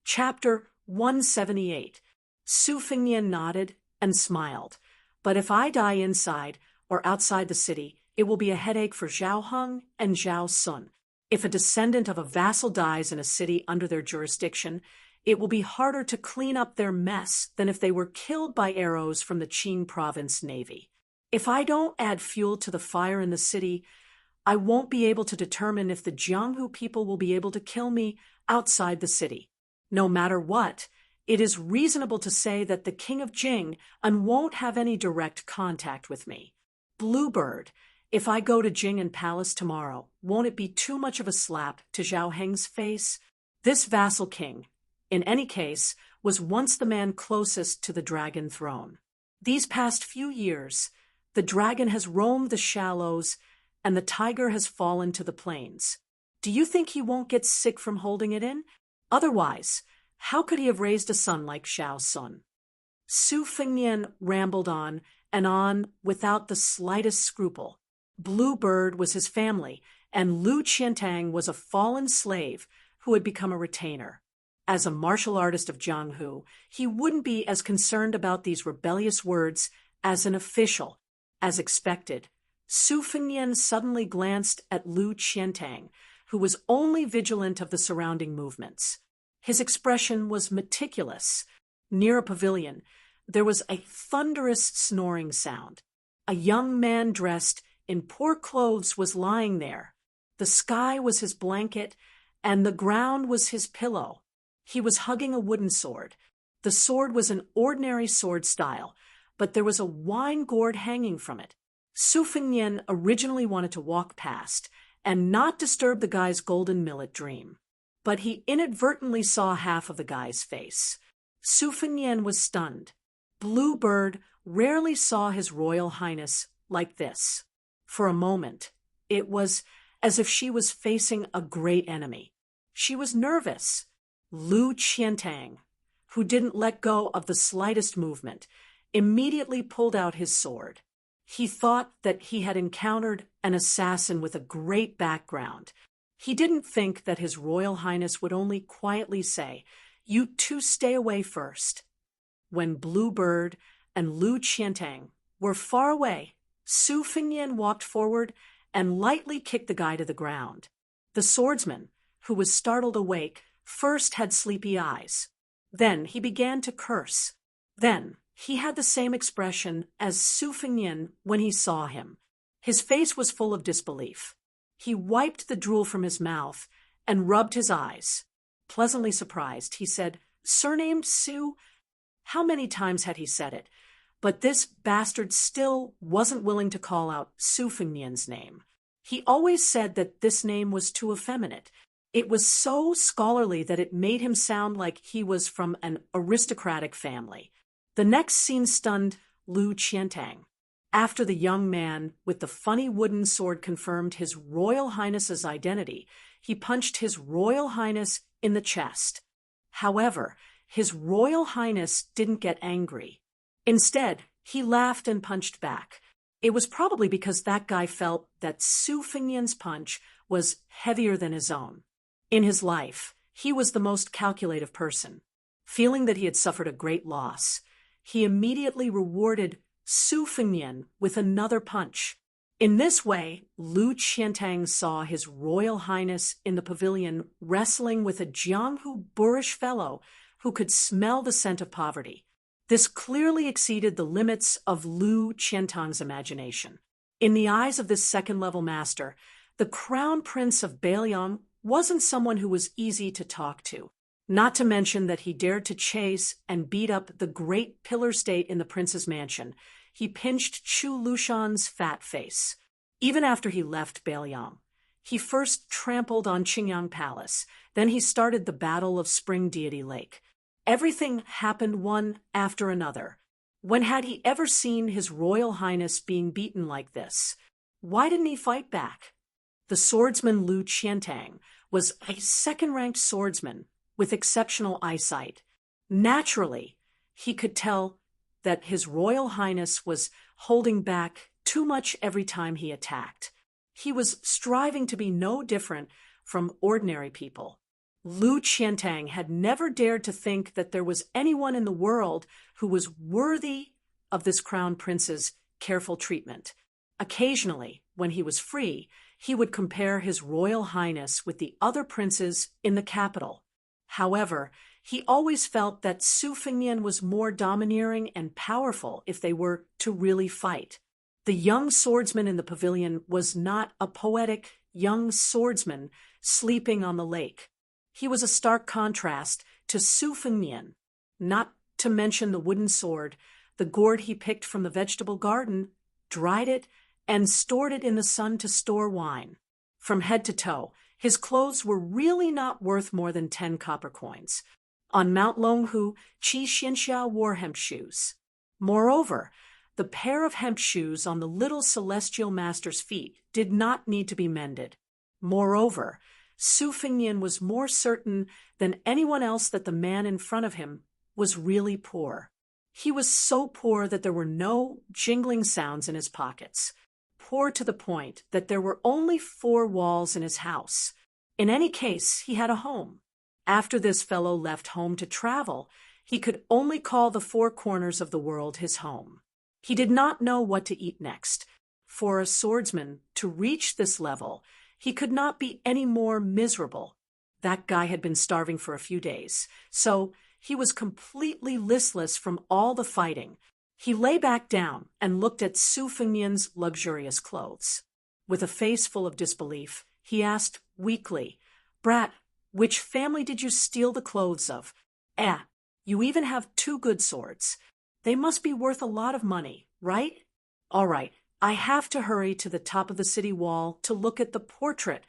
Chapter 178. Su Fengnian nodded and smiled. But if I die inside or outside the city, it will be a headache for Zhao Heng and Zhao Sun. If a descendant of a vassal dies in a city under their jurisdiction, it will be harder to clean up their mess than if they were killed by arrows from the Qing province navy. If I don't add fuel to the fire in the city, I won't be able to determine if the Jianghu people will be able to kill me outside the city. No matter what, it is reasonable to say that the king of Jing won't have any direct contact with me. Bluebird, if I go to Jing Palace tomorrow, won't it be too much of a slap to Zhao Heng's face? This vassal king, in any case, was once the man closest to the dragon throne. These past few years, the dragon has roamed the shallows and the tiger has fallen to the plains. Do you think he won't get sick from holding it in? Otherwise, how could he have raised a son like Zhao Sun? Su Fengnian rambled on and on without the slightest scruple. Bluebird was his family, and Lu Qiantang was a fallen slave who had become a retainer. As a martial artist of Jianghu, he wouldn't be as concerned about these rebellious words as an official. As expected, Su Fengnian suddenly glanced at Lu Qiantang, who was only vigilant of the surrounding movements. His expression was meticulous. Near a pavilion, there was a thunderous snoring sound. A young man dressed in poor clothes was lying there. The sky was his blanket, and the ground was his pillow. He was hugging a wooden sword. The sword was an ordinary sword style, but there was a wine gourd hanging from it. Su Fengnian originally wanted to walk past and not disturb the guy's golden millet dream, but he inadvertently saw half of the guy's face. Su Fengnian was stunned. Bluebird rarely saw His Royal Highness like this. For a moment, it was as if she was facing a great enemy. She was nervous. Lu Qiantang, who didn't let go of the slightest movement, immediately pulled out his sword. He thought that he had encountered an assassin with a great background. He didn't think that His Royal Highness would only quietly say, "You two stay away first." When Bluebird and Lu Qiantang were far away, Su Fengnian walked forward and lightly kicked the guy to the ground. The swordsman, who was startled awake, first had sleepy eyes. Then he began to curse. Then he had the same expression as Su Fengnian when he saw him. His face was full of disbelief. He wiped the drool from his mouth and rubbed his eyes. Pleasantly surprised, he said, "Surnamed Su?" How many times had he said it? But this bastard still wasn't willing to call out Su Fengnian's name. He always said that this name was too effeminate. It was so scholarly that it made him sound like he was from an aristocratic family. The next scene stunned Lu Qiantang. After the young man with the funny wooden sword confirmed His Royal Highness's identity, he punched His Royal Highness in the chest. However, His Royal Highness didn't get angry. Instead, he laughed and punched back. It was probably because that guy felt that Su Fengnian's punch was heavier than his own. In his life, he was the most calculative person. Feeling that he had suffered a great loss, he immediately rewarded Su Fengnian with another punch. In this way, Lu Qiantang saw His Royal Highness in the pavilion wrestling with a Jianghu boorish fellow who could smell the scent of poverty. This clearly exceeded the limits of Lu Qiantang's imagination. In the eyes of this second-level master, the Crown Prince of Beiliang wasn't someone who was easy to talk to. Not to mention that he dared to chase and beat up the great pillar state in the prince's mansion. He pinched Chu Lushan's fat face. Even after he left Beiliang, he first trampled on Qingyang Palace. Then he started the Battle of Spring Deity Lake. Everything happened one after another. When had he ever seen His Royal Highness being beaten like this? Why didn't he fight back? The swordsman Lu Qiantang was a second-ranked swordsman with exceptional eyesight. Naturally, he could tell that His Royal Highness was holding back too much every time he attacked. He was striving to be no different from ordinary people. Lu Qiantang had never dared to think that there was anyone in the world who was worthy of this crown prince's careful treatment. Occasionally, when he was free, he would compare his royal highness with the other princes in the capital. However, he always felt that Su Fengnian was more domineering and powerful if they were to really fight. The young swordsman in the pavilion was not a poetic young swordsman sleeping on the lake. He was a stark contrast to Su Fengnian, not to mention the wooden sword, the gourd he picked from the vegetable garden, dried it, and stored it in the sun to store wine. From head to toe, his clothes were really not worth more than 10 copper coins. On Mount Longhu, Qi Xianxia wore hemp shoes. Moreover, the pair of hemp shoes on the little celestial master's feet did not need to be mended. Moreover, Su Fengnian was more certain than anyone else that the man in front of him was really poor. He was so poor that there were no jingling sounds in his pockets. Poor to the point that there were only 4 walls in his house. In any case, he had a home. After this fellow left home to travel, he could only call the 4 corners of the world his home. He did not know what to eat next. For a swordsman to reach this level, he could not be any more miserable. That guy had been starving for a few days, so he was completely listless from all the fighting. He lay back down and looked at Su Fengnian's luxurious clothes. With a face full of disbelief, he asked weakly, "Brat, which family did you steal the clothes of? You even have 2 good swords. They must be worth a lot of money, right? All right, I have to hurry to the top of the city wall to look at the portrait.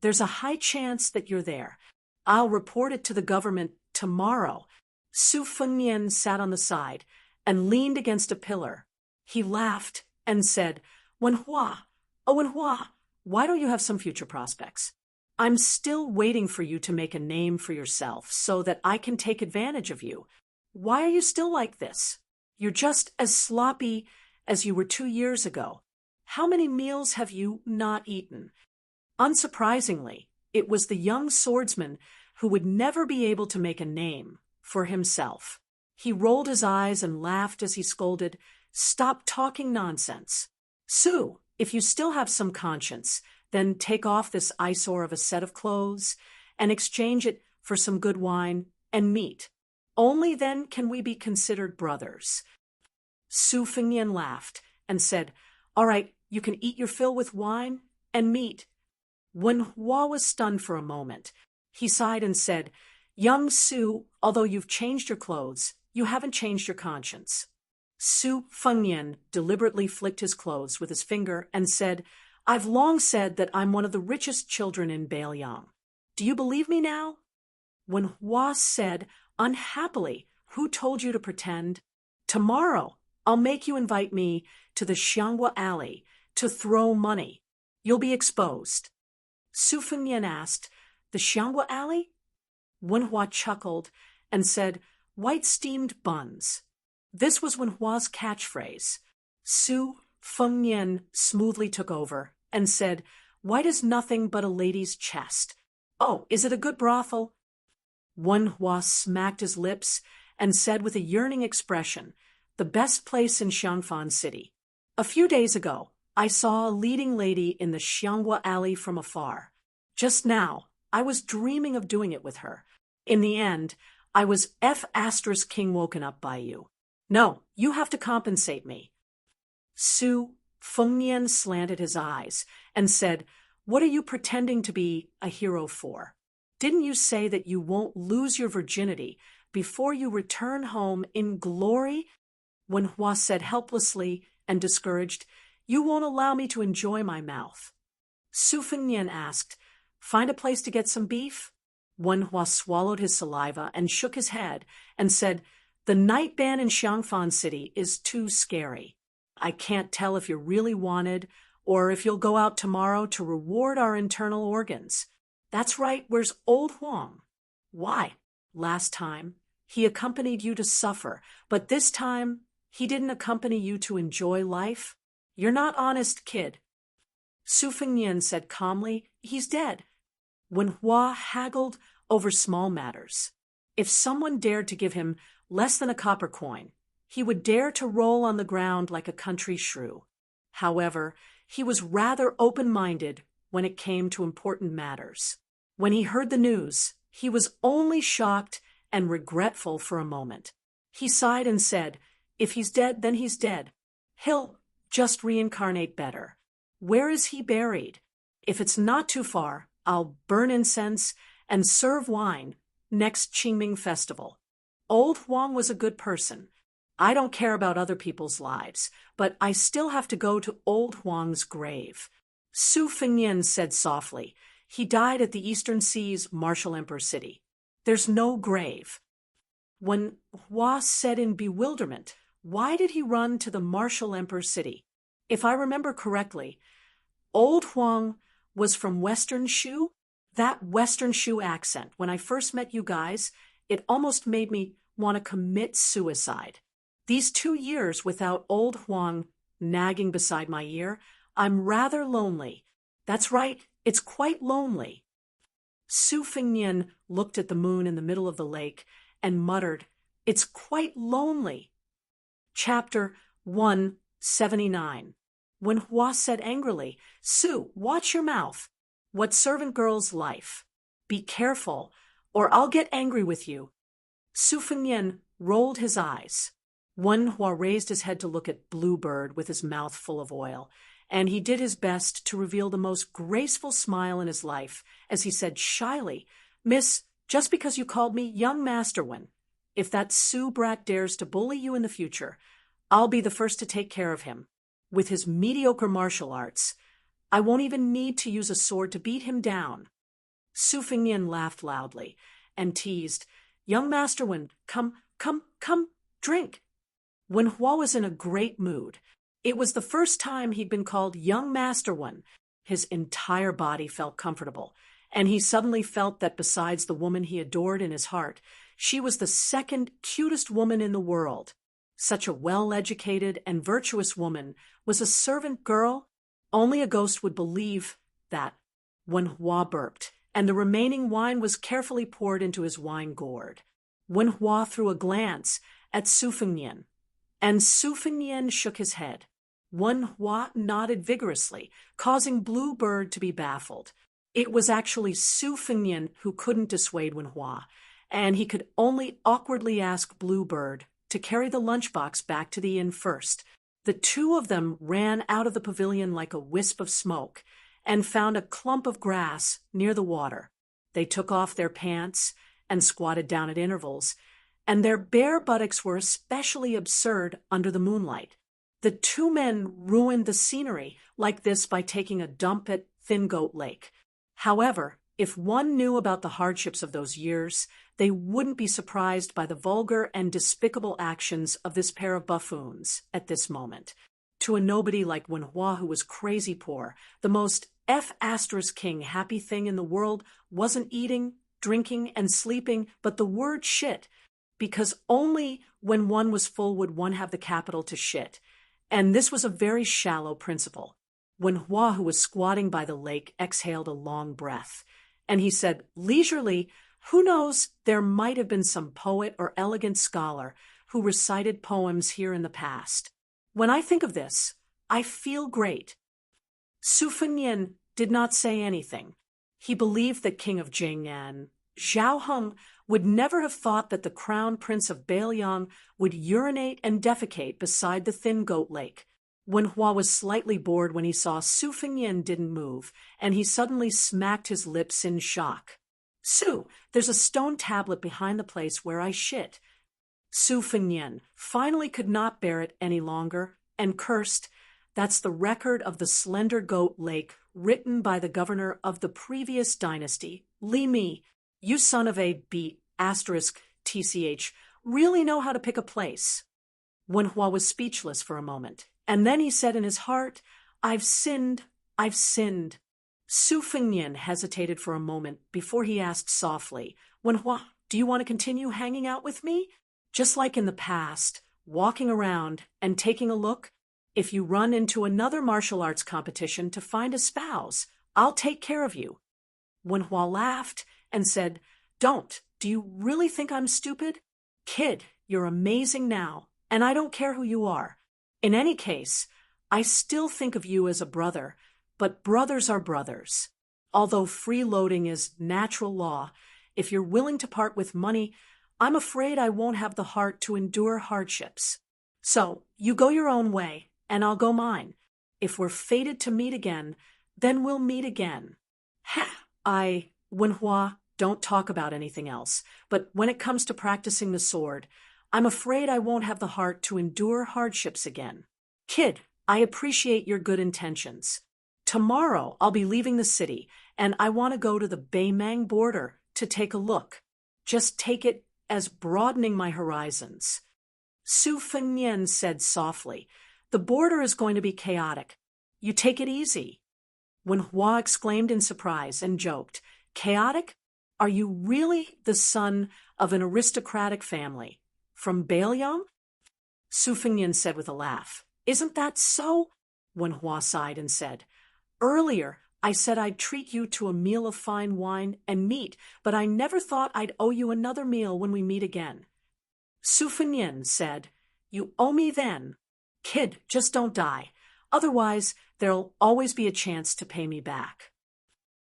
There's a high chance that you're there. I'll report it to the government tomorrow." Su Fengnian sat on the side and leaned against a pillar. He laughed and said, "Wenhua, oh Wenhua, why don't you have some future prospects? I'm still waiting for you to make a name for yourself so that I can take advantage of you. Why are you still like this? You're just as sloppy as you were 2 years ago. How many meals have you not eaten?" Unsurprisingly, it was the young swordsman who would never be able to make a name for himself. He rolled his eyes and laughed as he scolded, "Stop talking nonsense. Su, if you still have some conscience, then take off this eyesore of a set of clothes and exchange it for some good wine and meat. Only then can we be considered brothers." Su Fengnian laughed and said, "All right, you can eat your fill with wine and meat." Wenhua was stunned for a moment. He sighed and said, "Young Su, although you've changed your clothes, you haven't changed your conscience." Su Fengnian deliberately flicked his clothes with his finger and said, "I've long said that I'm one of the richest children in Bailiang. Do you believe me now?" Wenhua said, unhappily, "Who told you to pretend? Tomorrow, I'll make you invite me to the Xianghua Alley to throw money. You'll be exposed." Su Fengnian asked, "The Xianghua Alley?" Wenhua chuckled and said, "White steamed buns." This was Wenhua's catchphrase. Su Fengnian smoothly took over and said, "White is nothing but a lady's chest. Oh, is it a good brothel?" Wenhua smacked his lips and said with a yearning expression, "The best place in Xiangfan City. A few days ago, I saw a leading lady in the Xianghua Alley from afar. Just now, I was dreaming of doing it with her. In the end, I was King woken up by you. No, you have to compensate me." Su Fengnian slanted his eyes and said, "What are you pretending to be a hero for? Didn't you say that you won't lose your virginity before you return home in glory?" Wenhua said helplessly and discouraged, "You won't allow me to enjoy my mouth." Su Fengnian asked, "Find a place to get some beef?" Wenhua swallowed his saliva and shook his head and said, "The night ban in Xiangfan City is too scary. I can't tell if you're really wanted or if you'll go out tomorrow to reward our internal organs. That's right, where's old Huang? Why, last time he accompanied you to suffer, but this time he didn't accompany you to enjoy life? You're not honest, kid." Su Fengnian said calmly, "He's dead." Wenhua haggled over small matters. If someone dared to give him less than a copper coin, he would dare to roll on the ground like a country shrew. However, he was rather open-minded when it came to important matters. When he heard the news, he was only shocked and regretful for a moment. He sighed and said, "If he's dead, then he's dead. He'll just reincarnate better. Where is he buried? If it's not too far, I'll burn incense and serve wine next Qingming festival." Old Huang was a good person. I don't care about other people's lives, but I still have to go to Old Huang's grave. Su Fengnian said softly, "He died at the Eastern Sea's Martial Emperor city. There's no grave." When Hua said in bewilderment, "Why did he run to the Martial Emperor city?" If I remember correctly, Old Huang was from Western Shu. That Western Shu accent, when I first met you guys, it almost made me want to commit suicide. These 2 years without Old Huang nagging beside my ear, I'm rather lonely. That's right, it's quite lonely. Su Fengnian looked at the moon in the middle of the lake and muttered, "It's quite lonely." Chapter 179. When Hua said angrily, "Su, watch your mouth. What servant girl's life? Be careful, or I'll get angry with you." Su Fengnian rolled his eyes. Wen Hua raised his head to look at Bluebird with his mouth full of oil, and he did his best to reveal the most graceful smile in his life as he said shyly, "Miss, just because you called me young Master Wen, if that Su brat dares to bully you in the future, I'll be the first to take care of him. With his mediocre martial arts, I won't even need to use a sword to beat him down." Su Fengnian laughed loudly and teased, "Young Master Wen, come, drink." When Hua was in a great mood, it was the first time he'd been called young Master Wen. His entire body felt comfortable, and he suddenly felt that besides the woman he adored in his heart, she was the second cutest woman in the world. Such a well-educated and virtuous woman was a servant girl. Only a ghost would believe that. When Hua burped, and the remaining wine was carefully poured into his wine gourd. When Hua threw a glance at Su Fengnian, and Su Fengnian shook his head. Wen Hua nodded vigorously, causing Bluebird to be baffled. It was actually Su Fengnian who couldn't dissuade Wen Hua, and he could only awkwardly ask Bluebird to carry the lunchbox back to the inn first. The two of them ran out of the pavilion like a wisp of smoke and found a clump of grass near the water. They took off their pants and squatted down at intervals, and their bare buttocks were especially absurd under the moonlight. The two men ruined the scenery like this by taking a dump at Thin Goat Lake. However, if one knew about the hardships of those years, they wouldn't be surprised by the vulgar and despicable actions of this pair of buffoons at this moment. To a nobody like Wen Hua, who was crazy poor, the most F*king happy thing in the world wasn't eating, drinking, and sleeping, but the word shit, because only when one was full would one have the capital to shit. And this was a very shallow principle. Wen Hua, who was squatting by the lake, exhaled a long breath, and he said leisurely, "Who knows, there might have been some poet or elegant scholar who recited poems here in the past. When I think of this, I feel great." Su Fengnian did not say anything. He believed that King of Jing'an, Zhao Heng, would never have thought that the crown prince of Beiliang would urinate and defecate beside the Thin Goat Lake. Wen Hua was slightly bored when he saw Su Fengnian didn't move, and he suddenly smacked his lips in shock. "Su, there's a stone tablet behind the place where I shit." Su Fengnian finally could not bear it any longer and cursed, "That's the record of the Slender Goat Lake written by the governor of the previous dynasty, Li Mi. You son of a beat, *tch, really know how to pick a place." Wen Hua was speechless for a moment, and then he said in his heart, I've sinned. Su Fengnian hesitated for a moment before he asked softly, "Wen Hua, do you want to continue hanging out with me? Just like in the past, walking around and taking a look? If you run into another martial arts competition to find a spouse, I'll take care of you." Wen Hua laughed and said, Don't. Do you really think I'm stupid? Kid, you're amazing now, and I don't care who you are. In any case, I still think of you as a brother, but brothers are brothers. Although freeloading is natural law, if you're willing to part with money, I'm afraid I won't have the heart to endure hardships. So, you go your own way, and I'll go mine. If we're fated to meet again, then we'll meet again. Wenhua, don't talk about anything else, but when it comes to practicing the sword, I'm afraid I won't have the heart to endure hardships again. Kid, I appreciate your good intentions. Tomorrow I'll be leaving the city, and I want to go to the Beimang border to take a look. Just take it as broadening my horizons. Su Fengnian said softly, the border is going to be chaotic. You take it easy. When Hua exclaimed in surprise and joked, chaotic? Are you really the son of an aristocratic family? From Beiliang? Su Fengnian said with a laugh, isn't that so? When Hua sighed and said, earlier I said I'd treat you to a meal of fine wine and meat, but I never thought I'd owe you another meal when we meet again. Su Fengnian said, you owe me then. Kid, just don't die. Otherwise, there'll always be a chance to pay me back.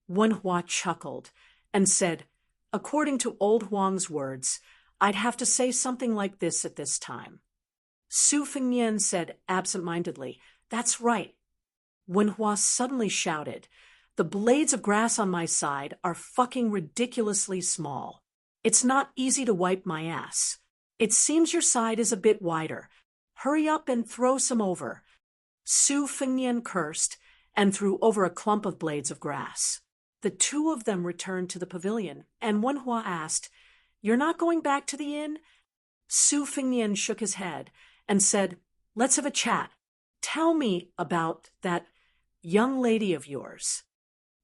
Wen Hua chuckled and said, according to old Huang's words, I'd have to say something like this at this time. Su Fengnian said absent-mindedly, that's right. Wen Hua suddenly shouted, the blades of grass on my side are fucking ridiculously small. It's not easy to wipe my ass. It seems your side is a bit wider. Hurry up and throw some over. Su Fengnian cursed and threw over a clump of blades of grass. The two of them returned to the pavilion, and Wen Hua asked, you're not going back to the inn? Su Fengnian shook his head and said, let's have a chat. Tell me about that young lady of yours.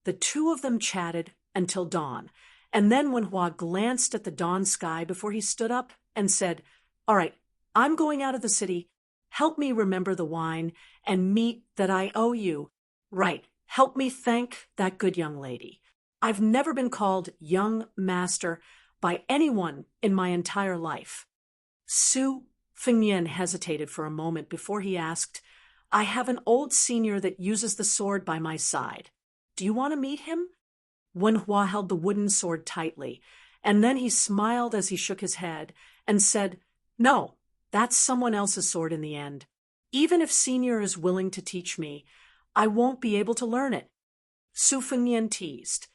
The two of them chatted until dawn, and then Wen Hua glanced at the dawn sky before he stood up and said, all right, I'm going out of the city. Help me remember the wine and meat that I owe you. Right, help me thank that good young lady. I've never been called young master by anyone in my entire life. Su Fengnian hesitated for a moment before he asked, I have an old senior that uses the sword by my side. Do you want to meet him? Wen Hua held the wooden sword tightly, and then he smiled as he shook his head and said, no, that's someone else's sword in the end. Even if senior is willing to teach me, I won't be able to learn it. Su Fengnian teased.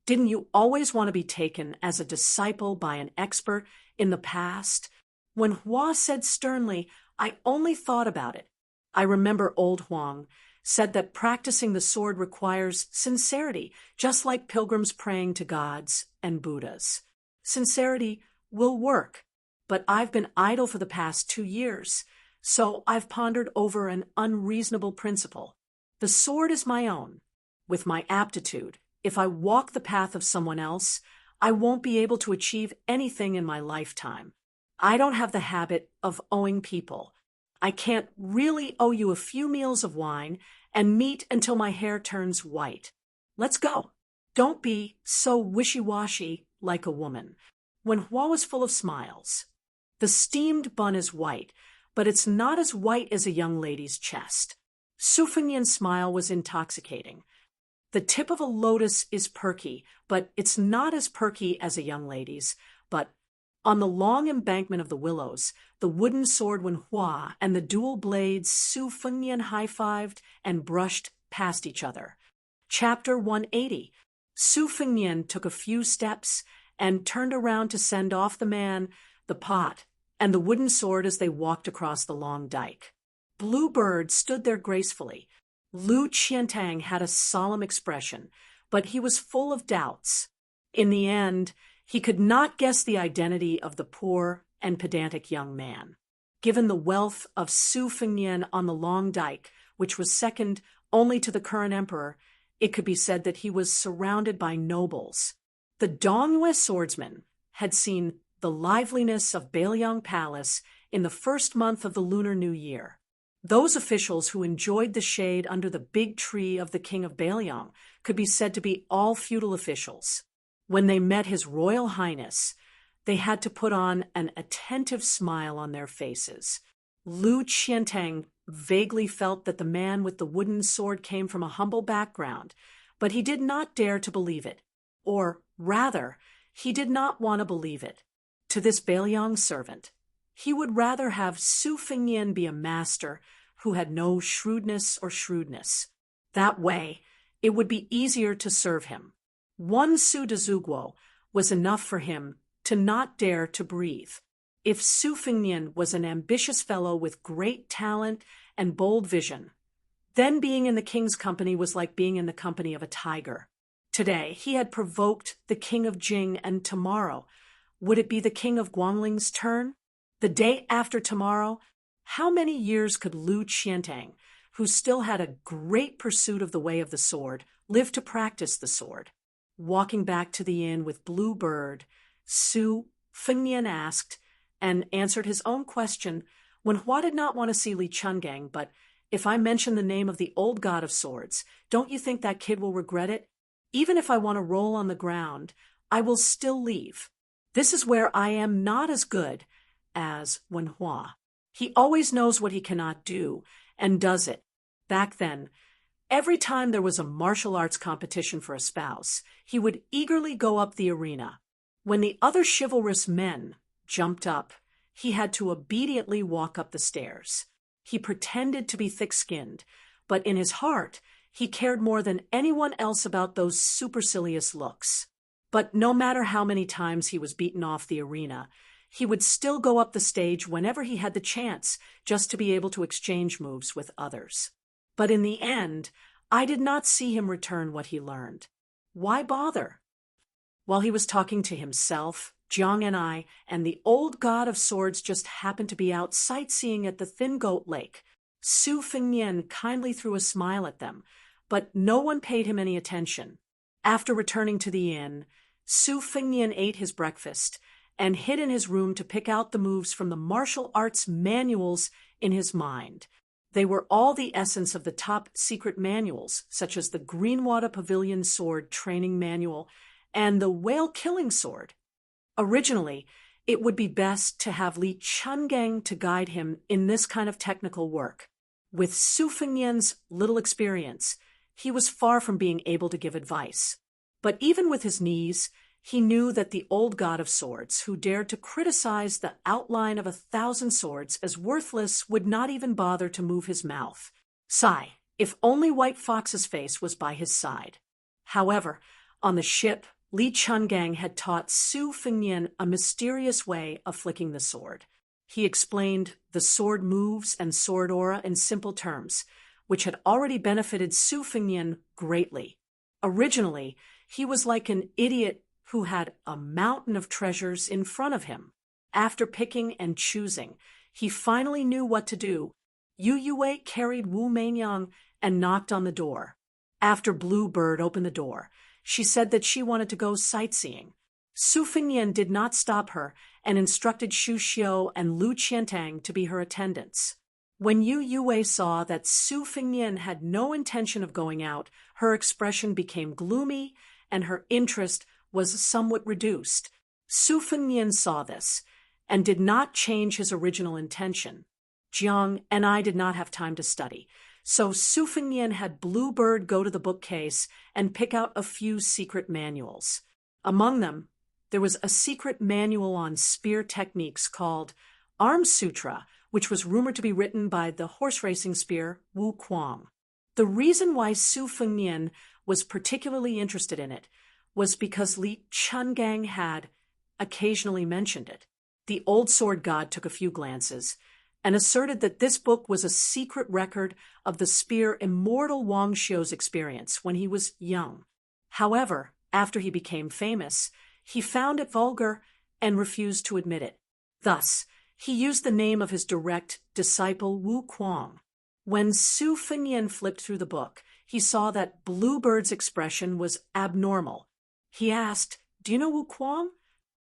Didn't you always want to be taken as a disciple by an expert in the past? When Hua said sternly, I only thought about it. I remember old Huang said that practicing the sword requires sincerity, just like pilgrims praying to gods and Buddhas. Sincerity will work, but I've been idle for the past 2 years, so I've pondered over an unreasonable principle. The sword is my own. With my aptitude, if I walk the path of someone else, I won't be able to achieve anything in my lifetime. I don't have the habit of owing people. I can't really owe you a few meals of wine and meat until my hair turns white. Let's go. Don't be so wishy-washy like a woman. When Hua was full of smiles. The steamed bun is white, but it's not as white as a young lady's chest. Su Fengnian's smile was intoxicating. The tip of a lotus is perky, but it's not as perky as a young lady's. But on the long embankment of the willows, the wooden sword Wen Hua and the dual blades Su Fengnian high-fived and brushed past each other. Chapter 180. Su Fengnian took a few steps and turned around to send off the man, the pot, and the wooden sword as they walked across the long dike. Blue Bird stood there gracefully. Lu Qiantang had a solemn expression, but he was full of doubts. In the end, he could not guess the identity of the poor and pedantic young man. Given the wealth of Su Fengnian on the long dike, which was second only to the current emperor, it could be said that he was surrounded by nobles. The Dongyue swordsman had seen the liveliness of Beiliang Palace in the first month of the Lunar New Year. Those officials who enjoyed the shade under the big tree of the king of Beiliang could be said to be all feudal officials. When they met His Royal Highness, they had to put on an attentive smile on their faces. Enchanting vaguely felt that the man with the wooden sword came from a humble background, but he did not dare to believe it. Or, rather, he did not want to believe it. To this Bailiang servant, he would rather have Su Fengnian be a master who had no shrewdness. That way, it would be easier to serve him. One Su de Zhuguo was enough for him to not dare to breathe. If Su Fengnian was an ambitious fellow with great talent and bold vision, then being in the king's company was like being in the company of a tiger. Today, he had provoked the king of Jing, and tomorrow, would it be the king of Guangling's turn? The day after tomorrow, how many years could Enchanting, who still had a great pursuit of the way of the sword, live to practice the sword? Walking back to the inn with Blue Bird, Su Fengnian asked and answered his own question when Hua did not want to see Enchanting, but if I mention the name of the old god of swords, don't you think that kid will regret it? Even if I want to roll on the ground, I will still leave. This is where I am not as good as Wen Hua. He always knows what he cannot do, and does it. Back then, every time there was a martial arts competition for a spouse, he would eagerly go up the arena. When the other chivalrous men jumped up, he had to obediently walk up the stairs. He pretended to be thick-skinned, but in his heart, he cared more than anyone else about those supercilious looks. But no matter how many times he was beaten off the arena, he would still go up the stage whenever he had the chance, just to be able to exchange moves with others. But in the end, I did not see him return what he learned. Why bother? While he was talking to himself, Jiang and I and the old god of swords just happened to be out sightseeing at the Thin Goat Lake. Su Fengnian kindly threw a smile at them, but no one paid him any attention. After returning to the inn, Su Fengnian ate his breakfast and hid in his room to pick out the moves from the martial arts manuals in his mind. They were all the essence of the top secret manuals, such as the Greenwater Pavilion Sword Training Manual and the Whale Killing Sword. Originally, it would be best to have Enchanting to guide him in this kind of technical work. With Su Fengnian's little experience, he was far from being able to give advice. But even with his knees, he knew that the old god of swords, who dared to criticize the outline of 1,000 swords as worthless, would not even bother to move his mouth. Sigh, if only White Fox's face was by his side. However, on the ship, Enchanting had taught Su Fengnian a mysterious way of flicking the sword. He explained the sword moves and sword aura in simple terms, which had already benefited Su Fengnian greatly. Originally, he was like an idiot who had a mountain of treasures in front of him. After picking and choosing, he finally knew what to do. Yu Yue carried Wu Meinyang and knocked on the door. After Blue Bird opened the door, she said that she wanted to go sightseeing. Su Fengnian did not stop her and instructed Xu Xiu and Enchanting to be her attendants. When Yu Yue saw that Su Fengnian had no intention of going out, her expression became gloomy and her interest was somewhat reduced. Su Fengnian saw this and did not change his original intention. Jiang and I did not have time to study, so Su Fengnian had Blue Bird go to the bookcase and pick out a few secret manuals. Among them, there was a secret manual on spear techniques called Arm Sutra, which was rumored to be written by the horse racing spear Wu Kuang. The reason why Su Fengnian was particularly interested in it was because Enchanting had occasionally mentioned it. The old sword god took a few glances and asserted that this book was a secret record of the spear immortal Wang Xiu's experience when he was young. However, after he became famous, he found it vulgar and refused to admit it. Thus, he used the name of his direct disciple Wu Kuang. When Su Fengnian flipped through the book, he saw that Blue Bird's expression was abnormal. He asked, "Do you know Wu Kuang?"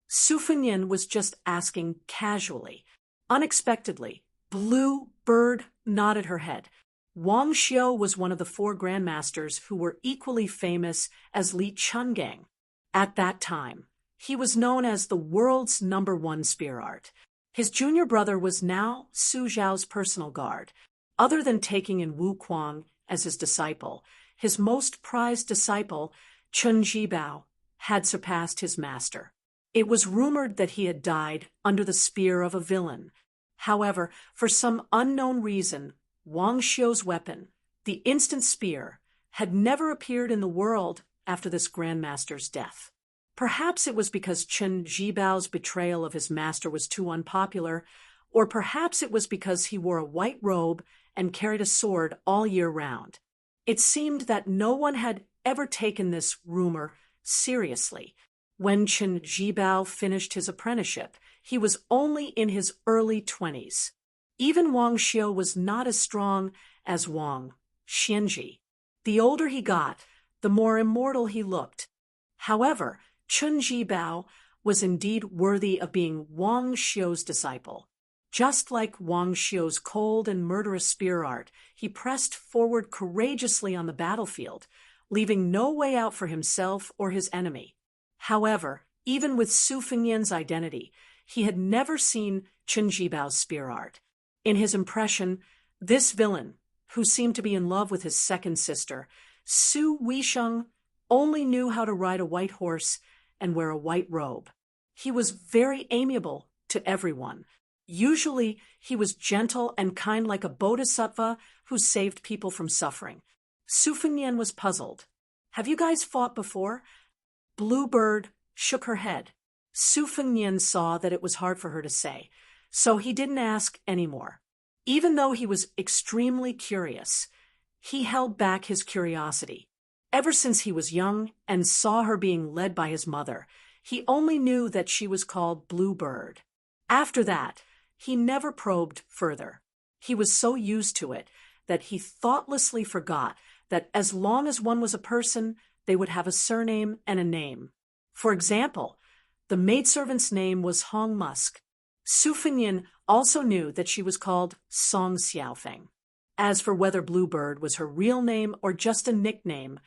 Su Fengnian was just asking casually. Unexpectedly, Blue Bird nodded her head. Wang Xiu was one of the 4 grandmasters who were equally famous as Enchanting. At that time, he was known as the world's #1 spear art. His junior brother was now Su Zhao's personal guard. Other than taking in Wu Kuang as his disciple, his most prized disciple, Chun Jibao, had surpassed his master. It was rumored that he had died under the spear of a villain. However, for some unknown reason, Wang Xiu's weapon, the instant spear, had never appeared in the world after this grandmaster's death. Perhaps it was because Chun Jibao's betrayal of his master was too unpopular, or perhaps it was because he wore a white robe and carried a sword all year round. It seemed that no one had ever taken this rumor seriously. When Chun Jibao finished his apprenticeship, he was only in his early 20s. Even Wang Xiu was not as strong as Wang Xianji. The older he got, the more immortal he looked. However, Chun Jibao was indeed worthy of being Wang Xiu's disciple. Just like Wang Xiu's cold and murderous spear art, he pressed forward courageously on the battlefield, leaving no way out for himself or his enemy. However, even with Su Fengnian's identity, he had never seen Chun Jibao's spear art. In his impression, this villain, who seemed to be in love with his second sister, Su Weisheng, only knew how to ride a white horse and wear a white robe. He was very amiable to everyone. Usually, he was gentle and kind like a bodhisattva who saved people from suffering. Su Fengnian was puzzled. "Have you guys fought before?" Bluebird shook her head. Su Fengnian saw that it was hard for her to say, so he didn't ask anymore. Even though he was extremely curious, he held back his curiosity. Ever since he was young and saw her being led by his mother, he only knew that she was called Bluebird. After that, he never probed further. He was so used to it that he thoughtlessly forgot that as long as one was a person, they would have a surname and a name. For example, the maidservant's name was Hong Musk. Su Fengnian also knew that she was called Song Xiaofeng. As for whether Bluebird was her real name or just a nickname,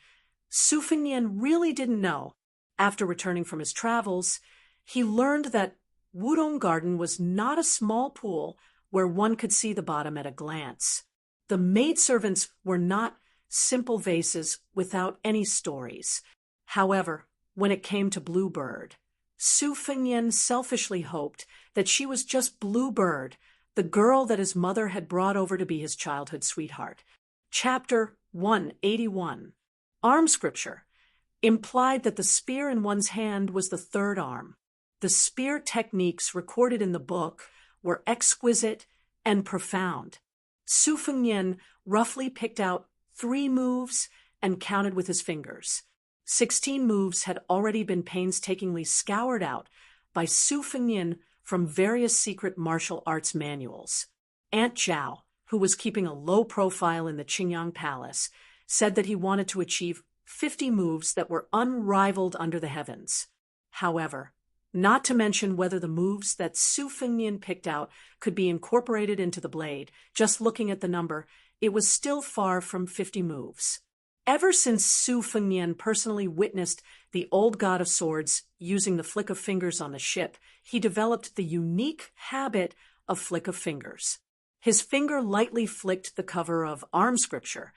Su Fengnian really didn't know. After returning from his travels, he learned that Wudong Garden was not a small pool where one could see the bottom at a glance. The maidservants were not simple vases without any stories. However, when it came to Bluebird, Su Fengnian selfishly hoped that she was just Bluebird, the girl that his mother had brought over to be his childhood sweetheart. Chapter 181. Arm scripture implied that the spear in one's hand was the third arm. The spear techniques recorded in the book were exquisite and profound. Su Fengnian roughly picked out 3 moves and counted with his fingers. 16 moves had already been painstakingly scoured out by Su Fengnian from various secret martial arts manuals. Aunt Zhao, who was keeping a low profile in the Qingyang Palace, said that he wanted to achieve 50 moves that were unrivaled under the heavens. However, not to mention whether the moves that Su Fengnian picked out could be incorporated into the blade, just looking at the number, it was still far from 50 moves. Ever since Su Fengnian personally witnessed the old god of swords using the flick of fingers on the ship, he developed the unique habit of flick of fingers. His finger lightly flicked the cover of Arm Scripture,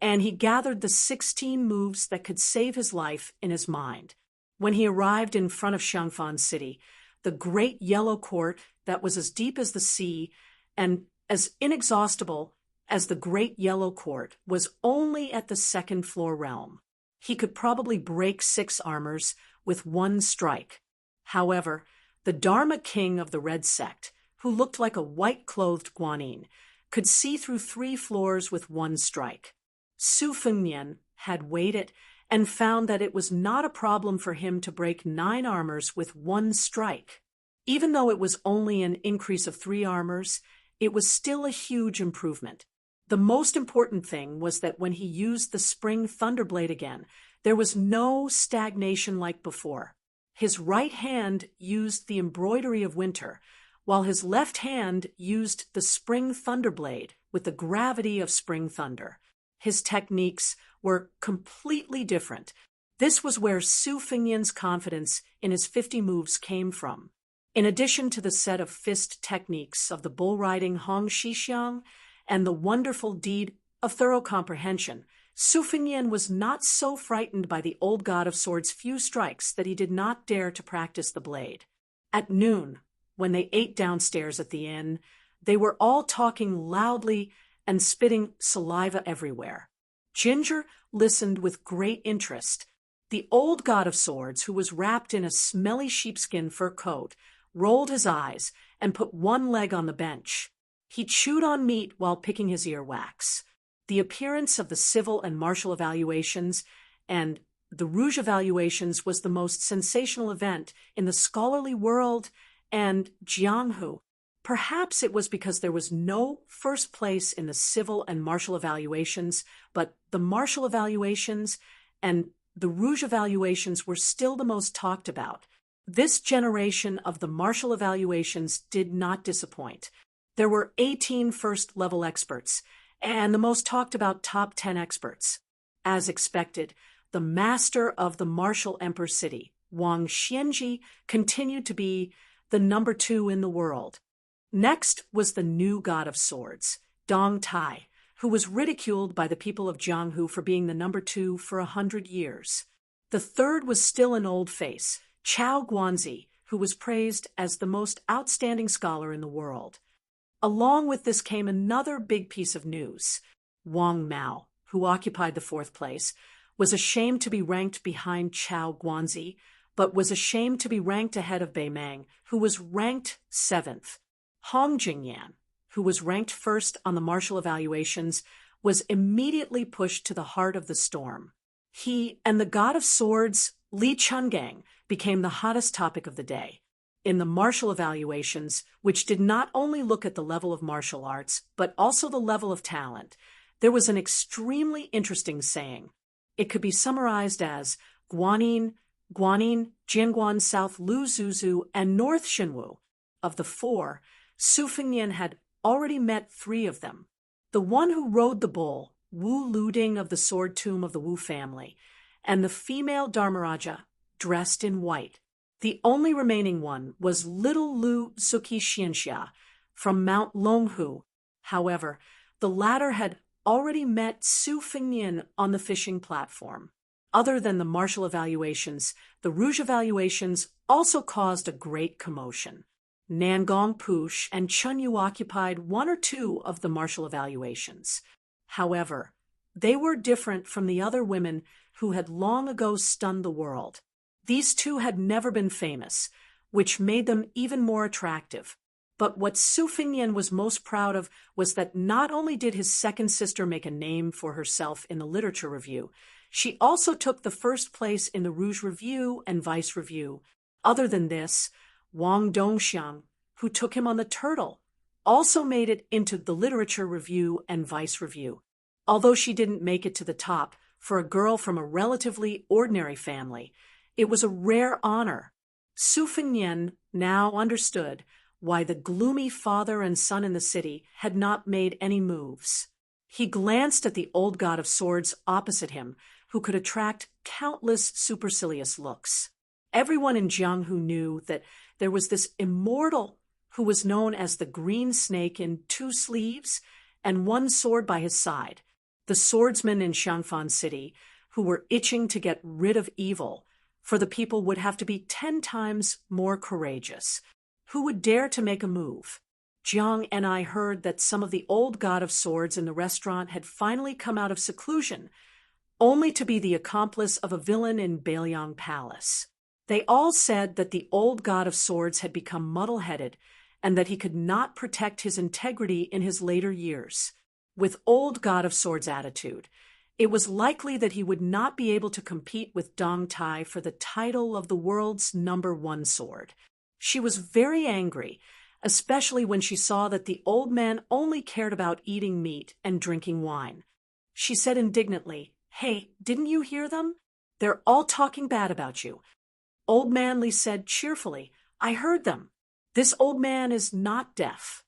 and he gathered the 16 moves that could save his life in his mind. When he arrived in front of Xiangfan City, the great yellow court that was as deep as the sea and as inexhaustible as the great yellow court was only at the second floor realm. He could probably break 6 armors with 1 strike. However, the Dharma king of the red sect, who looked like a white-clothed guanyin, could see through 3 floors with 1 strike. Su Fengnian had weighed it and found that it was not a problem for him to break 9 armors with 1 strike. Even though it was only an increase of 3 armors, it was still a huge improvement. The most important thing was that when he used the spring thunderblade again, there was no stagnation like before. His right hand used the embroidery of winter, while his left hand used the spring thunderblade with the gravity of spring thunder. His techniques were completely different. This was where Su Fingnian's confidence in his 50 moves came from. In addition to the set of fist techniques of the bull-riding Hong Shixiang and the wonderful deed of thorough comprehension, Su Fingnian was not so frightened by the old god of swords' few strikes that he did not dare to practice the blade. At noon, when they ate downstairs at the inn, they were all talking loudly and spitting saliva everywhere. Ginger listened with great interest. The old god of swords, who was wrapped in a smelly sheepskin fur coat, rolled his eyes and put one leg on the bench. He chewed on meat while picking his earwax. The appearance of the civil and martial evaluations and the rouge evaluations was the most sensational event in the scholarly world and Jianghu. Perhaps it was because there was no first place in the civil and martial evaluations, but the martial evaluations and the rouge evaluations were still the most talked about. This generation of the martial evaluations did not disappoint. There were 18 first-level experts, and the most talked about top 10 experts. As expected, the master of the martial emperor city, Wang Xianji, continued to be the number 2 in the world. Next was the new god of swords, Dong Tai, who was ridiculed by the people of Jianghu for being the number 2 for 100 years. The third was still an old face, Chao Guanzi, who was praised as the most outstanding scholar in the world. Along with this came another big piece of news. Wang Mao, who occupied the 4th place, was ashamed to be ranked behind Chao Guanzi, but was ashamed to be ranked ahead of Bei Meng, who was ranked 7th. Hong Jingyan, who was ranked 1st on the martial evaluations, was immediately pushed to the heart of the storm. He and the god of swords, Li Chungang, became the hottest topic of the day. In the martial evaluations, which did not only look at the level of martial arts, but also the level of talent, there was an extremely interesting saying. It could be summarized as Guanyin, Jianguan, South Lu Zuzu, and North Xinwu. Of the 4, Su Fingnian had already met 3 of them. The one who rode the bull, Wu Luding of the sword tomb of the Wu family, and the female Dharmaraja, dressed in white. The only remaining one was little Lu Zuki Xianxia from Mount Longhu. However, the latter had already met Su Fingnian on the fishing platform. Other than the martial evaluations, the rouge evaluations also caused a great commotion. Nangong Push and Chun Yu occupied 1 or 2 of the martial evaluations. However, they were different from the other women who had long ago stunned the world. These 2 had never been famous, which made them even more attractive. But what Su Fingnian was most proud of was that not only did his second sister make a name for herself in the literature review, she also took the 1st place in the Rouge Review and Vice Review. Other than this, Wang Dongxiang, who took him on the Turtle, also made it into the Literature Review and Vice Review. Although she didn't make it to the top, for a girl from a relatively ordinary family, it was a rare honor. Su Fingnian now understood why the gloomy father and son in the city had not made any moves. He glanced at the old god of swords opposite him, who could attract countless supercilious looks. Everyone in Jianghu knew that there was this immortal who was known as the Green Snake in 2 sleeves and 1 sword by his side, the swordsmen in Xiangfan City, who were itching to get rid of evil, for the people would have to be 10 times more courageous. Who would dare to make a move? Jiang and I heard that some of the old god of swords in the restaurant had finally come out of seclusion, only to be the accomplice of a villain in Beiliang Palace. They all said that the old god of swords had become muddle-headed and that he could not protect his integrity in his later years. With old god of swords attitude, it was likely that he would not be able to compete with Dong Tai for the title of the world's number 1 sword. She was very angry, especially when she saw that the old man only cared about eating meat and drinking wine. She said indignantly, "Hey, didn't you hear them? They're all talking bad about you." Old Man Li said cheerfully, "I heard them. This old man is not deaf."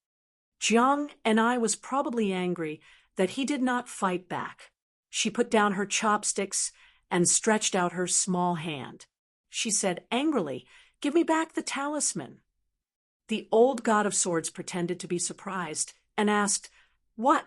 Jiang and I was probably angry that he did not fight back. She put down her chopsticks and stretched out her small hand. She said angrily, "Give me back the talisman." The old god of swords pretended to be surprised and asked, "What?"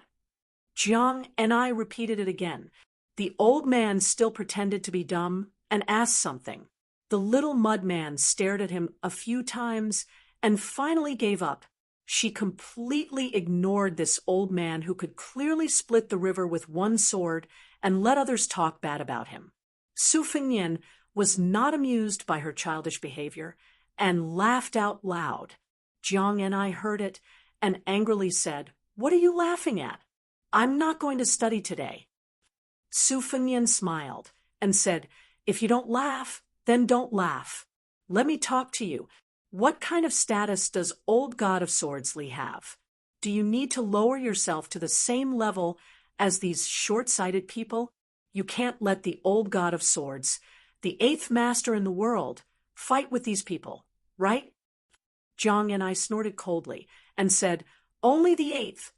Jiang and I repeated it again. The old man still pretended to be dumb and asked something. The little mud man stared at him a few times and finally gave up. She completely ignored this old man who could clearly split the river with one sword and let others talk bad about him. Su Fengnian was not amused by her childish behavior and laughed out loud. Jiang and I heard it and angrily said, "What are you laughing at? I'm not going to study today." Su Fengnian smiled and said, "If you don't laugh, then don't laugh. Let me talk to you. What kind of status does old god of swords Li have? Do you need to lower yourself to the same level as these short-sighted people? You can't let the old god of swords, the 8th master in the world, fight with these people, right?" Jiang and I snorted coldly and said, "Only the 8th.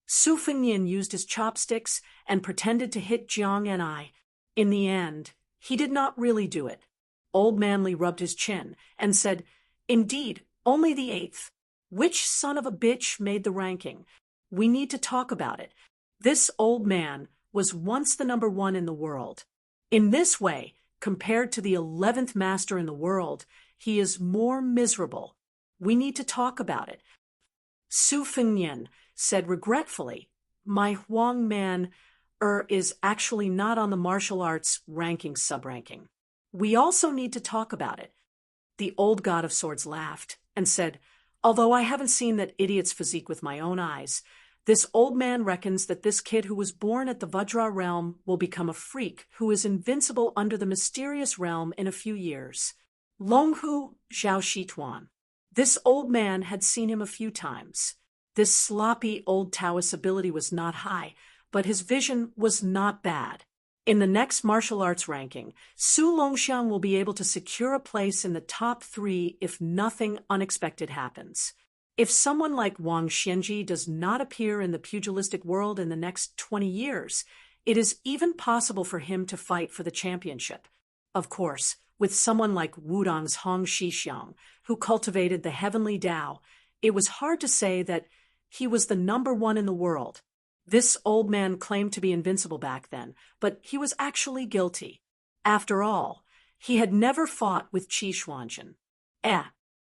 Su Fengnian used his chopsticks and pretended to hit Jiang and I. In the end, he did not really do it. Old man Li rubbed his chin and said, "Indeed, only the 8th. Which son of a bitch made the ranking? We need to talk about it. This old man was once the number 1 in the world. In this way, compared to the 11th master in the world, he is more miserable. We need to talk about it." Su Fengnian said regretfully, "My Huang man is actually not on the martial arts ranking sub-ranking. We also need to talk about it." The old god of swords laughed and said, "Although I haven't seen that idiot's physique with my own eyes, this old man reckons that this kid who was born at the Vajra realm will become a freak who is invincible under the mysterious realm in a few years. Longhu Zhao Shituan." This old man had seen him a few times. This sloppy old Taoist ability was not high, but his vision was not bad. In the next martial arts ranking, Su Longxiang will be able to secure a place in the top 3 if nothing unexpected happens. If someone like Wang Xianji does not appear in the pugilistic world in the next 20 years, it is even possible for him to fight for the championship. Of course, with someone like Wudong's Hong Shixiang, who cultivated the heavenly Tao, it was hard to say that he was the number 1 in the world. This old man claimed to be invincible back then, but he was actually guilty. After all, he had never fought with Qi Xuanzhen.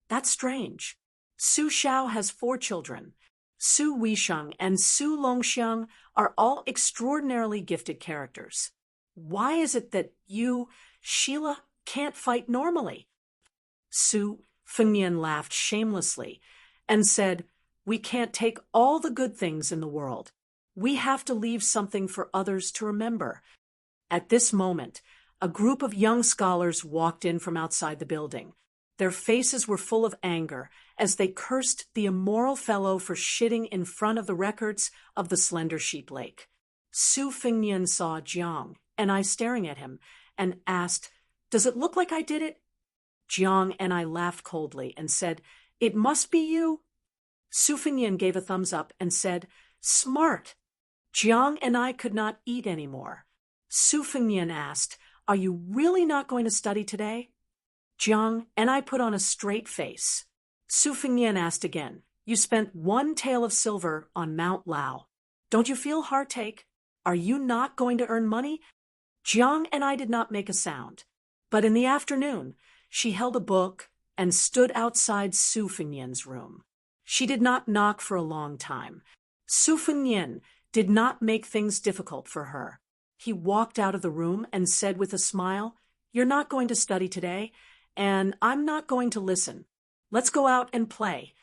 That's strange. Su Xiao has 4 children. Su Weisheng and Su Longxiang are all extraordinarily gifted characters. Why is it that you, Sheila, can't fight normally? Su Fengnian laughed shamelessly and said, "We can't take all the good things in the world. We have to leave something for others to remember." At this moment, a group of young scholars walked in from outside the building. Their faces were full of anger as they cursed the immoral fellow for shitting in front of the records of the Slender Sheep Lake. Su Fengnian saw Jiang and I staring at him and asked, "Does it look like I did it?" Jiang and I laughed coldly and said, "It must be you." Su Fengnian gave a thumbs up and said, "Smart." Jiang and I could not eat anymore. Su Fengnian asked, "Are you really not going to study today?" Jiang and I put on a straight face. Su Fengnian asked again, "You spent 1 tael of silver on Mount Lao. Don't you feel heartache? Are you not going to earn money?" Jiang and I did not make a sound. But in the afternoon, she held a book and stood outside Su Fengnian's room. She did not knock for a long time. Su Fengnian did not make things difficult for her. He walked out of the room and said with a smile, "You're not going to study today, and I'm not going to listen. Let's go out and play."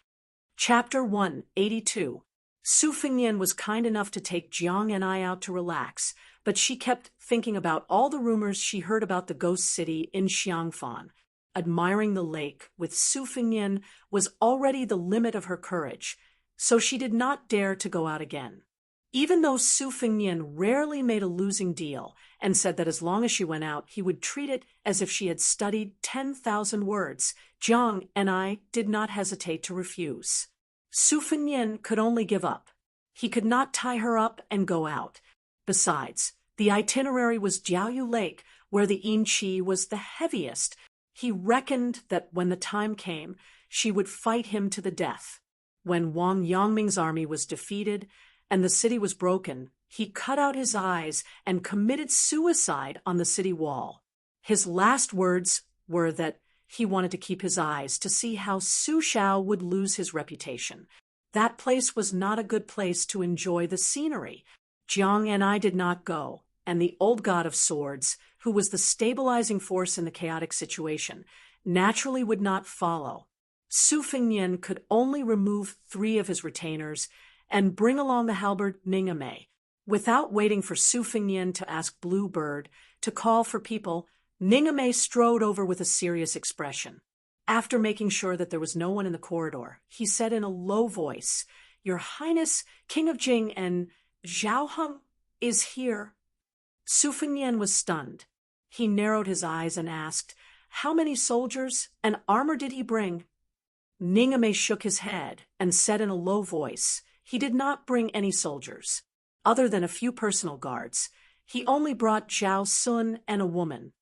Chapter 182. Su Fengnian was kind enough to take Jiang and I out to relax, but she kept thinking about all the rumors she heard about the ghost city in Xiangfan. Admiring the lake with Su Fengnian was already the limit of her courage, so she did not dare to go out again. Even though Su Fengnian rarely made a losing deal and said that as long as she went out, he would treat it as if she had studied 10,000 words, Jiang and I did not hesitate to refuse. Su Fengnian could only give up. He could not tie her up and go out. Besides, the itinerary was Jiaoyu Lake, where the Inchi was the heaviest. He reckoned that when the time came, she would fight him to the death. When Wang Yangming's army was defeated and the city was broken, he cut out his eyes and committed suicide on the city wall. His last words were that he wanted to keep his eyes to see how Su Shao would lose his reputation. That place was not a good place to enjoy the scenery. Jiang and I did not go, and the old god of swords, who was the stabilizing force in the chaotic situation, naturally would not follow. Su Fengnian could only remove 3 of his retainers and bring along the halberd Ningame. Without waiting for Su Fengnian to ask Bluebird to call for people, Ningame strode over with a serious expression. After making sure that there was no one in the corridor, he said in a low voice, "Your Highness, King of Jing and Zhaoheng is here." Su Fengnian was stunned. He narrowed his eyes and asked, "How many soldiers and armor did he bring?" Ningame shook his head and said in a low voice, "He did not bring any soldiers. Other than a few personal guards, he only brought Zhao Sun and a woman.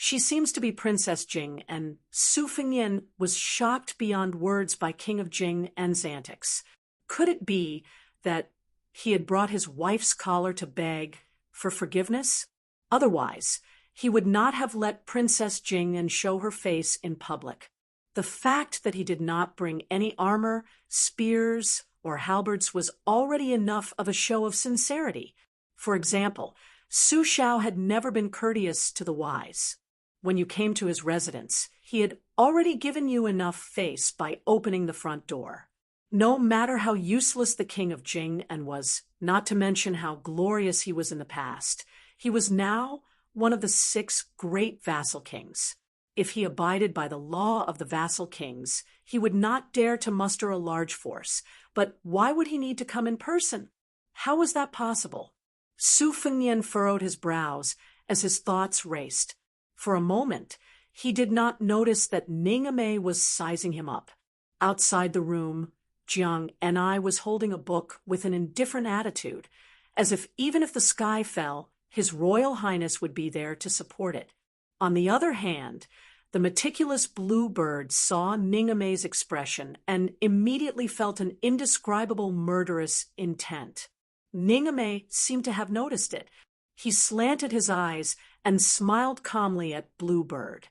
She seems to be Princess Jing," and Su Fengnian was shocked beyond words by King of Jing and Xantix. Could it be that he had brought his wife's collar to beg for forgiveness? Otherwise, he would not have let Princess Jing and show her face in public. The fact that he did not bring any armor, spears, or halberds was already enough of a show of sincerity. For example, Su Shao had never been courteous to the wise. When you came to his residence, he had already given you enough face by opening the front door. No matter how useless the King of Jing and was, not to mention how glorious he was in the past, he was now one of the 6 great vassal kings. If he abided by the law of the vassal kings, he would not dare to muster a large force. But why would he need to come in person? How was that possible? Su Fengnian furrowed his brows as his thoughts raced. For a moment, he did not notice that Ningame was sizing him up. Outside the room, Jiang and I was holding a book with an indifferent attitude, as if even if the sky fell, His Royal Highness would be there to support it. On the other hand, the meticulous Bluebird saw Ningame's expression and immediately felt an indescribable murderous intent. Ningame seemed to have noticed it. He slanted his eyes and smiled calmly at Bluebird.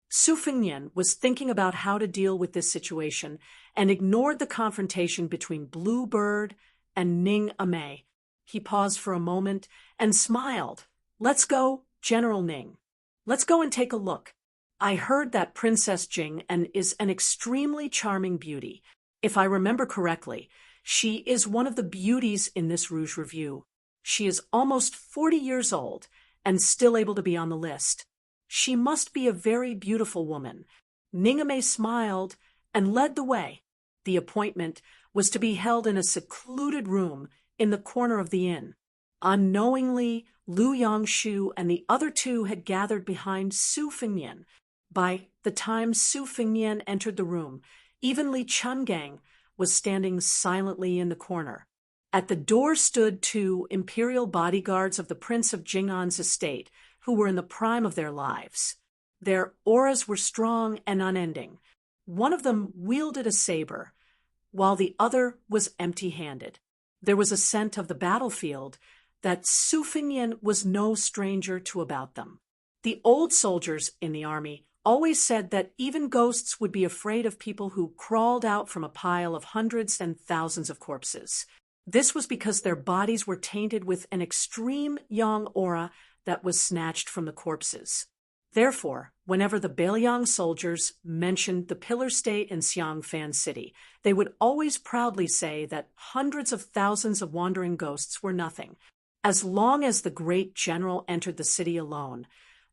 Su Fengnian was thinking about how to deal with this situation and ignored the confrontation between Bluebird and Ningame. He paused for a moment and smiled. "Let's go, General Ning. Let's go and take a look. I heard that Princess Jing is an extremely charming beauty. If I remember correctly, she is one of the beauties in this Rouge Review. She is almost 40 years old and still able to be on the list. She must be a very beautiful woman." Ningame smiled and led the way. The appointment was to be held in a secluded room in the corner of the inn. Unknowingly, Lu Yangshu and the other 2 had gathered behind Su Fengnian. By the time Su Fengnian entered the room, even Li Chungang was standing silently in the corner. At the door stood 2 imperial bodyguards of the Prince of Jing'an's estate, who were in the prime of their lives. Their auras were strong and unending. One of them wielded a saber, while the other was empty-handed. There was a scent of the battlefield that Su Fengnian was no stranger to about them. The old soldiers in the army always said that even ghosts would be afraid of people who crawled out from a pile of hundreds and thousands of corpses. This was because their bodies were tainted with an extreme yang aura that was snatched from the corpses. Therefore, whenever the Beiliang soldiers mentioned the Pillar State in Xiangfan City, they would always proudly say that hundreds of thousands of wandering ghosts were nothing. As long as the great general entered the city alone,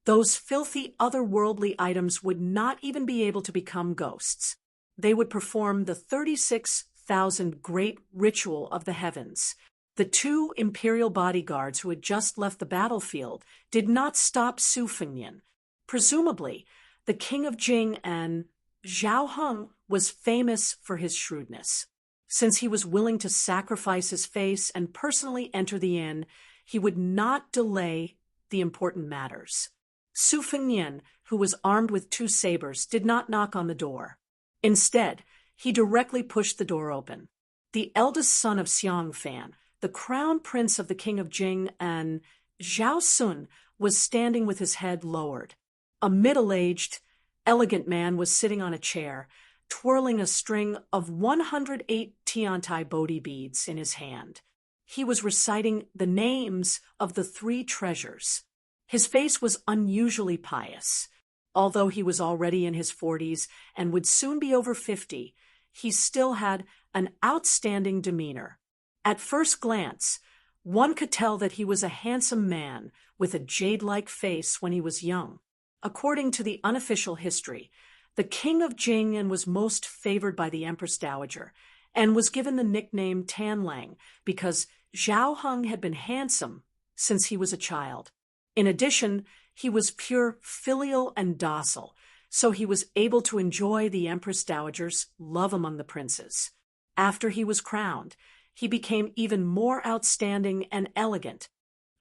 those filthy otherworldly items would not even be able to become ghosts. They would perform the 36,000 great ritual of the heavens. The 2 imperial bodyguards who had just left the battlefield did not stop Su Fengnian. Presumably, the King of Jing and Zhaoheng was famous for his shrewdness. Since he was willing to sacrifice his face and personally enter the inn, he would not delay the important matters. Su Fengnian, who was armed with 2 sabers, did not knock on the door. Instead, he directly pushed the door open. The eldest son of Xiang Fan, the crown prince of the king of Jing, and Zhao Sun, was standing with his head lowered. A middle-aged, elegant man was sitting on a chair, twirling a string of 108 Tiantai Bodhi beads in his hand. He was reciting the names of the 3 treasures. His face was unusually pious. Although he was already in his 40s and would soon be over 50, he still had an outstanding demeanor. At first glance, one could tell that he was a handsome man with a jade-like face when he was young. According to the unofficial history, the king of Jing was most favored by the Empress Dowager and was given the nickname Tanlang because Zhao Heng had been handsome since he was a child. In addition, he was pure filial and docile, so he was able to enjoy the Empress Dowager's love among the princes. After he was crowned, he became even more outstanding and elegant.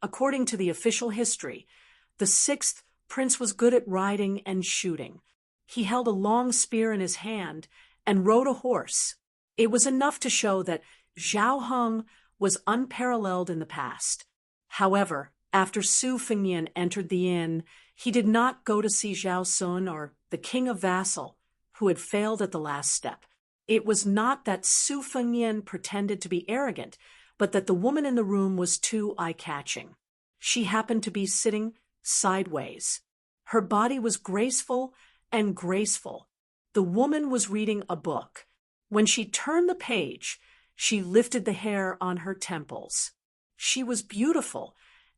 According to the official history, the 6th prince was good at riding and shooting. He held a long spear in his hand and rode a horse. It was enough to show that Zhao Heng was unparalleled in the past. However, after Su Fengnian entered the inn, he did not go to see Zhao Sun or the king of Vassal, who had failed at the last step. It was not that Su Fengnian pretended to be arrogant, but that the woman in the room was too eye-catching. She happened to be sitting sideways. Her body was graceful and graceful. The woman was reading a book. When she turned the page, she lifted the hair on her temples. She was beautiful,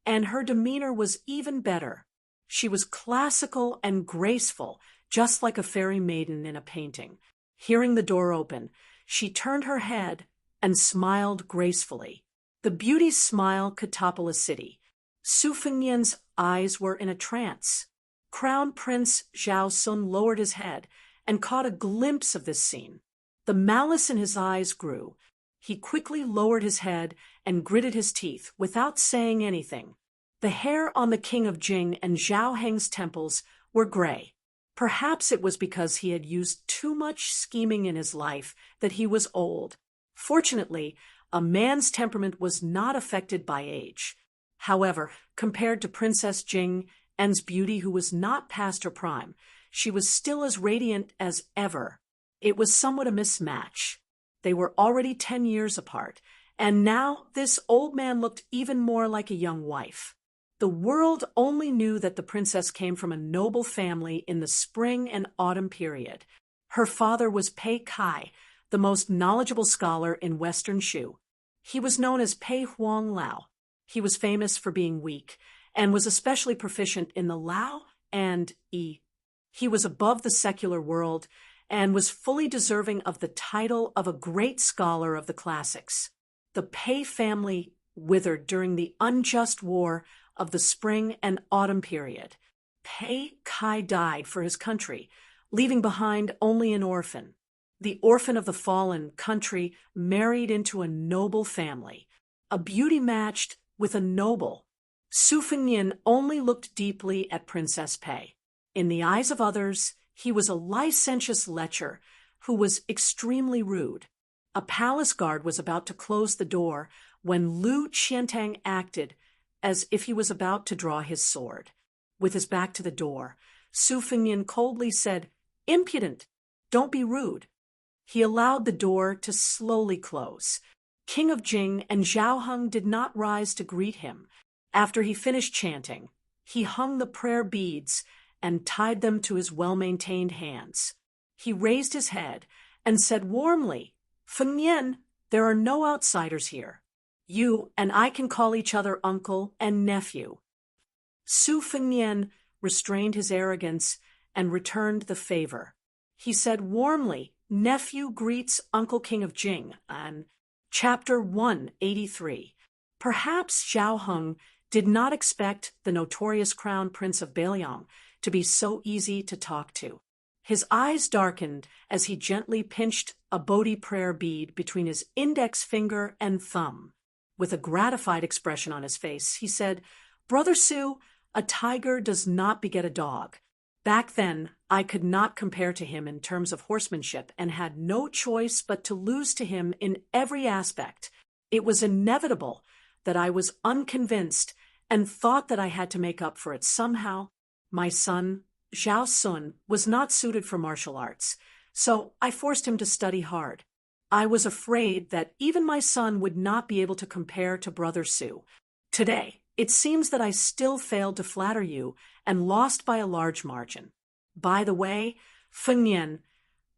and her demeanor was even better. She was classical and graceful, just like a fairy maiden in a painting. Hearing the door open, she turned her head and smiled gracefully. The beauty's smile could topple a city. Su Fengnian's eyes were in a trance. Crown Prince Zhao Sun lowered his head and caught a glimpse of this scene. The malice in his eyes grew. He quickly lowered his head and gritted his teeth without saying anything. The hair on the king of Jing and Zhao Heng's temples were gray. Perhaps it was because he had used too much scheming in his life that he was old. Fortunately, a man's temperament was not affected by age. However, compared to Princess Jing En's beauty, who was not past her prime, she was still as radiant as ever. It was somewhat a mismatch. They were already 10 years apart, and now this old man looked even more like a young wife. The world only knew that the princess came from a noble family in the spring and autumn period. Her father was Pei Kai, the most knowledgeable scholar in Western Shu. He was known as Pei Huang Lao. He was famous for being weak, and was especially proficient in the Lao and Yi. He was above the secular world, and was fully deserving of the title of a great scholar of the classics. The Pei family withered during the unjust war of the spring and autumn period. Pei Kai died for his country, leaving behind only an orphan. The orphan of the fallen country married into a noble family, a beauty matched with a noble. Su Fengnian only looked deeply at Princess Pei. In the eyes of others, he was a licentious lecher who was extremely rude. A palace guard was about to close the door when Lu Qiantang acted as if he was about to draw his sword. With his back to the door, Su Fengnian coldly said, "Impudent! Don't be rude." He allowed the door to slowly close. King of Jing and Zhao Heng did not rise to greet him. After he finished chanting, he hung the prayer beads and tied them to his well-maintained hands. He raised his head and said warmly, "Fengnian, there are no outsiders here. You and I can call each other uncle and nephew." Su Fengnian restrained his arrogance and returned the favor. He said warmly, "Nephew greets Uncle King of Jing," and Chapter 183. Perhaps Zhao Heng did not expect the notorious crown prince of Beiliang to be so easy to talk to. His eyes darkened as he gently pinched a Bodhi prayer bead between his index finger and thumb. With a gratified expression on his face, he said, "Brother Su, A tiger does not beget a dog. Back then, I could not compare to him in terms of horsemanship and had no choice but to lose to him in every aspect. It was inevitable that I was unconvinced and thought that I had to make up for it somehow. My son, Zhao Sun, was not suited for martial arts, so I forced him to study hard. I was afraid that even my son would not be able to compare to Brother Su. Today, it seems that I still failed to flatter you and lost by a large margin. By the way, Fengnian,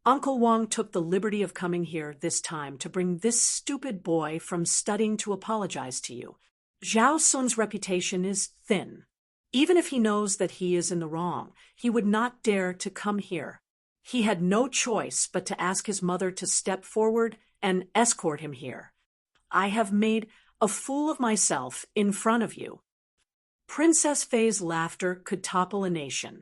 Uncle Wang took the liberty of coming here this time to bring this stupid boy from studying to apologize to you. Zhao Sun's reputation is thin. Even if he knows that he is in the wrong, he would not dare to come here. He had no choice but to ask his mother to step forward and escort him here. I have made a fool of myself in front of you. Princess Fei's laughter could topple a nation.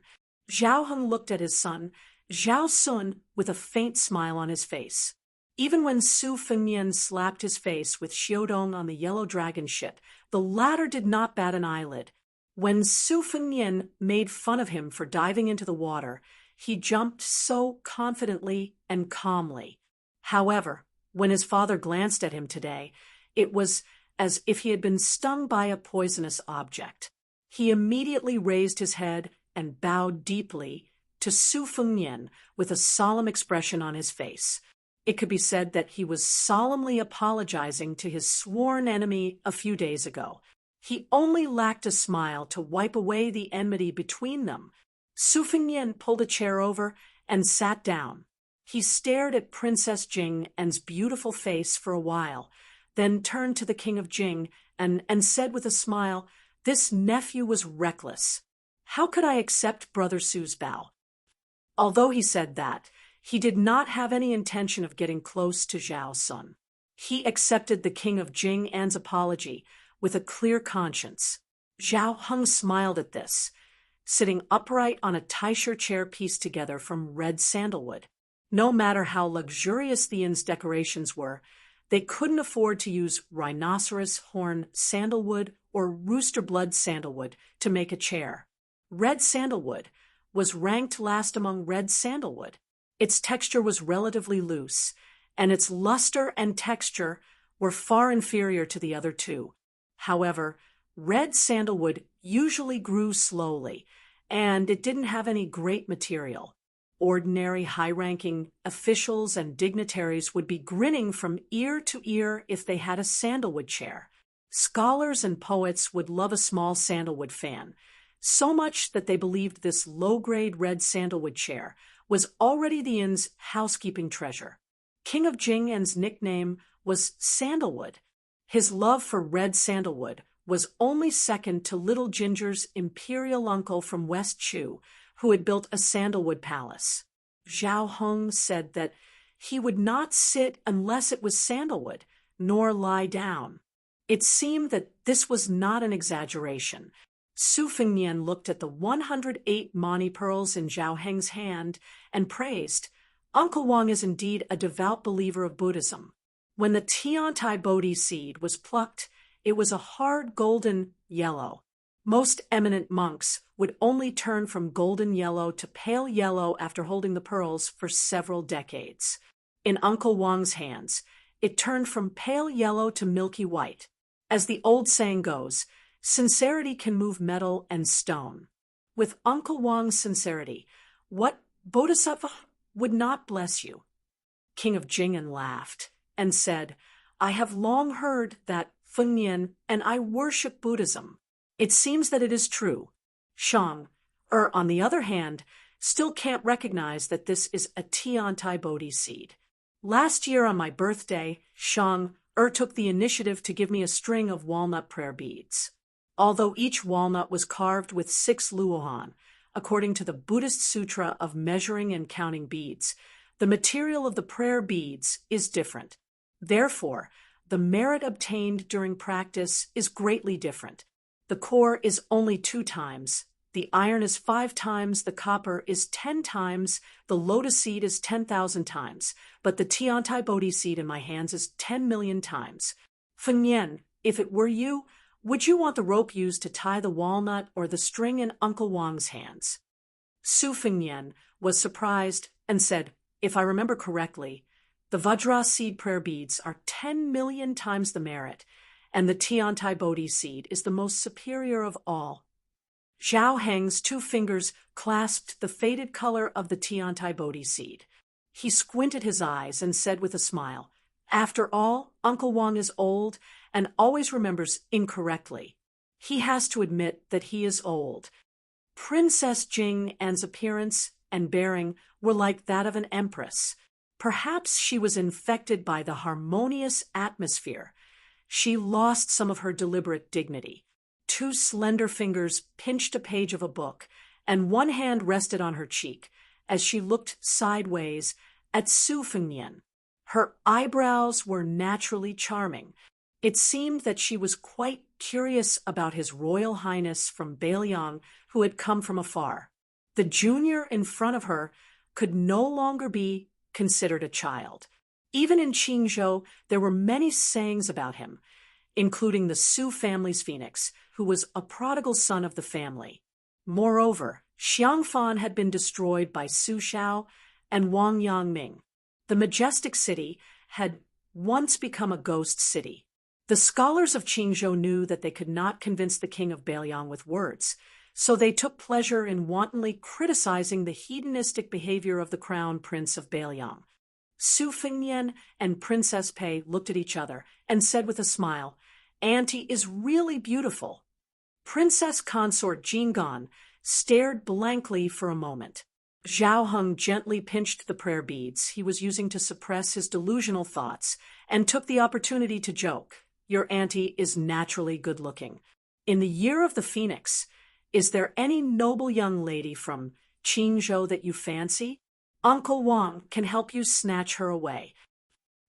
Zhao Heng looked at his son, Zhao Sun, with a faint smile on his face. Even when Su Fengnian slapped his face with Xiaodong on the yellow dragon ship, the latter did not bat an eyelid. When Su Fengnian made fun of him for diving into the water, he jumped so confidently and calmly. However, when his father glanced at him today, it was as if he had been stung by a poisonous object. He immediately raised his head and bowed deeply to Su Fengnian with a solemn expression on his face. It could be said that he was solemnly apologizing to his sworn enemy a few days ago. He only lacked a smile to wipe away the enmity between them. Su Fengnian pulled a chair over and sat down. He stared at Princess Jing's beautiful face for a while, then turned to the King of Jing and said with a smile, "This nephew was reckless. How could I accept Brother Su's bow?" Although he said that, he did not have any intention of getting close to Zhao Sun. He accepted the King of Jing's apology with a clear conscience. Zhao Heng smiled at this, sitting upright on a taisher chair pieced together from red sandalwood. No matter how luxurious the inn's decorations were, they couldn't afford to use rhinoceros horn sandalwood or rooster blood sandalwood to make a chair. Red sandalwood was ranked last among red sandalwood. Its texture was relatively loose, and its luster and texture were far inferior to the other two. However, red sandalwood usually grew slowly, and it didn't have any great material. Ordinary high-ranking officials and dignitaries would be grinning from ear to ear if they had a sandalwood chair. Scholars and poets would love a small sandalwood fan, so much that they believed this low-grade red sandalwood chair was already the inn's housekeeping treasure. King of Jing's nickname was Sandalwood. His love for red sandalwood was only second to Little Ginger's imperial uncle from West Chu, who had built a sandalwood palace. Zhao Heng said that he would not sit unless it was sandalwood, nor lie down. It seemed that this was not an exaggeration. Su Fengnian looked at the 108 mani pearls in Zhao Heng's hand and praised, "Uncle Wang is indeed a devout believer of Buddhism." When the Tiantai Bodhi seed was plucked, it was a hard golden yellow. Most eminent monks would only turn from golden yellow to pale yellow after holding the pearls for several decades. In Uncle Wang's hands, it turned from pale yellow to milky white. As the old saying goes, sincerity can move metal and stone. With Uncle Wang's sincerity, what bodhisattva would not bless you? King of Jingen laughed and said, "I have long heard that Fengnian and I worship Buddhism. It seems that it is true. Shang, on the other hand, still can't recognize that this is a Tiantai Bodhi seed. Last year on my birthday, Shang took the initiative to give me a string of walnut prayer beads. Although each walnut was carved with 6 luohan, according to the Buddhist Sutra of measuring and counting beads, the material of the prayer beads is different. Therefore, the merit obtained during practice is greatly different. The core is only 2 times, the iron is 5 times, the copper is 10 times, the lotus seed is 10,000 times, but the Tiantai Bodhi seed in my hands is 10 million times. Fengnian, if it were you, Would you want the rope used to tie the walnut or the string in Uncle Wang's hands? Su Fengnian was surprised and said, if I remember correctly, the Vajra seed prayer beads are 10 million times the merit, and the Tiantai Bodhi seed is the most superior of all. Zhao Heng's 2 fingers clasped the faded color of the Tiantai Bodhi seed. He squinted his eyes and said with a smile, after all, Uncle Wang is old and always remembers incorrectly. He has to admit that he is old. Princess Jing An's appearance and bearing were like that of an empress. Perhaps she was infected by the harmonious atmosphere. She lost some of her deliberate dignity. 2 slender fingers pinched a page of a book, and one hand rested on her cheek as she looked sideways at Su Fengnian. Her eyebrows were naturally charming. It seemed that she was quite curious about His Royal Highness from Beiliang, who had come from afar. The junior in front of her could no longer be considered a child. Even in Qingzhou, there were many sayings about him, including the Su family's phoenix, who was a prodigal son of the family. Moreover, Xiangfan had been destroyed by Su Xiao and Wang Yangming. The majestic city had once become a ghost city. The scholars of Qingzhou knew that they could not convince the king of Beiliang with words, so they took pleasure in wantonly criticizing the hedonistic behavior of the crown prince of Beiliang. Su Fengnian and Princess Pei looked at each other and said with a smile, Auntie is really beautiful. Princess consort Jinggan stared blankly for a moment. Zhao Heng gently pinched the prayer beads he was using to suppress his delusional thoughts and took the opportunity to joke. Your auntie is naturally good-looking. In the year of the phoenix, is there any noble young lady from Qingzhou that you fancy? Uncle Wang can help you snatch her away.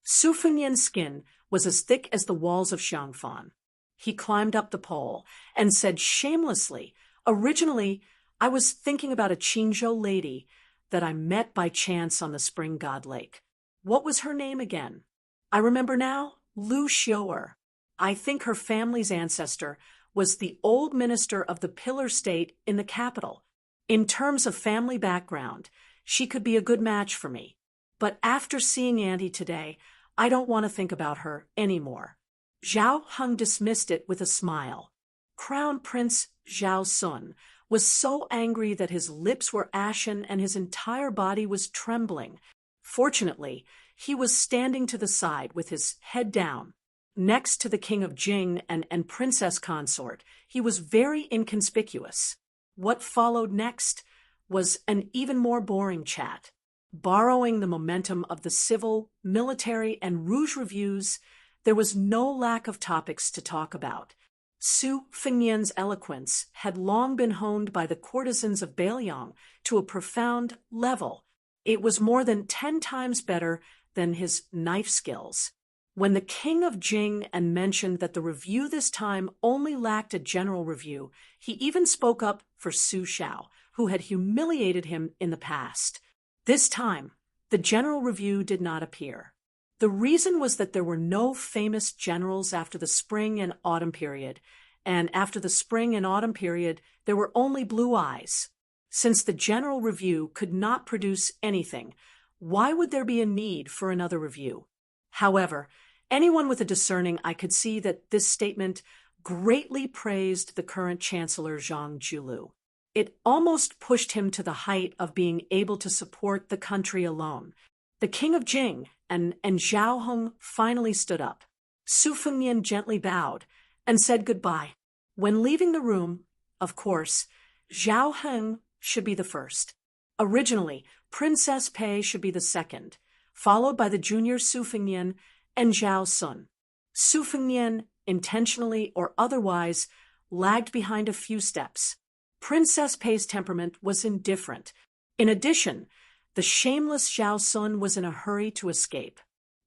Su Fengnian's skin was as thick as the walls of Xiangfan. He climbed up the pole and said shamelessly, originally, I was thinking about a Qingzhou lady that I met by chance on the Spring God Lake. What was her name again? I remember now, Lu Xiu'er. I think her family's ancestor was the old minister of the Pillar State in the capital. In terms of family background, she could be a good match for me. But after seeing Auntie today, I don't want to think about her anymore. Zhao Heng dismissed it with a smile. Crown Prince Zhao Sun was so angry that his lips were ashen and his entire body was trembling. Fortunately, he was standing to the side with his head down. Next to the king of Jing and princess consort, he was very inconspicuous. What followed next was an even more boring chat. Borrowing the momentum of the civil, military, and rouge reviews, there was no lack of topics to talk about. Su Fengnian's eloquence had long been honed by the courtesans of Beiliang to a profound level. It was more than 10 times better than his knife skills. When the king of Jing mentioned that the review this time only lacked a general review, he even spoke up for Su Xiao, who had humiliated him in the past. This time, the general review did not appear. The reason was that there were no famous generals after the spring and autumn period, and after the spring and autumn period, there were only blue eyes. Since the general review could not produce anything, why would there be a need for another review? However, anyone with a discerning eye could see that this statement greatly praised the current Chancellor Zhang Julu. It almost pushed him to the height of being able to support the country alone. The king of Jing and Zhao Heng finally stood up. Su Fengnian gently bowed and said goodbye. When leaving the room, of course, Zhao Heng should be the first. Originally, Princess Pei should be the second, followed by the junior Su Fengnian and Zhao Sun. Su Fengnian, intentionally or otherwise, lagged behind a few steps. Princess Pei's temperament was indifferent. In addition, the shameless Zhao Sun was in a hurry to escape.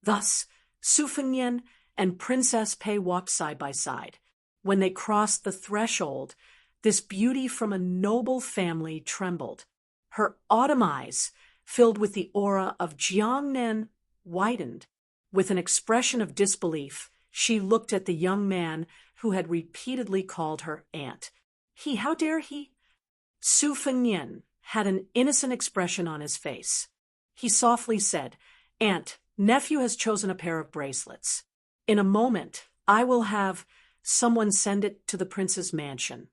Thus, Su Fengnian and Princess Pei walked side by side. When they crossed the threshold, this beauty from a noble family trembled. Her autumn eyes, filled with the aura of Jiangnan, widened. With an expression of disbelief, she looked at the young man who had repeatedly called her aunt. How dare he? Su Fengnian had an innocent expression on his face. He softly said, "Aunt, nephew has chosen a pair of bracelets. In a moment, I will have someone send it to the prince's mansion."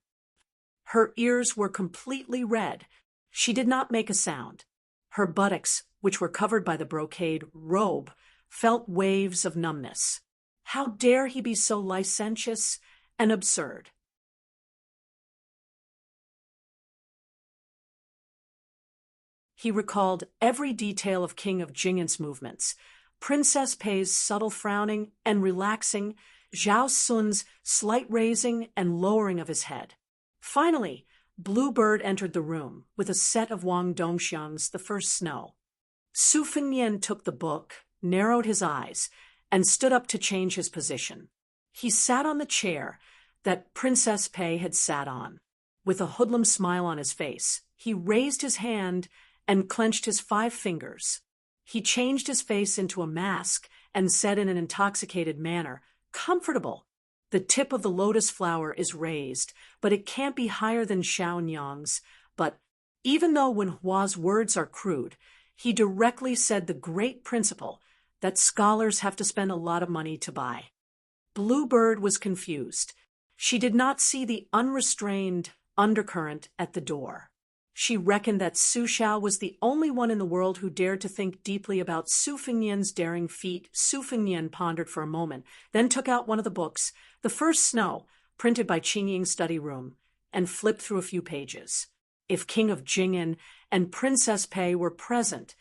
Her ears were completely red. She did not make a sound. Her buttocks, which were covered by the brocade robe, felt waves of numbness. How dare he be so licentious and absurd? He recalled every detail of King of Jingen's movements, Princess Pei's subtle frowning and relaxing, Zhao Sun's slight raising and lowering of his head. Finally, Bluebird entered the room with a set of Wang Dongxiang's The First Snow. Su Fengnian took the book, narrowed his eyes, and stood up to change his position. He sat on the chair that Princess Pei had sat on. With a hoodlum smile on his face, he raised his hand and clenched his 5 fingers. He changed his face into a mask and said in an intoxicated manner, "Comfortable. The tip of the lotus flower is raised, but it can't be higher than Xiaonyang's." But even though Wen Hua's words are crude, he directly said the great principle that scholars have to spend a lot of money to buy. Bluebird was confused. She did not see the unrestrained undercurrent at the door. She reckoned that Su Xiao was the only one in the world who dared to think deeply about Su Fengnian's daring feat. Su Fengnian pondered for a moment, then took out one of the books, The First Snow, printed by Qingying's study room, and flipped through a few pages. If King of Jingen and Princess Pei were present,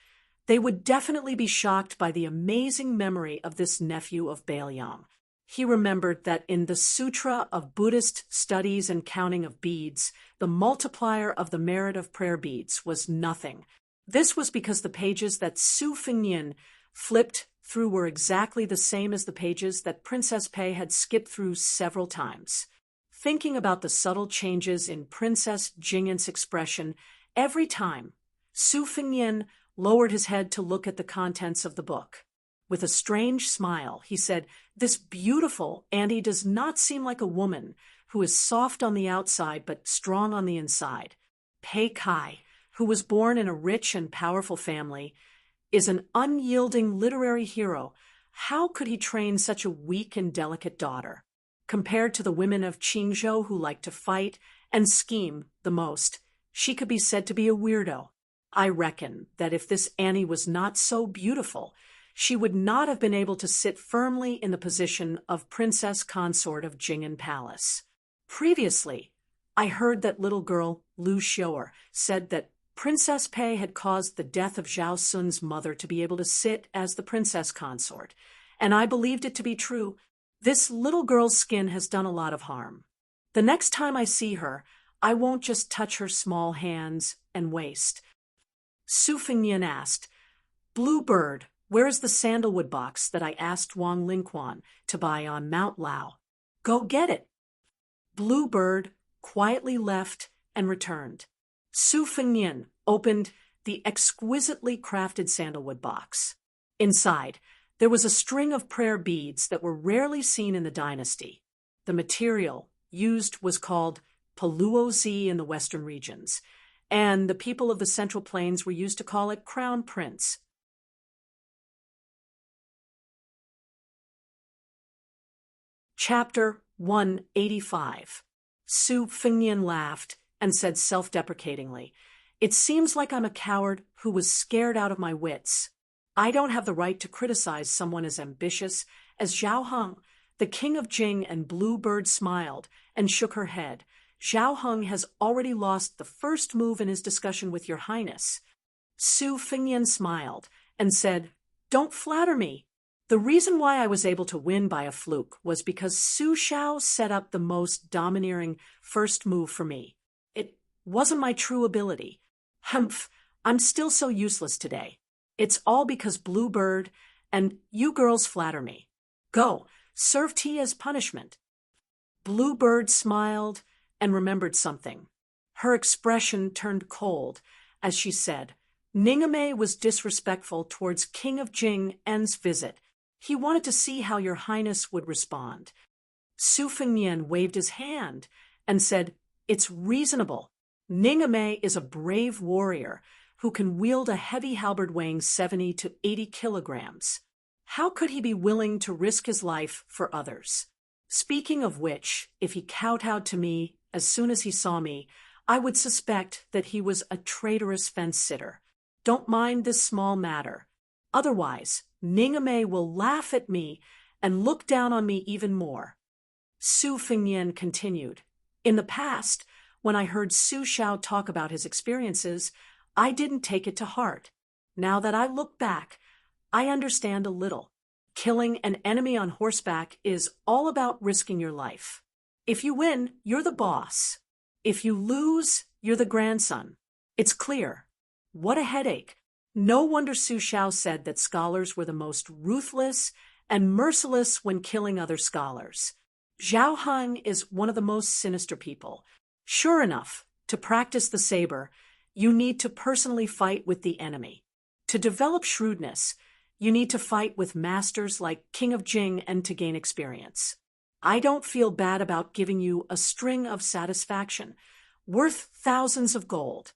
they would definitely be shocked by the amazing memory of this nephew of Bailiang. He remembered that in the Sutra of Buddhist Studies and Counting of Beads, the multiplier of the merit of prayer beads was nothing. This was because the pages that Su Fengnian flipped through were exactly the same as the pages that Princess Pei had skipped through several times. Thinking about the subtle changes in Princess Jingen's expression every time, Su Fengnian lowered his head to look at the contents of the book. With a strange smile, he said, "This beautiful auntie does not seem like a woman who is soft on the outside but strong on the inside. Pei Kai, who was born in a rich and powerful family, is an unyielding literary hero. How could he train such a weak and delicate daughter? Compared to the women of Qingzhou who like to fight and scheme the most, she could be said to be a weirdo. I reckon that if this Annie was not so beautiful, she would not have been able to sit firmly in the position of Princess Consort of Jingen Palace. Previously, I heard that little girl Lu Xiu'er said that Princess Pei had caused the death of Zhao Sun's mother to be able to sit as the princess consort, and I believed it to be true. This little girl's skin has done a lot of harm. The next time I see her, I won't just touch her small hands and waist." Su Fengnian asked, "Bluebird, where is the sandalwood box that I asked Wang Lingquan to buy on Mount Lao? Go get it." Bluebird quietly left and returned. Su Fengnian opened the exquisitely crafted sandalwood box. Inside, there was a string of prayer beads that were rarely seen in the dynasty. The material used was called Paluozi in the western regions, and the people of the Central Plains were used to call it Crown Prince. Chapter 185. Su Fengnian laughed and said self-deprecatingly, "It seems like I'm a coward who was scared out of my wits. I don't have the right to criticize someone as ambitious as Zhao Heng." The king of Jing and Bluebird smiled and shook her head. "Zhao Heng has already lost the first move in his discussion with your highness." Su Fengnian smiled and said, "Don't flatter me. The reason why I was able to win by a fluke was because Su Xiao set up the most domineering first move for me. It wasn't my true ability. Humph, I'm still so useless today. It's all because Bluebird and you girls flatter me. Go, serve tea as punishment." Bluebird smiled and remembered something. Her expression turned cold as she said, "Ningame was disrespectful towards King of Jing En's visit. He wanted to see how your highness would respond." Su Fengnian waved his hand and said, "It's reasonable. Ningame is a brave warrior who can wield a heavy halberd weighing 70 to 80 kilograms. How could he be willing to risk his life for others? Speaking of which, if he kowtowed to me as soon as he saw me, I would suspect that he was a traitorous fence-sitter. Don't mind this small matter. Otherwise, Ningame will laugh at me and look down on me even more." Su Fengnian continued, "In the past, when I heard Su Xiao talk about his experiences, I didn't take it to heart. Now that I look back, I understand a little. Killing an enemy on horseback is all about risking your life. If you win, you're the boss. If you lose, you're the grandson. It's clear. What a headache. No wonder Su Xiao said that scholars were the most ruthless and merciless when killing other scholars. Zhao Heng is one of the most sinister people. Sure enough, to practice the saber, you need to personally fight with the enemy. To develop shrewdness, you need to fight with masters like King of Jing and to gain experience. I don't feel bad about giving you a string of satisfaction, worth thousands of gold."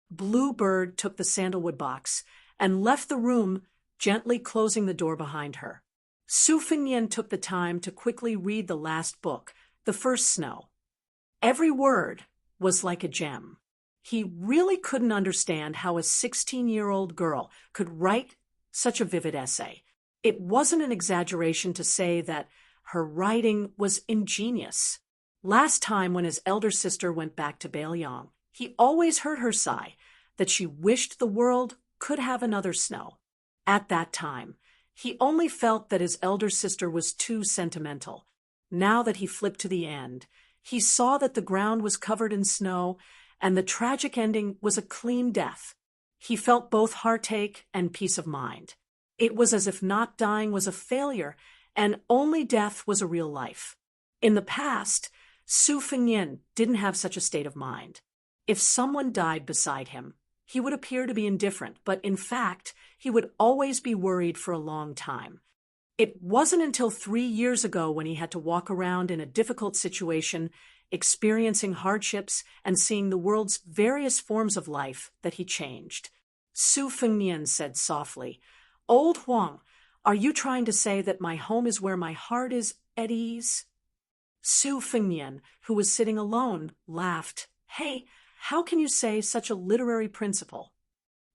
Blue Bird took the sandalwood box and left the room, gently closing the door behind her. Su Fengnian took the time to quickly read the last book, The First Snow. Every word was like a gem. He really couldn't understand how a 16-year-old girl could write such a vivid essay. It wasn't an exaggeration to say that her writing was ingenious. Last time when his elder sister went back to Bailiang, he always heard her sigh that she wished the world could have another snow. At that time, he only felt that his elder sister was too sentimental. Now that he flipped to the end, he saw that the ground was covered in snow and the tragic ending was a clean death. He felt both heartache and peace of mind. It was as if not dying was a failure and only death was a real life. In the past, Su Fengnian didn't have such a state of mind. If someone died beside him, he would appear to be indifferent, but in fact, he would always be worried for a long time. It wasn't until 3 years ago when he had to walk around in a difficult situation, experiencing hardships and seeing the world's various forms of life that he changed. Su Fengnian said softly, "Old Huang, are you trying to say that my home is where my heart is at ease?" Su Fengnian, who was sitting alone, laughed. "Hey, how can you say such a literary principle?"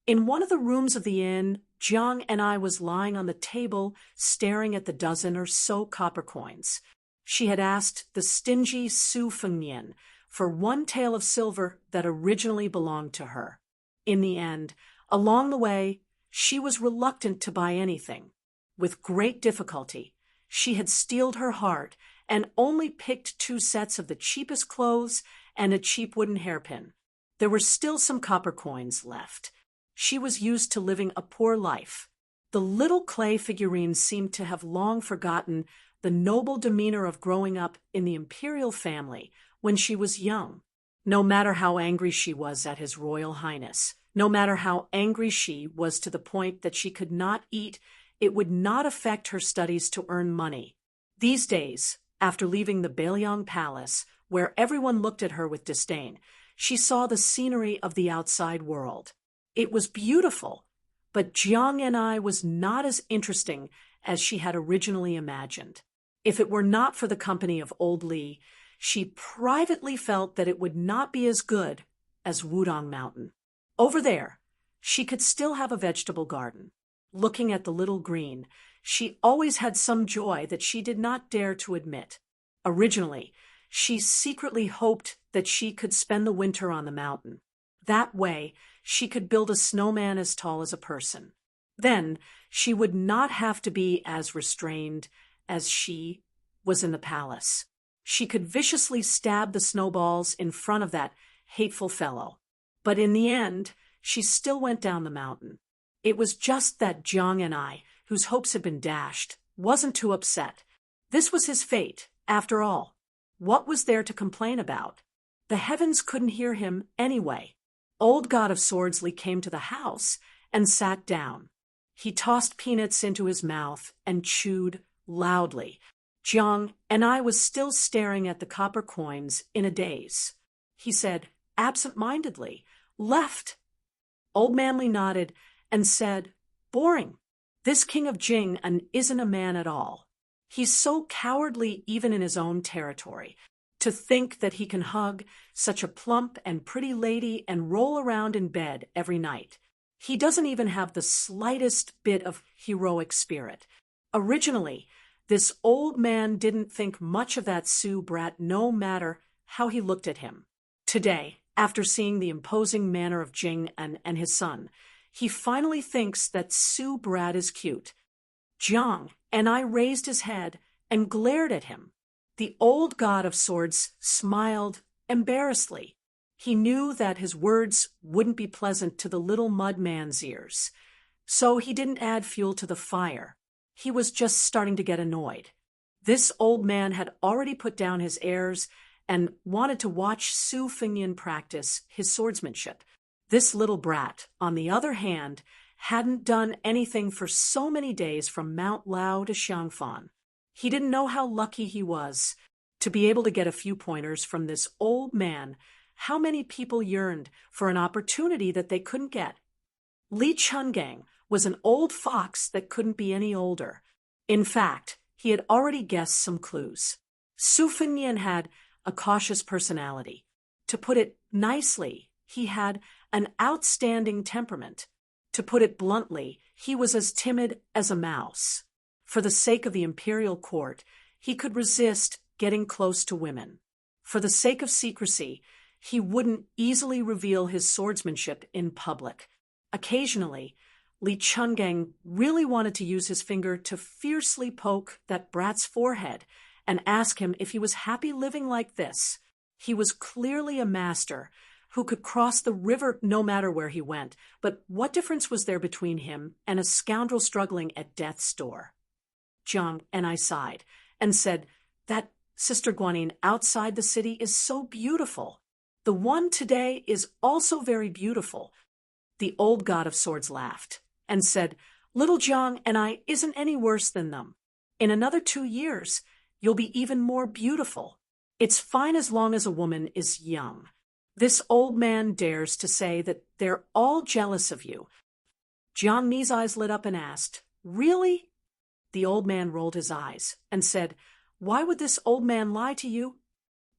In one of the rooms of the inn, Jiang and I was lying on the table staring at the dozen or so copper coins. She had asked the stingy Su Fengnian for one tael of silver that originally belonged to her. In the end, along the way, she was reluctant to buy anything. With great difficulty, she had steeled her heart and only picked 2 sets of the cheapest clothes and a cheap wooden hairpin. There were still some copper coins left. She was used to living a poor life. The little clay figurines seemed to have long forgotten the noble demeanor of growing up in the imperial family when she was young. No matter how angry she was at His Royal Highness, no matter how angry she was to the point that she could not eat, it would not affect her studies to earn money. These days, after leaving the Bailiang Palace, where everyone looked at her with disdain, she saw the scenery of the outside world. It was beautiful, but Jiang and I was not as interesting as she had originally imagined. If it were not for the company of old Li, she privately felt that it would not be as good as Wudong Mountain. Over there, she could still have a vegetable garden. Looking at the little green, she always had some joy that she did not dare to admit. Originally, she secretly hoped that she could spend the winter on the mountain. That way, she could build a snowman as tall as a person. Then, she would not have to be as restrained as she was in the palace. She could viciously stab the snowballs in front of that hateful fellow. But in the end, she still went down the mountain. It was just that Jiang and I, whose hopes had been dashed, wasn't too upset. This was his fate, after all. What was there to complain about? The heavens couldn't hear him anyway. Old God of Swordsley came to the house and sat down. He tossed peanuts into his mouth and chewed loudly. Jiang and I was still staring at the copper coins in a daze. He said, absent-mindedly, "Left." Old Manly nodded and said, "Boring. This king of Jing and isn't a man at all. He's so cowardly even in his own territory. To think that he can hug such a plump and pretty lady and roll around in bed every night. He doesn't even have the slightest bit of heroic spirit. Originally, this old man didn't think much of that Sioux brat no matter how he looked at him. Today, after seeing the imposing manner of Jing and his son, he finally thinks that Sioux brat is cute." Jiang and I raised his head and glared at him. The old god of swords smiled embarrassedly. He knew that his words wouldn't be pleasant to the little mud man's ears, so he didn't add fuel to the fire. He was just starting to get annoyed. This old man had already put down his airs and wanted to watch Su Fingyan practice his swordsmanship. This little brat, on the other hand, hadn't done anything for so many days from Mount Lao to Xiangfan. He didn't know how lucky he was to be able to get a few pointers from this old man. How many people yearned for an opportunity that they couldn't get? Li Chungang was an old fox that couldn't be any older. In fact, he had already guessed some clues. Su Fingyan had a cautious personality. To put it nicely, he had an outstanding temperament. To put it bluntly, he was as timid as a mouse. For the sake of the imperial court, he could resist getting close to women. For the sake of secrecy, he wouldn't easily reveal his swordsmanship in public. Occasionally, Li Chungang really wanted to use his finger to fiercely poke that brat's forehead and ask him if he was happy living like this. He was clearly a master who could cross the river no matter where he went, but what difference was there between him and a scoundrel struggling at death's door? Jiang and I sighed and said, "That Sister Guanyin outside the city is so beautiful. The one today is also very beautiful." The old god of swords laughed and said, "Little Jiang and I isn't any worse than them. In another 2 years, you'll be even more beautiful. It's fine as long as a woman is young. This old man dares to say that they're all jealous of you." Jiang Ni's eyes lit up and asked, "Really?" The old man rolled his eyes and said, "Why would this old man lie to you?"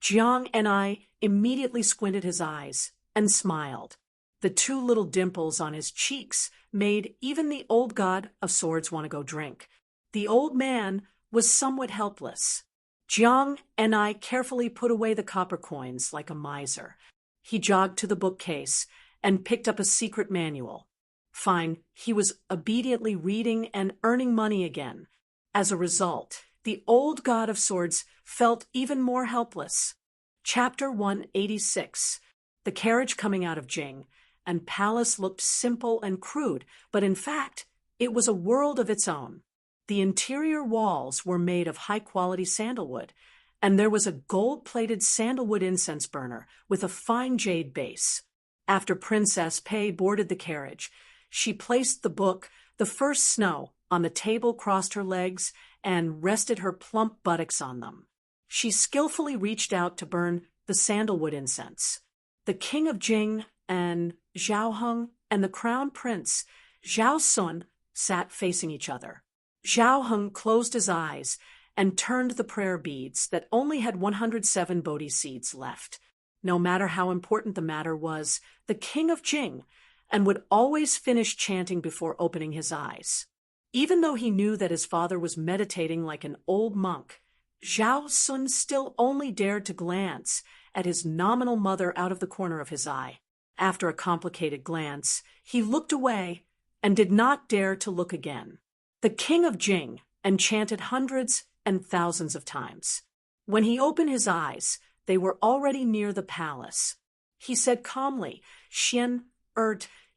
Jiang and I immediately squinted his eyes and smiled. The 2 little dimples on his cheeks made even the old god of swords want to go drink. The old man was somewhat helpless. Jiang and I carefully put away the copper coins like a miser. He jogged to the bookcase and picked up a secret manual. Fine, he was obediently reading and earning money again. As a result, the old god of swords felt even more helpless. Chapter 186. The carriage coming out of Jing and palace looked simple and crude, but in fact, it was a world of its own. The interior walls were made of high-quality sandalwood, and there was a gold-plated sandalwood incense burner with a fine jade base. After Princess Pei boarded the carriage, she placed the book, The First Snow, on the table, crossed her legs, and rested her plump buttocks on them. She skillfully reached out to burn the sandalwood incense. The king of Jing and Zhao Heng and the crown prince, Zhao Sun, sat facing each other. Zhao Heng closed his eyes and turned the prayer beads that only had 107 Bodhi seeds left. No matter how important the matter was, the king of Jing, and would always finish chanting before opening his eyes. Even though he knew that his father was meditating like an old monk, Zhao Sun still only dared to glance at his nominal mother out of the corner of his eye. After a complicated glance, he looked away and did not dare to look again. The king of Jing enchanted hundreds and thousands of times. When he opened his eyes, they were already near the palace. He said calmly, "Xian,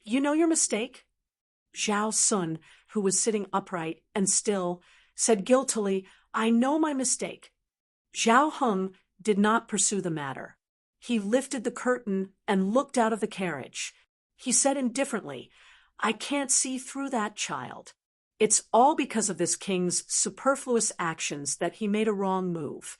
you know your mistake?" Zhao Sun, who was sitting upright and still, said guiltily, "I know my mistake." Zhao Heng did not pursue the matter. He lifted the curtain and looked out of the carriage. He said indifferently, "I can't see through that child." It's all because of this king's superfluous actions that he made a wrong move.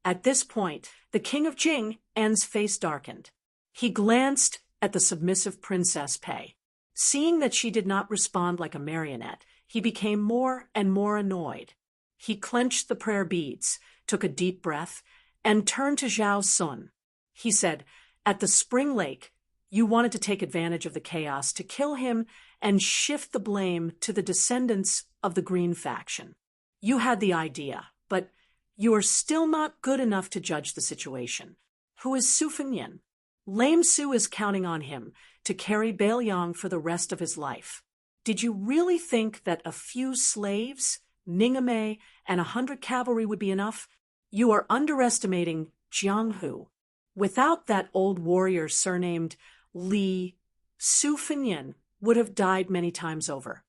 At this point, the king of Jing An's face darkened. He glanced at the submissive Princess Pei. Seeing that she did not respond like a marionette, he became more and more annoyed. He clenched the prayer beads, took a deep breath, and turned to Zhao Sun. He said, "At the Spring Lake, you wanted to take advantage of the chaos to kill him and shift the blame to the descendants of the Green faction. You had the idea, but you are still not good enough to judge the situation. Who is Su Fengnian? Lame Su is counting on him to carry Beiliang for the rest of his life. Did you really think that a few slaves, Ningame, and 100 cavalry would be enough? You are underestimating Jiang Hu. Without that old warrior surnamed Li, Su Fengnian would have died many times over."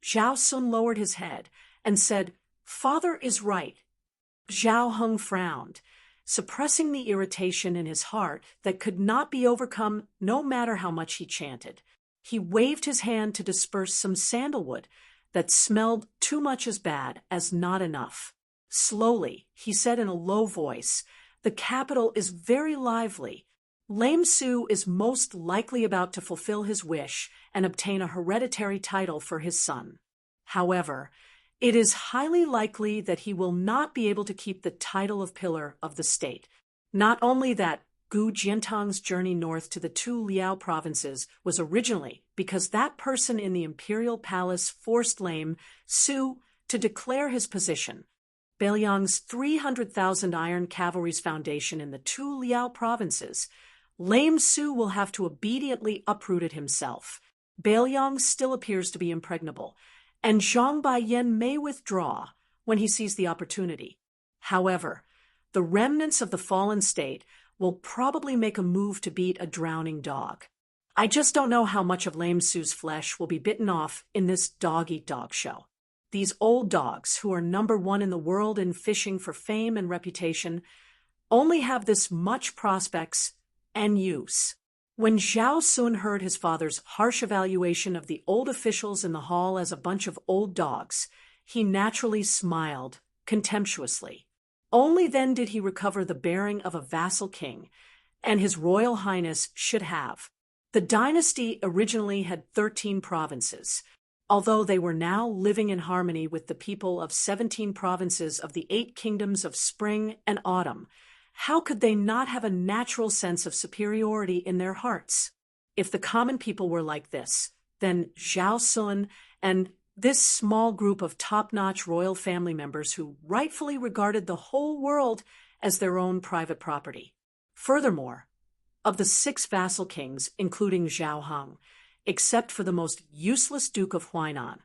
Zhao Sun lowered his head and said, "Father is right." Zhao Heng frowned, suppressing the irritation in his heart that could not be overcome no matter how much he chanted. He waved his hand to disperse some sandalwood that smelled too much as bad as not enough. Slowly, he said in a low voice, "The capital is very lively. Lame Su is most likely about to fulfill his wish and obtain a hereditary title for his son. However, it is highly likely that he will not be able to keep the title of pillar of the state. Not only that, Gu Jiantang's journey north to the two Liao provinces was originally because that person in the imperial palace forced Lame Su to declare his position. Beiliang's 300,000 iron cavalry's foundation in the two Liao provinces. Lame Su will have to obediently uproot it himself. Beiliang still appears to be impregnable, and Zhang Baiyan may withdraw when he sees the opportunity. However, the remnants of the fallen state will probably make a move to beat a drowning dog. I just don't know how much of Lame Su's flesh will be bitten off in this dog-eat-dog show. These old dogs, who are number one in the world in fishing for fame and reputation, only have this much prospects and use." When Zhao Sun heard his father's harsh evaluation of the old officials in the hall as a bunch of old dogs, he naturally smiled contemptuously. Only then did he recover the bearing of a vassal king, and his royal highness should have. The dynasty originally had 13 provinces, although they were now living in harmony with the people of 17 provinces of the 8 kingdoms of spring and autumn. How could they not have a natural sense of superiority in their hearts? If the common people were like this, then Zhao Sun and this small group of top-notch royal family members who rightfully regarded the whole world as their own private property. Furthermore, of the 6 vassal kings, including Zhao Heng, except for the most useless Duke of Huainan,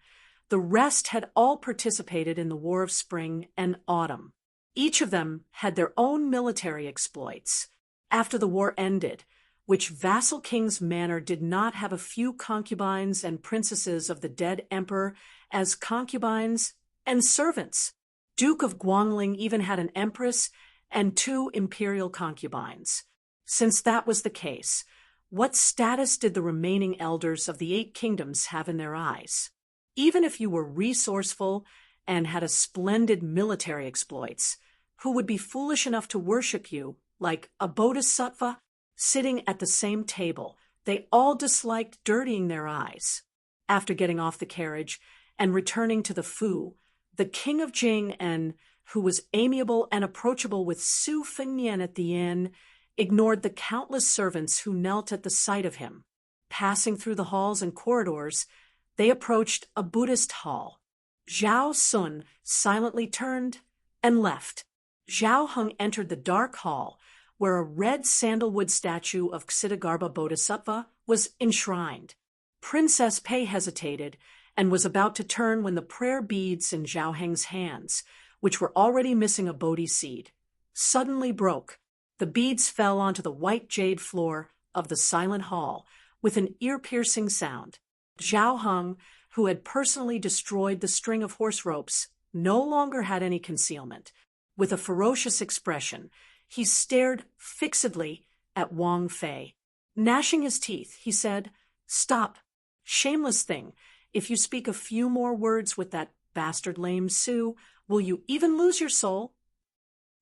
the rest had all participated in the War of Spring and Autumn. Each of them had their own military exploits. After the war ended, which vassal king's manor did not have a few concubines and princesses of the dead emperor as concubines and servants. Duke of Guangling even had an empress and 2 imperial concubines. Since that was the case, what status did the remaining elders of the 8 kingdoms have in their eyes? Even if you were resourceful and had a splendid military exploits, who would be foolish enough to worship you like a bodhisattva sitting at the same table? They all disliked dirtying their eyes. After getting off the carriage and returning to the Fu, the king of Jing and who was amiable and approachable with Su Fengnian at the inn, ignored the countless servants who knelt at the sight of him. Passing through the halls and corridors, they approached a Buddhist hall. Zhao Sun silently turned and left. Zhao Heng entered the dark hall, where a red sandalwood statue of Ksitigarbha Bodhisattva was enshrined. Princess Pei hesitated and was about to turn when the prayer beads in Zhao Heng's hands, which were already missing a Bodhi seed, suddenly broke. The beads fell onto the white jade floor of the silent hall with an ear-piercing sound. Zhao Heng, who had personally destroyed the string of horse ropes, no longer had any concealment. With a ferocious expression, he stared fixedly at Wang Fei. Gnashing his teeth, he said, "Stop. Shameless thing. if you speak a few more words with that bastard lame Su, will you even lose your soul?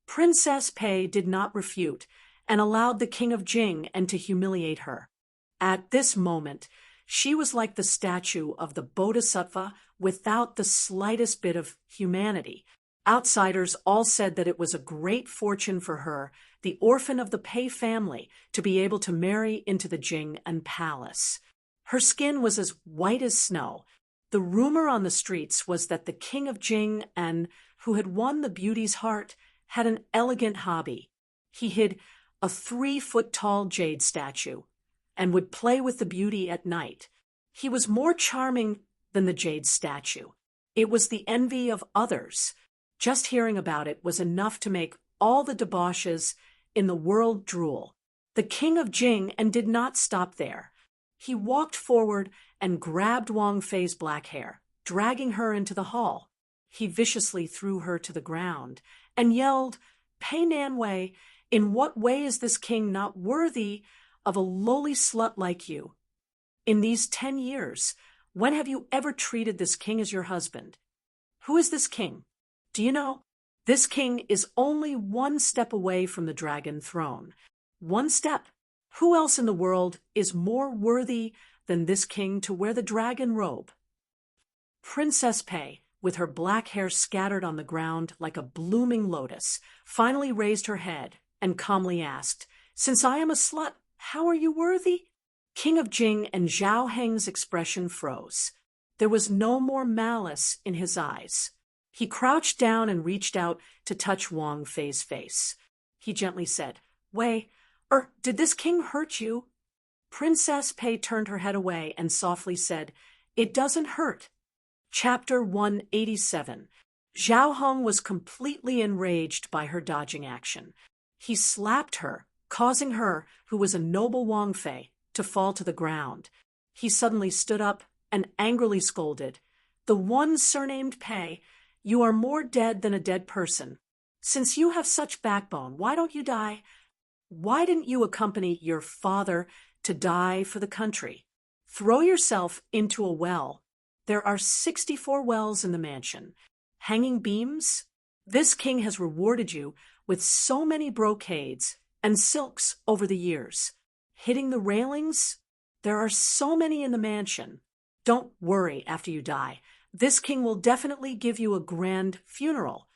Princess Pei did not refute, and allowed the king of Jing and to humiliate her. At this moment, she was like the statue of the Bodhisattva without the slightest bit of humanity. Outsiders all said that it was a great fortune for her, the orphan of the Pei family, to be able to marry into the Jing and palace. Her skin was as white as snow. The rumor on the streets was that the king of Jing and who had won the beauty's heart had an elegant hobby. He hid a 3-foot-tall jade statue and would play with the beauty at night. He was more charming than the jade statue. It was the envy of others. Just hearing about it was enough to make all the debauches in the world drool. The king of Jing and did not stop there. He walked forward and grabbed Wang Fei's black hair, dragging her into the hall. He viciously threw her to the ground and yelled, "Pei Nanwei, in what way is this king not worthy of a lowly slut like you? In these 10 years, when have you ever treated this king as your husband? Who is this king? Do you know? This king is only 1 step away from the dragon throne. 1 step. Who else in the world is more worthy than this king to wear the dragon robe?" Princess Pei, with her black hair scattered on the ground like a blooming lotus, finally raised her head and calmly asked, "Since I am a slut, how are you worthy?" King of Jing and Zhao Heng's expression froze. There was no more malice in his eyes. He crouched down and reached out to touch Wang Fei's face. He gently said, "Wei, did this king hurt you?" Princess Pei turned her head away and softly said, "It doesn't hurt." Chapter 187. Zhao Heng was completely enraged by her dodging action. He slapped her, causing her, who was a noble Wang Fei, to fall to the ground. He suddenly stood up and angrily scolded, "The one surnamed Pei, you are more dead than a dead person. Since you have such backbone, why don't you die? Why didn't you accompany your father to die for the country? Throw yourself into a well. There are 64 wells in the mansion. Hanging beams? This king has rewarded you with so many brocades and silks over the years. Hitting the railings? There are so many in the mansion. Don't worry after you die. This king will definitely give you a grand funeral."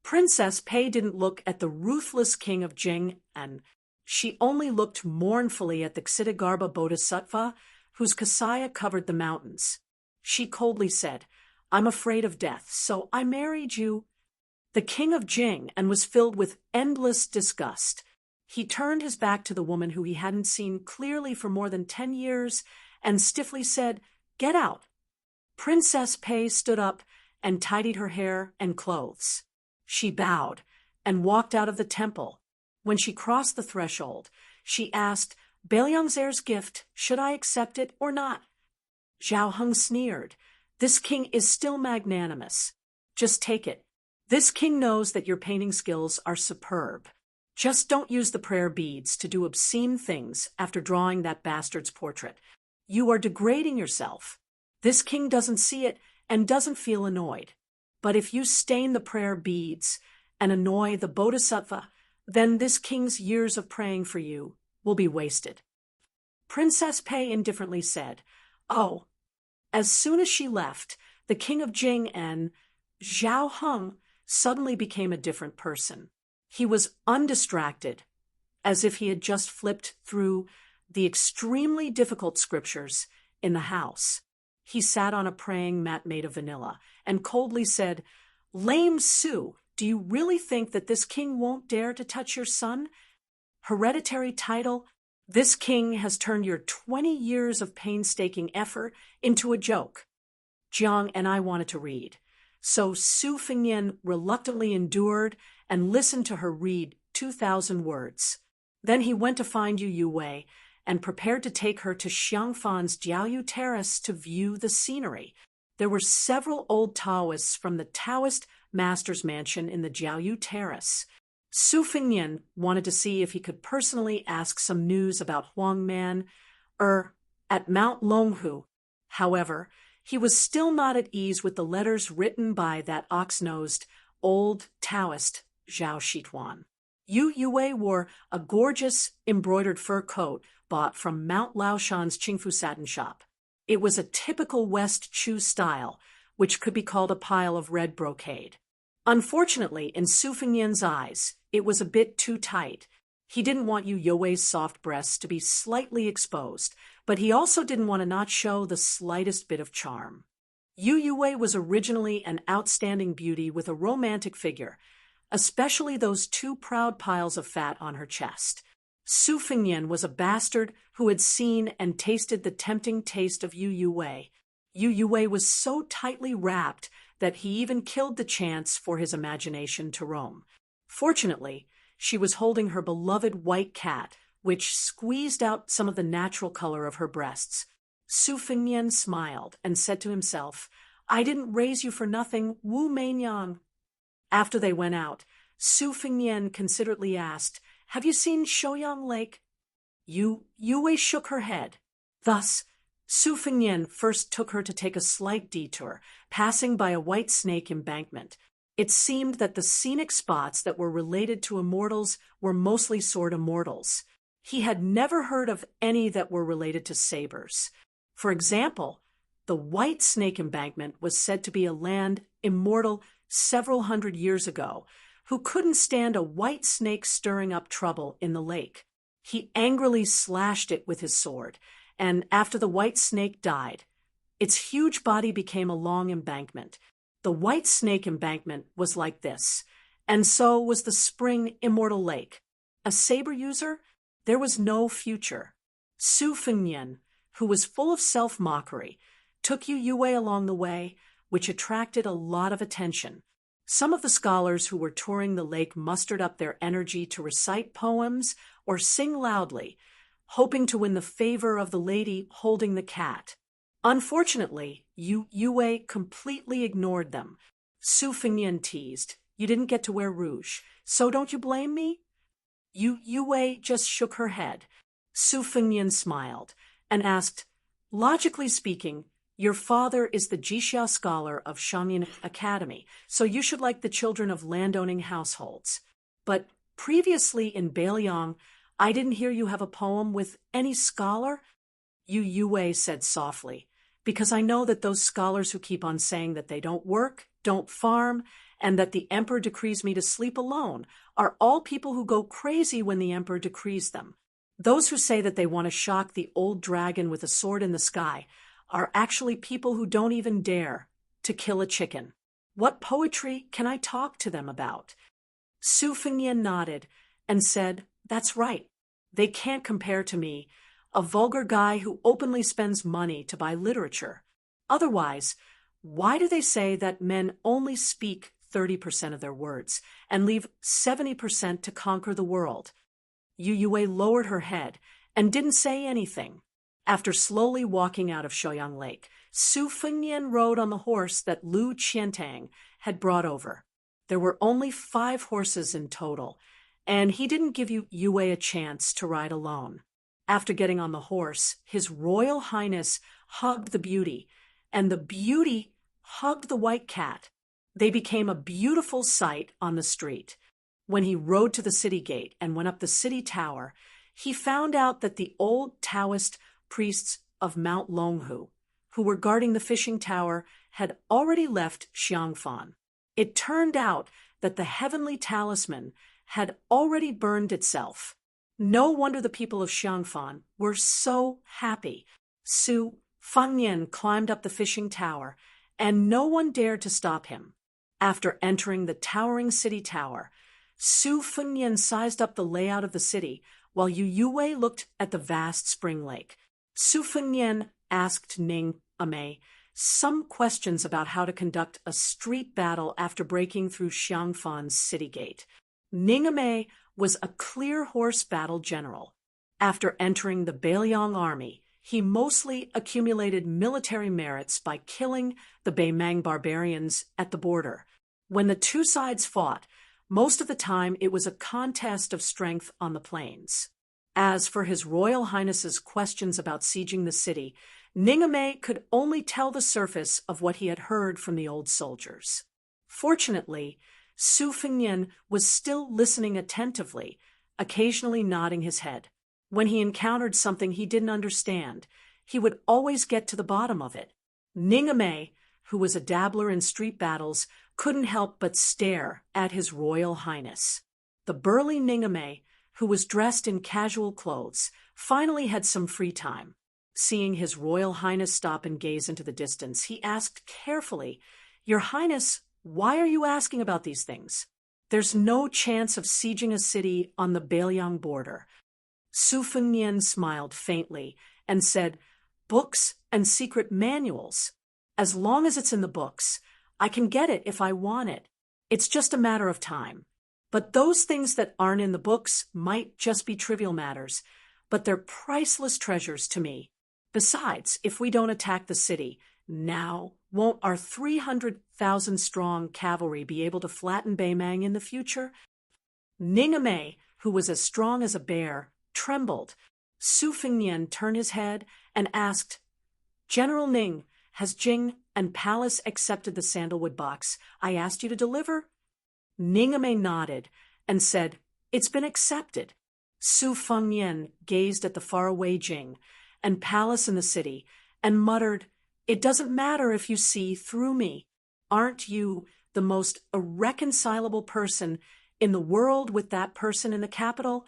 Princess Pei didn't look at the ruthless king of Jing, and she only looked mournfully at the Ksitigarbha Bodhisattva, whose kasaya covered the mountains. She coldly said, "I'm afraid of death, so I married you." The king of Jing and was filled with endless disgust. He turned his back to the woman who he hadn't seen clearly for more than 10 years and stiffly said, "Get out." Princess Pei stood up and tidied her hair and clothes. She bowed and walked out of the temple. When she crossed the threshold, she asked, "Bailiang's gift, should I accept it or not?" Zhao Heng sneered, "This king is still magnanimous. Just take it. This king knows that your painting skills are superb. Just don't use the prayer beads to do obscene things after drawing that bastard's portrait. You are degrading yourself. This king doesn't see it and doesn't feel annoyed. But if you stain the prayer beads and annoy the Bodhisattva, then this king's years of praying for you will be wasted." Princess Pei indifferently said, "Oh." As soon as she left, the king of Jing and Zhao Heng suddenly became a different person. He was undistracted, as if he had just flipped through the extremely difficult scriptures in the house. He sat on a praying mat made of vanilla and coldly said, "Lame Su, do you really think that this king won't dare to touch your son? Hereditary title? This king has turned your 20 years of painstaking effort into a joke." Jiang and I wanted to read, so Su Fengnian reluctantly endured and listened to her read 2,000 words. Then he went to find Yu Wei and prepared to take her to Xiangfan's Jiaoyu Terrace to view the scenery. There were several old Taoists from the Taoist master's mansion in the Jiaoyu Terrace. Su Fengnian wanted to see if he could personally ask some news about Huang Man, at Mount Longhu. However, He was still not at ease with the letters written by that ox-nosed, old Taoist, Zhao Shituan. Yu Yue wore a gorgeous, embroidered fur coat bought from Mount Laoshan's Qingfu satin shop. It was a typical West Chu style, which could be called a pile of red brocade. Unfortunately, in Su Fengnian's eyes, it was a bit too tight. He didn't want Yu Yue's soft breasts to be slightly exposed, but he also didn't want to not show the slightest bit of charm. Yu Yue was originally an outstanding beauty with a romantic figure, especially those two proud piles of fat on her chest. Su Fengnian was a bastard who had seen and tasted the tempting taste of Yu Yue. Yu Yue was so tightly wrapped that he even killed the chance for his imagination to roam. Fortunately, she was holding her beloved white cat, which squeezed out some of the natural color of her breasts. Su Fengnian smiled and said to himself, "I didn't raise you for nothing, Wu Meinyang." After they went out, Su Fengnian considerately asked, "Have you seen Shouyang Lake?" Yu Yue shook her head. Thus, Su Fengnian first took her to take a slight detour, passing by a white snake embankment. It seemed that the scenic spots that were related to immortals were mostly sword immortals. He had never heard of any that were related to sabers. For example, the White Snake Embankment was said to be a land immortal several hundred years ago who couldn't stand a white snake stirring up trouble in the lake. He angrily slashed it with his sword, and after the white snake died, its huge body became a long embankment. The White Snake Embankment was like this, and so was the Spring Immortal Lake. A saber user? There was no future. Su Fengnian, who was full of self-mockery, took Yu Yue along the way, which attracted a lot of attention. Some of the scholars who were touring the lake mustered up their energy to recite poems or sing loudly, hoping to win the favor of the lady holding the cat. Unfortunately, Yu Yue completely ignored them. Su Fengnian teased, "You didn't get to wear rouge, so don't you blame me?" Yu Yue just shook her head. Su Fengnian smiled and asked, "Logically speaking, your father is the Jixia scholar of Shangyin Academy, so you should like the children of landowning households. But previously in Beiliang, I didn't hear you have a poem with any scholar?" Yu Yue said softly, "Because I know that those scholars who keep on saying that they don't work, don't farm, and that the emperor decrees me to sleep alone are all people who go crazy when the emperor decrees them. Those who say that they want to shock the old dragon with a sword in the sky are actually people who don't even dare to kill a chicken. What poetry can I talk to them about?" Su Fengnian nodded and said, "That's right. They can't compare to me, a vulgar guy who openly spends money to buy literature. Otherwise, why do they say that men only speak 30% of their words and leave 70% to conquer the world?" Yu Yue lowered her head and didn't say anything. After slowly walking out of Shouyang Lake, Su Fengnian rode on the horse that Lu Qiantang had brought over. There were only 5 horses in total, and he didn't give Yu Yue a chance to ride alone. After getting on the horse, His Royal Highness hugged the beauty, and the beauty hugged the white cat. They became a beautiful sight on the street. When he rode to the city gate and went up the city tower, he found out that the old Taoist priests of Mount Longhu, who were guarding the fishing tower, had already left Xiangfan. It turned out that the heavenly talisman had already burned itself. No wonder the people of Xiangfan were so happy. Su Fengnian climbed up the fishing tower, and no one dared to stop him. After entering the towering city tower, Su Fengnian sized up the layout of the city, while Yu Yue looked at the vast spring lake. Su Fengnian asked Ning Ame some questions about how to conduct a street battle after breaking through Xiangfan's city gate. Ning Ame was a clear horse battle general. After entering the Beiliang army, he mostly accumulated military merits by killing the Beimang barbarians at the border. When the two sides fought, most of the time it was a contest of strength on the plains. As for His Royal Highness's questions about sieging the city, Ningame could only tell the surface of what he had heard from the old soldiers. Fortunately, Su Fengnian was still listening attentively, occasionally nodding his head. When he encountered something he didn't understand, he would always get to the bottom of it. Ningame, who was a dabbler in street battles, couldn't help but stare at His Royal Highness. The burly Ningame, who was dressed in casual clothes, finally had some free time. Seeing His Royal Highness stop and gaze into the distance, he asked carefully, "Your Highness, why are you asking about these things? There's no chance of sieging a city on the Beiliang border." Su Fengnian smiled faintly and said, "Books and secret manuals. As long as it's in the books, I can get it if I want it. It's just a matter of time. But those things that aren't in the books might just be trivial matters, but they're priceless treasures to me. Besides, if we don't attack the city, now, won't our 300,000-strong cavalry be able to flatten Beimang in the future?" Ningame, who was as strong as a bear, trembled. Su Fengnian turned his head and asked, "General Ning, has Jing and Palace accepted the sandalwood box I asked you to deliver?" Ningame nodded and said, "It's been accepted." Su Fengnian gazed at the faraway Jing and Palace in the city and muttered, "It doesn't matter if you see through me. Aren't you the most irreconcilable person in the world with that person in the capital?"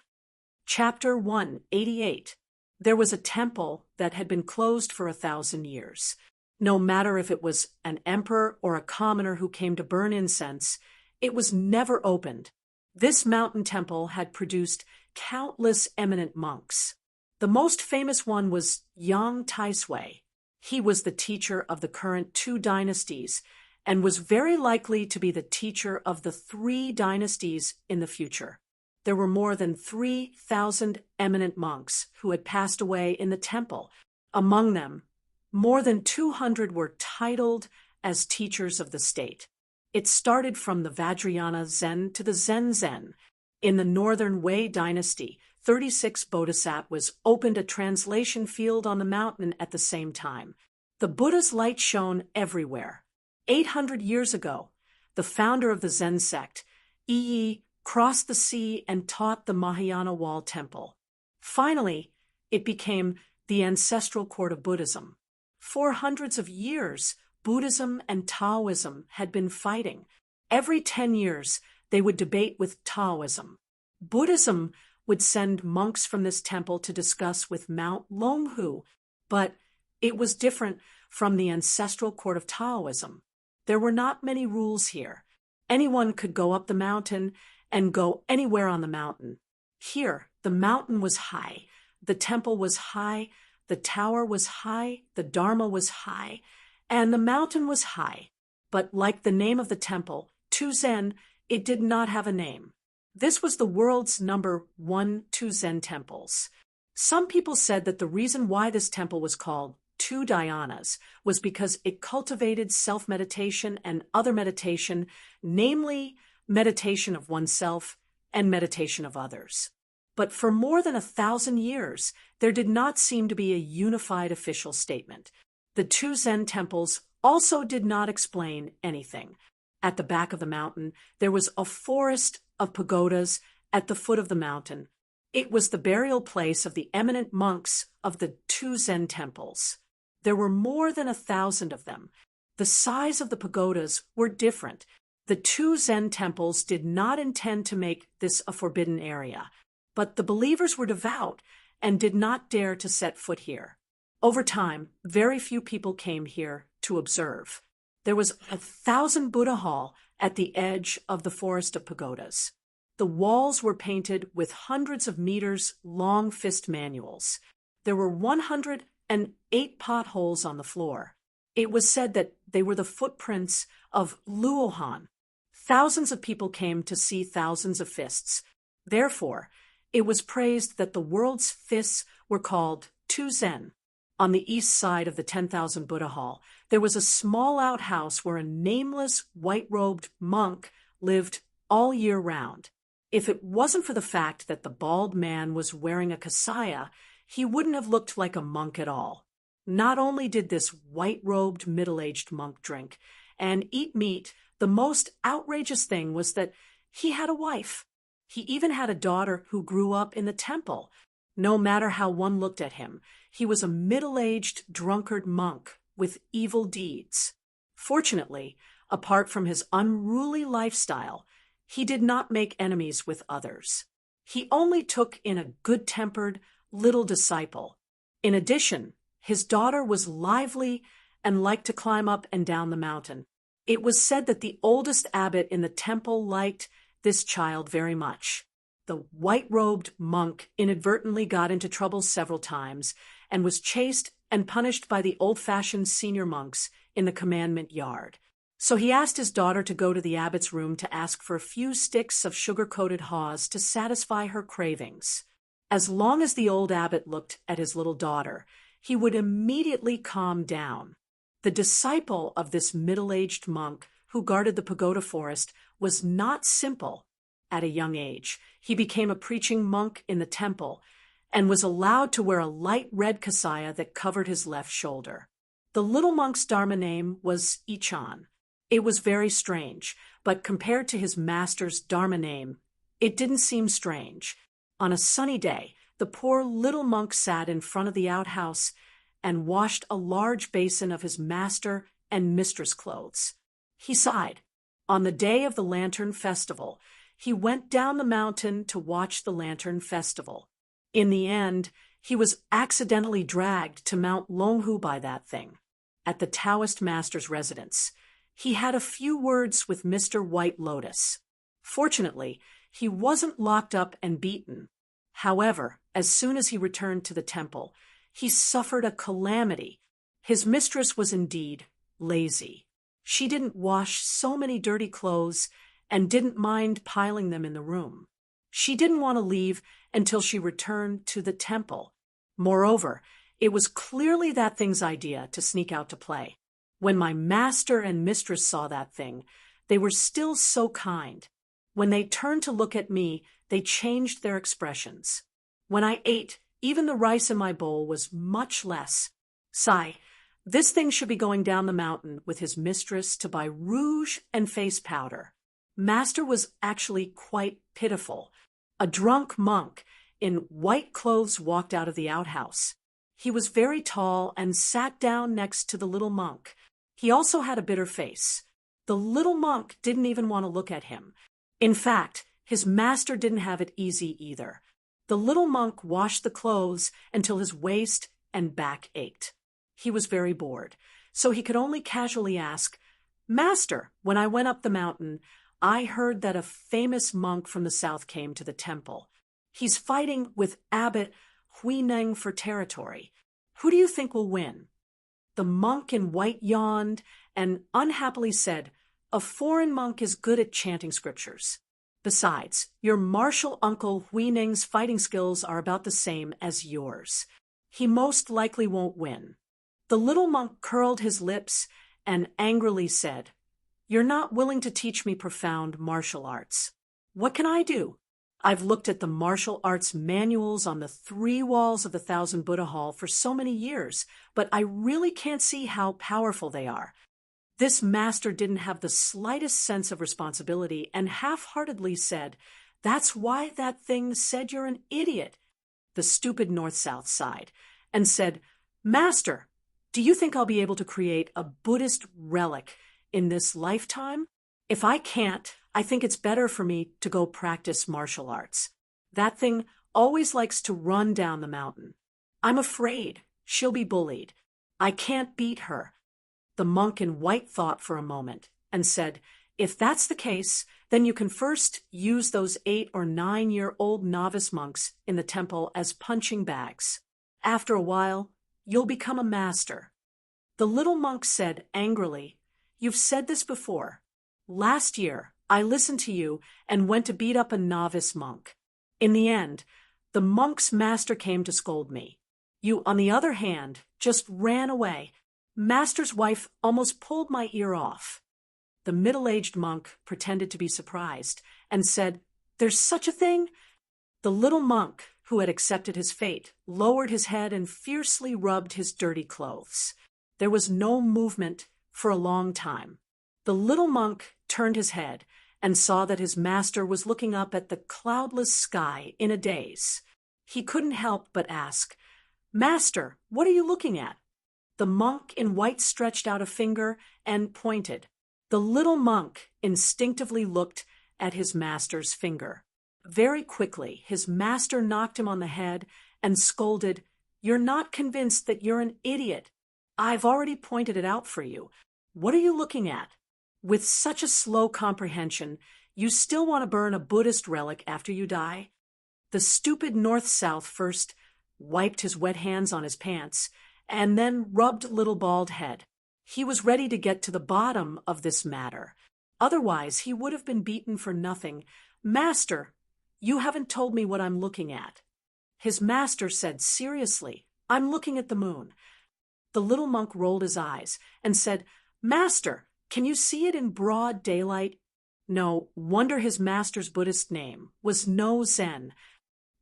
Chapter 188. There was a temple that had been closed for 1,000 years. No matter if it was an emperor or a commoner who came to burn incense, it was never opened. This mountain temple had produced countless eminent monks. The most famous one was Yang Taisui. He was the teacher of the current 2 dynasties and was very likely to be the teacher of the 3 dynasties in the future. There were more than 3,000 eminent monks who had passed away in the temple. Among them, more than 200 were titled as teachers of the state. It started from the Vajrayana Zen to the Zen. In the Northern Wei dynasty, 36 bodhisattvas opened a translation field on the mountain at the same time. The Buddha's light shone everywhere. 800 years ago, the founder of the Zen sect, Yi, crossed the sea and taught the Mahayana Wall Temple. Finally, it became the ancestral court of Buddhism. For hundreds of years, Buddhism and Taoism had been fighting. Every 10 years, they would debate with Taoism. Buddhism would send monks from this temple to discuss with Mount Longhu, but it was different from the ancestral court of Taoism. There were not many rules here. Anyone could go up the mountain and go anywhere on the mountain. Here, the mountain was high, the temple was high, the tower was high, the Dharma was high, and the mountain was high. But like the name of the temple, Tuzen, it did not have a name. This was the world's number 1 Tuzen temples. Some people said that the reason why this temple was called 2 Dhyanas was because it cultivated self-meditation and other meditation, namely meditation of oneself and meditation of others. But for more than 1,000 years, there did not seem to be a unified official statement. The 2 Zen temples also did not explain anything. At the back of the mountain, there was a forest of pagodas at the foot of the mountain. It was the burial place of the eminent monks of the 2 Zen temples. There were more than 1,000 of them. The size of the pagodas were different. The 2 Zen temples did not intend to make this a forbidden area, but the believers were devout and did not dare to set foot here. Over time, very few people came here to observe. There was 1,000 Buddha Hall at the edge of the forest of pagodas. The walls were painted with hundreds of meters long fist manuals. There were 108 potholes on the floor. It was said that they were the footprints of Luohan. Thousands of people came to see thousands of fists. Therefore, it was praised that the world's fists were called 2 Zen. On the east side of the 10,000 Buddha Hall, there was a small outhouse where a nameless, white-robed monk lived all year round. If it wasn't for the fact that the bald man was wearing a kasaya, he wouldn't have looked like a monk at all. Not only did this white-robed middle-aged monk drink and eat meat, the most outrageous thing was that he had a wife. He even had a daughter who grew up in the temple. No matter how one looked at him, he was a middle-aged drunkard monk with evil deeds. Fortunately, apart from his unruly lifestyle, he did not make enemies with others. He only took in a good-tempered little disciple. In addition, his daughter was lively and liked to climb up and down the mountain. It was said that the oldest abbot in the temple liked this child very much. The white-robed monk inadvertently got into trouble several times and was chased and punished by the old-fashioned senior monks in the commandment yard. So he asked his daughter to go to the abbot's room to ask for a few sticks of sugar-coated haws to satisfy her cravings. As long as the old abbot looked at his little daughter, he would immediately calm down. The disciple of this middle-aged monk who guarded the pagoda forest was not simple. At a young age, he became a preaching monk in the temple and was allowed to wear a light red kasaya that covered his left shoulder. The little monk's Dharma name was Ichan. It was very strange, but compared to his master's Dharma name, it didn't seem strange. On a sunny day, the poor little monk sat in front of the outhouse and washed a large basin of his master and mistress clothes. He sighed. On the day of the Lantern Festival, he went down the mountain to watch the Lantern Festival. In the end, he was accidentally dragged to Mount Longhu by that thing. At the Taoist master's residence, he had a few words with Mr. White Lotus. Fortunately, he wasn't locked up and beaten. However, as soon as he returned to the temple, he suffered a calamity. His mistress was indeed lazy. She didn't wash so many dirty clothes and didn't mind piling them in the room. She didn't want to leave until she returned to the temple. Moreover, it was clearly that thing's idea to sneak out to play. When my master and mistress saw that thing, they were still so kind. When they turned to look at me, they changed their expressions. When I ate, even the rice in my bowl was much less. Sigh, this thing should be going down the mountain with his mistress to buy rouge and face powder. Master was actually quite pitiful. A drunk monk in white clothes walked out of the outhouse. He was very tall and sat down next to the little monk. He also had a bitter face. The little monk didn't even want to look at him. In fact, his master didn't have it easy either. The little monk washed the clothes until his waist and back ached. He was very bored, so he could only casually ask, "Master, when I went up the mountain, I heard that a famous monk from the south came to the temple. He's fighting with Abbot Huineng for territory. Who do you think will win?" The monk in white yawned and unhappily said, "A foreign monk is good at chanting scriptures. Besides, your martial uncle Huineng's fighting skills are about the same as yours. He most likely won't win." The little monk curled his lips and angrily said, "You're not willing to teach me profound martial arts. What can I do? I've looked at the martial arts manuals on the 3 walls of the Thousand Buddha Hall for so many years, but I really can't see how powerful they are." This master didn't have the slightest sense of responsibility and half-heartedly said, "That's why that thing said you're an idiot." The stupid North-South sighed and said, "Master, do you think I'll be able to create a Buddhist relic in this lifetime? If I can't, I think it's better for me to go practice martial arts. That thing always likes to run down the mountain. I'm afraid she'll be bullied. I can't beat her." The monk in white thought for a moment and said, "If that's the case, then you can first use those 8 or 9-year-old novice monks in the temple as punching bags. After a while, you'll become a master." The little monk said angrily, "You've said this before. Last year, I listened to you and went to beat up a novice monk. In the end, the monk's master came to scold me. You, on the other hand, just ran away. Master's wife almost pulled my ear off." The middle-aged monk pretended to be surprised and said, "There's such a thing?" The little monk who had accepted his fate, lowered his head and fiercely rubbed his dirty clothes. There was no movement for a long time. The little monk turned his head and saw that his master was looking up at the cloudless sky in a daze. He couldn't help but ask, "Master, what are you looking at?" The monk in white stretched out a finger and pointed. The little monk instinctively looked at his master's finger. Very quickly, his master knocked him on the head and scolded, "You're not convinced that you're an idiot. I've already pointed it out for you. What are you looking at? With such a slow comprehension, you still want to burn a Buddhist relic after you die?" The stupid North-South first wiped his wet hands on his pants and then rubbed little bald head. He was ready to get to the bottom of this matter. Otherwise, he would have been beaten for nothing. "Master, you haven't told me what I'm looking at." His master said seriously, "I'm looking at the moon." The little monk rolled his eyes and said, "Master, can you see it in broad daylight?" No wonder his master's Buddhist name was No Zen.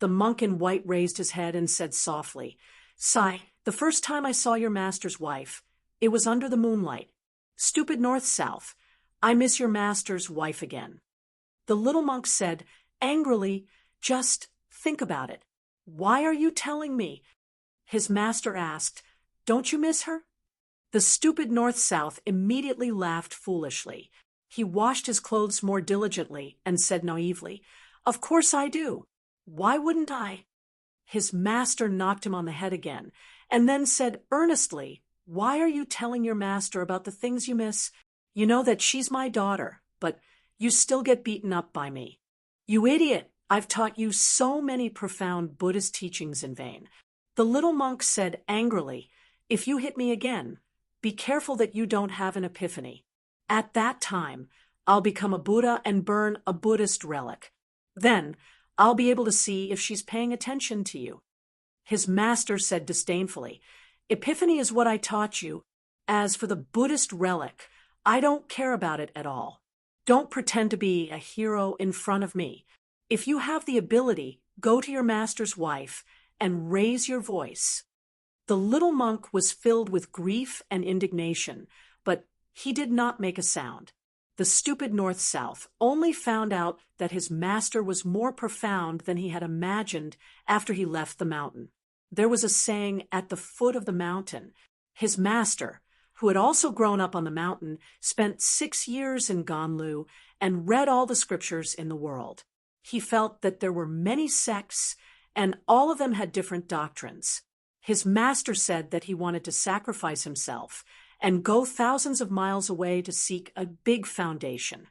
The monk in white raised his head and said softly, "Sai, the first time I saw your master's wife, it was under the moonlight. Stupid North-South, I miss your master's wife again." The little monk said angrily, "Just think about it. Why are you telling me?" His master asked, "Don't you miss her?" The stupid North-South immediately laughed foolishly. He washed his clothes more diligently and said naively, "Of course I do. Why wouldn't I?" His master knocked him on the head again, and then said earnestly, "Why are you telling your master about the things you miss? You know that she's my daughter, but you still get beaten up by me. You idiot! I've taught you so many profound Buddhist teachings in vain." The little monk said angrily, "If you hit me again, be careful that you don't have an epiphany. At that time, I'll become a Buddha and burn a Buddhist relic. Then, I'll be able to see if she's paying attention to you." His master said disdainfully, "Epiphany is what I taught you. As for the Buddhist relic, I don't care about it at all. Don't pretend to be a hero in front of me. If you have the ability, go to your master's wife and raise your voice." The little monk was filled with grief and indignation, but he did not make a sound. The stupid North-South only found out that his master was more profound than he had imagined after he left the mountain. There was a saying at the foot of the mountain. His master, who had also grown up on the mountain, spent 6 years in Ganlu and read all the scriptures in the world. He felt that there were many sects, and all of them had different doctrines. His master said that he wanted to sacrifice himself and go thousands of miles away to seek a big foundation.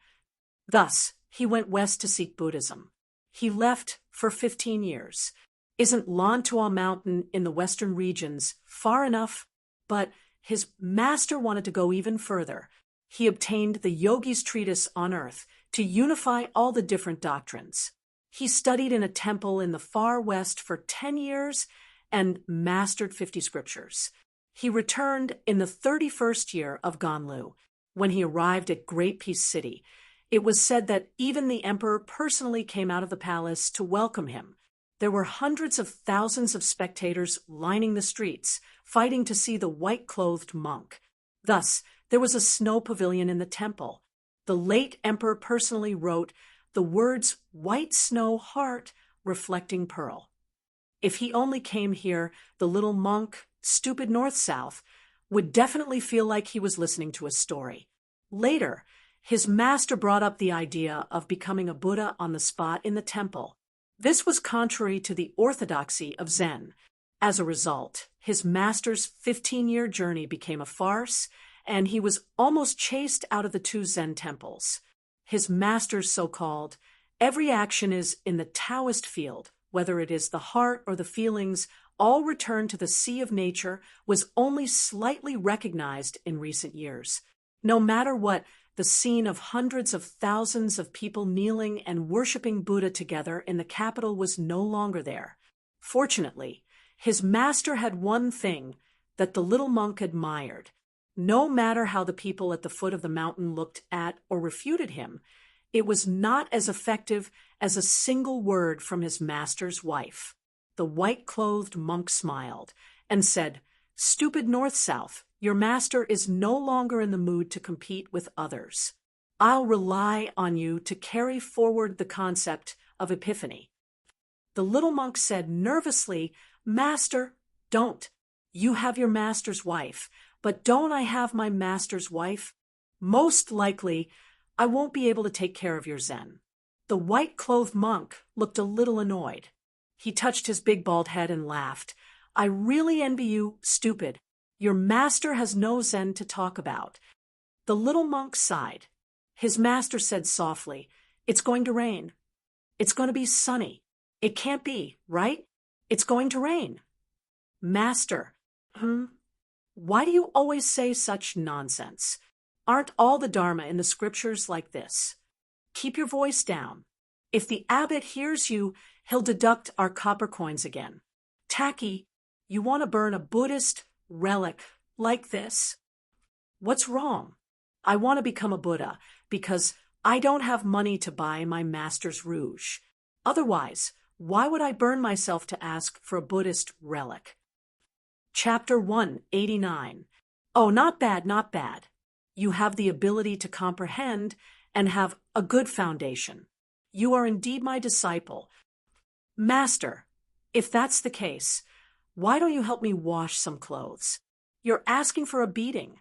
Thus, he went west to seek Buddhism. He left for 15 years. Isn't Lantuo Mountain in the western regions far enough? But his master wanted to go even further. He obtained the Yogi's Treatise on Earth to unify all the different doctrines. He studied in a temple in the far west for 10 years and mastered 50 scriptures. He returned in the 31st year of Ganlu. When he arrived at Great Peace City, it was said that even the emperor personally came out of the palace to welcome him. There were hundreds of thousands of spectators lining the streets, fighting to see the white-clothed monk. Thus, there was a snow pavilion in the temple. The late emperor personally wrote the words "white snow heart reflecting pearl." If he only came here, the little monk, stupid North-South, would definitely feel like he was listening to a story. Later, his master brought up the idea of becoming a Buddha on the spot in the temple. This was contrary to the orthodoxy of Zen. As a result, his master's 15-year journey became a farce, and he was almost chased out of the 2 Zen temples. His master's so-called, "Every action is in the Taoist field, whether it is the heart or the feelings, all return to the sea of nature," was only slightly recognized in recent years. No matter what, the scene of hundreds of thousands of people kneeling and worshiping Buddha together in the capital was no longer there. Fortunately, his master had one thing that the little monk admired. No matter how the people at the foot of the mountain looked at or refuted him, it was not as effective as a single word from his master's wife. The white-clothed monk smiled and said, "Stupid North-South, your master is no longer in the mood to compete with others. I'll rely on you to carry forward the concept of epiphany." The little monk said nervously, "Master, don't. You have your master's wife, but don't I have my master's wife? Most likely, I won't be able to take care of your Zen." The white-clothed monk looked a little annoyed. He touched his big bald head and laughed. "I really envy you, stupid. Your master has no Zen to talk about." The little monk sighed. His master said softly, "It's going to rain. It's going to be sunny. It can't be, right? It's going to rain." "Master, why do you always say such nonsense? Aren't all the Dharma in the scriptures like this? Keep your voice down. If the abbot hears you, he'll deduct our copper coins again. Tacky, you want to burn a Buddhist relic like this? What's wrong? I want to become a Buddha because I don't have money to buy my master's rouge. Otherwise, why would I burn myself to ask for a Buddhist relic?" Chapter 189. Oh, not bad, not bad. You have the ability to comprehend and have a good foundation. You are indeed my disciple. Master, if that's the case, why don't you help me wash some clothes? You're asking for a beating.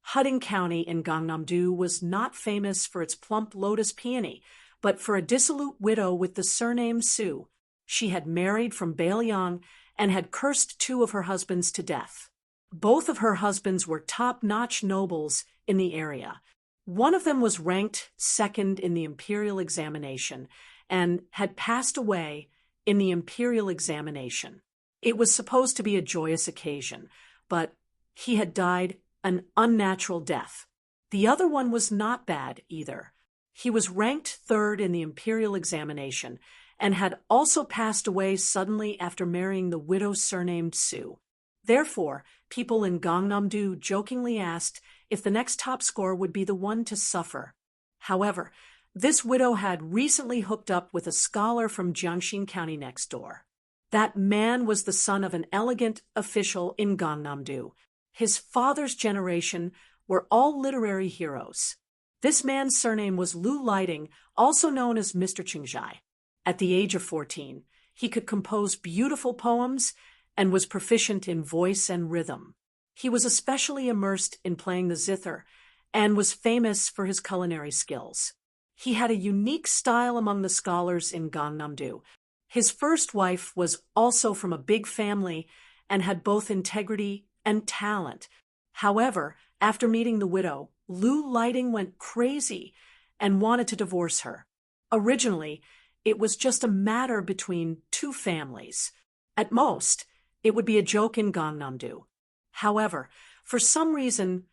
Huding County in Gangnam-do was not famous for its plump lotus peony, but for a dissolute widow with the surname Su. She had married from Bailiang and had cursed 2 of her husbands to death. Both of her husbands were top-notch nobles in the area. One of them was ranked second in the imperial examination and had passed away in the imperial examination. It was supposed to be a joyous occasion, but he had died an unnatural death. The other one was not bad either. He was ranked 3rd in the imperial examination and had also passed away suddenly after marrying the widow surnamed Su. Therefore, people in Gangnam-do jokingly asked if the next top scorer would be the one to suffer. However, this widow had recently hooked up with a scholar from Jiangxin County next door. That man was the son of an elegant official in Gangnam-do. His father's generation were all literary heroes. This man's surname was Lu Lighting, also known as Mr. Qingzhai. At the age of 14, he could compose beautiful poems and was proficient in voice and rhythm. He was especially immersed in playing the zither and was famous for his culinary skills. He had a unique style among the scholars in Gangnam-do. His first wife was also from a big family and had both integrity and talent. However, after meeting the widow, Lu Lighting went crazy and wanted to divorce her. Originally, it was just a matter between 2 families. At most, it would be a joke in Gangnam-do. However, for some reason,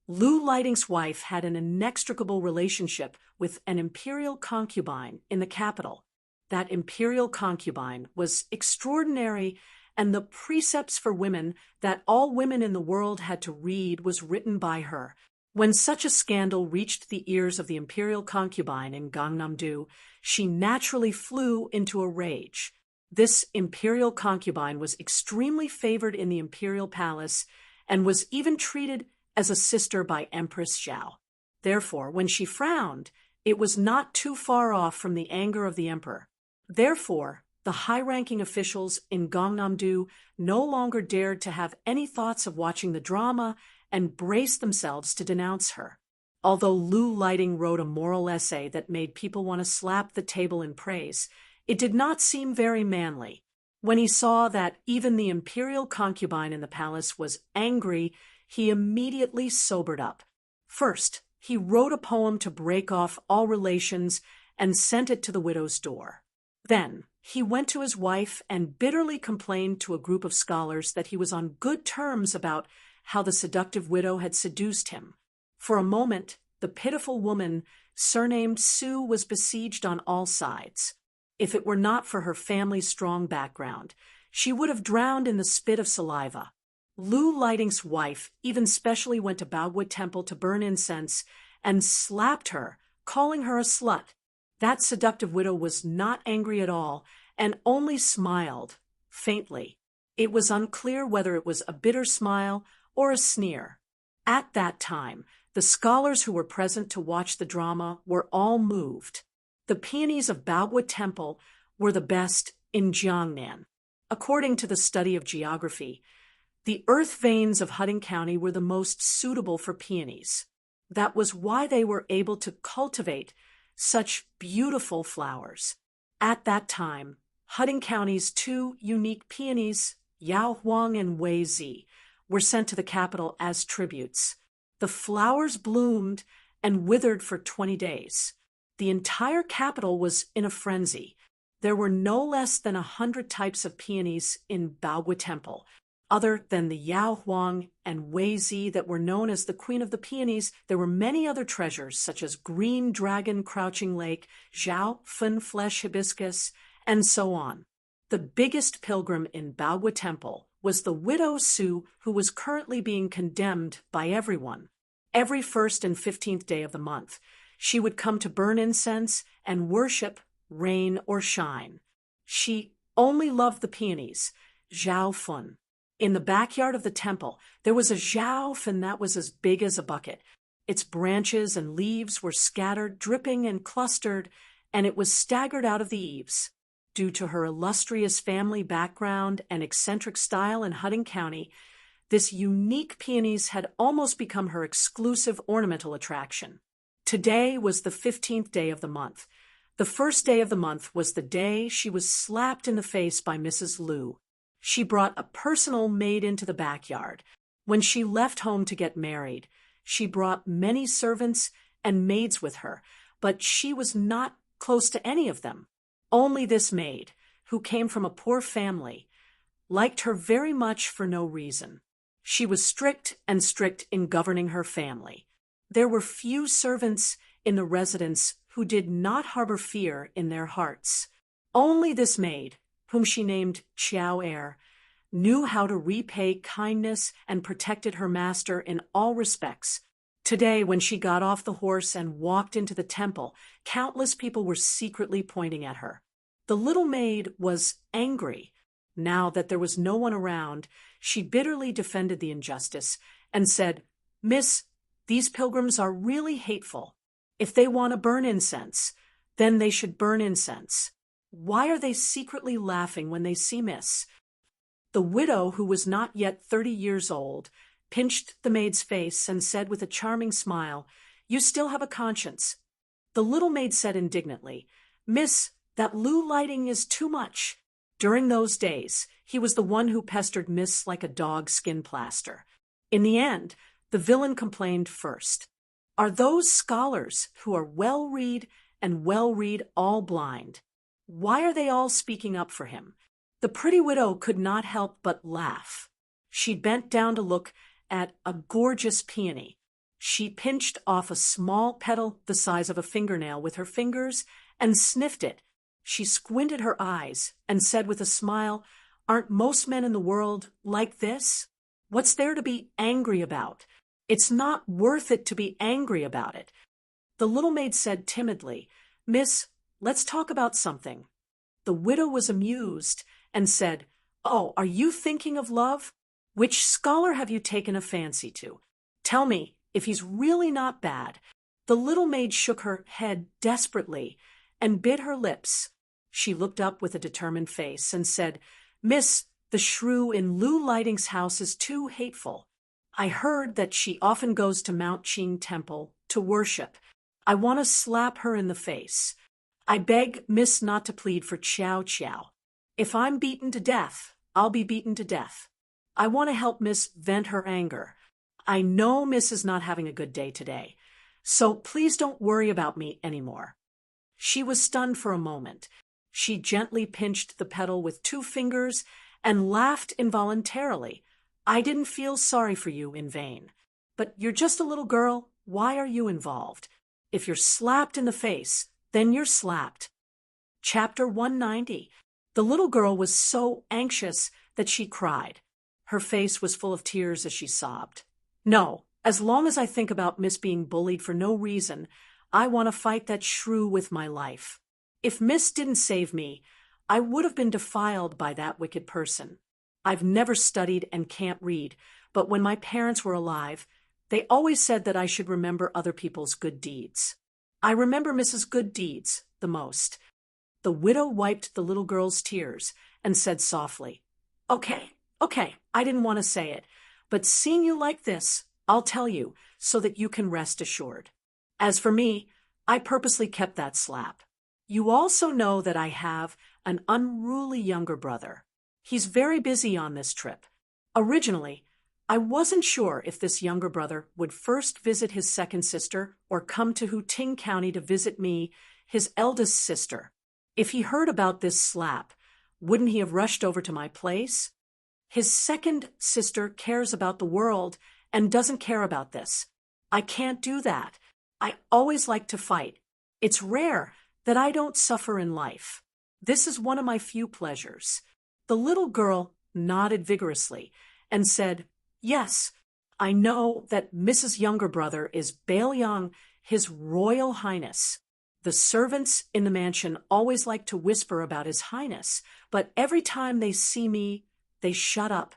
Lu Lighting's wife had an inextricable relationship with an imperial concubine in the capital. That imperial concubine was extraordinary, and the precepts for women that all women in the world had to read was written by her. When such a scandal reached the ears of the imperial concubine in Gangnam-do, she naturally flew into a rage. This imperial concubine was extremely favored in the imperial palace and was even treated as a sister by Empress Zhao. Therefore, when she frowned, it was not too far off from the anger of the emperor. Therefore, the high-ranking officials in Gangnam-do no longer dared to have any thoughts of watching the drama and braced themselves to denounce her. Although Lu Lighting wrote a moral essay that made people want to slap the table in praise, it did not seem very manly. When he saw that even the imperial concubine in the palace was angry, he immediately sobered up. First, he wrote a poem to break off all relations and sent it to the widow's door. Then, he went to his wife and bitterly complained to a group of scholars that he was on good terms about how the seductive widow had seduced him. For a moment, the pitiful woman, surnamed Su, was besieged on all sides. If it were not for her family's strong background, she would have drowned in the spit of saliva. Lu Lighting's wife even specially went to Baoguo Temple to burn incense and slapped her, calling her a slut. That seductive widow was not angry at all and only smiled faintly. It was unclear whether it was a bitter smile or a sneer. At that time, the scholars who were present to watch the drama were all moved. The peonies of Baogwa Temple were the best in Jiangnan. According to the study of geography, the earth veins of Hutton County were the most suitable for peonies. That was why they were able to cultivate such beautiful flowers. At that time, Hutton County's two unique peonies, Yao Huang and Wei Zi, were sent to the capital as tributes. The flowers bloomed and withered for 20 days. The entire capital was in a frenzy. There were no less than 100 types of peonies in Baogwa Temple. Other than the Yao Huang and Wei Zi that were known as the Queen of the Peonies, there were many other treasures such as Green Dragon Crouching Lake, Zhao Fen Flesh Hibiscus, and so on. The biggest pilgrim in Baogwa Temple was the widow Su, who was currently being condemned by everyone. Every 1st and 15th day of the month, she would come to burn incense and worship, rain or shine. She only loved the peonies, Zhao Fun. In the backyard of the temple, there was a zhao fen that was as big as a bucket. Its branches and leaves were scattered, dripping and clustered, and it was staggered out of the eaves. Due to her illustrious family background and eccentric style in Hutton County, this unique peonies had almost become her exclusive ornamental attraction. Today was the 15th day of the month. The first day of the month was the day she was slapped in the face by Mrs. Liu. She brought a personal maid into the backyard. When she left home to get married, she brought many servants and maids with her, but she was not close to any of them. Only this maid, who came from a poor family, liked her very much for no reason. She was strict in governing her family. There were few servants in the residence who did not harbor fear in their hearts. Only this maid, whom she named Qiao Er, knew how to repay kindness and protected her master in all respects. Today, when she got off the horse and walked into the temple, countless people were secretly pointing at her. The little maid was angry. Now that there was no one around, she bitterly defended the injustice and said, "Miss, these pilgrims are really hateful. If they want to burn incense, then they should burn incense. Why are they secretly laughing when they see Miss?" The widow, who was not yet 30 years old, pinched the maid's face and said with a charming smile, "You still have a conscience." The little maid said indignantly, "Miss, that Liu lighting is too much." During those days, he was the one who pestered Miss like a dog skin plaster. In the end, the villain complained first. "Are those scholars who are well-read and well-read all blind? Why are they all speaking up for him?" The pretty widow could not help but laugh. She bent down to look at a gorgeous peony. She pinched off a small petal the size of a fingernail with her fingers and sniffed it. She squinted her eyes and said with a smile, "Aren't most men in the world like this? What's there to be angry about? It's not worth it to be angry about it." The little maid said timidly, "Miss, let's talk about something." The widow was amused and said, "Oh, are you thinking of love? Which scholar have you taken a fancy to? Tell me if he's really not bad." The little maid shook her head desperately and bit her lips. She looked up with a determined face and said, "Miss, the shrew in Liu Lighting's house is too hateful. I heard that she often goes to Mount Qing Temple to worship. I want to slap her in the face. I beg Miss not to plead for Qiao Qiao. If I'm beaten to death, I'll be beaten to death. I want to help Miss vent her anger. I know Miss is not having a good day today, so please don't worry about me anymore." She was stunned for a moment. She gently pinched the petal with 2 fingers and laughed involuntarily. "I didn't feel sorry for you in vain. But you're just a little girl. Why are you involved? If you're slapped in the face, then you're slapped." Chapter 190. The little girl was so anxious that she cried. Her face was full of tears as she sobbed. "No, as long as I think about Miss being bullied for no reason, I want to fight that shrew with my life. If Miss didn't save me, I would have been defiled by that wicked person. I've never studied and can't read, but when my parents were alive, they always said that I should remember other people's good deeds. I remember Mrs. Good Deeds the most. The widow wiped the little girl's tears and said softly, Okay, I didn't want to say it, but seeing you like this, I'll tell you so that you can rest assured. As for me, I purposely kept that slap. You also know that I have an unruly younger brother. He's very busy on this trip. Originally, I wasn't sure if this younger brother would first visit his second sister or come to Ting County to visit me, his eldest sister. If he heard about this slap, wouldn't he have rushed over to my place? His second sister cares about the world and doesn't care about this. I can't do that. I always like to fight. It's rare that I don't suffer in life. This is one of my few pleasures. The little girl nodded vigorously and said, Yes, I know that Mrs. Younger Brother is Baelyang, His Royal Highness. The servants in the mansion always like to whisper about His Highness, but every time they see me, they shut up.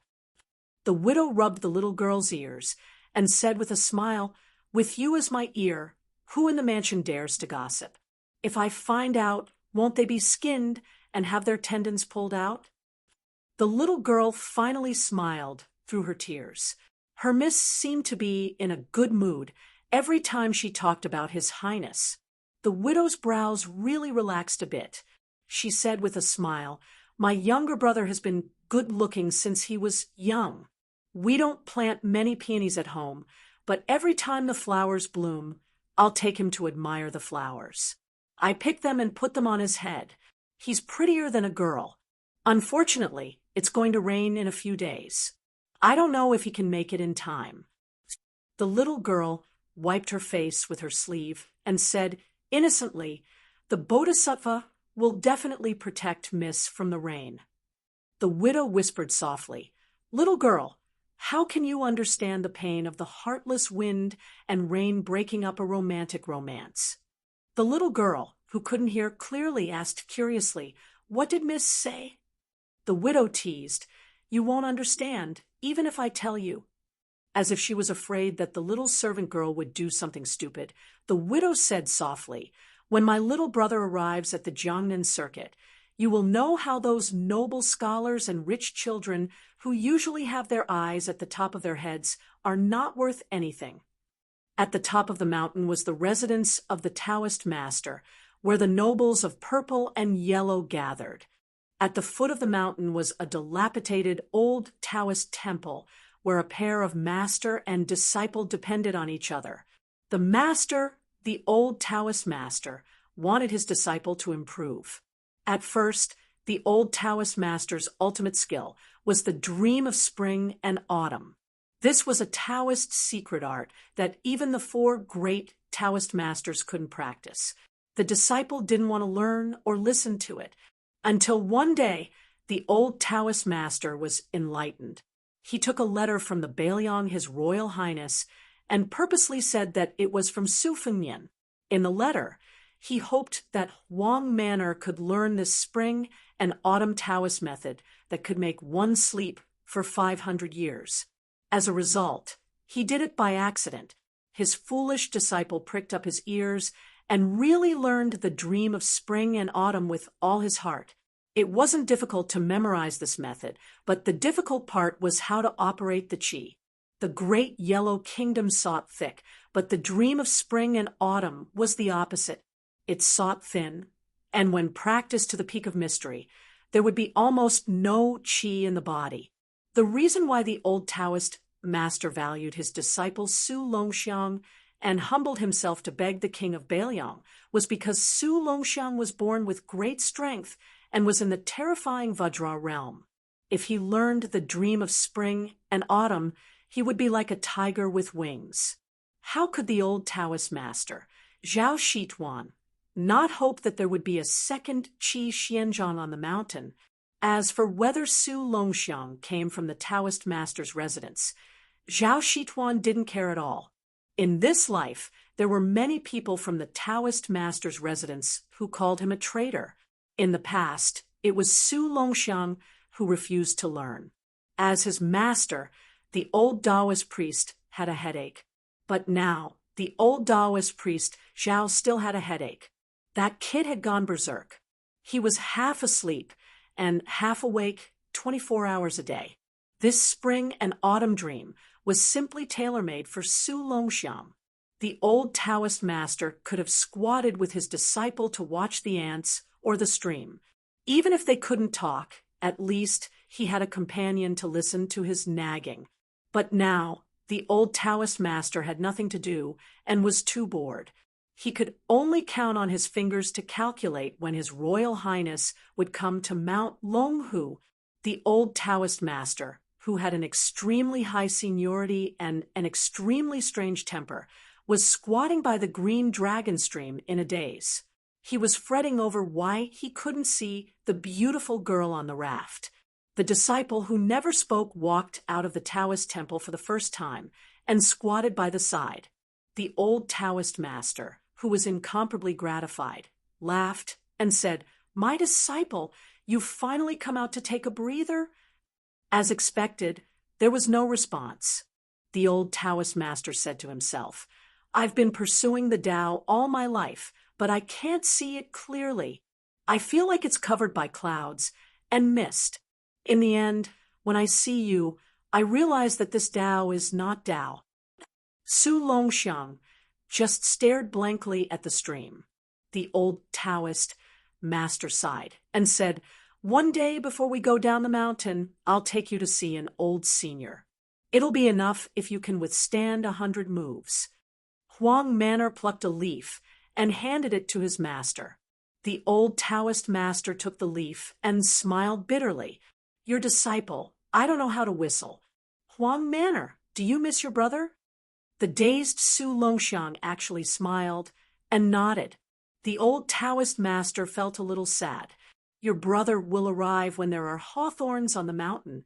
The widow rubbed the little girl's ears and said with a smile, With you as my ear, who in the mansion dares to gossip? If I find out, won't they be skinned and have their tendons pulled out? The little girl finally smiled through her tears. Her miss seemed to be in a good mood every time she talked about His Highness. The widow's brows really relaxed a bit. She said with a smile, My younger brother has been good-looking since he was young. We don't plant many peonies at home, but every time the flowers bloom, I'll take him to admire the flowers. I pick them and put them on his head. He's prettier than a girl. Unfortunately, it's going to rain in a few days. I don't know if he can make it in time. The little girl wiped her face with her sleeve and said innocently, The Bodhisattva will definitely protect Miss from the rain. The widow whispered softly, Little girl, how can you understand the pain of the heartless wind and rain breaking up a romantic romance? The little girl, who couldn't hear clearly, asked curiously, What did Miss say? The widow teased, You won't understand, even if I tell you. As if she was afraid that the little servant girl would do something stupid, the widow said softly, When my little brother arrives at the Jiangnan circuit, you will know how those noble scholars and rich children who usually have their eyes at the top of their heads are not worth anything. At the top of the mountain was the residence of the Taoist master, where the nobles of purple and yellow gathered. At the foot of the mountain was a dilapidated old Taoist temple, where a pair of master and disciple depended on each other. The master, the old Taoist master, wanted his disciple to improve. At first, the old Taoist master's ultimate skill was the dream of spring and autumn. This was a Taoist secret art that even the four great Taoist masters couldn't practice. The disciple didn't want to learn or listen to it, until one day the old Taoist master was enlightened. He took a letter from the Baelyang, His Royal Highness, and purposely said that it was from Su Fengnian. In the letter, he hoped that Huang Manor could learn this spring and autumn Taoist method that could make one sleep for 500 years. As a result, he did it by accident. His foolish disciple pricked up his ears and really learned the dream of spring and autumn with all his heart. It wasn't difficult to memorize this method, but the difficult part was how to operate the qi. The great yellow kingdom sought thick, but the dream of spring and autumn was the opposite. It sought thin, and when practiced to the peak of mystery, there would be almost no qi in the body. The reason why the old Taoist master valued his disciple Su Longxiang and humbled himself to beg the king of Baelyang was because Su Longxiang was born with great strength and was in the terrifying Vajra realm. If he learned the dream of spring and autumn, he would be like a tiger with wings. How could the old Taoist master, Zhao Shituan, not hope that there would be a second Qi Xianzhang on the mountain? As for whether Su Longxiang came from the Taoist master's residence, Zhao Shituan didn't care at all. In this life, there were many people from the Taoist master's residence who called him a traitor. In the past, It was Su Longxiang who refused to learn. As his master, the old Taoist priest had a headache. But now, the old Taoist priest, Zhao, still had a headache. That kid had gone berserk. He was half asleep and half awake 24 hours a day. This spring and autumn dream was simply tailor-made for Su Longxiang. The old Taoist master could have squatted with his disciple to watch the ants or the stream. Even if they couldn't talk, at least he had a companion to listen to his nagging. But now, the old Taoist master had nothing to do and was too bored. He could only count on his fingers to calculate when His Royal Highness would come to Mount Longhu. The old Taoist master, who had an extremely high seniority and an extremely strange temper, was squatting by the green dragon stream in a daze. He was fretting over why he couldn't see the beautiful girl on the raft. The disciple who never spoke walked out of the Taoist temple for the first time and squatted by the side. The old Taoist master, who was incomparably gratified, laughed and said, "My disciple, you've finally come out to take a breather?" As expected, there was no response. The old Taoist master said to himself, "I've been pursuing the Tao all my life, but I can't see it clearly. I feel like it's covered by clouds and mist. In the end, when I see you, I realize that this Tao is not Tao." Su Longxiang just stared blankly at the stream. The old Taoist master sighed and said, "One day before we go down the mountain, I'll take you to see an old senior. It'll be enough if you can withstand 100 moves." Huang Manor plucked a leaf and handed it to his master. The old Taoist master took the leaf and smiled bitterly. "Your disciple, I don't know how to whistle. Huang Manor, do you miss your brother?" The dazed Su Longxiang actually smiled and nodded. The old Taoist master felt a little sad. "Your brother will arrive when there are hawthorns on the mountain."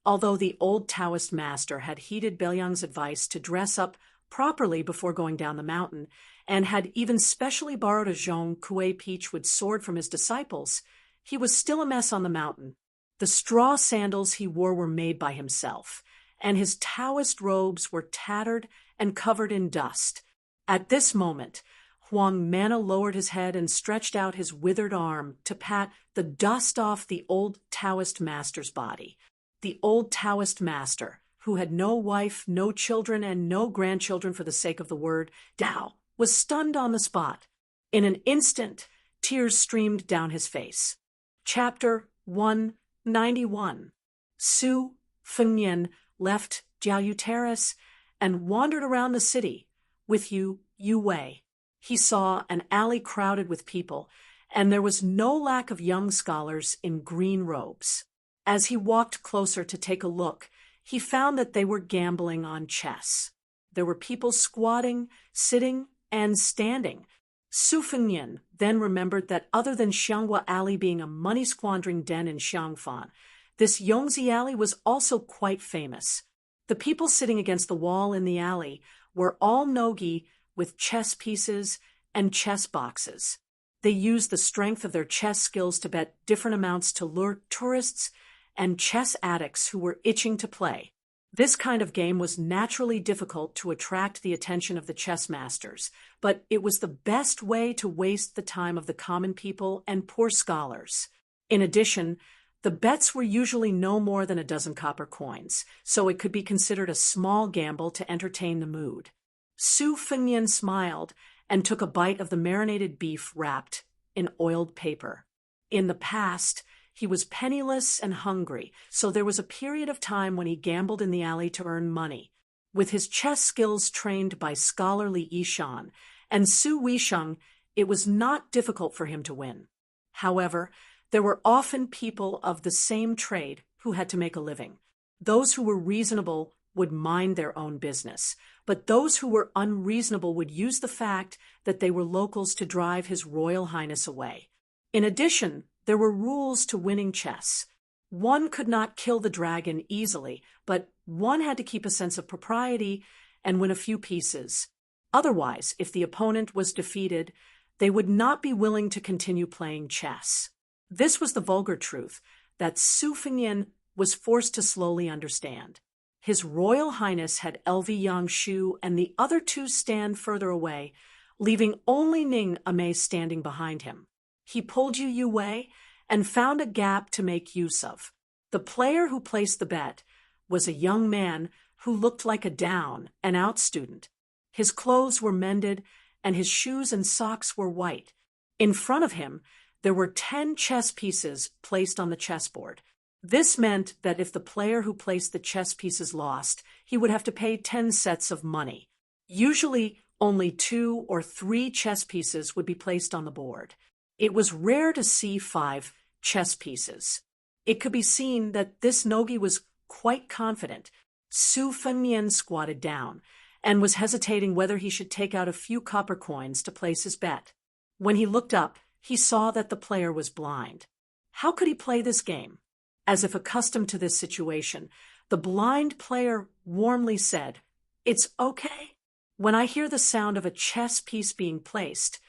Although the old Taoist master had heeded Belyang's advice to dress up properly before going down the mountain, and had even specially borrowed a Zhong Kue Peachwood sword from his disciples, he was still a mess on the mountain. The straw sandals he wore were made by himself, and his Taoist robes were tattered and covered in dust. At this moment, Huang Mana lowered his head and stretched out his withered arm to pat the dust off the old Taoist master's body. The old Taoist master, who had no wife, no children, and no grandchildren for the sake of the word Tao, was stunned on the spot. In an instant, tears streamed down his face. Chapter 191. Su Fengnian left Jiaoyu Terrace and wandered around the city with Yu Wei. He saw an alley crowded with people, and there was no lack of young scholars in green robes. As he walked closer to take a look, he found that they were gambling on chess. There were people squatting, sitting, and standing. Su Fengnian then remembered that other than Xianghua Alley being a money-squandering den in Xiangfan, this Yongzi Alley was also quite famous. The people sitting against the wall in the alley were all nogi with chess pieces and chess boxes. They used the strength of their chess skills to bet different amounts to lure tourists and chess addicts who were itching to play. This kind of game was naturally difficult to attract the attention of the chess masters, but it was the best way to waste the time of the common people and poor scholars. In addition, the bets were usually no more than a dozen copper coins, so it could be considered a small gamble to entertain the mood. Su Fengnian smiled and took a bite of the marinated beef wrapped in oiled paper. In the past, he was penniless and hungry, so there was a period of time when he gambled in the alley to earn money. With his chess skills trained by scholarly Yishan and Su Weisheng, it was not difficult for him to win. However, there were often people of the same trade who had to make a living. Those who were reasonable would mind their own business, but those who were unreasonable would use the fact that they were locals to drive His Royal Highness away. In addition, there were rules to winning chess. One could not kill the dragon easily, but one had to keep a sense of propriety and win a few pieces. Otherwise, if the opponent was defeated, they would not be willing to continue playing chess. This was the vulgar truth that Su Fengnian was forced to slowly understand. His Royal Highness had LV Yangshu and the other two stand further away, leaving only Ning Amei standing behind him. He pulled Yu Wei and found a gap to make use of. The player who placed the bet was a young man who looked like a down-and-out student. His clothes were mended, and his shoes and socks were white. In front of him, there were 10 chess pieces placed on the chessboard. This meant that if the player who placed the chess pieces lost, he would have to pay 10 sets of money. Usually, only 2 or 3 chess pieces would be placed on the board. It was rare to see 5 chess pieces. It could be seen that this Nogi was quite confident. Su Fengnian squatted down and was hesitating whether he should take out a few copper coins to place his bet. When he looked up, he saw that the player was blind. How could he play this game? As if accustomed to this situation, the blind player warmly said, "It's okay. When I hear the sound of a chess piece being placed,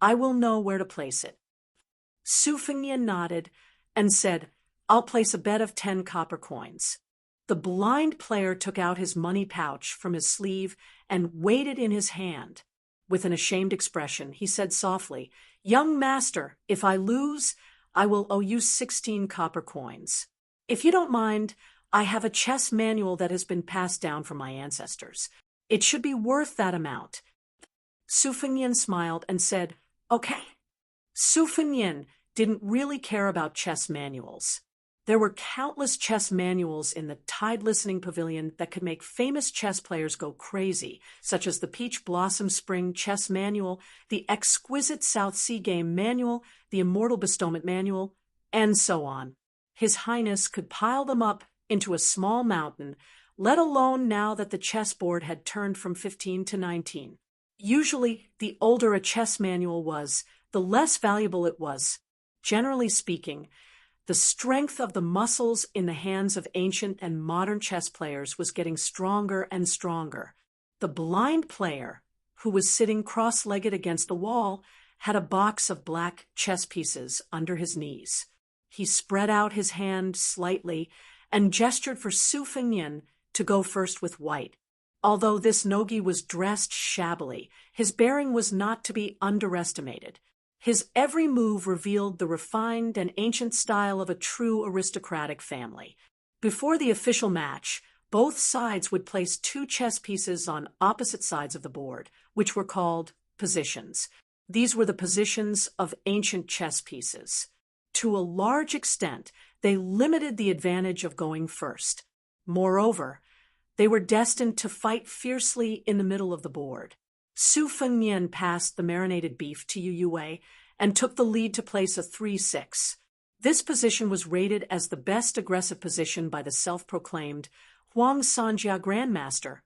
I will know where to place it." Su Fengnian nodded and said, "I'll place a bet of 10 copper coins." The blind player took out his money pouch from his sleeve and weighed it in his hand. With an ashamed expression, he said softly, "Young master, if I lose, I will owe you 16 copper coins. If you don't mind, I have a chess manual that has been passed down from my ancestors. It should be worth that amount." Su Fengnian smiled and said, "Okay." Su Fengnian didn't really care about chess manuals. There were countless chess manuals in the Tide Listening Pavilion that could make famous chess players go crazy, such as the Peach Blossom Spring Chess Manual, the Exquisite South Sea Game Manual, the Immortal Bestowment Manual, and so on. His Highness could pile them up into a small mountain, let alone now that the chessboard had turned from 15 to 19. Usually, the older a chess manual was, the less valuable it was. Generally speaking, the strength of the muscles in the hands of ancient and modern chess players was getting stronger and stronger. The blind player, who was sitting cross-legged against the wall, had a box of black chess pieces under his knees. He spread out his hand slightly and gestured for Su Fengnian to go first with white. Although this Nogi was dressed shabbily, his bearing was not to be underestimated. His every move revealed the refined and ancient style of a true aristocratic family. Before the official match, both sides would place 2 chess pieces on opposite sides of the board, which were called positions. These were the positions of ancient chess pieces. To a large extent, they limited the advantage of going first. Moreover, they were destined to fight fiercely in the middle of the board. Su Fengnian passed the marinated beef to Yu Wei and took the lead to place a 3-6. This position was rated as the best aggressive position by the self-proclaimed Huang Sanjia Grandmaster,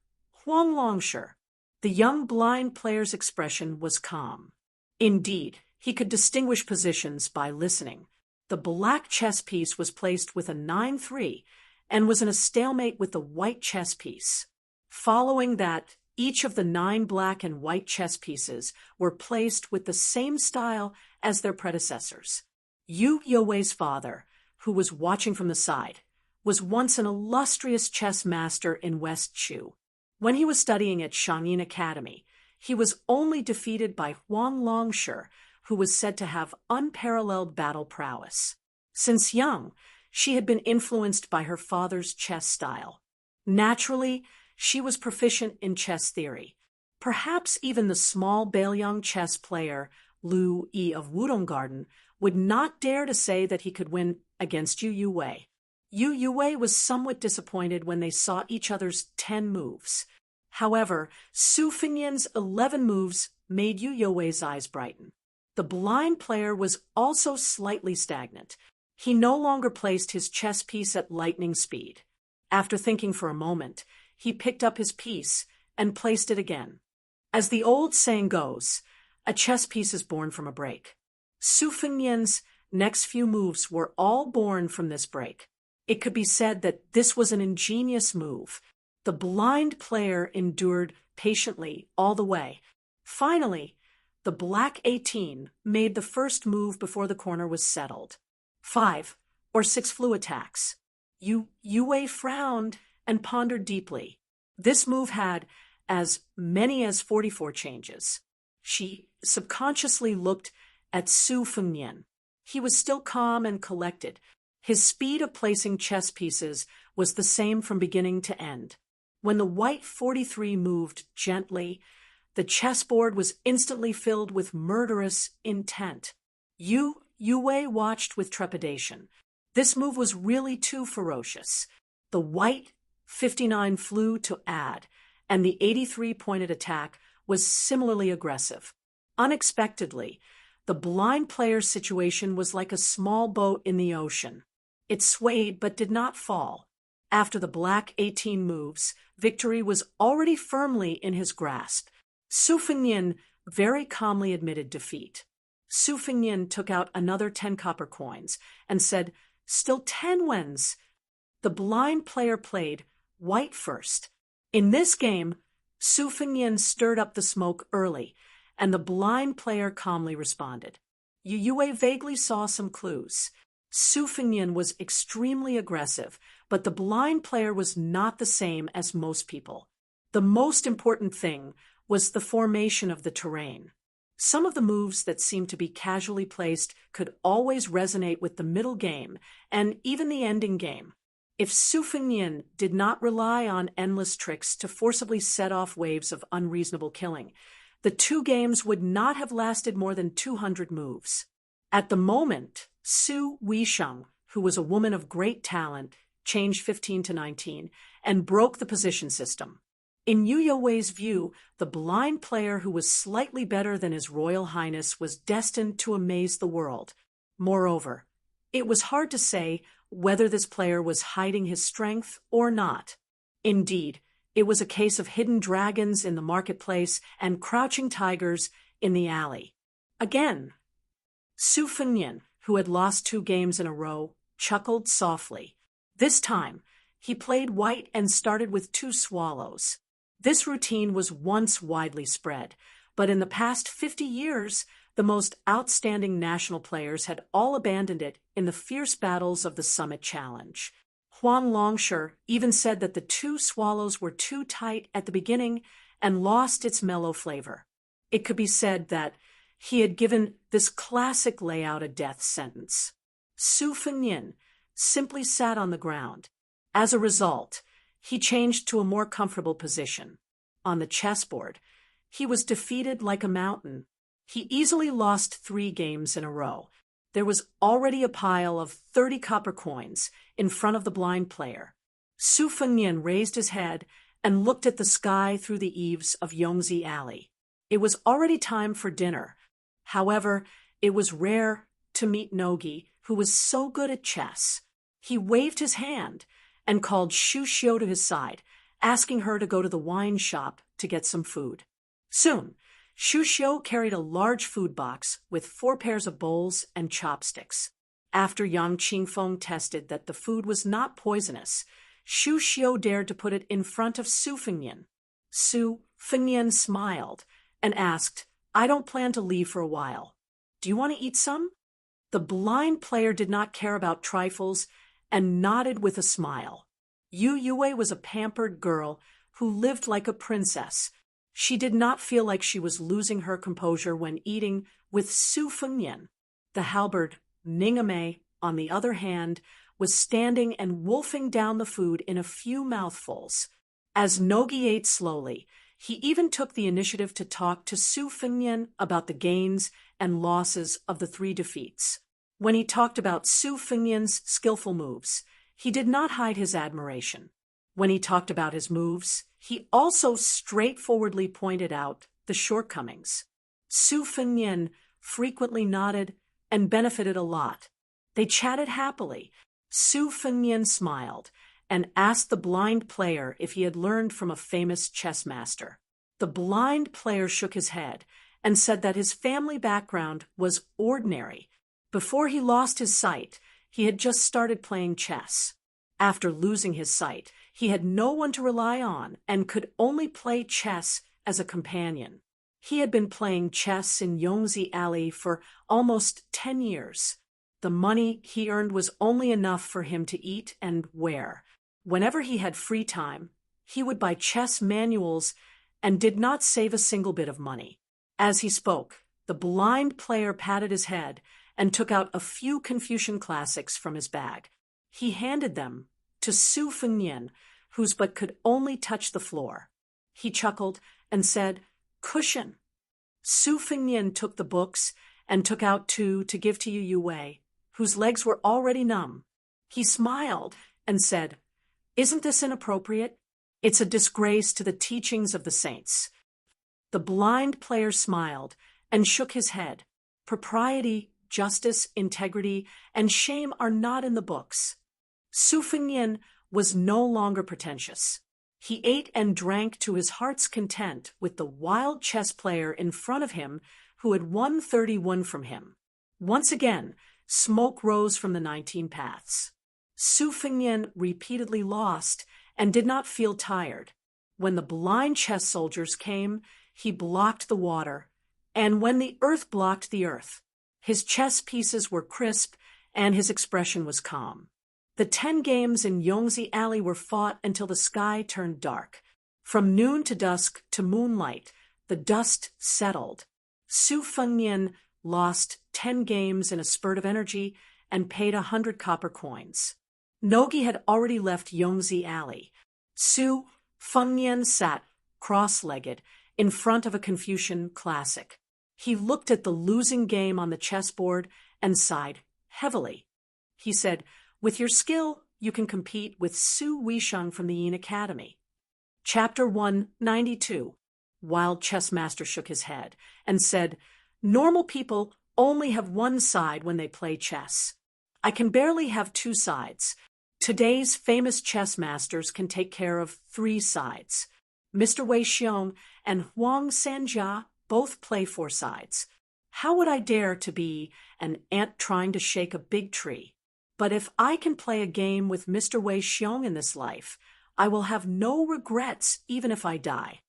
Huang Longsher. The young blind player's expression was calm. Indeed, he could distinguish positions by listening. The black chess piece was placed with a 9-3 and was in a stalemate with the white chess piece. Following that, each of the 9 black and white chess pieces were placed with the same style as their predecessors. Yu Youwei's father, who was watching from the side, was once an illustrious chess master in West Chu. When he was studying at Shangyin Academy, he was only defeated by Huang Longsher, who was said to have unparalleled battle prowess. Since young, she had been influenced by her father's chess style. Naturally, she was proficient in chess theory. Perhaps even the small Bailiang chess player, Lu Yi of Wudong Garden, would not dare to say that he could win against Yu Wei. Yu Wei was somewhat disappointed when they saw each other's 10 moves. However, Su Fengnian's 11 moves made Yu Wei's eyes brighten. The blind player was also slightly stagnant. He no longer placed his chess piece at lightning speed. After thinking for a moment, he picked up his piece and placed it again. As the old saying goes, a chess piece is born from a break. Su Fengnian's next few moves were all born from this break. It could be said that this was an ingenious move. The blind player endured patiently all the way. Finally, the black 18 made the first move before the corner was settled. 5 or 6 flu attacks. Yue frowned and pondered deeply. This move had as many as 44 changes. She subconsciously looked at Su Fengnian. He was still calm and collected. His speed of placing chess pieces was the same from beginning to end. When the white 43 moved gently, the chessboard was instantly filled with murderous intent. Yue watched with trepidation. This move was really too ferocious. The white 59 flew to add, and the 83-pointed attack was similarly aggressive. Unexpectedly, the blind player's situation was like a small boat in the ocean. It swayed but did not fall. After the black 18 moves, victory was already firmly in his grasp. Su Fengnian very calmly admitted defeat. Su Fengnian took out another 10 copper coins and said, "Still 10 wens." The blind player played white first. In this game, Su Fengnian stirred up the smoke early, and the blind player calmly responded. Yue vaguely saw some clues. Su Fengnian was extremely aggressive, but the blind player was not the same as most people. The most important thing was the formation of the terrain. Some of the moves that seemed to be casually placed could always resonate with the middle game and even the ending game. If Su Fengnian did not rely on endless tricks to forcibly set off waves of unreasonable killing, the two games would not have lasted more than 200 moves. At the moment, Su Weisheng, who was a woman of great talent, changed 15 to 19 and broke the position system. In Yue's view, the blind player who was slightly better than His Royal Highness was destined to amaze the world. Moreover, it was hard to say whether this player was hiding his strength or not. Indeed, it was a case of hidden dragons in the marketplace and crouching tigers in the alley. Again, Su Fengnian, who had lost 2 games in a row, chuckled softly. This time, he played white and started with 2 swallows. This routine was once widely spread, but in the past 50 years, the most outstanding national players had all abandoned it in the fierce battles of the Summit Challenge. Huan Longsher even said that the 2 swallows were too tight at the beginning and lost its mellow flavor. It could be said that he had given this classic layout a death sentence. Su Fengnian simply sat on the ground. As a result, he changed to a more comfortable position. On the chessboard, he was defeated like a mountain. He easily lost 3 games in a row. There was already a pile of 30 copper coins in front of the blind player. Su Fengnian raised his head and looked at the sky through the eaves of Yongzi Alley. It was already time for dinner. However, it was rare to meet Nogi, who was so good at chess. He waved his hand and called Shu Xiu to his side, asking her to go to the wine shop to get some food. Soon, Shu Xiu carried a large food box with 4 pairs of bowls and chopsticks. After Yang Qingfeng tested that the food was not poisonous, Shu Xiu dared to put it in front of Su Fengnian. Su Fengnian smiled and asked, "I don't plan to leave for a while. Do you want to eat some?" The blind player did not care about trifles and nodded with a smile. Yue was a pampered girl who lived like a princess. She did not feel like she was losing her composure when eating with Su Fengnian. The halberd Ningame, on the other hand, was standing and wolfing down the food in a few mouthfuls. As Nogi ate slowly, he even took the initiative to talk to Su Fengnian about the gains and losses of the 3 defeats. When he talked about Su Fengnian's skillful moves, he did not hide his admiration. When he talked about his moves, he also straightforwardly pointed out the shortcomings. Su Fengnian frequently nodded and benefited a lot. They chatted happily. Su Fengnian smiled and asked the blind player if he had learned from a famous chess master. The blind player shook his head and said that his family background was ordinary. Before he lost his sight, he had just started playing chess. After losing his sight, he had no one to rely on and could only play chess as a companion. He had been playing chess in Yongzi Alley for almost 10 years. The money he earned was only enough for him to eat and wear. Whenever he had free time, he would buy chess manuals and did not save a single bit of money. As he spoke, the blind player patted his head and took out a few Confucian classics from his bag. He handed them to Su Fengnian, whose butt could only touch the floor. He chuckled and said, "Cushion." Su Fengnian took the books and took out two to give to Yu Yue, whose legs were already numb. He smiled and said, "Isn't this inappropriate? It's a disgrace to the teachings of the saints." The blind player smiled and shook his head. Propriety, justice, integrity, and shame are not in the books. Su Fengnian was no longer pretentious. He ate and drank to his heart's content with the wild chess player in front of him who had won 31 from him. Once again, smoke rose from the 19 paths. Su Fengnian repeatedly lost and did not feel tired. When the blind chess soldiers came, he blocked the water, and when the earth blocked the earth, his chess pieces were crisp and his expression was calm. The 10 games in Yongzi Alley were fought until the sky turned dark. From noon to dusk to moonlight, the dust settled. Su Fengnian lost 10 games in a spurt of energy and paid 100 copper coins. Nogi had already left Yongzi Alley. Su Fengnian sat cross-legged in front of a Confucian classic. He looked at the losing game on the chessboard and sighed heavily. He said, "With your skill, you can compete with Su Weisheng from the Yin Academy." Chapter 192. Wild Chess Master shook his head and said, "Normal people only have one side when they play chess. I can barely have 2 sides. Today's famous chess masters can take care of 3 sides. Mr. Wei Xiong and Huang Sanjia both play 4 sides. How would I dare to be an ant trying to shake a big tree? But if I can play a game with Mr. Wei Xiong in this life, I will have no regrets even if I die."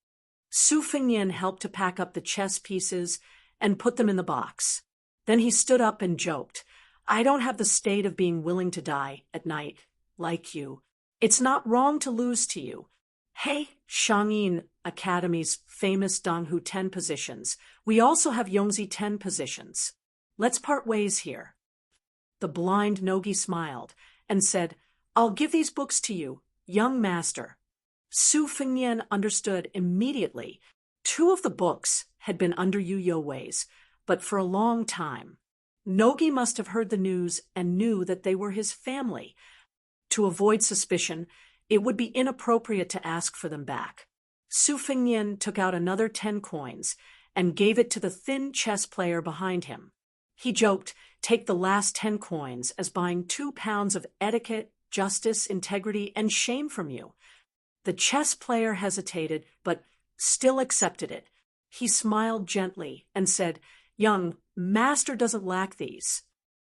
Su Fengnian helped to pack up the chess pieces and put them in the box. Then he stood up and joked, "I don't have the state of being willing to die at night, like you. It's not wrong to lose to you. Hey, Shangyin Academy's famous Donghu 10 positions. We also have Yongzi 10 positions. Let's part ways here." The blind Nogi smiled and said, "I'll give these books to you, young master." Su Fengnian understood immediately. 2 of the books had been under Yu Youwei's, but for a long time. Nogi must have heard the news and knew that they were his family. To avoid suspicion, it would be inappropriate to ask for them back. Su Fengnian took out another 10 coins and gave it to the thin chess player behind him. He joked, "Take the last 10 coins as buying 2 pounds of etiquette, justice, integrity, and shame from you." The chess player hesitated, but still accepted it. He smiled gently and said, "Young master doesn't lack these."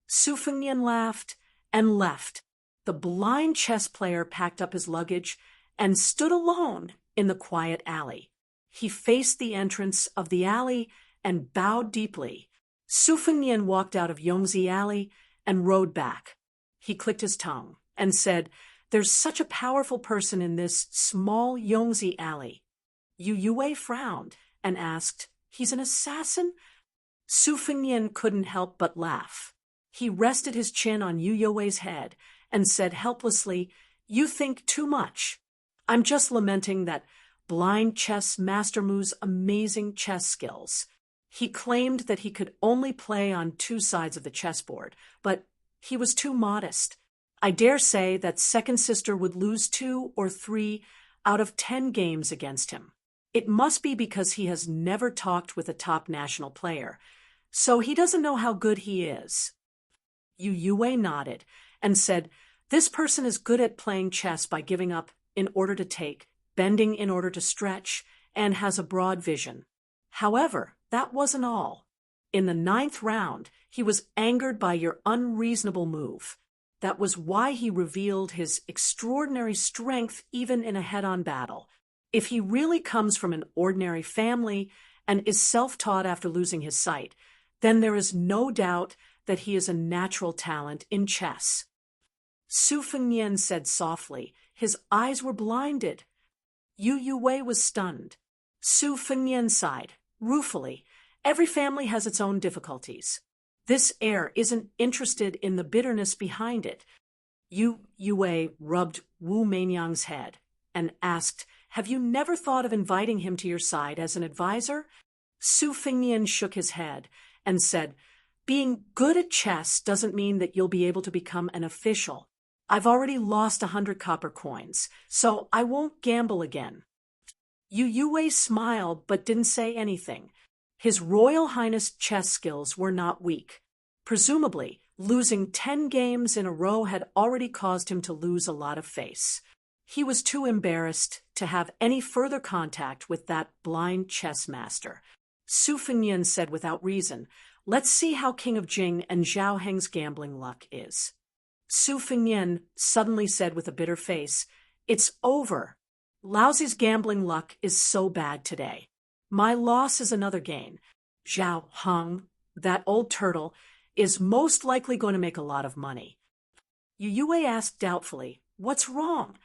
Su Fengnian laughed and left. The blind chess player packed up his luggage and stood alone in the quiet alley. He faced the entrance of the alley and bowed deeply. Su Fengnian walked out of Yongzi Alley and rode back. He clicked his tongue and said, "There's such a powerful person in this small Yongzi Alley." Yu Yue frowned and asked, "He's an assassin?" Su Fengnian couldn't help but laugh. He rested his chin on Yu Youwei's head and said helplessly, "You think too much. I'm just lamenting that blind chess master Mu's amazing chess skills. He claimed that he could only play on 2 sides of the chessboard, but he was too modest. I dare say that second sister would lose 2 or 3 out of 10 games against him. It must be because he has never talked with a top national player, so he doesn't know how good he is." Yu Yue nodded and said, "This person is good at playing chess by giving up in order to take, bending in order to stretch, and has a broad vision. However, that wasn't all. In the 9th round, he was angered by your unreasonable move. That was why he revealed his extraordinary strength even in a head-on battle. If he really comes from an ordinary family and is self-taught after losing his sight, then there is no doubt that he is a natural talent in chess. Su Fengnian said softly. His eyes were blinded. Yu Wei was stunned. Su Fengnian sighed, ruefully. Every family has its own difficulties. This heir isn't interested in the bitterness behind it. Yu Wei rubbed Wu Menyang's head and asked, "Have you never thought of inviting him to your side as an advisor?" Su Fengnian shook his head and said, "Being good at chess doesn't mean that you'll be able to become an official. I've already lost 100 copper coins, so I won't gamble again." Yu Wei smiled but didn't say anything. His Royal Highness chess skills were not weak. Presumably, losing 10 games in a row had already caused him to lose a lot of face. He was too embarrassed to have any further contact with that blind chess master. Su Fengnian said without reason, "Let's see how King of Jing and Zhao Heng's gambling luck is." Su Fengnian suddenly said with a bitter face, "It's over. Laozi's gambling luck is so bad today. My loss is another gain. Zhao Heng, that old turtle, is most likely going to make a lot of money." Yu Wei asked doubtfully, "What's wrong?"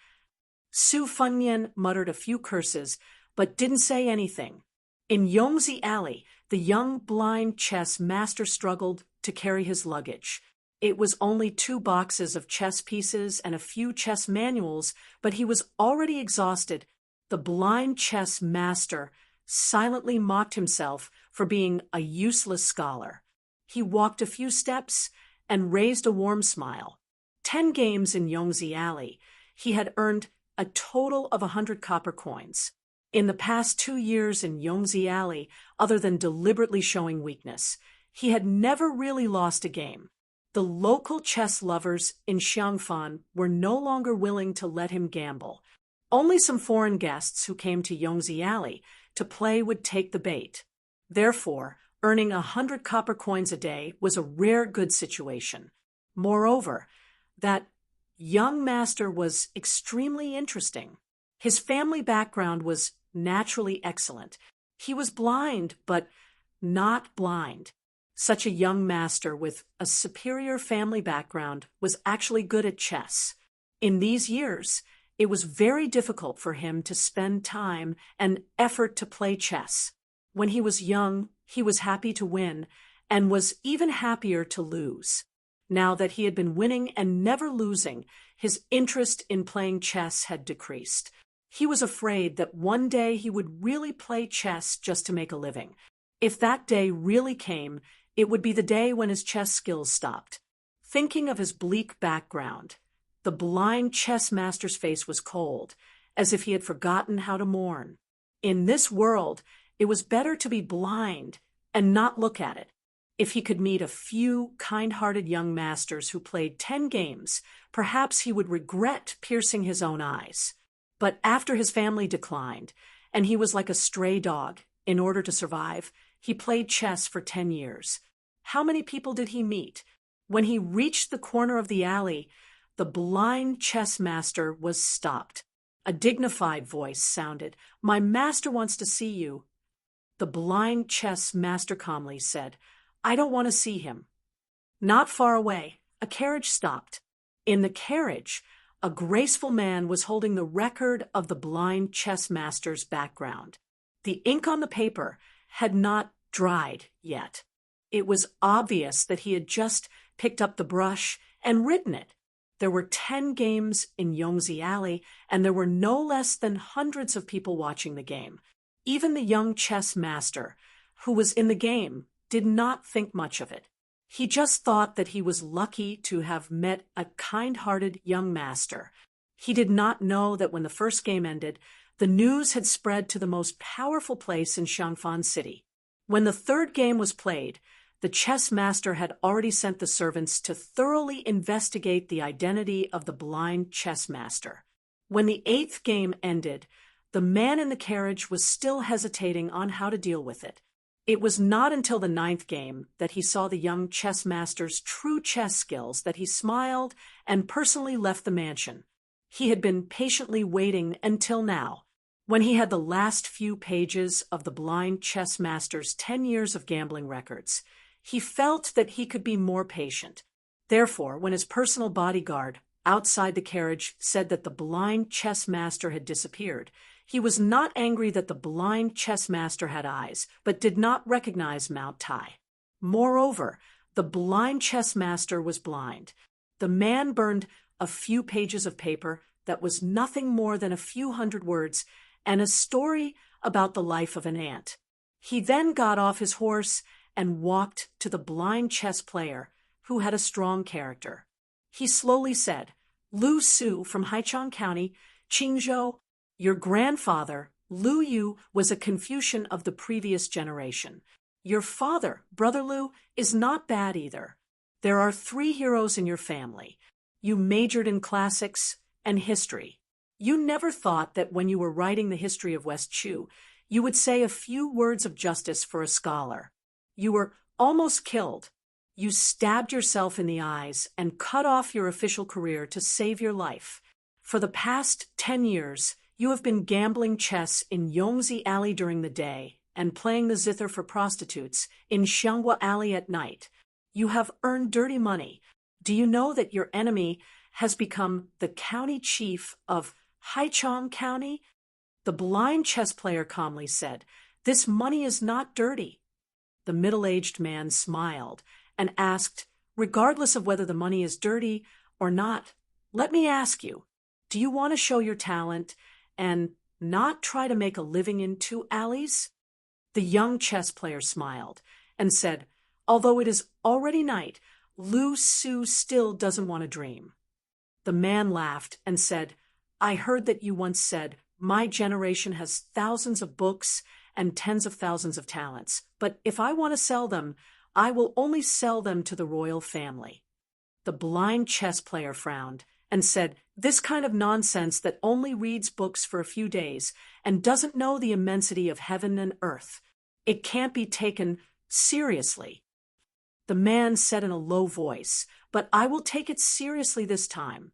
Su Fengnian muttered a few curses, but didn't say anything. In Yongzi Alley, the young blind chess master struggled to carry his luggage. It was only 2 boxes of chess pieces and a few chess manuals, but he was already exhausted. The blind chess master silently mocked himself for being a useless scholar. He walked a few steps and raised a warm smile. 10 games in Yongzi Alley. He had earned a total of 100 copper coins. In the past 2 years in Yongzi Alley, other than deliberately showing weakness, he had never really lost a game. The local chess lovers in Xiangfan were no longer willing to let him gamble. Only some foreign guests who came to Yongzi Alley to play would take the bait. Therefore, earning 100 copper coins a day was a rare good situation. Moreover, that young master was extremely interesting. His family background was naturally excellent. He was blind, but not blind. Such a young master with a superior family background was actually good at chess. In these years, it was very difficult for him to spend time and effort to play chess. When he was young, he was happy to win, and was even happier to lose. Now that he had been winning and never losing, his interest in playing chess had decreased. He was afraid that one day he would really play chess just to make a living. If that day really came, it would be the day when his chess skills stopped. Thinking of his bleak background, the blind chess master's face was cold, as if he had forgotten how to mourn. In this world, it was better to be blind and not look at it. If he could meet a few kind-hearted young masters who played 10 games, perhaps he would regret piercing his own eyes. But after his family declined, and he was like a stray dog, in order to survive, he played chess for 10 years. How many people did he meet? When he reached the corner of the alley, the blind chess master was stopped. A dignified voice sounded, "My master wants to see you." The blind chess master calmly said, "I don't want to see him." Not far away, a carriage stopped. In the carriage, a graceful man was holding the record of the blind chess master's background. The ink on the paper had not dried yet. It was obvious that he had just picked up the brush and written it. There were 10 games in Yongzi Alley, and there were no less than hundreds of people watching the game. Even the young chess master, who was in the game, did not think much of it. He just thought that he was lucky to have met a kind-hearted young master. He did not know that when the first game ended, the news had spread to the most powerful place in Xiangfan City. When the 3rd game was played, the chess master had already sent the servants to thoroughly investigate the identity of the blind chess master. When the 8th game ended, the man in the carriage was still hesitating on how to deal with it. It was not until the 9th game that he saw the young chess master's true chess skills that he smiled and personally left the mansion. He had been patiently waiting until now. When he had the last few pages of the blind chess master's 10 years of gambling records, He felt that he could be more patient. Therefore, when his personal bodyguard outside the carriage said that the blind chess master had disappeared, he was not angry that the blind chess master had eyes, but did not recognize Mount Tai. Moreover, the blind chess master was blind. The man burned a few pages of paper that was nothing more than a few hundred words and a story about the life of an ant. He then got off his horse and walked to the blind chess player, who had a strong character. He slowly said, "Lu Su from Haichang County, Qingzhou, your grandfather, Lu Yu, was a Confucian of the previous generation. Your father, Brother Lu, is not bad either. There are 3 heroes in your family. You majored in classics and history. You never thought that when you were writing the history of West Chu, you would say a few words of justice for a scholar. You were almost killed. You stabbed yourself in the eyes and cut off your official career to save your life. For the past 10 years, you have been gambling chess in Yongzi Alley during the day and playing the zither for prostitutes in Xianghua Alley at night. You have earned dirty money. Do you know that your enemy has become the county chief of Haichang County?" The blind chess player calmly said, "This money is not dirty." The middle-aged man smiled and asked, "Regardless of whether the money is dirty or not, let me ask you, do you want to show your talent and not try to make a living in 2 alleys?" The young chess player smiled and said, "Although it is already night, Lu Su still doesn't want to dream." The man laughed and said, "I heard that you once said, my generation has thousands of books and tens of thousands of talents, but if I want to sell them, I will only sell them to the royal family." The blind chess player frowned and said, "This kind of nonsense that only reads books for a few days and doesn't know the immensity of heaven and earth. It can't be taken seriously." The man said in a low voice, "But I will take it seriously this time."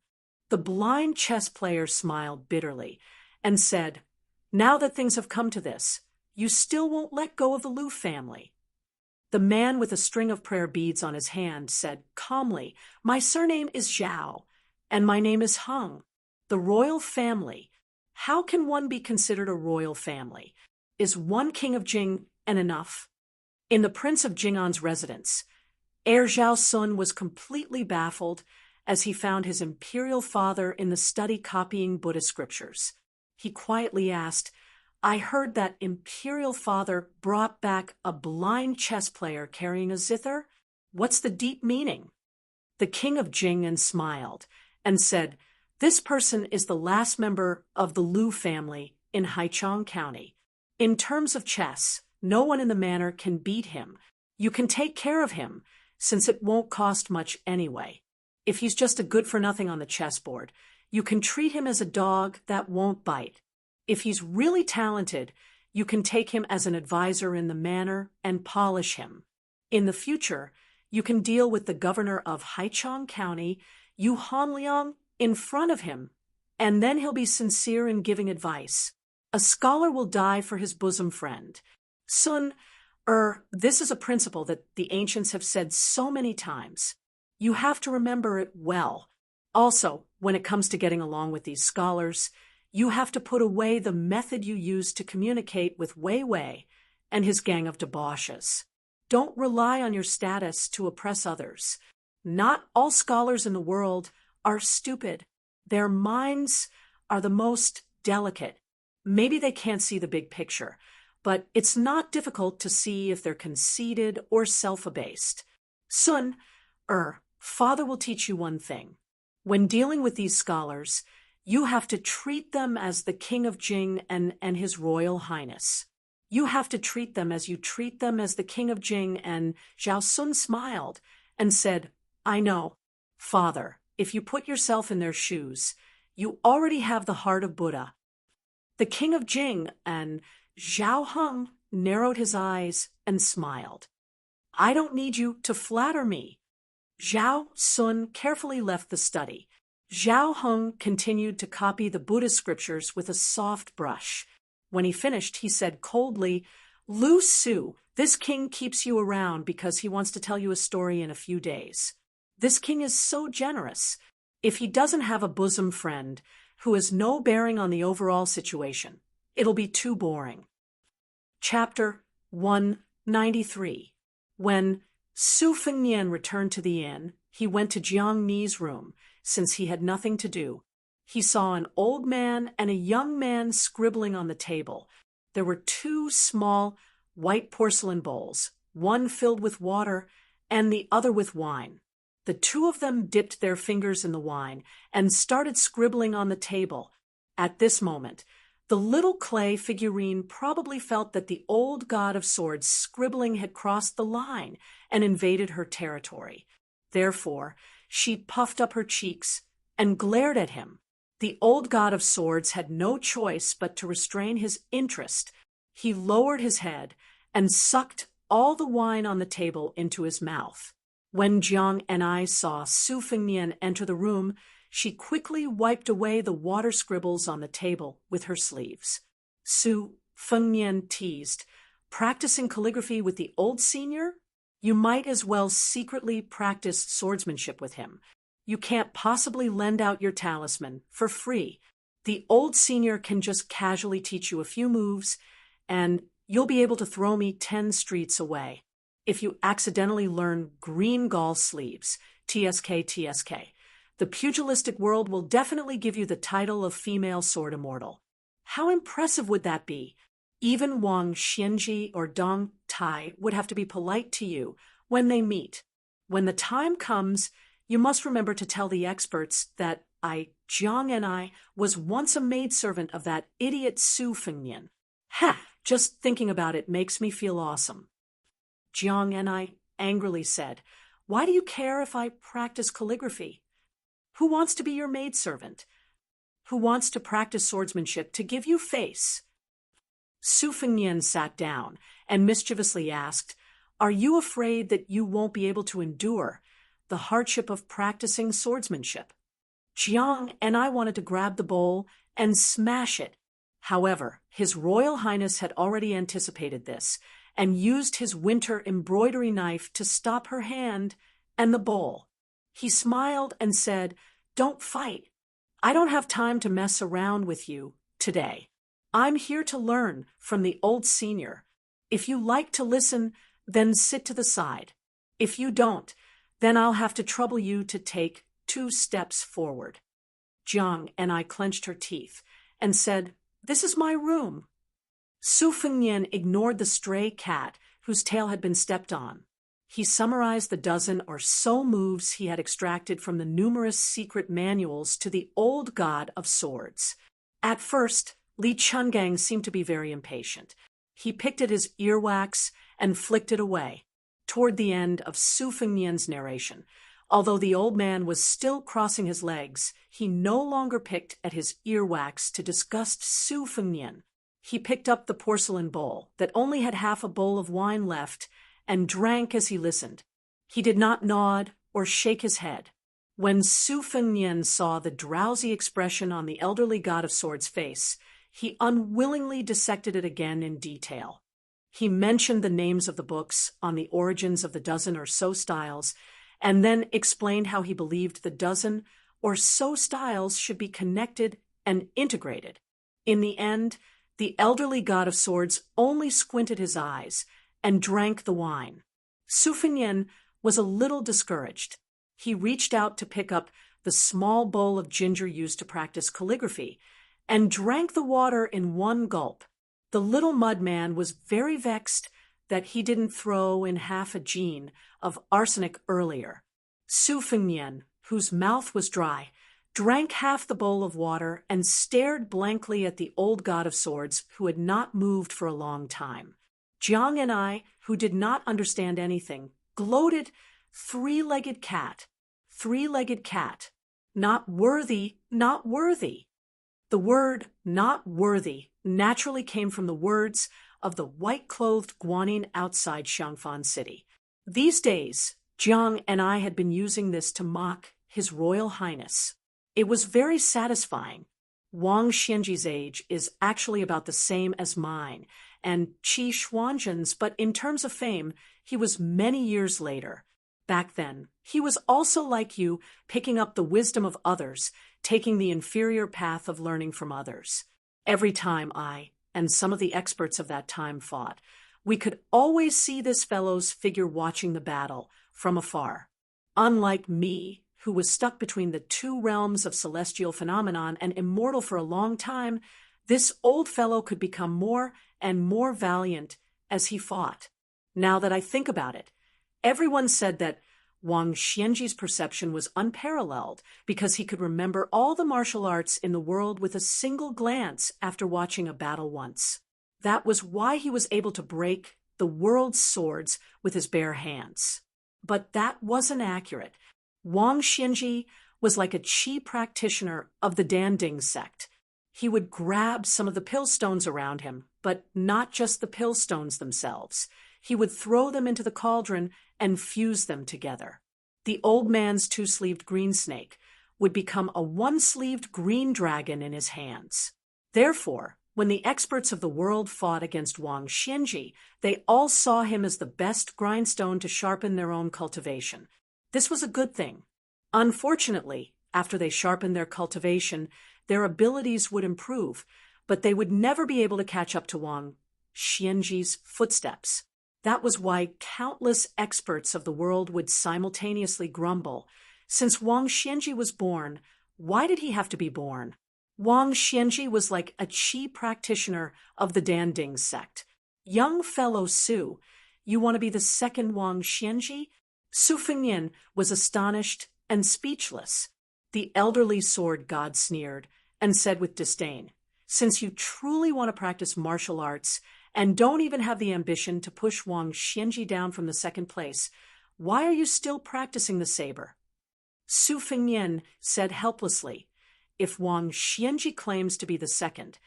The blind chess player smiled bitterly and said, "Now that things have come to this, you still won't let go of the Lu family." The man with a string of prayer beads on his hand said calmly, "My surname is Zhao, and my name is Hung. The royal family. How can one be considered a royal family? Is one king of Jing enough?" In the Prince of Jing'an's residence, Heir Zhao Sun was completely baffled as he found his imperial father in the study copying Buddhist scriptures. He quietly asked, "I heard that imperial father brought back a blind chess player carrying a zither. What's the deep meaning?" The king of Jing'an smiled and said, "This person is the last member of the Lu family in Haichang County. In terms of chess, no one in the manor can beat him. You can take care of him, since it won't cost much anyway. If he's just a good-for-nothing on the chessboard, you can treat him as a dog that won't bite. If he's really talented, you can take him as an advisor in the manor and polish him. In the future, you can deal with the governor of Haichang County, Yu Hanliang, in front of him, and then he'll be sincere in giving advice. A scholar will die for his bosom friend. Sun, this is a principle that the ancients have said so many times. You have to remember it well. Also, when it comes to getting along with these scholars, you have to put away the method you used to communicate with Wei Wei and his gang of debauches. Don't rely on your status to oppress others. Not all scholars in the world are stupid. Their minds are the most delicate. Maybe they can't see the big picture, but it's not difficult to see if they're conceited or self-abased. Sun, Father will teach you one thing. When dealing with these scholars, you have to treat them as the King of Jing and His Royal Highness. You have to treat them as you treat them as the King of Jing, and Zhao Sun smiled and said, "I know, Father, if you put yourself in their shoes, you already have the heart of Buddha." The King of Jing and Zhao Hung narrowed his eyes and smiled. "I don't need you to flatter me." Zhao Sun carefully left the study. Zhao Hung continued to copy the Buddhist scriptures with a soft brush. When he finished, he said coldly, Lu Su, this king keeps you around because he wants to tell you a story in a few days. This king is so generous. If he doesn't have a bosom friend who has no bearing on the overall situation, it'll be too boring. Chapter 193. When Su Fengnian returned to the inn, he went to Jiang Ni's room, since he had nothing to do. He saw an old man and a young man scribbling on the table. There were two small white porcelain bowls, one filled with water and the other with wine. The two of them dipped their fingers in the wine and started scribbling on the table. At this moment, the little clay figurine probably felt that the old god of swords' scribbling had crossed the line and invaded her territory. Therefore, she puffed up her cheeks and glared at him. The old god of swords had no choice but to restrain his interest. He lowered his head and sucked all the wine on the table into his mouth. When Jiang and I saw Su Fengnian enter the room, she quickly wiped away the water scribbles on the table with her sleeves. Su Fengnian teased, "Practicing calligraphy with the old senior? You might as well secretly practice swordsmanship with him. You can't possibly lend out your talisman for free. The old senior can just casually teach you a few moves, and you'll be able to throw me 10 streets away. If you accidentally learn green gall sleeves, TSK, the pugilistic world will definitely give you the title of female sword immortal. How impressive would that be? Even Wang Xianji or Dong Tai would have to be polite to you when they meet. When the time comes, you must remember to tell the experts that Jiang and I, was once a maidservant of that idiot Su Fengnian. Ha! Just thinking about it makes me feel awesome." Jiang and I angrily said, "Why do you care if I practice calligraphy? Who wants to be your maidservant? Who wants to practice swordsmanship to give you face?" Su Fengnian sat down and mischievously asked, "Are you afraid that you won't be able to endure the hardship of practicing swordsmanship?" Jiang and I wanted to grab the bowl and smash it. However, His Royal Highness had already anticipated this and used his winter embroidery knife to stop her hand and the bowl. He smiled and said, "Don't fight. I don't have time to mess around with you today. I'm here to learn from the old senior. If you like to listen, then sit to the side. If you don't, then I'll have to trouble you to take 2 steps forward." Jiang and I clenched her teeth and said, "This is my room." Su Fengnian ignored the stray cat whose tail had been stepped on. He summarized the dozen or so moves he had extracted from the numerous secret manuals to the old god of swords. At first, Li Chungang seemed to be very impatient. He picked at his earwax and flicked it away. Toward the end of Su Fengnian's narration, although the old man was still crossing his legs, he no longer picked at his earwax to disgust Su Fengnian. He picked up the porcelain bowl that only had half a bowl of wine left and drank as he listened. He did not nod or shake his head. When Su Fengnian saw the drowsy expression on the elderly god of swords' face, he unwillingly dissected it again in detail. He mentioned the names of the books on the origins of the dozen or so styles, and then explained how he believed the dozen or so styles should be connected and integrated. In the end, the elderly god of swords only squinted his eyes and drank the wine. Su Fengnian was a little discouraged. He reached out to pick up the small bowl of ginger used to practice calligraphy and drank the water in one gulp. The little mud man was very vexed that he didn't throw in half a gene of arsenic earlier. Su Fengnian, whose mouth was dry, drank half the bowl of water and stared blankly at the old god of swords who had not moved for a long time. Jiang and I, who did not understand anything, gloated, "Three-legged cat, three-legged cat, not worthy, not worthy." The word "not worthy" naturally came from the words of the white-clothed Guanyin outside Xiangfan City. These days, Jiang and I had been using this to mock His Royal Highness. It was very satisfying. Wang Xianji's age is actually about the same as mine, and Qi Xuanzhen's, but in terms of fame, he was many years later. Back then, he was also like you, picking up the wisdom of others, taking the inferior path of learning from others. Every time I, and some of the experts of that time fought, we could always see this fellow's figure watching the battle from afar. Unlike me, who was stuck between the two realms of celestial phenomenon and immortal for a long time, this old fellow could become more and more valiant as he fought. Now that I think about it, everyone said that Wang Xianji's perception was unparalleled because he could remember all the martial arts in the world with a single glance after watching a battle once. That was why he was able to break the world's swords with his bare hands. But that wasn't accurate. Wang Xianji was like a qi practitioner of the Danding sect. He would grab some of the pill stones around him, but not just the pill stones themselves. He would throw them into the cauldron and fuse them together. The old man's two-sleeved green snake would become a one-sleeved green dragon in his hands. Therefore, when the experts of the world fought against Wang Xianji, they all saw him as the best grindstone to sharpen their own cultivation. This was a good thing. Unfortunately, after they sharpened their cultivation, their abilities would improve, but they would never be able to catch up to Wang Xianji's footsteps. That was why countless experts of the world would simultaneously grumble. Since Wang Xianji was born, why did he have to be born? Wang Xianji was like a qi practitioner of the Danding sect. Young fellow Su, you want to be the second Wang Xianji? Su Fengnian was astonished and speechless. The elderly sword god sneered and said with disdain, "Since you truly want to practice martial arts and don't even have the ambition to push Wang Xianji down from the second place, why are you still practicing the saber?" Su Fengnian said helplessly, "If Wang Xianji claims to be the second,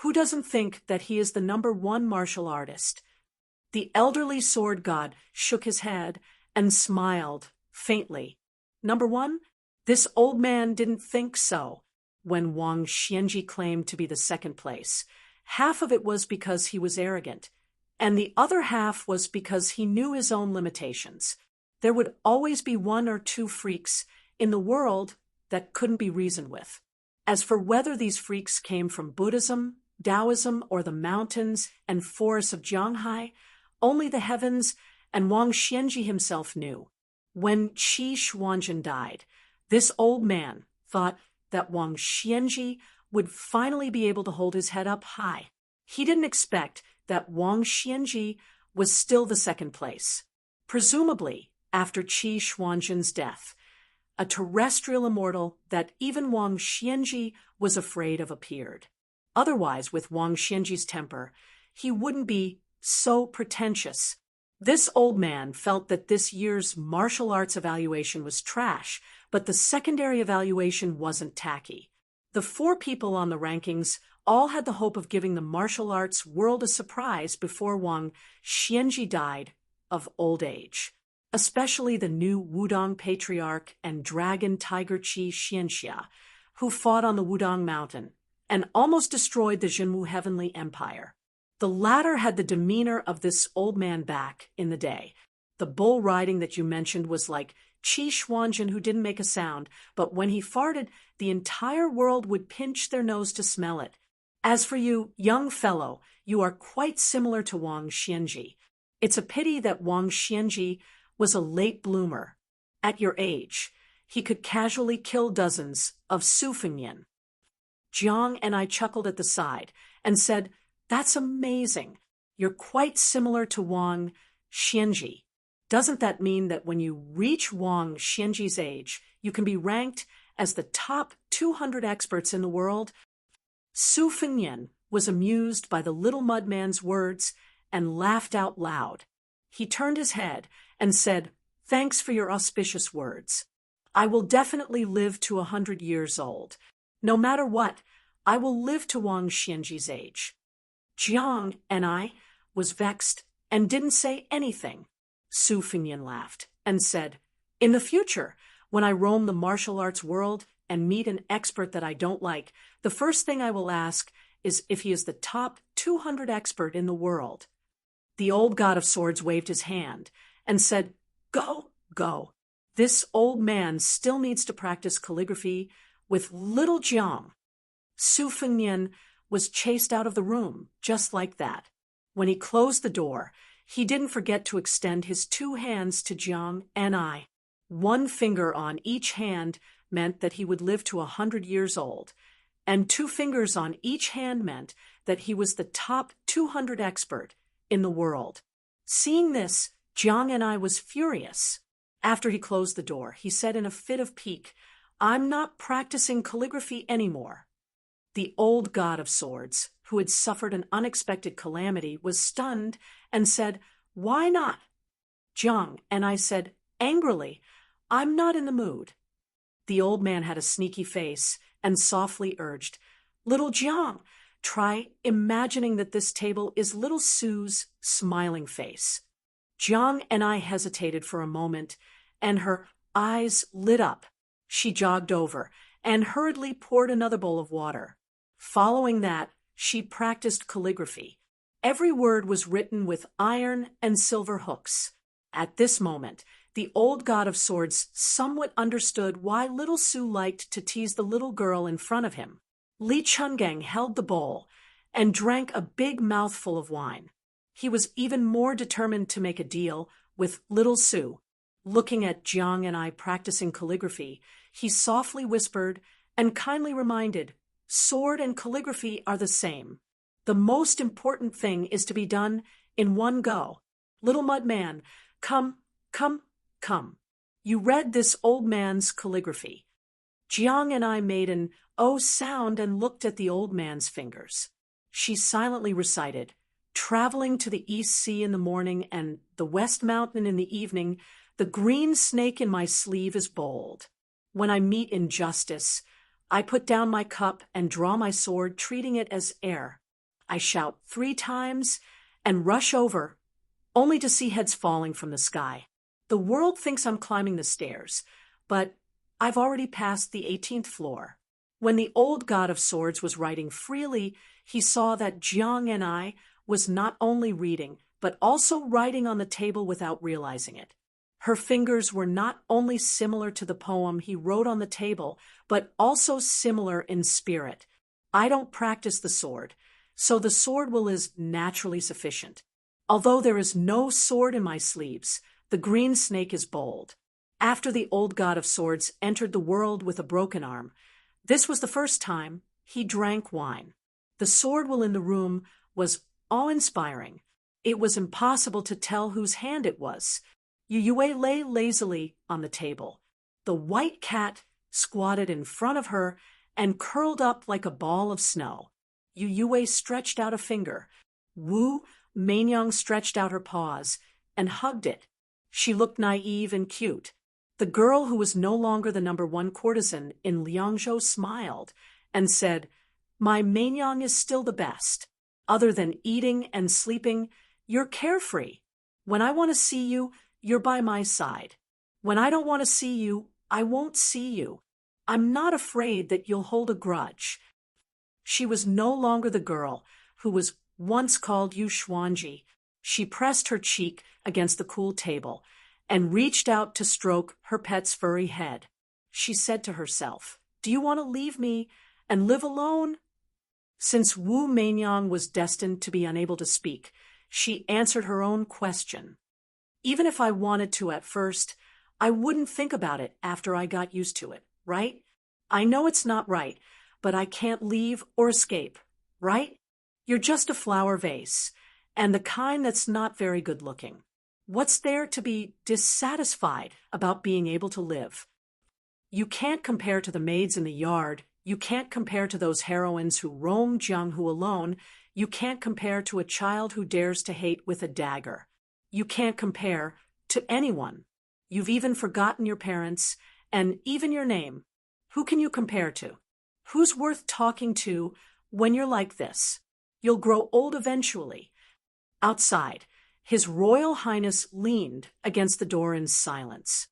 who doesn't think that he is the #1 martial artist?" The elderly sword god shook his head and smiled faintly. #1? This old man didn't think so when Wang Xianji claimed to be the second place. Half of it was because he was arrogant, and the other half was because he knew his own limitations. There would always be one or two freaks in the world that couldn't be reasoned with. As for whether these freaks came from Buddhism, Taoism, or the mountains and forests of Jianghai, only the heavens and Wang Xianji himself knew. When Qi Xuanzhen died, this old man thought that Wang Xianji would finally be able to hold his head up high. He didn't expect that Wang Xianji was still the second place. Presumably, after Qi Xuanzhen's death, a terrestrial immortal that even Wang Xianji was afraid of appeared. Otherwise, with Wang Xianji's temper, he wouldn't be so pretentious. This old man felt that this year's martial arts evaluation was trash, but the secondary evaluation wasn't tacky. The 4 people on the rankings all had the hope of giving the martial arts world a surprise before Wang Xianji died of old age, especially the new Wudong patriarch and dragon tiger Qi Xianxia, who fought on the Wudong mountain and almost destroyed the Jinwu heavenly empire. The latter had the demeanor of this old man back in the day. The bull riding that you mentioned was like Qi Xuanzhen, who didn't make a sound, but when he farted, the entire world would pinch their nose to smell it. As for you, young fellow, you are quite similar to Wang Xianji. It's a pity that Wang Xianji was a late bloomer. At your age, he could casually kill dozens of Su Fengnian. Jiang and I chuckled at the side and said, "That's amazing. You're quite similar to Wang Xianji. Doesn't that mean that when you reach Wang Xianji's age, you can be ranked as the top 200 experts in the world?" Su Fengnian was amused by the little mudman's words and laughed out loud. He turned his head and said, "Thanks for your auspicious words. I will definitely live to 100 years old. No matter what, I will live to Wang Xianji's age." Jiang and I was vexed and didn't say anything. Su Fengnian laughed and said, "In the future, when I roam the martial arts world and meet an expert that I don't like, the first thing I will ask is if he is the top 200 expert in the world. The old god of swords waved his hand and said, "Go, go. This old man still needs to practice calligraphy with little Jiang." Su Fengnian was chased out of the room, just like that. When he closed the door, he didn't forget to extend his 2 hands to Jiang and I. 1 finger on each hand meant that he would live to 100 years old, and 2 fingers on each hand meant that he was the top 200 expert in the world. Seeing this, Jiang and I was furious. After he closed the door, he said in a fit of pique, "I'm not practicing calligraphy anymore." The old god of swords, who had suffered an unexpected calamity, was stunned and said, "Why not?" Jiang and I said angrily, "I'm not in the mood." The old man had a sneaky face and softly urged, "Little Jiang, try imagining that this table is little Sue's smiling face." Jiang and I hesitated for a moment, and her eyes lit up. She jogged over and hurriedly poured another bowl of water. Following that, she practiced calligraphy. Every word was written with iron and silver hooks. At this moment, the old god of swords somewhat understood why little Sue liked to tease the little girl in front of him. Li Chungang held the bowl and drank a big mouthful of wine. He was even more determined to make a deal with little Sue. Looking at Jiang and I practicing calligraphy, he softly whispered and kindly reminded, "Sword and calligraphy are the same. The most important thing is to be done in one go. Little mud man, come, come, come." You read this old man's calligraphy. Jiang and I made an "oh" sound and looked at the old man's fingers. She silently recited, "Traveling to the East Sea in the morning and the West Mountain in the evening, the green snake in my sleeve is bold. When I meet injustice, I put down my cup and draw my sword, treating it as air. I shout 3 times and rush over, only to see heads falling from the sky. The world thinks I'm climbing the stairs, but I've already passed the 18th floor." When the old god of swords was writing freely, he saw that Jiang and I was not only reading, but also writing on the table without realizing it. Her fingers were not only similar to the poem he wrote on the table, but also similar in spirit. I don't practice the sword, so the sword will is naturally sufficient. Although there is no sword in my sleeves, the green snake is bold. After the old god of swords entered the world with a broken arm, this was the first time he drank wine. The sword will in the room was awe-inspiring. It was impossible to tell whose hand it was. Yue lay lazily on the table. The white cat squatted in front of her and curled up like a ball of snow. Yue stretched out a finger. Wu Mainyang stretched out her paws and hugged it. She looked naive and cute. The girl who was no longer the #1 courtesan in Liangzhou smiled and said, "My Mainyang is still the best. Other than eating and sleeping, you're carefree. When I want to see you, you're by my side. When I don't want to see you, I won't see you. I'm not afraid that you'll hold a grudge." She was no longer the girl who was once called Yu Xuanji. She pressed her cheek against the cool table and reached out to stroke her pet's furry head. She said to herself, "Do you want to leave me and live alone?" Since Wu Mainyang was destined to be unable to speak, she answered her own question. "Even if I wanted to at first, I wouldn't think about it after I got used to it, right? I know it's not right, but I can't leave or escape, right? You're just a flower vase, and the kind that's not very good looking. What's there to be dissatisfied about being able to live? You can't compare to the maids in the yard. You can't compare to those heroines who roam Jianghu alone. You can't compare to a child who dares to hate with a dagger. You can't compare to anyone. You've even forgotten your parents and even your name. Who can you compare to? Who's worth talking to when you're like this? You'll grow old eventually." Outside, His Royal Highness leaned against the door in silence.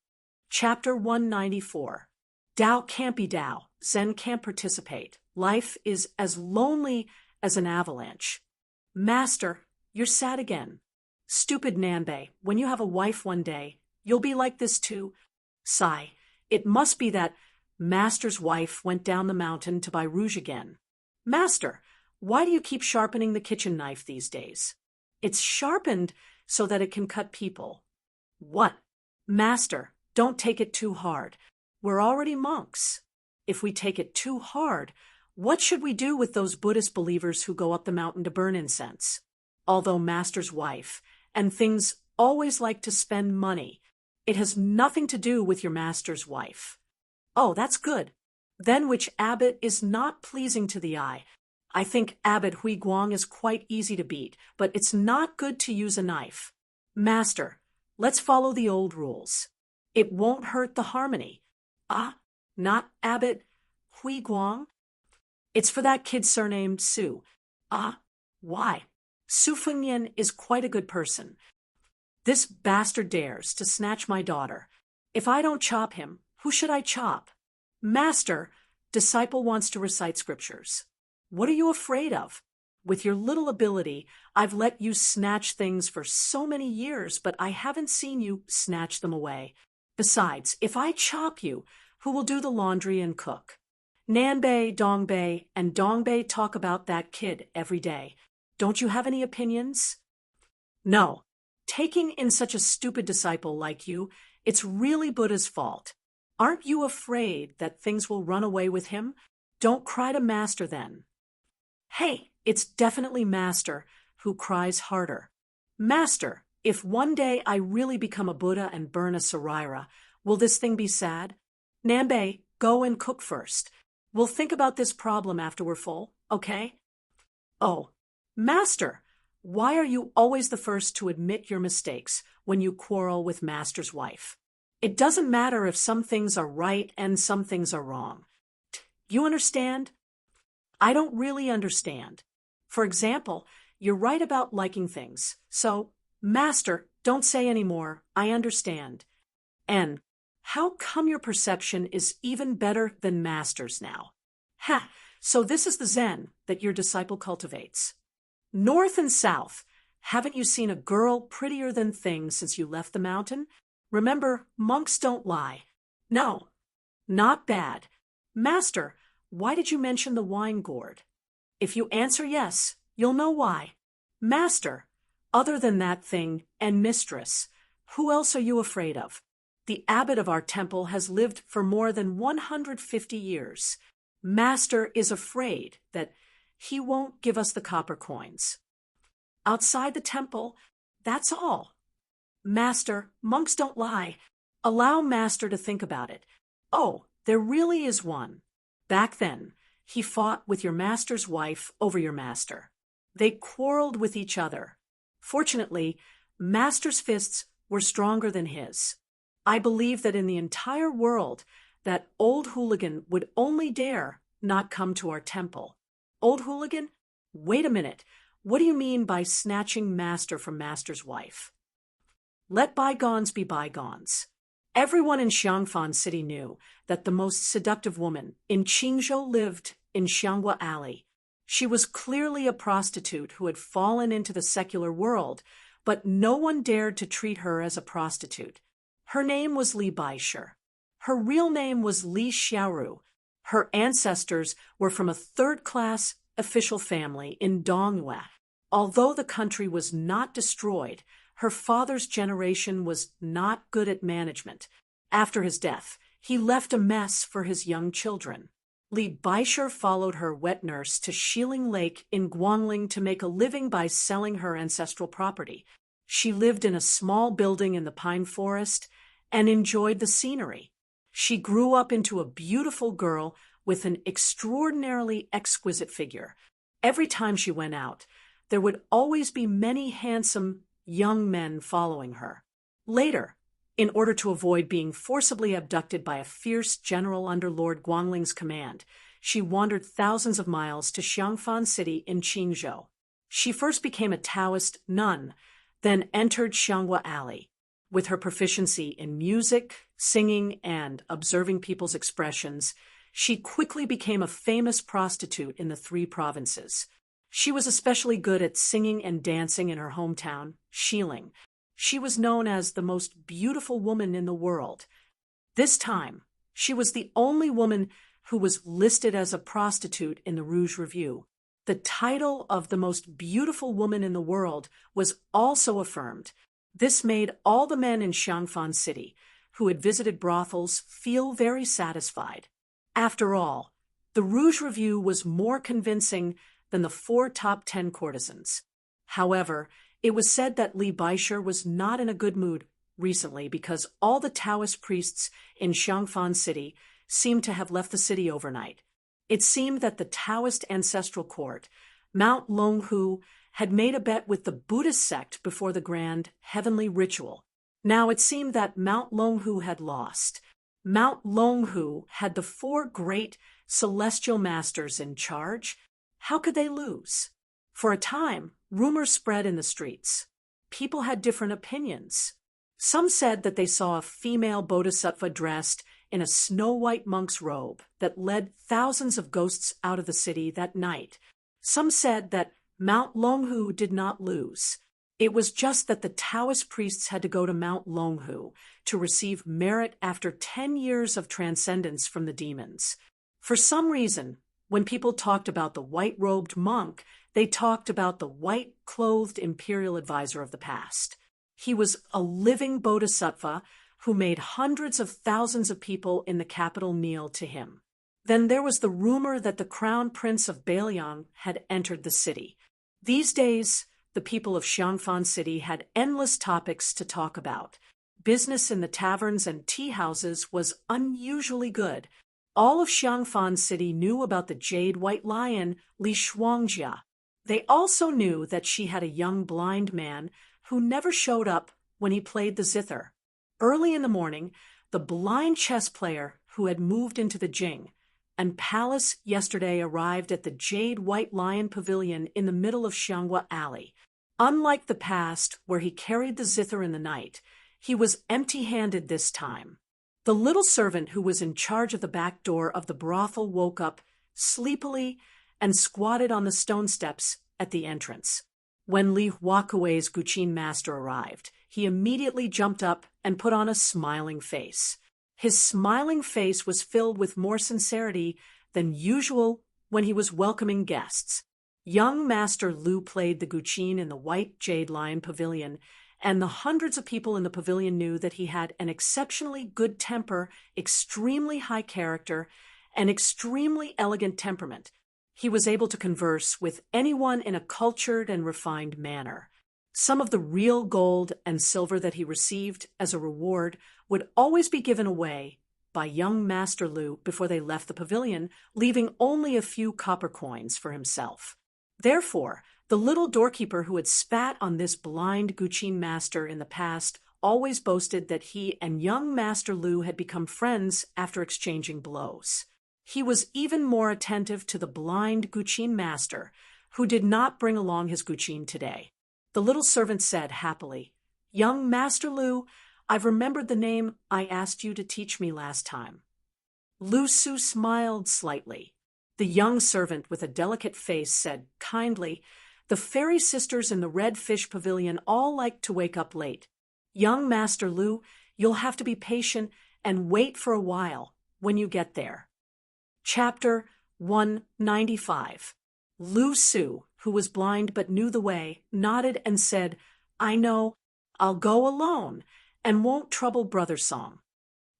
Chapter 194. Tao can't be Tao. Zen can't participate. Life is as lonely as an avalanche. Master, you're sad again. Stupid Nanbei, when you have a wife one day, you'll be like this too. Sigh, it must be that Master's wife went down the mountain to buy rouge again. Master, why do you keep sharpening the kitchen knife these days? It's sharpened so that it can cut people. What? Master, don't take it too hard. We're already monks. If we take it too hard, what should we do with those Buddhist believers who go up the mountain to burn incense? Although Master's wife and things always like to spend money, it has nothing to do with your Master's wife. Oh, that's good. Then which abbot is not pleasing to the eye? I think Abbot Hui Guang is quite easy to beat, but it's not good to use a knife. Master, let's follow the old rules. It won't hurt the harmony. Ah, not Abbot Hui Guang? It's for that kid surnamed Su. Ah, why? Su Fengnian is quite a good person. This bastard dares to snatch my daughter. If I don't chop him, who should I chop? Master, disciple wants to recite scriptures. What are you afraid of? With your little ability, I've let you snatch things for so many years, but I haven't seen you snatch them away. Besides, if I chop you, who will do the laundry and cook? Nanbei, Dongbei, and Dongbei talk about that kid every day. Don't you have any opinions? No. Taking in such a stupid disciple like you, it's really Buddha's fault. Aren't you afraid that things will run away with him? Don't cry to Master then. Hey, it's definitely Master who cries harder. Master, if one day I really become a Buddha and burn a Saraira, will this thing be sad? Nanbei, go and cook first. We'll think about this problem after we're full, okay? Oh, Master, why are you always the first to admit your mistakes when you quarrel with Master's wife? It doesn't matter if some things are right and some things are wrong. You understand? I don't really understand. For example, you're right about liking things. So, Master, don't say any more. I understand. And how come your perception is even better than Master's now? Ha! So this is the Zen that your disciple cultivates. North and south, haven't you seen a girl prettier than things since you left the mountain? Remember, monks don't lie. No, not bad. Master, why did you mention the wine gourd? If you answer yes, you'll know why. Master, other than that thing and mistress, who else are you afraid of? The abbot of our temple has lived for more than 150 years. Master is afraid that he won't give us the copper coins. Outside the temple, that's all. Master, monks don't lie. Allow Master to think about it. Oh, there really is one. Back then, he fought with your Master's wife over your Master. They quarreled with each other. Fortunately, Master's fists were stronger than his. I believe that in the entire world, that old hooligan would only dare not come to our temple. Old hooligan? Wait a minute. What do you mean by snatching Master from Master's wife? Let bygones be bygones. Everyone in Xiangfan City knew that the most seductive woman in Qingzhou lived in Xianghua Alley. She was clearly a prostitute who had fallen into the secular world, but no one dared to treat her as a prostitute. Her name was Li Baisher. Her real name was Li Xiaoru. Her ancestors were from a third-class official family in Dongyue. Although the country was not destroyed, her father's generation was not good at management. After his death, he left a mess for his young children. Li Baisher followed her wet nurse to Xiling Lake in Guangling to make a living by selling her ancestral property. She lived in a small building in the pine forest and enjoyed the scenery. She grew up into a beautiful girl with an extraordinarily exquisite figure. Every time she went out, there would always be many handsome young men following her. Later, in order to avoid being forcibly abducted by a fierce general under Lord Guangling's command, she wandered thousands of miles to Xiangfan City in Qingzhou. She first became a Taoist nun, then entered Xianghua Alley. With her proficiency in music, singing, and observing people's expressions, she quickly became a famous prostitute in the 3 provinces. She was especially good at singing and dancing in her hometown, Shieling. She was known as the most beautiful woman in the world. This time, she was the only woman who was listed as a prostitute in the Rouge Review. The title of the most beautiful woman in the world was also affirmed. This made all the men in Xiangfan City who had visited brothels feel very satisfied. After all, the Rouge Review was more convincing than the 4 top 10 courtesans. However, it was said that Li Baisher was not in a good mood recently because all the Taoist priests in Xiangfan City seemed to have left the city overnight. It seemed that the Taoist ancestral court, Mount Longhu, had made a bet with the Buddhist sect before the grand heavenly ritual. Now it seemed that Mount Longhu had lost. Mount Longhu had the 4 great celestial masters in charge. How could they lose? For a time, rumors spread in the streets. People had different opinions. Some said that they saw a female bodhisattva dressed in a snow-white monk's robe that led thousands of ghosts out of the city that night. Some said that Mount Longhu did not lose. It was just that the Taoist priests had to go to Mount Longhu to receive merit after 10 years of transcendence from the demons. For some reason, when people talked about the white-robed monk, they talked about the white-clothed imperial advisor of the past. He was a living bodhisattva who made hundreds of thousands of people in the capital kneel to him. Then there was the rumor that the crown prince of Bailiang had entered the city. These days, the people of Xiangfan City had endless topics to talk about. Business in the taverns and tea houses was unusually good. All of Xiangfan City knew about the jade white lion, Li Shuangjia. They also knew that she had a young blind man who never showed up when he played the zither. Early in the morning, the blind chess player who had moved into the Jing and palace yesterday arrived at the Jade White Lion Pavilion in the middle of Xianghua Alley. Unlike the past, where he carried the zither in the night, he was empty-handed this time. The little servant who was in charge of the back door of the brothel woke up sleepily and squatted on the stone steps at the entrance. When Li Huakuei's Guqin master arrived, he immediately jumped up and put on a smiling face. His smiling face was filled with more sincerity than usual when he was welcoming guests. Young Master Lu played the Guqin in the White Jade Lion Pavilion, and the hundreds of people in the pavilion knew that he had an exceptionally good temper, extremely high character, and extremely elegant temperament. He was able to converse with anyone in a cultured and refined manner. Some of the real gold and silver that he received as a reward would always be given away by young Master Lu before they left the pavilion, leaving only a few copper coins for himself. Therefore, the little doorkeeper who had spat on this blind Guqin master in the past always boasted that he and young Master Lu had become friends after exchanging blows. He was even more attentive to the blind Guqin master, who did not bring along his Guqin today. The little servant said happily, "Young Master Lu, I've remembered the name I asked you to teach me last time." Lu Su smiled slightly. The young servant with a delicate face said kindly, "The fairy sisters in the Red Fish Pavilion all like to wake up late. Young Master Lu, you'll have to be patient and wait for a while when you get there." Chapter 195. Lu Su, who was blind but knew the way, nodded and said, "I know, I'll go alone and won't trouble Brother Song."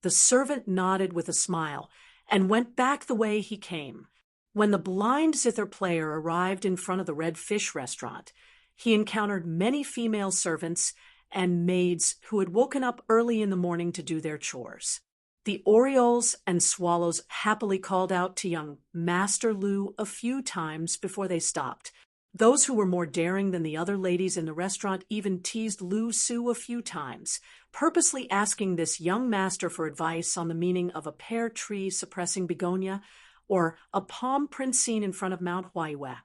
The servant nodded with a smile and went back the way he came. When the blind zither player arrived in front of the Red Fish restaurant, he encountered many female servants and maids who had woken up early in the morning to do their chores. The orioles and swallows happily called out to young Master Lu a few times before they stopped. Those who were more daring than the other ladies in the restaurant even teased Lu Su a few times, purposely asking this young master for advice on the meaning of a pear tree suppressing begonia or a palm print seen in front of Mount Huaiyue.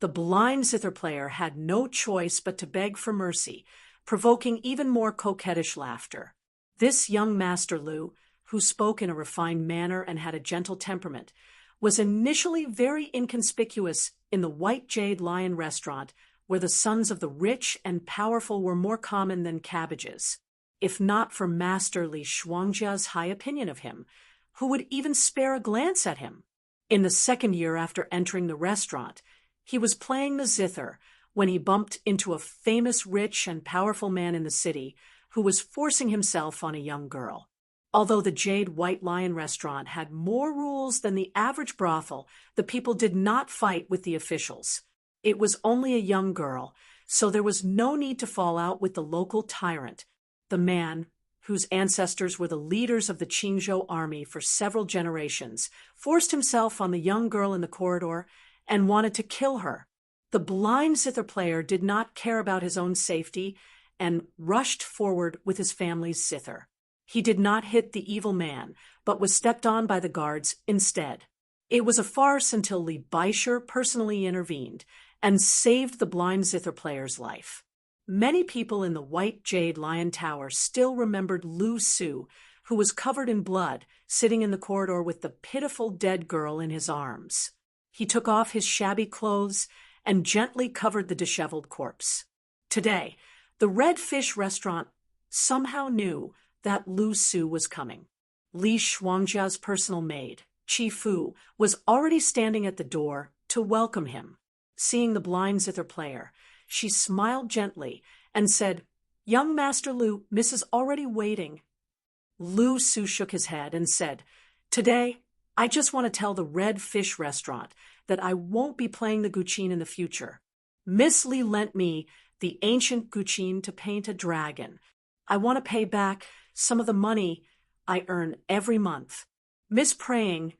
The blind zither player had no choice but to beg for mercy, provoking even more coquettish laughter. This young Master Lu, who spoke in a refined manner and had a gentle temperament, was initially very inconspicuous in the White Jade Lion restaurant, where the sons of the rich and powerful were more common than cabbages, if not for Master Li Shuangjia's high opinion of him, who would even spare a glance at him. In the second year after entering the restaurant, he was playing the zither when he bumped into a famous rich and powerful man in the city who was forcing himself on a young girl. Although the Jade White Lion restaurant had more rules than the average brothel, the people did not fight with the officials. It was only a young girl, so there was no need to fall out with the local tyrant. The man, whose ancestors were the leaders of the Qingzhou army for several generations, forced himself on the young girl in the corridor and wanted to kill her. The blind zither player did not care about his own safety and rushed forward with his family's zither. He did not hit the evil man, but was stepped on by the guards instead. It was a farce until Li Baisher personally intervened and saved the blind zither player's life. Many people in the White Jade Lion Tower still remembered Lu Su, who was covered in blood, sitting in the corridor with the pitiful dead girl in his arms. He took off his shabby clothes and gently covered the disheveled corpse. Today, the Red Fish restaurant somehow knew that Lu Su was coming. Li Shuangjia's personal maid, Qi Fu, was already standing at the door to welcome him. Seeing the blind zither player, she smiled gently and said, "Young Master Lu, Miss is already waiting." Lu Su shook his head and said, "Today, I just want to tell the Red Fish restaurant that I won't be playing the guqin in the future. Miss Li lent me the ancient guqin to paint a dragon. I want to pay back some of the money I earn every month. Miss praying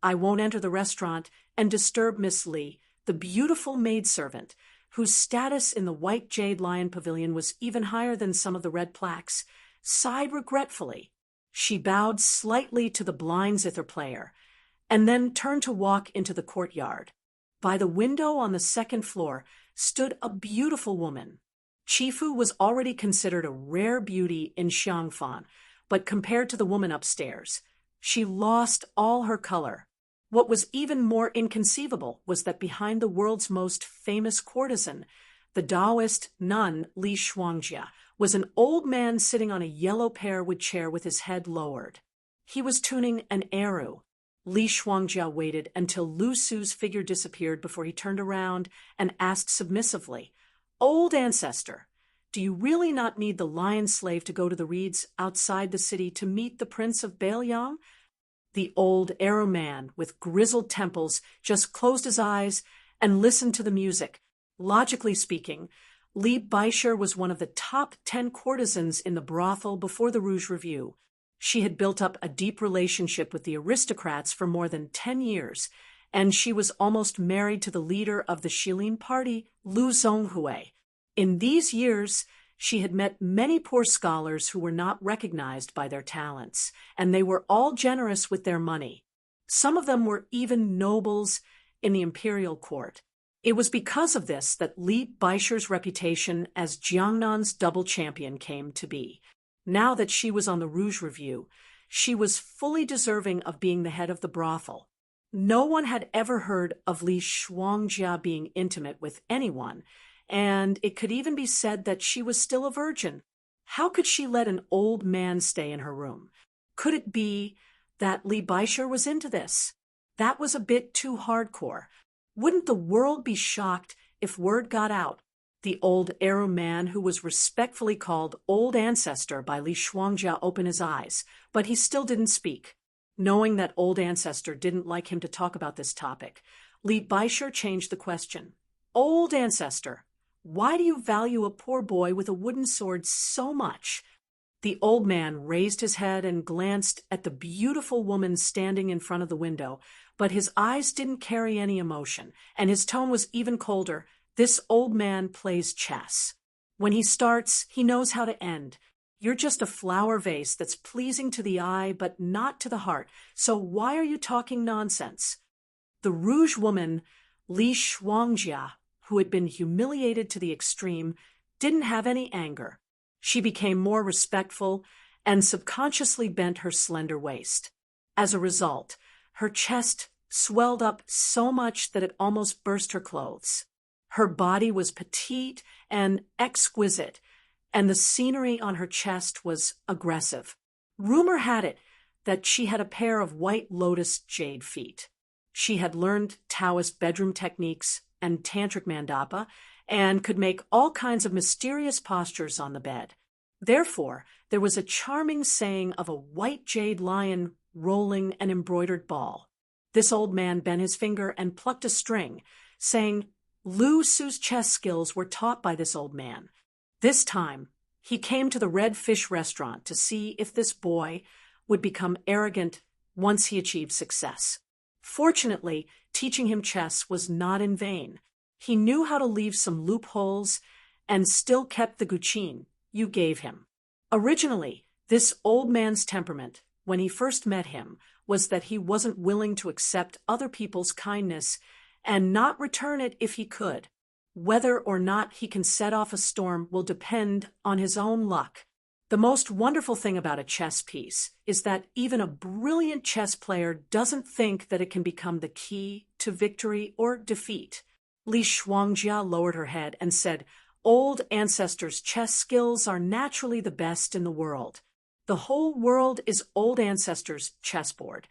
I won't enter the restaurant and disturb Miss Li, the beautiful maidservant, whose status in the White Jade Lion Pavilion was even higher than some of the red plaques, sighed regretfully. She bowed slightly to the blind zither player, and then turned to walk into the courtyard. By the window on the second floor stood a beautiful woman. Qifu was already considered a rare beauty in Xiangfan, but compared to the woman upstairs, she lost all her color. What was even more inconceivable was that behind the world's most famous courtesan, the Taoist nun Li Shuangjia, was an old man sitting on a yellow pear-wood chair with his head lowered. He was tuning an eru. Li Shuangjia waited until Lu Su's figure disappeared before he turned around and asked submissively, "Old ancestor, do you really not need the lion slave to go to the reeds outside the city to meet the Prince of Bailiang?" The old arrow man with grizzled temples just closed his eyes and listened to the music. Logically speaking, Li Baisher was one of the top 10 courtesans in the brothel before the Rouge Review. She had built up a deep relationship with the aristocrats for more than 10 years, and she was almost married to the leader of the Shilin party, Lu Zhonghui. In these years, she had met many poor scholars who were not recognized by their talents, and they were all generous with their money. Some of them were even nobles in the imperial court. It was because of this that Li Baisher's reputation as Jiangnan's double champion came to be. Now that she was on the Rouge Review, she was fully deserving of being the head of the brothel. No one had ever heard of Li Shuangjia being intimate with anyone, and it could even be said that she was still a virgin. How could she let an old man stay in her room? Could it be that Li Baisher was into this? That was a bit too hardcore. Wouldn't the world be shocked if word got out? The old arrow man, who was respectfully called Old Ancestor by Li Shuangjia, opened his eyes, but he still didn't speak. Knowing that Old Ancestor didn't like him to talk about this topic, Li Baisher changed the question. "Old Ancestor, why do you value a poor boy with a wooden sword so much?" The old man raised his head and glanced at the beautiful woman standing in front of the window, but his eyes didn't carry any emotion, and his tone was even colder. This old man plays chess. When he starts, he knows how to end. You're just a flower vase that's pleasing to the eye but not to the heart, so why are you talking nonsense? The Rouge woman, Li Shuangjia, who had been humiliated to the extreme, didn't have any anger. She became more respectful and subconsciously bent her slender waist. As a result, her chest swelled up so much that it almost burst her clothes. Her body was petite and exquisite, and the scenery on her chest was aggressive. Rumor had it that she had a pair of white lotus jade feet. She had learned Taoist bedroom techniques and tantric mandapa, and could make all kinds of mysterious postures on the bed. Therefore, there was a charming saying of a white jade lion rolling an embroidered ball. This old man bent his finger and plucked a string, saying Lu Su's chess skills were taught by this old man. This time, he came to the Red Fish restaurant to see if this boy would become arrogant once he achieved success. Fortunately, teaching him chess was not in vain. He knew how to leave some loopholes and still kept the guqin you gave him. Originally, this old man's temperament, when he first met him, was that he wasn't willing to accept other people's kindness and not return it if he could. Whether or not he can set off a storm will depend on his own luck. The most wonderful thing about a chess piece is that even a brilliant chess player doesn't think that it can become the key to victory or defeat. Li Shuangjia lowered her head and said, "Old ancestors' chess skills are naturally the best in the world. The whole world is old ancestors' chessboard."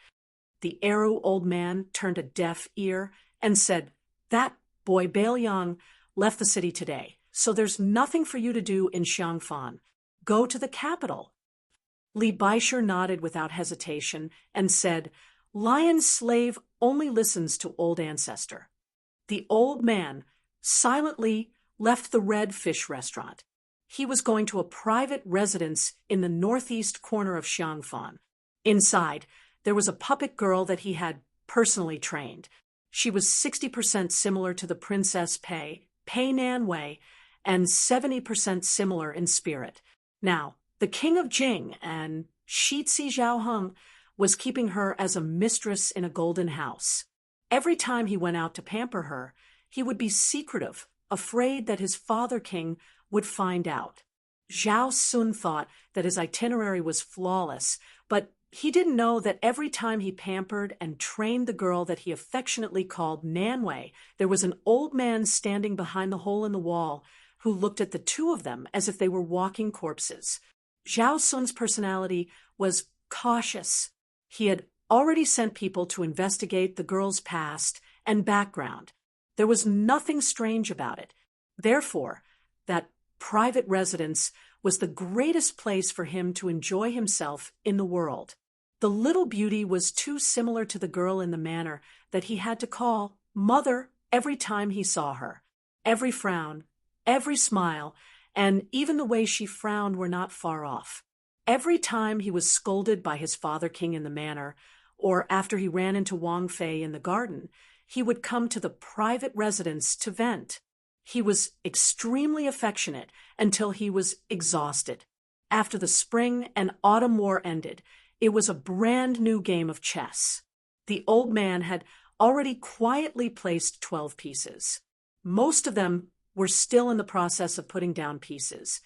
The Eru old man turned a deaf ear and said, "That boy Bailiang left the city today, so there's nothing for you to do in Xiangfan. Go to the capital." Li Baisher nodded without hesitation and said, "Lion slave only listens to old ancestor." The old man silently left the Red Fish restaurant. He was going to a private residence in the northeast corner of Xiangfan. Inside, there was a puppet girl that he had personally trained. She was 60% similar to the Princess Pei Nanwei, and 70% similar in spirit. Now, the king of Jing and Shitzi Zhaoheng was keeping her as a mistress in a golden house. Every time he went out to pamper her, he would be secretive, afraid that his father king would find out. Zhao Sun thought that his itinerary was flawless, but he didn't know that every time he pampered and trained the girl that he affectionately called Nanwei, there was an old man standing behind the hole in the wall who looked at the two of them as if they were walking corpses. Zhao Sun's personality was cautious. He had already sent people to investigate the girl's past and background. There was nothing strange about it. Therefore, that private residence was the greatest place for him to enjoy himself in the world. The little beauty was too similar to the girl in the manner that he had to call mother every time he saw her. Every frown, every smile, and even the way she frowned were not far off. Every time he was scolded by his father king in the manor, or after he ran into Wang Fei in the garden, he would come to the private residence to vent. He was extremely affectionate until he was exhausted. After the spring and autumn war ended, it was a brand new game of chess. The old man had already quietly placed 12 pieces. Most of them were still in the process of putting down pieces,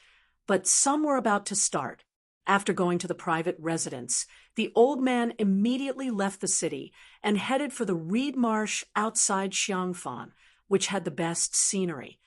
but some were about to start. After going to the private residence, the old man immediately left the city and headed for the reed marsh outside Xiangfan, which had the best scenery.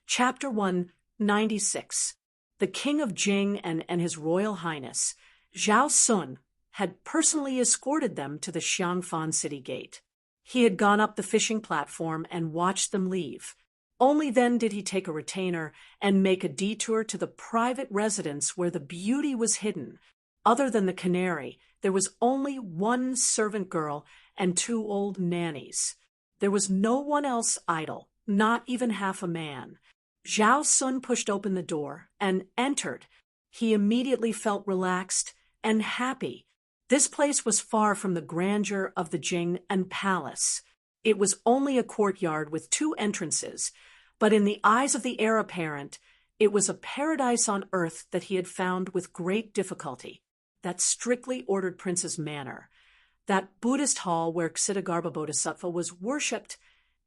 Chapter 196. The King of Jing and His Royal Highness, Zhao Sun, had personally escorted them to the Xiangfan city gate. He had gone up the fishing platform and watched them leave. Only then did he take a retainer and make a detour to the private residence where the beauty was hidden. Other than the canary, there was only one servant girl and 2 old nannies. There was no one else idle, not even half a man. Zhao Sun pushed open the door and entered. He immediately felt relaxed and happy. This place was far from the grandeur of the Jing and palace. It was only a courtyard with 2 entrances, but in the eyes of the heir apparent, it was a paradise on earth that he had found with great difficulty. That strictly ordered prince's manor, that Buddhist hall where Ksitigarbha Bodhisattva was worshipped,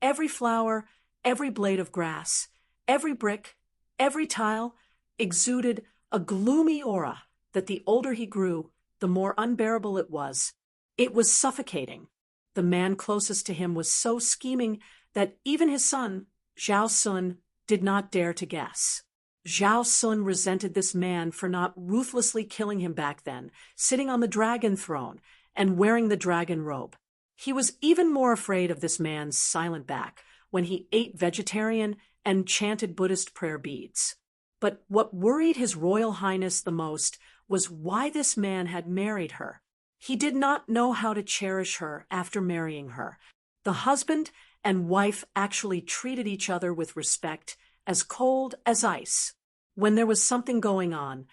every flower, every blade of grass, every brick, every tile, exuded a gloomy aura that the older he grew, the more unbearable it was. It was suffocating. The man closest to him was so scheming that even his son, Zhao Sun, did not dare to guess. Zhao Sun resented this man for not ruthlessly killing him back then, sitting on the dragon throne and wearing the dragon robe. He was even more afraid of this man's silent back when he ate vegetarian and chanted Buddhist prayer beads. But what worried His Royal Highness the most was why this man had married her. He did not know how to cherish her after marrying her. The husband and wife actually treated each other with respect, as cold as ice. When there was something going on,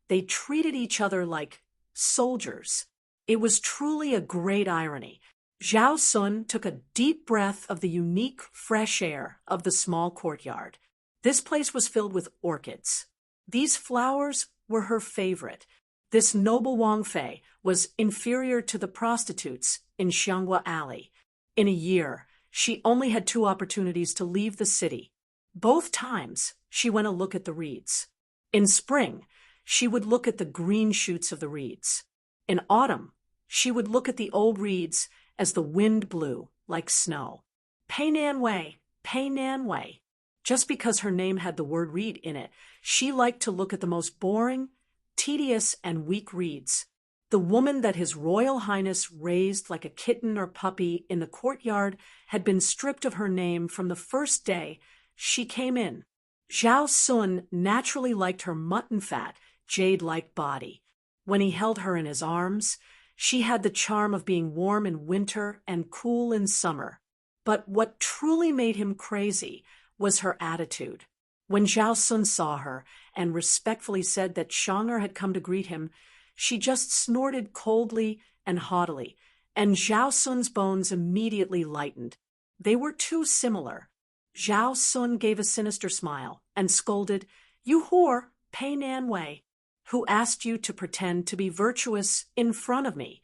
they treated each other like soldiers. It was truly a great irony. Zhao Sun took a deep breath of the unique, fresh air of the small courtyard. This place was filled with orchids. These flowers were her favorite. This noble Wang Fei was inferior to the prostitutes in Xianghua Alley. In a year, she only had 2 opportunities to leave the city. Both times, she went to look at the reeds. In spring, she would look at the green shoots of the reeds. In autumn, she would look at the old reeds as the wind blew like snow. Pei Nan Wei, Pei Nan Wei. Just because her name had the word reed in it, she liked to look at the most boring, tedious, and weak reeds. The woman that His Royal Highness raised like a kitten or puppy in the courtyard had been stripped of her name from the first day she came in. Zhao Sun naturally liked her mutton-fat, jade-like body. When he held her in his arms, she had the charm of being warm in winter and cool in summer. But what truly made him crazy was her attitude. When Zhao Sun saw her and respectfully said that Xiang'er had come to greet him, she just snorted coldly and haughtily, and Zhao Sun's bones immediately lightened. They were too similar. Zhao Sun gave a sinister smile and scolded, "You whore, Pei Nan Wei, who asked you to pretend to be virtuous in front of me?"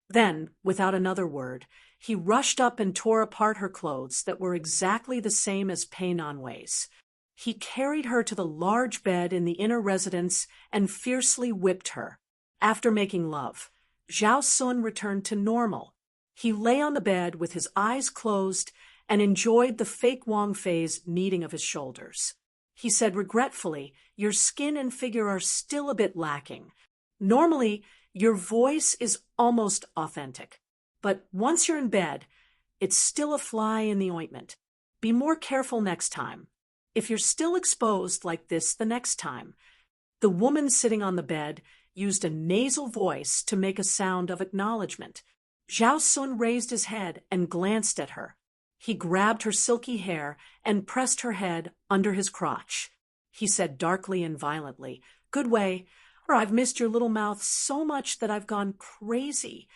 Then, without another word, he rushed up and tore apart her clothes that were exactly the same as Pei Nan Wei's. He carried her to the large bed in the inner residence and fiercely whipped her. After making love, Zhao Sun returned to normal. He lay on the bed with his eyes closed and enjoyed the fake Wang Fei's kneading of his shoulders. He said regretfully, "Your skin and figure are still a bit lacking. Normally, your voice is almost authentic. But once you're in bed, it's still a fly in the ointment. Be more careful next time. If you're still exposed like this the next time." The woman sitting on the bed used a nasal voice to make a sound of acknowledgement. Zhao Sun raised his head and glanced at her. He grabbed her silky hair and pressed her head under his crotch. He said darkly and violently, "Good way, or I've missed your little mouth so much that I've gone crazy."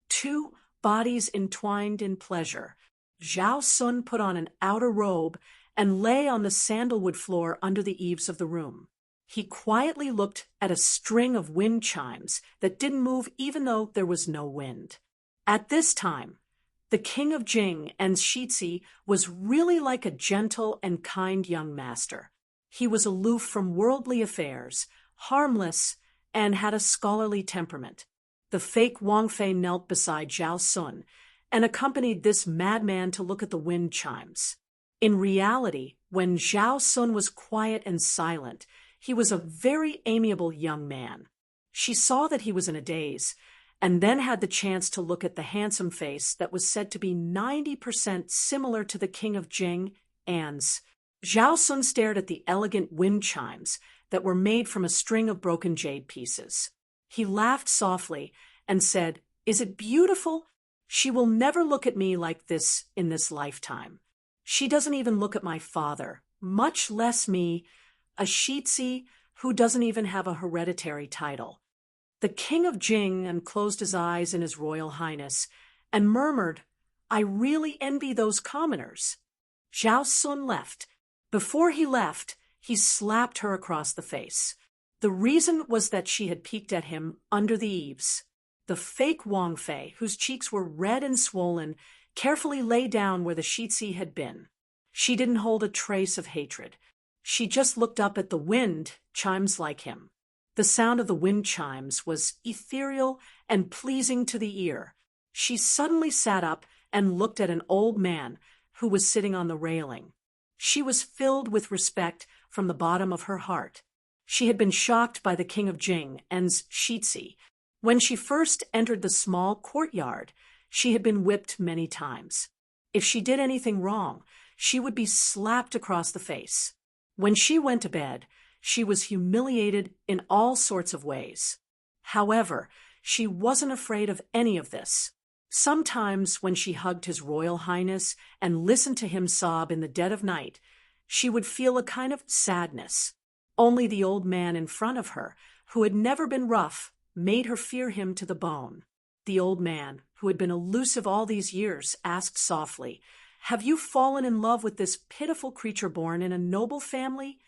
2 bodies entwined in pleasure. Zhao Sun put on an outer robe and lay on the sandalwood floor under the eaves of the room. He quietly looked at a string of wind chimes that didn't move even though there was no wind. At this time, the king of Jing and Shitzi was really like a gentle and kind young master. He was aloof from worldly affairs, harmless, and had a scholarly temperament. The fake Wang Fei knelt beside Zhao Sun and accompanied this madman to look at the wind chimes. In reality, when Zhao Sun was quiet and silent, he was a very amiable young man. She saw that he was in a daze, and then had the chance to look at the handsome face that was said to be 90% similar to the king of Jing, Anne's. Zhao Sun stared at the elegant wind chimes that were made from a string of broken jade pieces. He laughed softly and said, "Is it beautiful? She will never look at me like this in this lifetime. She doesn't even look at my father, much less me, a Shitzi who doesn't even have a hereditary title." The king of Jing unclosed his eyes in His Royal Highness and murmured, "I really envy those commoners." Zhao Sun left. Before he left, he slapped her across the face. The reason was that she had peeked at him under the eaves. The fake Wang Fei, whose cheeks were red and swollen, carefully lay down where the Shitzi had been. She didn't hold a trace of hatred. She just looked up at the wind chimes like him. The sound of the wind chimes was ethereal and pleasing to the ear. She suddenly sat up and looked at an old man who was sitting on the railing. She was filled with respect from the bottom of her heart. She had been shocked by the king of Jing and Shitsi. When she first entered the small courtyard, she had been whipped many times. If she did anything wrong, she would be slapped across the face. When she went to bed, she was humiliated in all sorts of ways. However, she wasn't afraid of any of this. Sometimes when she hugged His Royal Highness and listened to him sob in the dead of night, she would feel a kind of sadness. Only the old man in front of her, who had never been rough, made her fear him to the bone. The old man, who had been elusive all these years, asked softly, "Have you fallen in love with this pitiful creature born in a noble family?"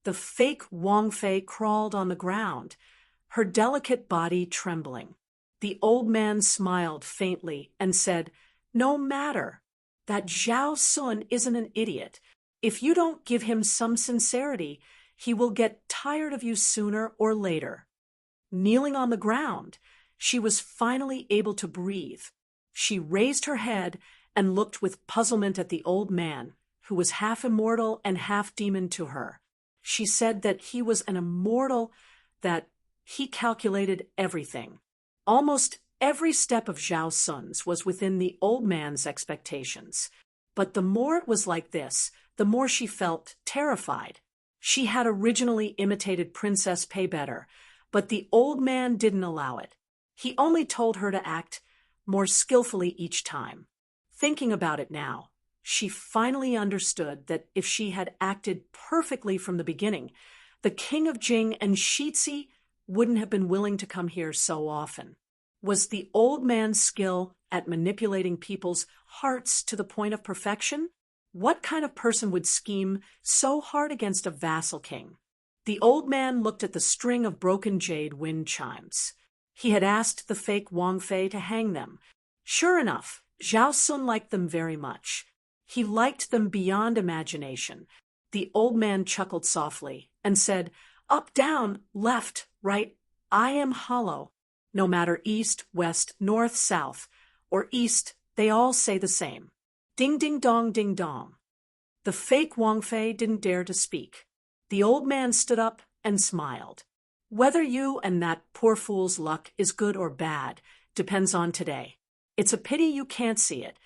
The fake Wang Fei crawled on the ground, her delicate body trembling. The old man smiled faintly and said, "No matter. That Zhao Sun isn't an idiot. If you don't give him some sincerity, he will get tired of you sooner or later." Kneeling on the ground, she was finally able to breathe. She raised her head and looked with puzzlement at the old man, who was half immortal and half demon to her. She said that he was an immortal, that he calculated everything. Almost every step of Zhao Sun's was within the old man's expectations. But the more it was like this, the more she felt terrified. She had originally imitated Princess Pei better, but the old man didn't allow it. He only told her to act more skillfully each time. Thinking about it now, she finally understood that if she had acted perfectly from the beginning, the king of Jing and Shitsi wouldn't have been willing to come here so often. Was the old man's skill at manipulating people's hearts to the point of perfection? What kind of person would scheme so hard against a vassal king? The old man looked at the string of broken jade wind chimes. He had asked the fake Wang Fei to hang them. Sure enough, Zhao Sun liked them very much. He liked them beyond imagination. The old man chuckled softly and said, "Up, down, left, right, I am hollow. No matter east, west, north, south, or east, they all say the same. Ding, ding, dong, ding, dong." The fake Wang Fei didn't dare to speak. The old man stood up and smiled. "Whether you and that poor fool's luck is good or bad depends on today. It's a pity you can't see it."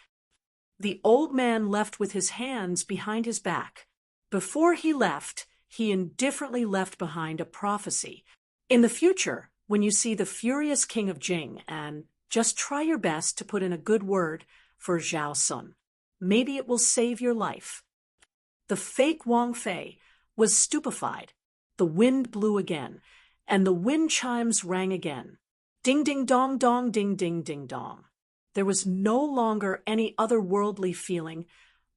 The old man left with his hands behind his back. Before he left, he indifferently left behind a prophecy. In the future, when you see the furious king of Jing, and just try your best to put in a good word for Zhao Sun. Maybe it will save your life. The fake Wang Fei was stupefied. The wind blew again, and the wind chimes rang again. Ding, ding, dong, dong, ding, ding, ding, dong. There was no longer any otherworldly feeling,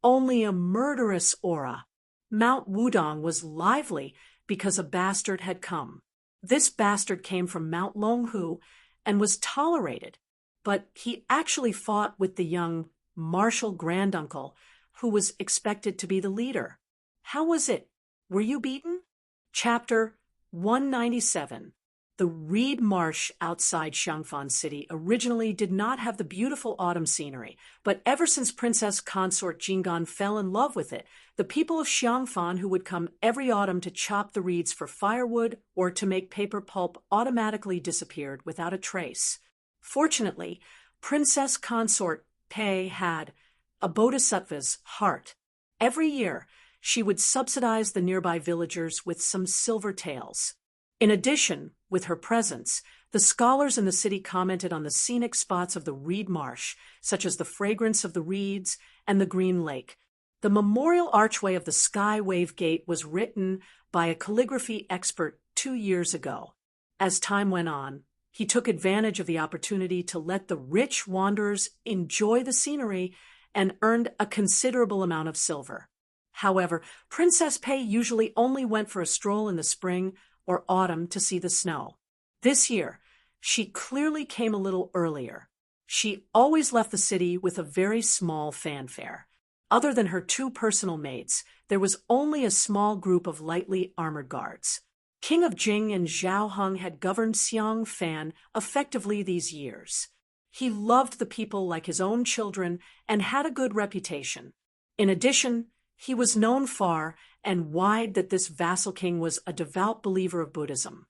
only a murderous aura. Mount Wudong was lively because a bastard had come. This bastard came from Mount Longhu and was tolerated, but he actually fought with the young martial granduncle who was expected to be the leader. How was it? Were you beaten? Chapter 197. The reed marsh outside Xiangfan City originally did not have the beautiful autumn scenery, but ever since Princess Consort Jingan fell in love with it, the people of Xiangfan who would come every autumn to chop the reeds for firewood or to make paper pulp automatically disappeared without a trace. Fortunately, Princess Consort Pei had a bodhisattva's heart. Every year, she would subsidize the nearby villagers with some silver taels. In addition, with her presence, the scholars in the city commented on the scenic spots of the reed marsh, such as the fragrance of the reeds and the green lake. The memorial archway of the Sky Wave Gate was written by a calligraphy expert 2 years ago. As time went on, he took advantage of the opportunity to let the rich wanderers enjoy the scenery and earned a considerable amount of silver. However, Princess Pei usually only went for a stroll in the spring or autumn to see the snow. This year, she clearly came a little earlier. She always left the city with a very small fanfare. Other than her 2 personal maids, there was only a small group of lightly armored guards. King of Jing and Zhao Heng had governed Xiangfan effectively these years. He loved the people like his own children and had a good reputation. In addition, he was known far and wide that this vassal king was a devout believer of Buddhism.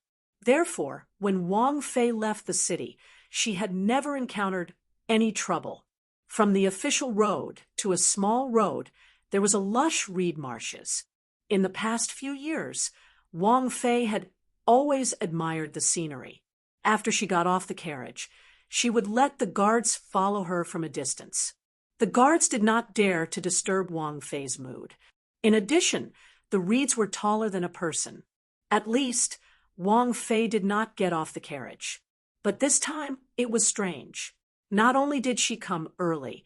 Therefore, when Wang Fei left the city, she had never encountered any trouble. From the official road to a small road, there was a lush reed marshes. In the past few years, Wang Fei had always admired the scenery. After she got off the carriage, she would let the guards follow her from a distance. The guards did not dare to disturb Wang Fei's mood. In addition, the reeds were taller than a person. At least, Wang Fei did not get off the carriage. But this time, it was strange. Not only did she come early,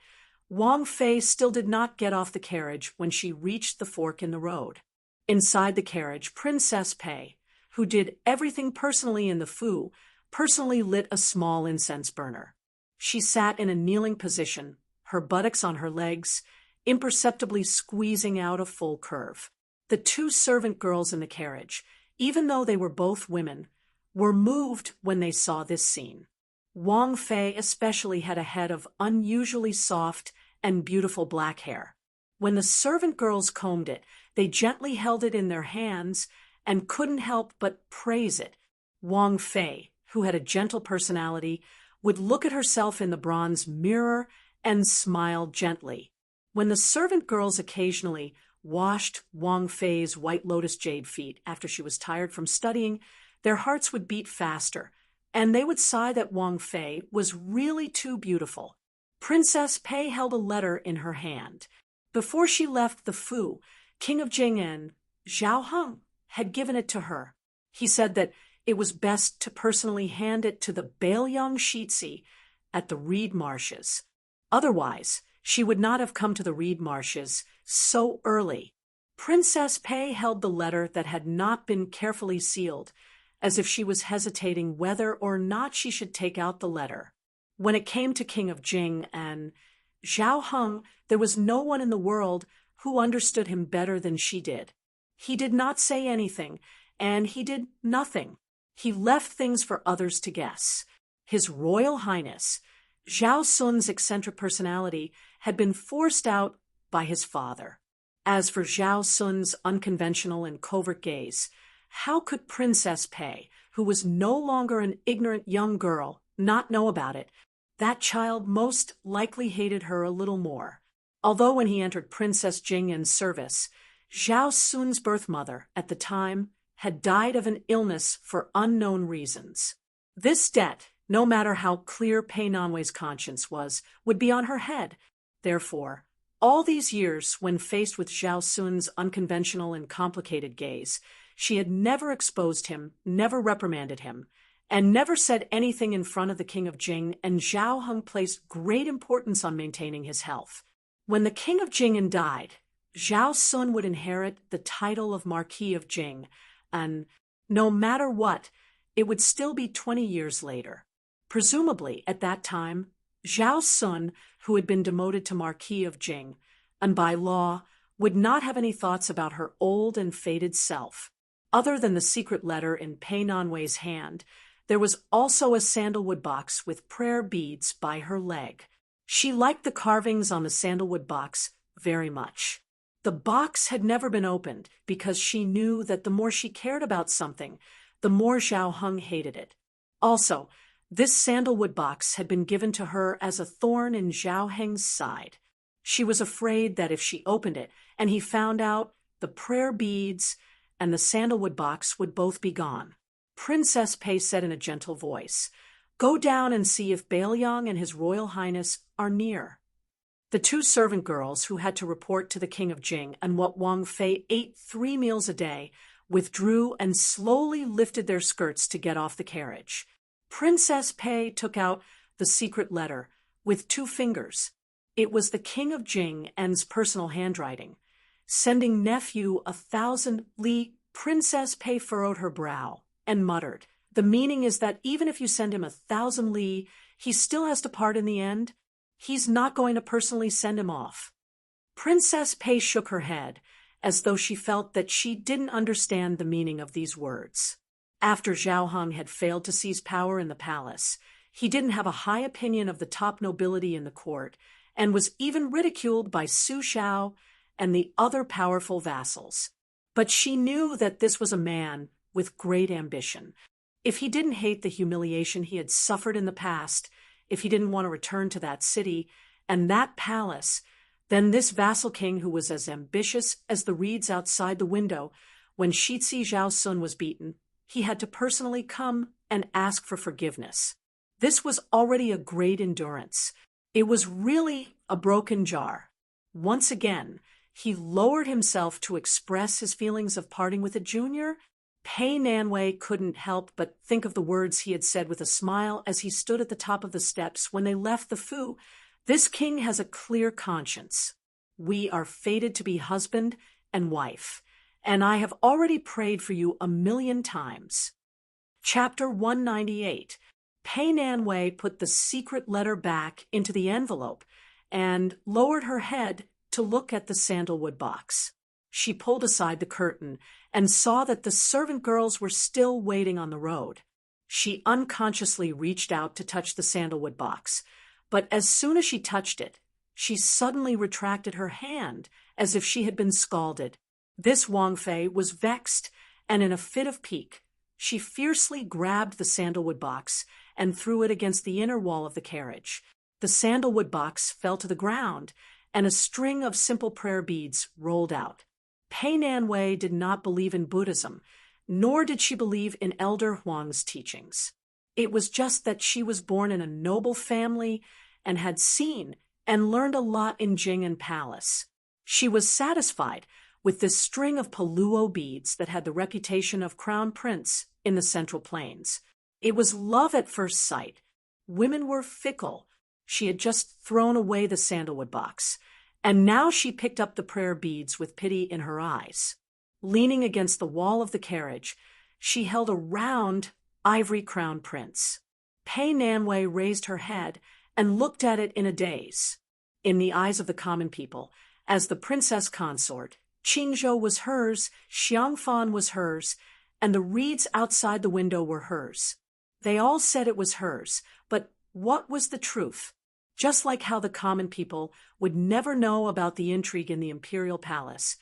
Wang Fei still did not get off the carriage when she reached the fork in the road. Inside the carriage, Princess Pei, who did everything personally in the Fu, personally lit a small incense burner. She sat in a kneeling position, her buttocks on her legs, imperceptibly squeezing out a full curve. The two servant girls in the carriage, even though they were both women, were moved when they saw this scene. Wang Fei especially had a head of unusually soft and beautiful black hair. When the servant girls combed it, they gently held it in their hands and couldn't help but praise it. Wang Fei, who had a gentle personality, would look at herself in the bronze mirror and smile gently. When the servant girls occasionally washed Wang Fei's white lotus jade feet after she was tired from studying, their hearts would beat faster, and they would sigh that Wang Fei was really too beautiful. Princess Pei held a letter in her hand. Before she left the Fu, King of Jing and Zhao Heng had given it to her. He said that it was best to personally hand it to the Baoyang Shitsi at the reed marshes. Otherwise, she would not have come to the reed marshes so early. Princess Pei held the letter that had not been carefully sealed, as if she was hesitating whether or not she should take out the letter. When it came to King of Jing and Zhao Heng, there was no one in the world who understood him better than she did. He did not say anything, and he did nothing. He left things for others to guess. His Royal Highness, Zhao Sun's eccentric personality, had been forced out by his father. As for Zhao Sun's unconventional and covert gaze, how could Princess Pei, who was no longer an ignorant young girl, not know about it? That child most likely hated her a little more. Although when he entered Princess Jingyan's service, Zhao Sun's birth mother, at the time, had died of an illness for unknown reasons. This debt, no matter how clear Pei Nanwei's conscience was, would be on her head. Therefore, all these years, when faced with Zhao Sun's unconventional and complicated gaze, she had never exposed him, never reprimanded him, and never said anything in front of the King of Jing, and Zhao Heng placed great importance on maintaining his health. When the King of Jing died, Zhao Sun would inherit the title of Marquis of Jing, and no matter what, it would still be 20 years later. Presumably, at that time, Zhao Sun, who had been demoted to Marquis of Jing, and by law, would not have any thoughts about her old and faded self. Other than the secret letter in Pei Nanwei's hand, there was also a sandalwood box with prayer beads by her leg. She liked the carvings on the sandalwood box very much. The box had never been opened because she knew that the more she cared about something, the more Zhao Heng hated it. Also, this sandalwood box had been given to her as a thorn in Zhao Heng's side. She was afraid that if she opened it and he found out, the prayer beads and the sandalwood box would both be gone. Princess Pei said in a gentle voice, "Go down and see if Baoyang and his Royal Highness are near." The two servant girls, who had to report to the King of Jing and what Wang Fei ate 3 meals a day, withdrew and slowly lifted their skirts to get off the carriage. Princess Pei took out the secret letter with 2 fingers. It was the King of Jing and's personal handwriting. Sending nephew 1,000 li. Princess Pei furrowed her brow and muttered, "The meaning is that even if you send him 1,000 li, he still has to part in the end? He's not going to personally send him off." Princess Pei shook her head, as though she felt that she didn't understand the meaning of these words. After Zhao Heng had failed to seize power in the palace, He didn't have a high opinion of the top nobility in the court, and was even ridiculed by Su Xiao and the other powerful vassals. But she knew that this was a man with great ambition. If he didn't hate the humiliation he had suffered in the past, if he didn't want to return to that city and that palace, then this vassal king, who was as ambitious as the reeds outside the window when Shitzi Zhao Sun was beaten, he had to personally come and ask for forgiveness. This was already a great endurance. It was really a broken jar. Once again, he lowered himself to express his feelings of parting with a junior. Pei Nanwei couldn't help but think of the words he had said with a smile as he stood at the top of the steps when they left the Fu. This king has a clear conscience. We are fated to be husband and wife, and I have already prayed for you 1,000,000 times. Chapter 198. Pei Nanwei put the secret letter back into the envelope and lowered her head to look at the sandalwood box. She pulled aside the curtain and saw that the servant girls were still waiting on the road. She unconsciously reached out to touch the sandalwood box, but as soon as she touched it, she suddenly retracted her hand as if she had been scalded. This Wang Fei was vexed, and in a fit of pique, she fiercely grabbed the sandalwood box and threw it against the inner wall of the carriage. The sandalwood box fell to the ground, and a string of simple prayer beads rolled out. Pei Nanwei did not believe in Buddhism, nor did she believe in Elder Huang's teachings. It was just that she was born in a noble family and had seen and learned a lot in Jing'an Palace. She was satisfied with this string of Paluo beads that had the reputation of crown prince in the Central Plains. It was love at first sight. Women were fickle. She had just thrown away the sandalwood box, and now she picked up the prayer beads with pity in her eyes. Leaning against the wall of the carriage, she held a round, ivory crown prince. Pei Nanwei raised her head and looked at it in a daze. In the eyes of the common people, as the princess consort, Qingzhou was hers, Xiangfan was hers, and the reeds outside the window were hers. They all said it was hers, but what was the truth? Just like how the common people would never know about the intrigue in the imperial palace,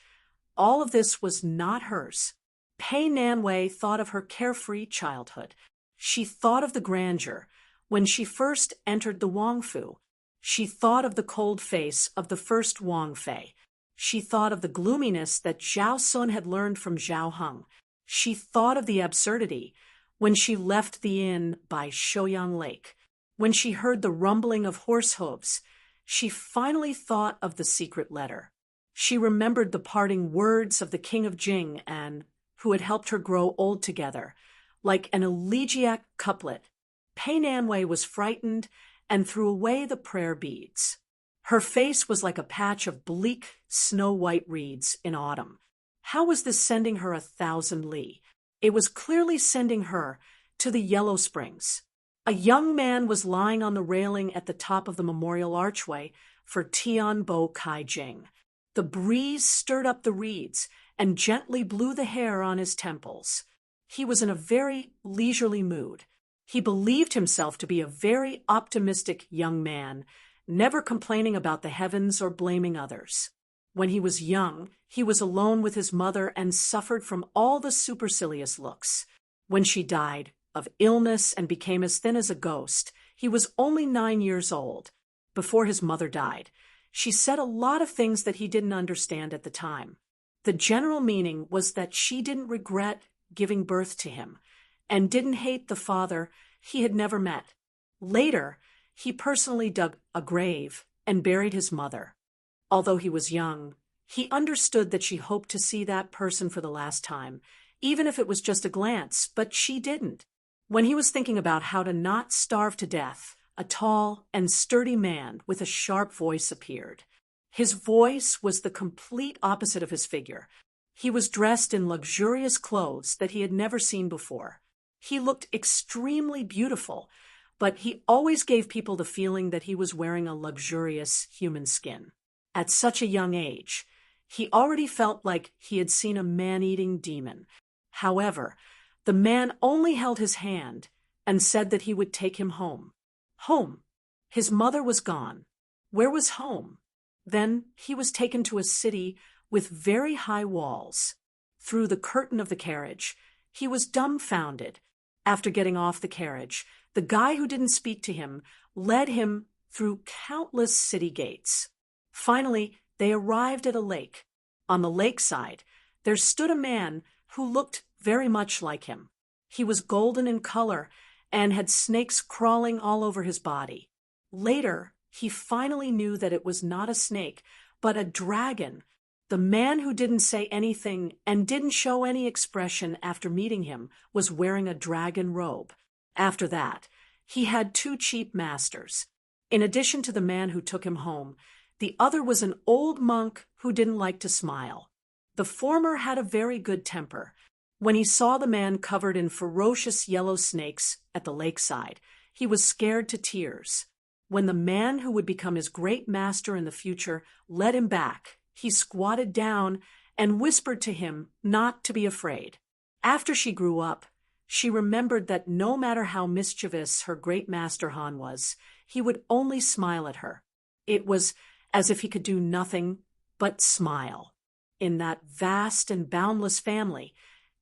all of this was not hers. Pei Nanwei thought of her carefree childhood. She thought of the grandeur when she first entered the Wangfu. She thought of the cold face of the first Wang Fei. She thought of the gloominess that Zhao Sun had learned from Zhao Heng. She thought of the absurdity when she left the inn by Shouyang Lake. When she heard the rumbling of horse hooves, she finally thought of the secret letter. She remembered the parting words of the king of Jing and who had helped her grow old together, like an elegiac couplet. Pei Nanwei was frightened and threw away the prayer beads. Her face was like a patch of bleak, snow-white reeds in autumn. How was this sending her 1,000 li? It was clearly sending her to the Yellow Springs. A young man was lying on the railing at the top of the memorial archway for Tianbo Kai Jing. The breeze stirred up the reeds and gently blew the hair on his temples. He was in a very leisurely mood. He believed himself to be a very optimistic young man, never complaining about the heavens or blaming others. When he was young, he was alone with his mother and suffered from all the supercilious looks. When she died of illness and became as thin as a ghost, he was only 9 years old. Before his mother died, she said a lot of things that he didn't understand at the time. The general meaning was that she didn't regret giving birth to him and didn't hate the father he had never met. Later, he personally dug a grave and buried his mother. Although he was young, he understood that she hoped to see that person for the last time, even if it was just a glance, but she didn't. When he was thinking about how to not starve to death, a tall and sturdy man with a sharp voice appeared. His voice was the complete opposite of his figure. He was dressed in luxurious clothes that he had never seen before. He looked extremely beautiful, but he always gave people the feeling that he was wearing a luxurious human skin. At such a young age, he already felt like he had seen a man-eating demon. However, the man only held his hand and said that he would take him home. Home. His mother was gone. Where was home? Then he was taken to a city with very high walls. Through the curtain of the carriage, he was dumbfounded. After getting off the carriage, the guy who didn't speak to him led him through countless city gates. Finally, they arrived at a lake. On the lakeside, there stood a man who looked very much like him. He was golden in color and had snakes crawling all over his body. Later, he finally knew that it was not a snake, but a dragon. The man who didn't say anything and didn't show any expression after meeting him was wearing a dragon robe. After that, he had two cheap masters. In addition to the man who took him home, the other was an old monk who didn't like to smile. The former had a very good temper. When he saw the man covered in ferocious yellow snakes at the lakeside, he was scared to tears. When the man who would become his great master in the future led him back, he squatted down and whispered to him not to be afraid. After she grew up, she remembered that no matter how mischievous her great master Han was, he would only smile at her. It was as if he could do nothing but smile. In that vast and boundless family,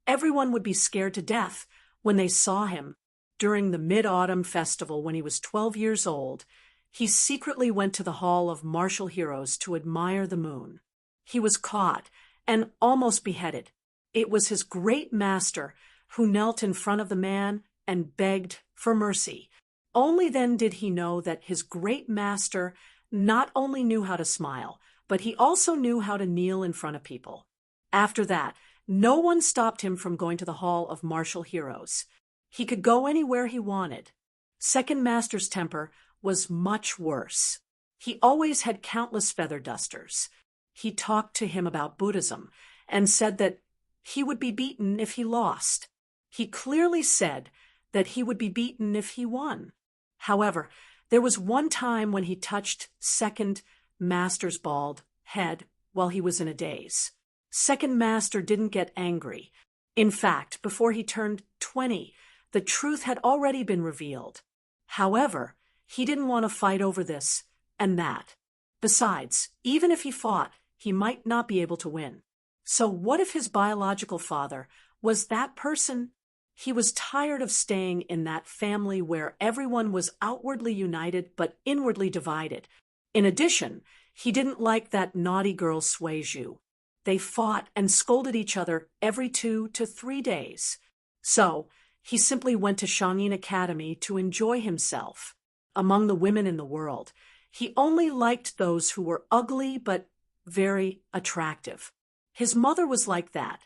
everyone would be scared to death when they saw him. During the Mid-Autumn Festival when he was 12 years old, he secretly went to the Hall of Martial Heroes to admire the moon. He was caught and almost beheaded. It was his great master who knelt in front of the man and begged for mercy. Only then did he know that his great master not only knew how to smile, but he also knew how to kneel in front of people. After that, no one stopped him from going to the Hall of Martial Heroes. He could go anywhere he wanted. Second Master's temper was much worse. He always had countless feather dusters. He talked to him about Buddhism and said that he would be beaten if he lost. He clearly said that he would be beaten if he won. However, there was one time when he touched Second Master's bald head while he was in a daze. Second Master didn't get angry. In fact, before he turned 20, the truth had already been revealed. However, he didn't want to fight over this and that. Besides, even if he fought, he might not be able to win. So what if his biological father was that person? He was tired of staying in that family where everyone was outwardly united but inwardly divided. In addition, he didn't like that naughty girl Suiju. They fought and scolded each other every 2 to 3 days. So he simply went to Shangyin Academy to enjoy himself. Among the women in the world, he only liked those who were ugly but very attractive. His mother was like that.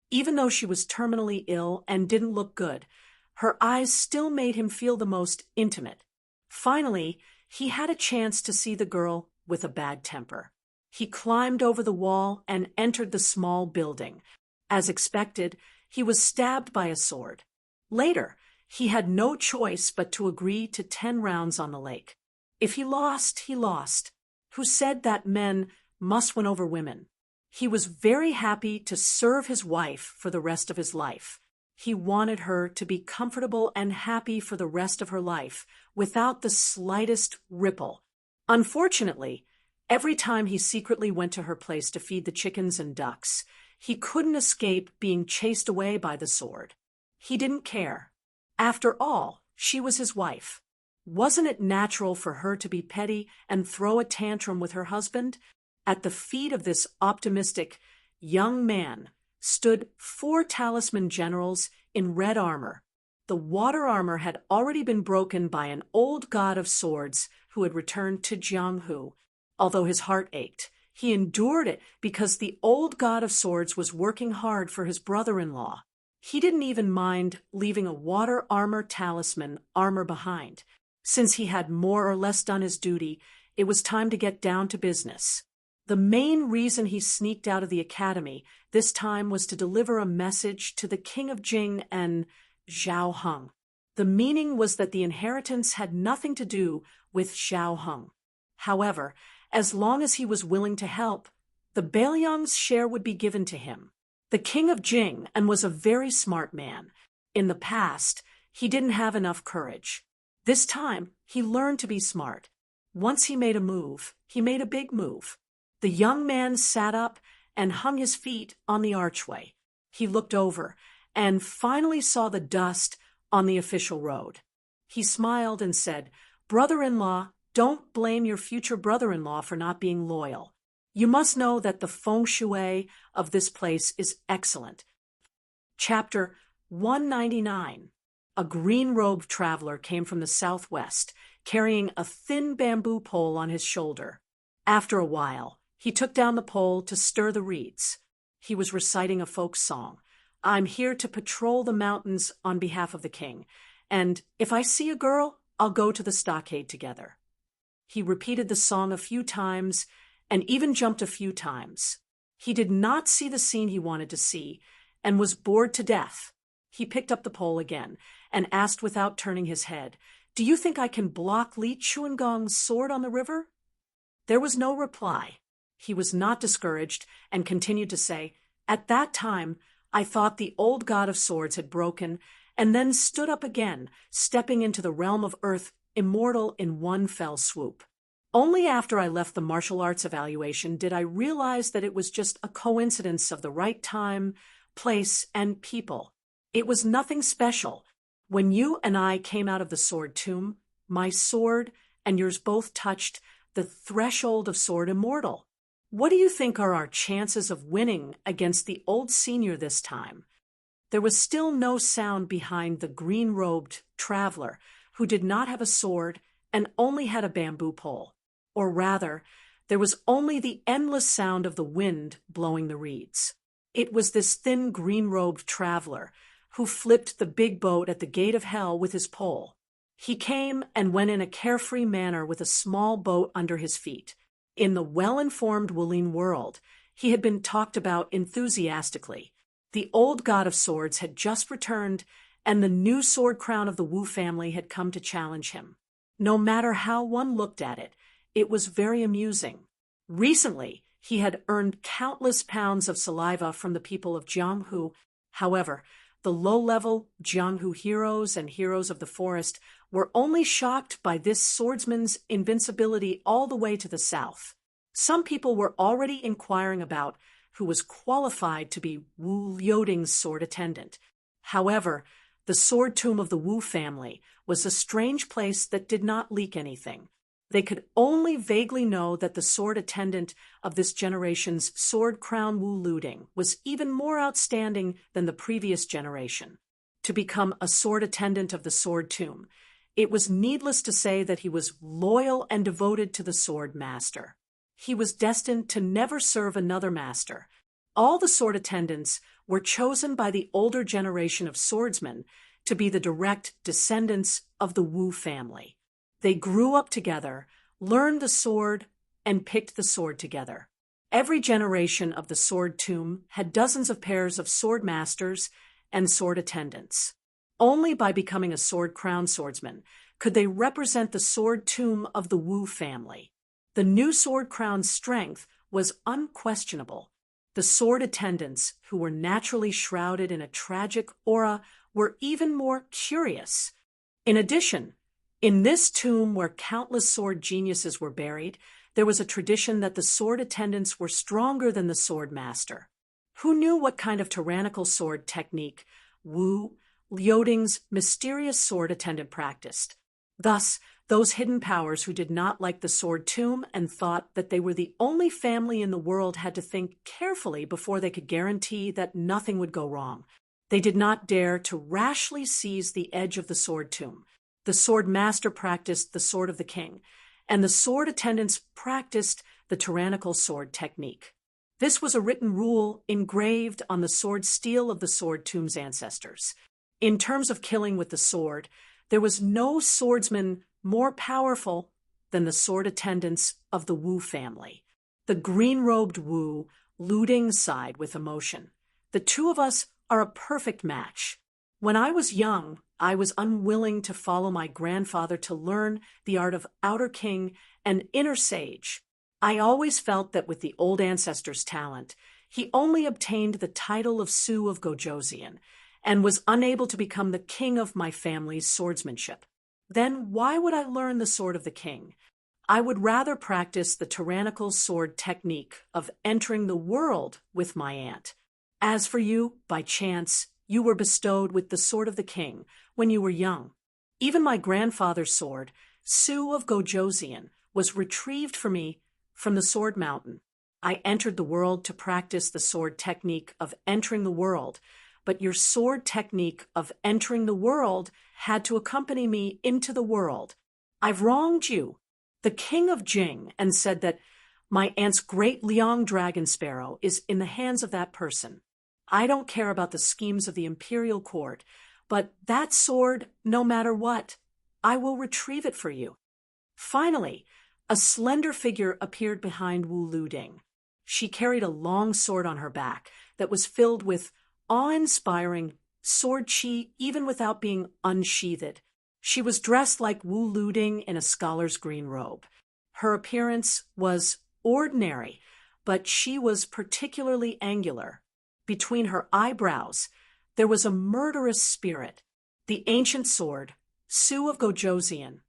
Even though she was terminally ill and didn't look good, her eyes still made him feel the most intimate. Finally, he had a chance to see the girl with a bad temper. He climbed over the wall and entered the small building. As expected, he was stabbed by a sword. Later, he had no choice but to agree to 10 rounds on the lake. If he lost, he lost. Who said that men must win over women? He was very happy to serve his wife for the rest of his life. He wanted her to be comfortable and happy for the rest of her life, without the slightest ripple. Unfortunately, every time he secretly went to her place to feed the chickens and ducks, he couldn't escape being chased away by the sword. He didn't care. After all, she was his wife. Wasn't it natural for her to be petty and throw a tantrum with her husband? At the feet of this optimistic young man stood 4 talisman generals in red armor. The water armor had already been broken by an old god of swords who had returned to Jianghu. Although his heart ached, he endured it because the old god of swords was working hard for his brother-in-law. He didn't even mind leaving a water armor talisman armor behind. Since he had more or less done his duty, it was time to get down to business. The main reason he sneaked out of the academy this time was to deliver a message to the king of Jing and Zhao Heng. The meaning was that the inheritance had nothing to do with Zhao Heng. However, as long as he was willing to help, the Bailiang's share would be given to him. The king of Jing and was a very smart man. In the past, he didn't have enough courage. This time, He learned to be smart. Once he made a move, he made a big move. The young man sat up and hung his feet on the archway. He looked over and finally saw the dust on the official road. He smiled and said, "Brother-in-law, don't blame your future brother-in-law for not being loyal. You must know that the feng shui of this place is excellent." Chapter 199. A green-robed traveler came from the southwest, carrying a thin bamboo pole on his shoulder. After a while, he took down the pole to stir the reeds. He was reciting a folk song. "I'm here to patrol the mountains on behalf of the king, and if I see a girl, I'll go to the stockade together." He repeated the song a few times and even jumped a few times. He did not see the scene he wanted to see and was bored to death. He picked up the pole again and asked without turning his head, "Do you think I can block Li Chuangong's sword on the river?" There was no reply. He was not discouraged and continued to say, "At that time, I thought the old god of swords had broken and then stood up again, stepping into the realm of earth, immortal in one fell swoop. Only after I left the martial arts evaluation did I realize that it was just a coincidence of the right time, place, and people. It was nothing special. When you and I came out of the sword tomb, my sword and yours both touched the threshold of sword immortal. What do you think are our chances of winning against the old senior this time?" There was still no sound behind the green-robed traveler, who did not have a sword and only had a bamboo pole. Or rather, there was only the endless sound of the wind blowing the reeds. It was this thin green-robed traveler who flipped the big boat at the gate of hell with his pole. He came and went in a carefree manner with a small boat under his feet. In the well-informed Wuling world, he had been talked about enthusiastically. The old god of swords had just returned, and the new sword crown of the Wu family had come to challenge him. No matter how one looked at it, it was very amusing. Recently, he had earned countless pounds of saliva from the people of Jianghu. However, the low-level Jianghu heroes and heroes of the forest were only shocked by this swordsman's invincibility all the way to the south. Some people were already inquiring about who was qualified to be Wu Liuding's sword attendant. However, the sword tomb of the Wu family was a strange place that did not leak anything. They could only vaguely know that the sword attendant of this generation's sword crown Wu Liuding was even more outstanding than the previous generation. To become a sword attendant of the sword tomb, it was needless to say that he was loyal and devoted to the sword master. He was destined to never serve another master. All the sword attendants were chosen by the older generation of swordsmen to be the direct descendants of the Wu family. They grew up together, learned the sword, and picked the sword together. Every generation of the sword tomb had dozens of pairs of sword masters and sword attendants. Only by becoming a sword crown swordsman could they represent the sword tomb of the Wu family. The new sword crown's strength was unquestionable. The sword attendants, who were naturally shrouded in a tragic aura, were even more curious. In addition, in this tomb where countless sword geniuses were buried, there was a tradition that the sword attendants were stronger than the sword master. Who knew what kind of tyrannical sword technique Wu Liuding's mysterious sword attendant practiced? Thus, those hidden powers who did not like the sword tomb and thought that they were the only family in the world had to think carefully before they could guarantee that nothing would go wrong. They did not dare to rashly seize the edge of the sword tomb. The sword master practiced the sword of the king, and the sword attendants practiced the tyrannical sword technique. This was a written rule engraved on the sword steel of the sword tomb's ancestors. In terms of killing with the sword, there was no swordsman more powerful than the sword attendants of the Wu family. The green-robed Wu Liuding sighed with emotion. "The two of us are a perfect match. When I was young, I was unwilling to follow my grandfather to learn the art of outer king and inner sage. I always felt that with the old ancestor's talent, he only obtained the title of Su of Gojoseon and was unable to become the king of my family's swordsmanship. Then why would I learn the sword of the king? I would rather practice the tyrannical sword technique of entering the world with my aunt. As for you, by chance, you were bestowed with the sword of the king when you were young. Even my grandfather's sword, Su of Gojosian, was retrieved for me from the Sword Mountain. I entered the world to practice the sword technique of entering the world, but your sword technique of entering the world had to accompany me into the world. I've wronged you, the king of Jing, and said that my aunt's great Liang dragon sparrow is in the hands of that person. I don't care about the schemes of the imperial court, but that sword, no matter what, I will retrieve it for you. Finally, a slender figure appeared behind Wu Luding. She carried a long sword on her back that was filled with awe-inspiring sword chi even without being unsheathed. She was dressed like Wu Luding in a scholar's green robe. Her appearance was ordinary, but she was particularly angular. Between her eyebrows, there was a murderous spirit. The ancient sword, Su of Gojosian,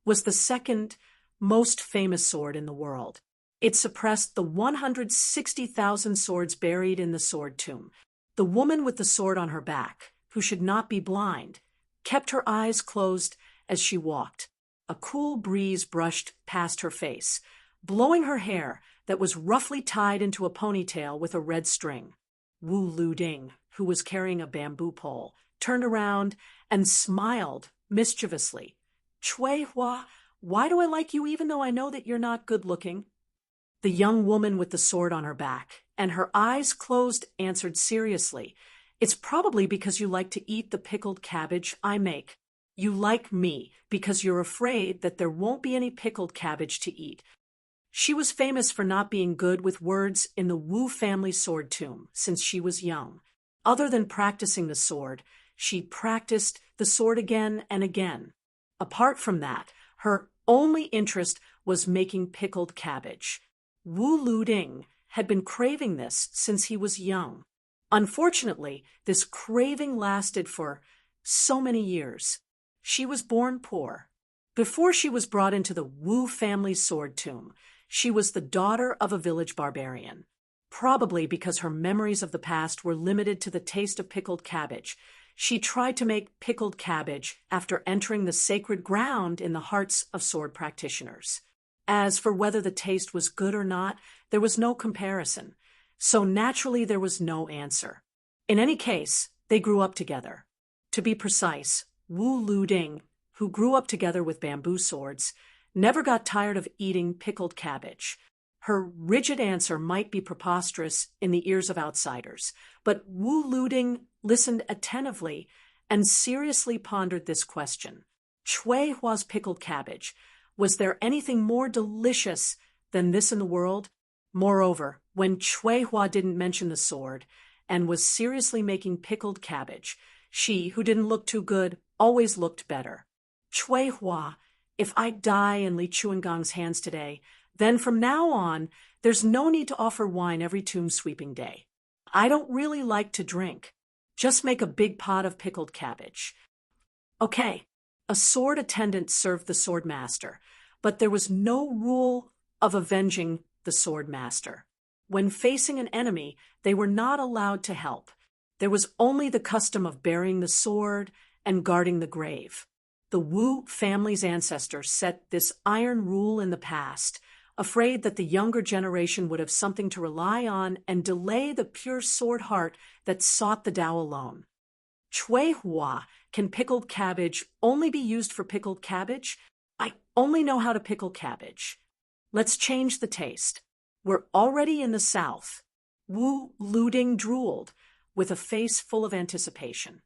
was the second most famous sword in the world. It suppressed the 160,000 swords buried in the sword tomb. The woman with the sword on her back, who should not be blind, kept her eyes closed as she walked. A cool breeze brushed past her face, blowing her hair that was roughly tied into a ponytail with a red string. Wu Luding, who was carrying a bamboo pole, turned around and smiled mischievously. Chui Hua, why do I like you even though I know that you're not good-looking? The young woman with the sword on her back, and her eyes closed, answered seriously. It's probably because you like to eat the pickled cabbage I make. You like me because you're afraid that there won't be any pickled cabbage to eat. She was famous for not being good with words in the Wu family sword tomb since she was young. Other than practicing the sword, she practiced the sword again and again. Apart from that, her only interest was making pickled cabbage. Wu Luding had been craving this since he was young. Unfortunately, this craving lasted for so many years. She was born poor. Before she was brought into the Wu family sword tomb, she was the daughter of a village barbarian. Probably because her memories of the past were limited to the taste of pickled cabbage, she tried to make pickled cabbage after entering the sacred ground in the hearts of sword practitioners. As for whether the taste was good or not, there was no comparison, so naturally there was no answer. In any case, they grew up together. To be precise, Wu Luding, who grew up together with bamboo swords, never got tired of eating pickled cabbage. Her rigid answer might be preposterous in the ears of outsiders, but Wu Luding listened attentively and seriously pondered this question. Chui Hua's pickled cabbage. Was there anything more delicious than this in the world? Moreover, when Chui Hua didn't mention the sword and was seriously making pickled cabbage, she, who didn't look too good, always looked better. Chui Hua, if I die in Li Chuangong's hands today, then from now on, there's no need to offer wine every tomb sweeping day. I don't really like to drink. Just make a big pot of pickled cabbage. Okay, a sword attendant served the sword master, but there was no rule of avenging the sword master. When facing an enemy, they were not allowed to help. There was only the custom of burying the sword and guarding the grave. The Wu family's ancestors set this iron rule in the past, afraid that the younger generation would have something to rely on and delay the pure sword heart that sought the Tao alone. Chui Hua, can pickled cabbage only be used for pickled cabbage? I only know how to pickle cabbage. Let's change the taste. We're already in the South. Wu Luding drooled, with a face full of anticipation.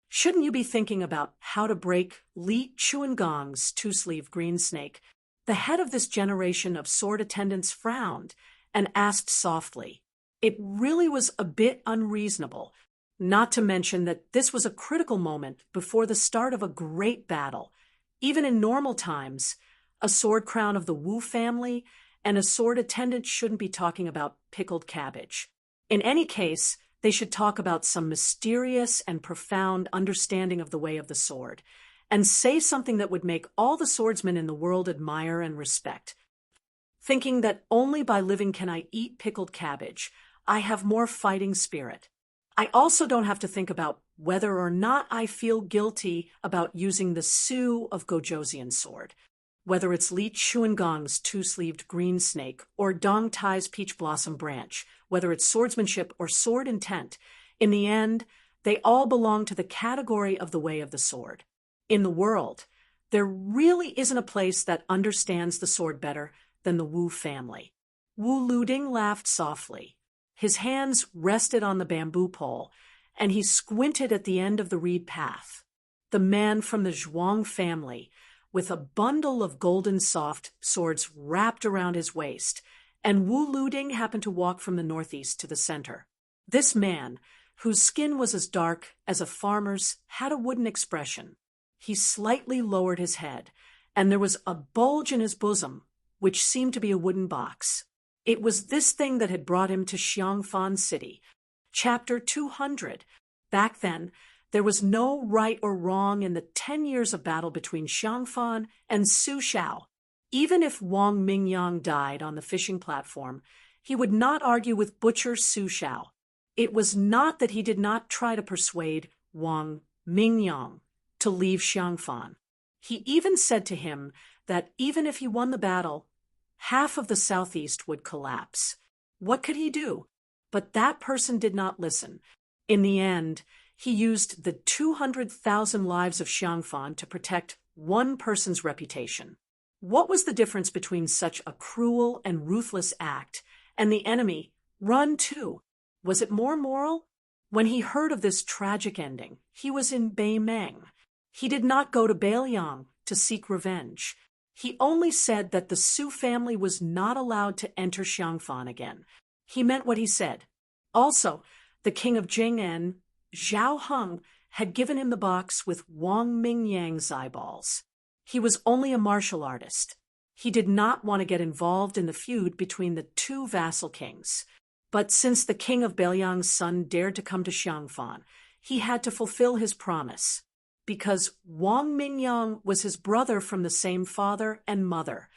Shouldn't you be thinking about how to break Li Chuangong's two-sleeve green snake? The head of this generation of sword attendants frowned and asked softly. It really was a bit unreasonable, not to mention that this was a critical moment before the start of a great battle. Even in normal times, a sword crown of the Wu family and a sword attendant shouldn't be talking about pickled cabbage. In any case, they should talk about some mysterious and profound understanding of the way of the sword, and say something that would make all the swordsmen in the world admire and respect. Thinking that only by living can I eat pickled cabbage, I have more fighting spirit. I also don't have to think about whether or not I feel guilty about using the Su of Gojoseon's sword, whether it's Li Chuangong's two-sleeved green snake or Dong Tai's peach blossom branch, whether it's swordsmanship or sword intent. In the end, they all belong to the category of the way of the sword. In the world, there really isn't a place that understands the sword better than the Wu family. Wu Luding laughed softly. His hands rested on the bamboo pole, and he squinted at the end of the reed path. The man from the Zhuang family, with a bundle of golden soft swords wrapped around his waist, and Wu Luding happened to walk from the northeast to the center. This man, whose skin was as dark as a farmer's, had a wooden expression. He slightly lowered his head, and there was a bulge in his bosom, which seemed to be a wooden box. It was this thing that had brought him to Xiangfan City. Chapter 200. Back then, there was no right or wrong in the 10 years of battle between Xiangfan and Su Xiao. Even if Wang Mingyang died on the fishing platform, he would not argue with butcher Su Xiao. It was not that he did not try to persuade Wang Mingyang to leave Xiangfan. He even said to him that even if he won the battle, half of the southeast would collapse. What could he do? But that person did not listen. In the end, he used the 200,000 lives of Xiangfan to protect one person's reputation. What was the difference between such a cruel and ruthless act and the enemy, run too? Was it more moral? When he heard of this tragic ending, he was in Beimeng. He did not go to Beiliang to seek revenge. He only said that the Su family was not allowed to enter Xiangfan again. He meant what he said. Also, the king of Jing'an, Zhao Heng, had given him the box with Wang Mingyang's eyeballs. He was only a martial artist. He did not want to get involved in the feud between the two vassal kings. But since the king of Beiliang's son dared to come to Xiangfan, he had to fulfill his promise. Because Wang Mingyang was his brother from the same father and mother.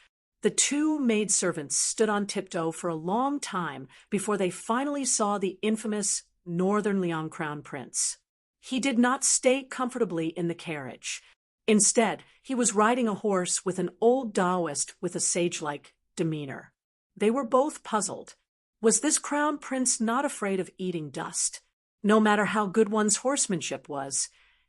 The two maidservants stood on tiptoe for a long time before they finally saw the infamous Northern Liang Crown Prince. He did not stay comfortably in the carriage. Instead, he was riding a horse with an old Taoist with a sage-like demeanor. They were both puzzled. Was this crown prince not afraid of eating dust? No matter how good one's horsemanship was,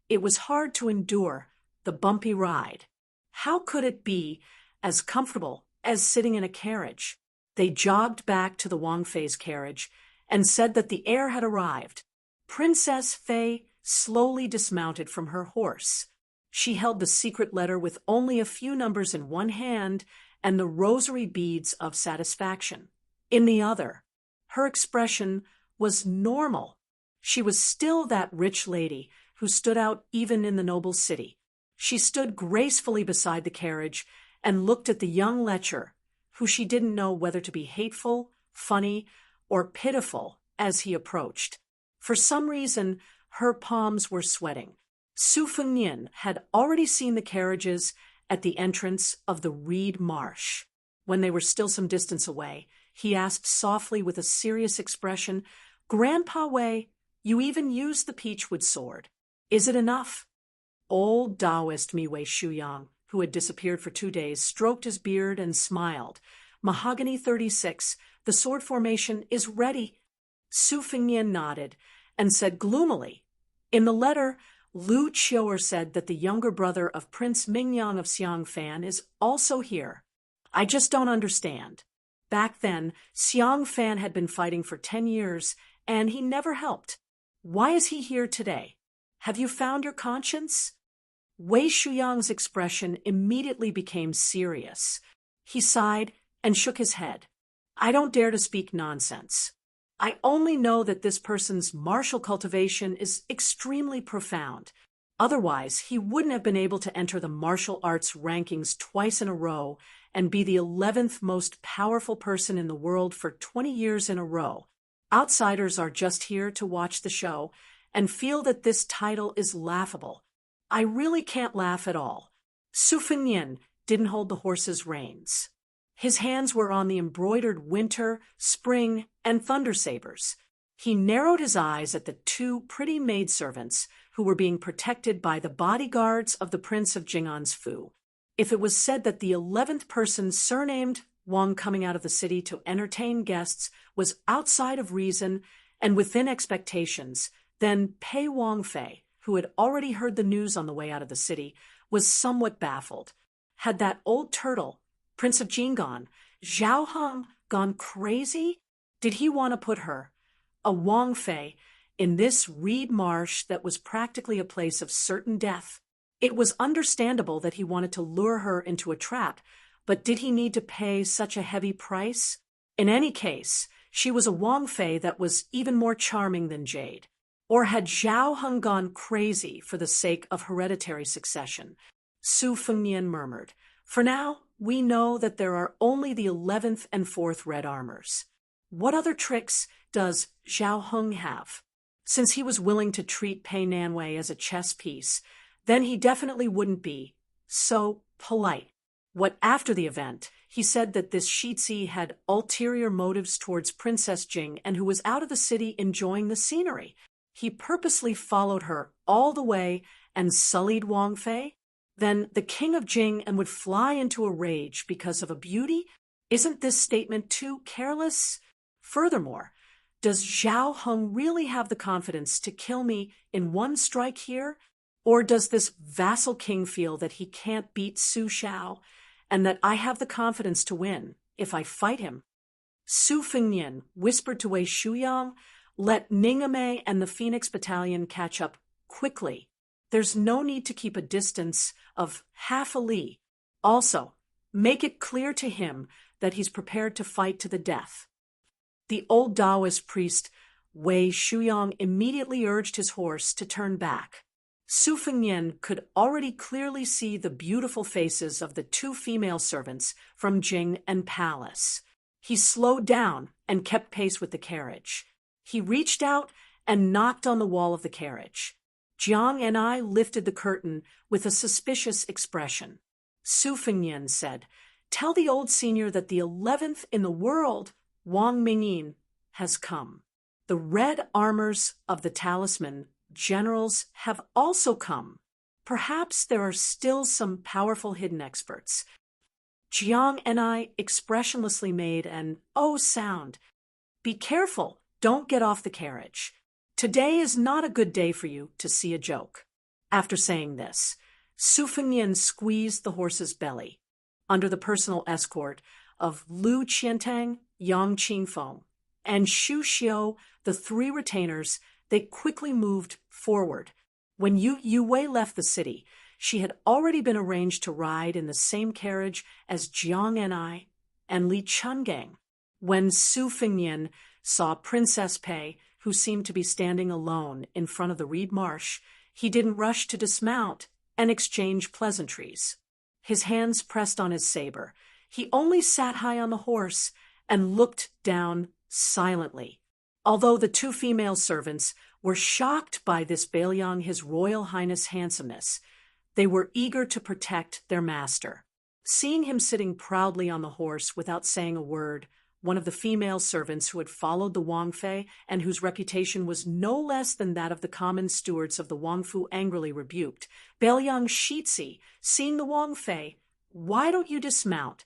it was hard to endure the bumpy ride. How could it be as comfortable as sitting in a carriage? They jogged back to the Wang Fei's carriage and said that the heir had arrived. Princess Fei slowly dismounted from her horse. She held the secret letter with only a few numbers in one hand and the rosary beads of satisfaction in the other. Her expression was normal. She was still that rich lady who stood out even in the noble city. She stood gracefully beside the carriage and looked at the young lecher, who she didn't know whether to be hateful, funny, or pitiful as he approached. For some reason, her palms were sweating. Su Fengnian had already seen the carriages at the entrance of the reed marsh. When they were still some distance away, he asked softly with a serious expression, "Grandpa Wei, you even used the peachwood sword. Is it enough?" Old Taoist Miwei Shuyang, who had disappeared for 2 days, stroked his beard and smiled. "Mahogany 36, the sword formation is ready." Su Fengnian nodded and said gloomily, "In the letter, Lu Qiu'er said that the younger brother of Prince Mingyang of Xiangfan is also here. I just don't understand. Back then, Xiangfan had been fighting for 10 years, and he never helped. Why is he here today? Have you found your conscience?" Wei Shuyang's expression immediately became serious. He sighed and shook his head. "I don't dare to speak nonsense. I only know that this person's martial cultivation is extremely profound. Otherwise, he wouldn't have been able to enter the martial arts rankings twice in a row and be the 11th most powerful person in the world for 20 years in a row. Outsiders are just here to watch the show and feel that this title is laughable. I really can't laugh at all. Su Fengnian didn't hold the horse's reins. His hands were on the embroidered winter, spring, and thunder sabers. He narrowed his eyes at the two pretty maidservants who were being protected by the bodyguards of the Prince of Jing'an's Fu. If it was said that the 11th person surnamed Wang coming out of the city to entertain guests was outside of reason and within expectations, then Pei Wangfei, who had already heard the news on the way out of the city, was somewhat baffled. Had that old turtle, Prince of Jing'an, Zhao Heng, gone crazy? Did he want to put her, a Wangfei, in this reed marsh that was practically a place of certain death? It was understandable that he wanted to lure her into a trap, but did he need to pay such a heavy price? In any case, she was a Wangfei that was even more charming than Jade. Or had Zhao Heng gone crazy for the sake of hereditary succession? Su Fengnian murmured. For now, we know that there are only the 11th and 4th red armors. What other tricks does Zhao Heng have? Since he was willing to treat Pei Nanwei as a chess piece, then he definitely wouldn't be so polite. What after the event, he said that this Shitzi had ulterior motives towards Princess Jing and who was out of the city enjoying the scenery. He purposely followed her all the way and sullied Wangfei? Then the king of Jing and would fly into a rage because of a beauty? Isn't this statement too careless? Furthermore, does Zhao Heng really have the confidence to kill me in one strike here? Or does this vassal king feel that he can't beat Su Shao and that I have the confidence to win if I fight him? Su Fengnian whispered to Wei Shuyang, let Ningame and the Phoenix Battalion catch up quickly. There's no need to keep a distance of half a li. Also, make it clear to him that he's prepared to fight to the death. The old Taoist priest Wei Shuyang immediately urged his horse to turn back. Su Fengnian could already clearly see the beautiful faces of the two female servants from Jing and Palace. He slowed down and kept pace with the carriage. He reached out and knocked on the wall of the carriage. Jiang and I lifted the curtain with a suspicious expression. Su Fengnian said, tell the old senior that the 11th in the world, Wang Mingyin, has come. The red armors of the talisman generals have also come. Perhaps there are still some powerful hidden experts. Jiang and I expressionlessly made an "oh" sound. Be careful, don't get off the carriage. Today is not a good day for you to see a joke. After saying this, Su Fengnian squeezed the horse's belly. Under the personal escort of Lu Qiantang, Yang Qingfeng, and Xu Xiu, the three retainers, they quickly moved forward. When Yu Wei left the city, she had already been arranged to ride in the same carriage as Jiang and I and Li Chungang. When Su Fengnian saw Princess Pei, who seemed to be standing alone in front of the reed marsh, he didn't rush to dismount and exchange pleasantries. His hands pressed on his saber. He only sat high on the horse and looked down silently. Although the two female servants were shocked by this Bailiang His Royal Highness' handsomeness, they were eager to protect their master. Seeing him sitting proudly on the horse without saying a word, one of the female servants who had followed the Wangfei and whose reputation was no less than that of the common stewards of the Wangfu angrily rebuked. Bailiang Shitzi, seeing the Wangfei, why don't you dismount?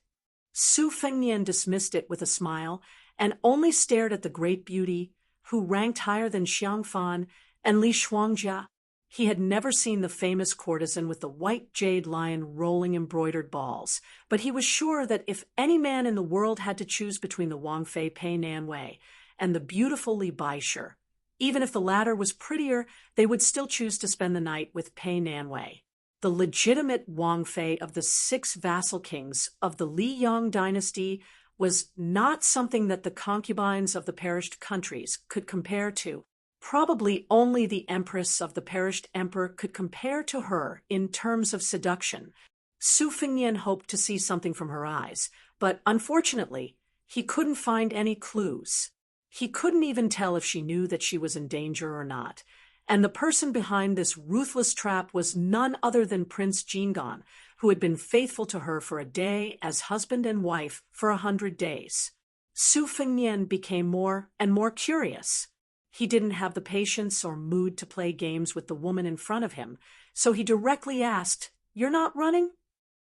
Su Fengnian dismissed it with a smile and only stared at the great beauty, who ranked higher than Xiang Fan and Li Shuangjia. He had never seen the famous courtesan with the white jade lion rolling embroidered balls, but he was sure that if any man in the world had to choose between the Wangfei Pei Nanwei and the beautiful Li Baisher, even if the latter was prettier, they would still choose to spend the night with Pei Nanwei. The legitimate Wangfei of the 6 vassal kings of the Li Yang dynasty was not something that the concubines of the perished countries could compare to. Probably only the empress of the perished emperor could compare to her in terms of seduction. Su Fengnian hoped to see something from her eyes, but unfortunately, he couldn't find any clues. He couldn't even tell if she knew that she was in danger or not, and the person behind this ruthless trap was none other than Prince Jingon, who had been faithful to her for a day as husband and wife for 100 days. Su Fengnian became more and more curious. He didn't have the patience or mood to play games with the woman in front of him, so he directly asked, "You're not running?"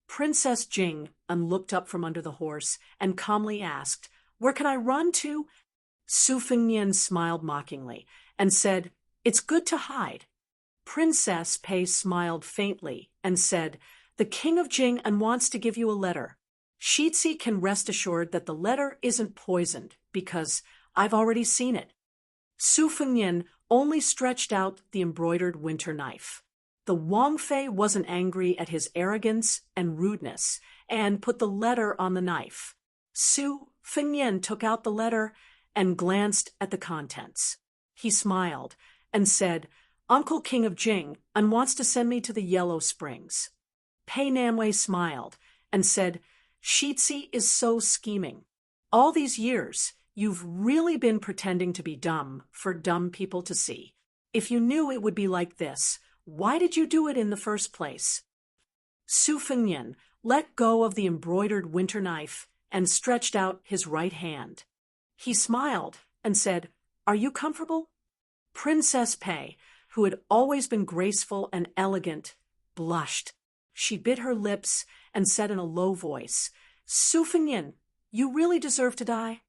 Princess Jing looked up from under the horse and calmly asked, "Where can I run to?" Su Fengnian smiled mockingly and said, "It's good to hide." Princess Pei smiled faintly and said, "The king of Jing wants to give you a letter. Shitzi can rest assured that the letter isn't poisoned because I've already seen it." Su Fengnian only stretched out the embroidered winter knife. The Wangfei wasn't angry at his arrogance and rudeness and put the letter on the knife. Su Fengnian took out the letter and glanced at the contents. He smiled and said, "Uncle King of Jing wants to send me to the Yellow Springs." Pei Nanwei smiled and said, "Shitzi is so scheming. All these years, you've really been pretending to be dumb for dumb people to see. If you knew it would be like this, why did you do it in the first place?" Su Fengnian let go of the embroidered winter knife and stretched out his right hand. He smiled and said, "Are you comfortable?" Princess Pei, who had always been graceful and elegant, blushed. She bit her lips and said in a low voice, "Su Fengnian, you really deserve to die?"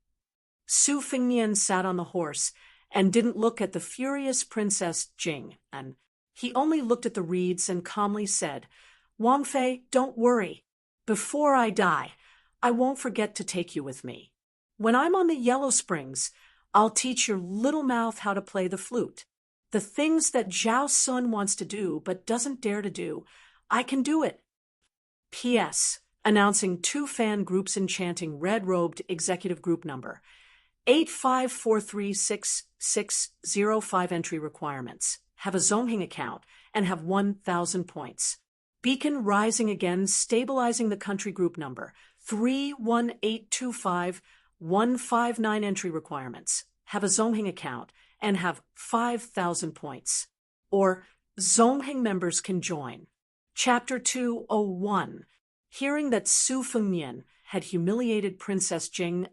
Su Fengnian sat on the horse and didn't look at the furious Princess Jing, and he only looked at the reeds and calmly said, "Wangfei, don't worry. Before I die, I won't forget to take you with me. When I'm on the Yellow Springs, I'll teach your little mouth how to play the flute. The things that Zhao Sun wants to do but doesn't dare to do, I can do it." P.S. Announcing 2 fan groups Enchanting red-robed executive group number 85436605 entry requirements. Have a Zongheng account and have 1,000 points. Beacon Rising Again stabilizing the country group number 31825159 entry requirements. Have a Zongheng account and have 5,000 points. Or Zongheng members can join. Chapter 201. Hearing that Su Fengnian had humiliated Princess Jing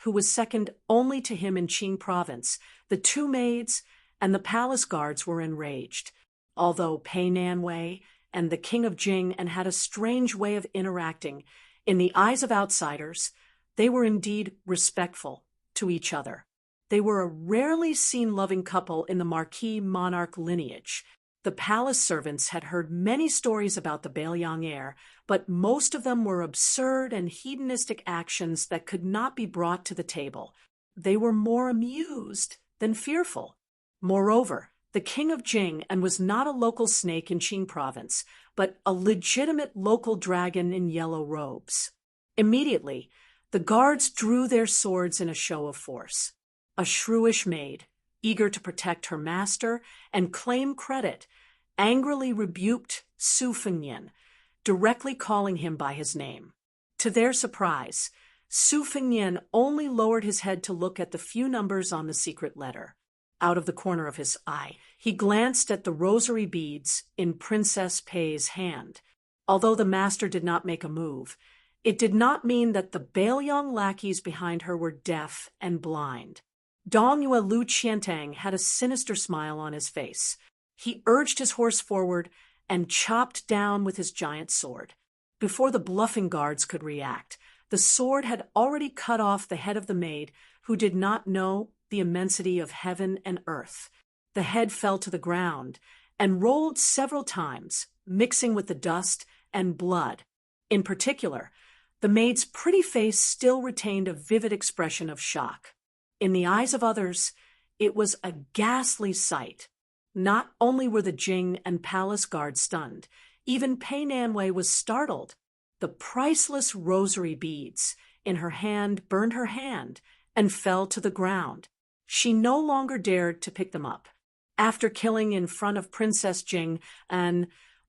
who was second only to him in Qing province, the 2 maids and the palace guards were enraged. Although Pei Nanwei and the king of Jing had a strange way of interacting, in the eyes of outsiders, they were indeed respectful to each other. They were a rarely seen loving couple in the Marquis monarch lineage. The palace servants had heard many stories about the Bailiang heir, but most of them were absurd and hedonistic actions that could not be brought to the table. They were more amused than fearful. Moreover, the king of Jing was not a local snake in Qing province, but a legitimate local dragon in yellow robes. Immediately, the guards drew their swords in a show of force. A shrewish maid, eager to protect her master and claim credit, angrily rebuked Su Fengnian, directly calling him by his name. To their surprise, Su Fengnian only lowered his head to look at the few numbers on the secret letter. Out of the corner of his eye, he glanced at the rosary beads in Princess Pei's hand. Although the master did not make a move, it did not mean that the Bailiang lackeys behind her were deaf and blind. Dongyue Lu Qiantang had a sinister smile on his face. He urged his horse forward and chopped down with his giant sword. Before the bluffing guards could react, the sword had already cut off the head of the maid who did not know the immensity of heaven and earth. The head fell to the ground and rolled several times, mixing with the dust and blood. In particular, the maid's pretty face still retained a vivid expression of shock. In the eyes of others, it was a ghastly sight. Not only were the Jing and palace guards stunned, even Pei Nanwei was startled. The priceless rosary beads in her hand burned her hand and fell to the ground. She no longer dared to pick them up. After killing in front of Princess Jing,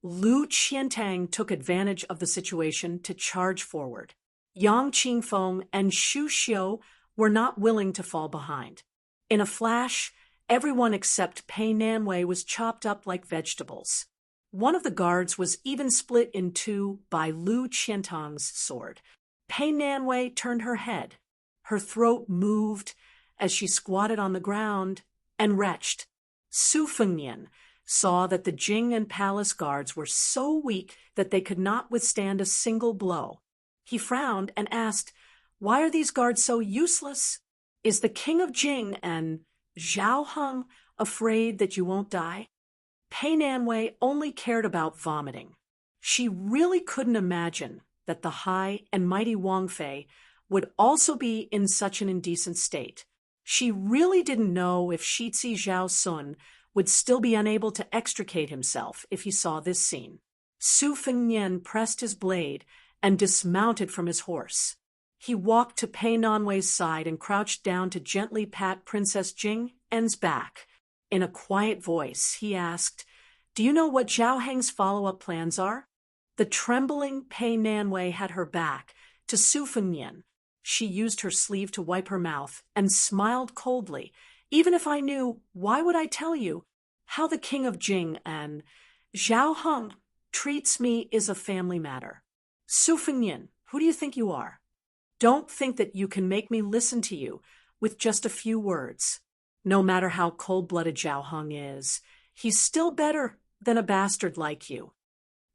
Lu Qiantang took advantage of the situation to charge forward. Yang Qingfeng and Xu Xiu were not willing to fall behind. In a flash, Everyone except Pei Nanwei was chopped up like vegetables. One of the guards was even split in two by Lu Qiantang's sword. Pei Nanwei turned her head. Her throat moved as she squatted on the ground and retched. Su Fengnian saw that the Jing and palace guards were so weak that they could not withstand a single blow. He frowned and asked, "Why are these guards so useless? Is the king of Jing and Zhao Heng afraid that you won't die?" Pei Nanwei only cared about vomiting. She really couldn't imagine that the high and mighty Wang Fei would also be in such an indecent state. She really didn't know if Shitzi Zhao Sun would still be unable to extricate himself if he saw this scene. Su Fengnian pressed his blade and dismounted from his horse. He walked to Pei Nanwei's side and crouched down to gently pat Princess Jing En's back. In a quiet voice, he asked, "Do you know what Zhao Heng's follow-up plans are?" The trembling Pei Nanwei had her back to Su Fengnian. She used her sleeve to wipe her mouth and smiled coldly. "Even if I knew, why would I tell you? How the king of Jing and Zhao Heng treats me is a family matter. Su Fengnian, who do you think you are? Don't think that you can make me listen to you with just a few words. No matter how cold-blooded Zhao Heng is, he's still better than a bastard like you."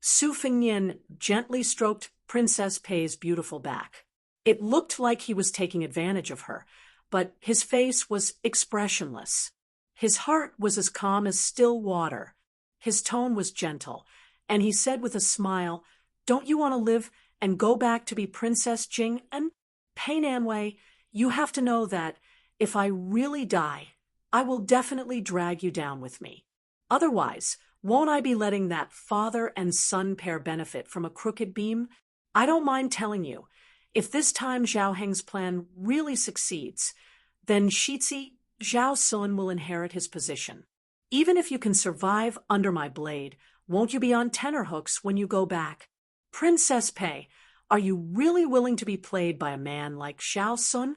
Su Fengnian gently stroked Princess Pei's beautiful back. It looked like he was taking advantage of her, but his face was expressionless. His heart was as calm as still water. His tone was gentle, and he said with a smile, "Don't you want to live and go back to be Princess Jing? And Pei Nanwei, you have to know that if I really die, I will definitely drag you down with me. Otherwise, won't I be letting that father and son pair benefit from a crooked beam? I don't mind telling you, if this time Zhao Heng's plan really succeeds, then Shitzi Zhao Sun will inherit his position. Even if you can survive under my blade, won't you be on tenterhooks when you go back? Princess Pei, are you really willing to be played by a man like Zhao Sun?"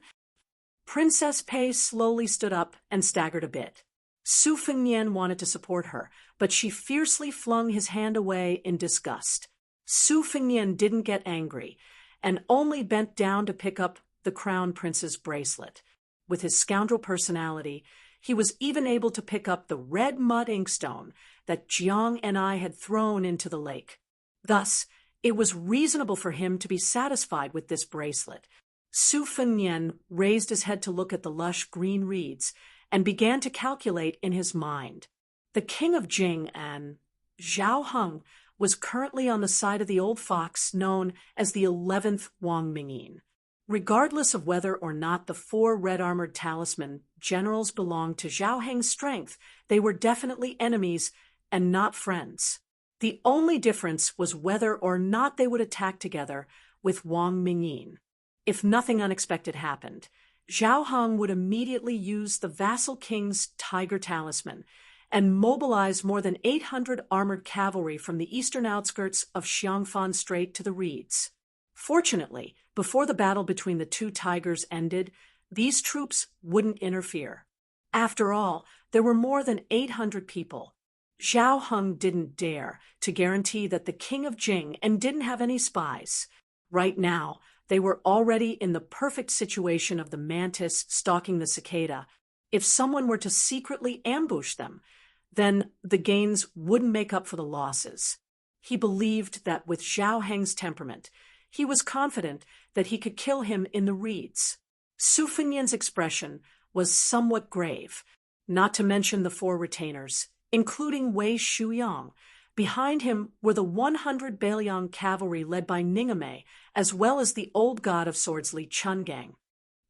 Princess Pei slowly stood up and staggered a bit. Su Fengnian wanted to support her, but she fiercely flung his hand away in disgust. Su Fengnian didn't get angry, and only bent down to pick up the crown prince's bracelet. With his scoundrel personality, he was even able to pick up the red mud inkstone that Jiang and I had thrown into the lake. Thus, it was reasonable for him to be satisfied with this bracelet. Su Fengnian raised his head to look at the lush green reeds and began to calculate in his mind. The king of Jing and Zhao Heng was currently on the side of the old fox known as the 11th Wang Mingyin. Regardless of whether or not the 4 red-armored talisman generals belonged to Zhao Heng's strength, they were definitely enemies and not friends. The only difference was whether or not they would attack together with Wang Mingyin. If nothing unexpected happened, Zhao Heng would immediately use the vassal king's tiger talisman and mobilize more than 800 armored cavalry from the eastern outskirts of Xiangfan Strait to the reeds. Fortunately, before the battle between the two tigers ended, these troops wouldn't interfere. After all, there were more than 800 people. Zhao Heng didn't dare to guarantee that the king of Jing and didn't have any spies. Right now, they were already in the perfect situation of the mantis stalking the cicada. If someone were to secretly ambush them, then the gains wouldn't make up for the losses. He believed that with Zhao Heng's temperament, he was confident that he could kill him in the reeds. Su Fengnian's expression was somewhat grave, not to mention the 4 retainers, including Wei Shuyang. Behind him were the 100 Bailiang cavalry led by Ningame, as well as the old god of swords Li Chungang.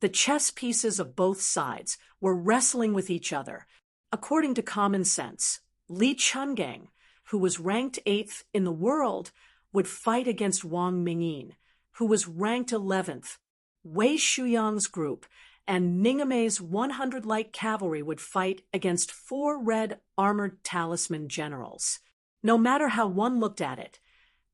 The chess pieces of both sides were wrestling with each other. According to common sense, Li Chungang, who was ranked 8th in the world, would fight against Wang Mingyin, who was ranked 11th. Wei Shuyang's group and Ningame's 100 light cavalry would fight against 4 red armored talisman generals. No matter how one looked at it,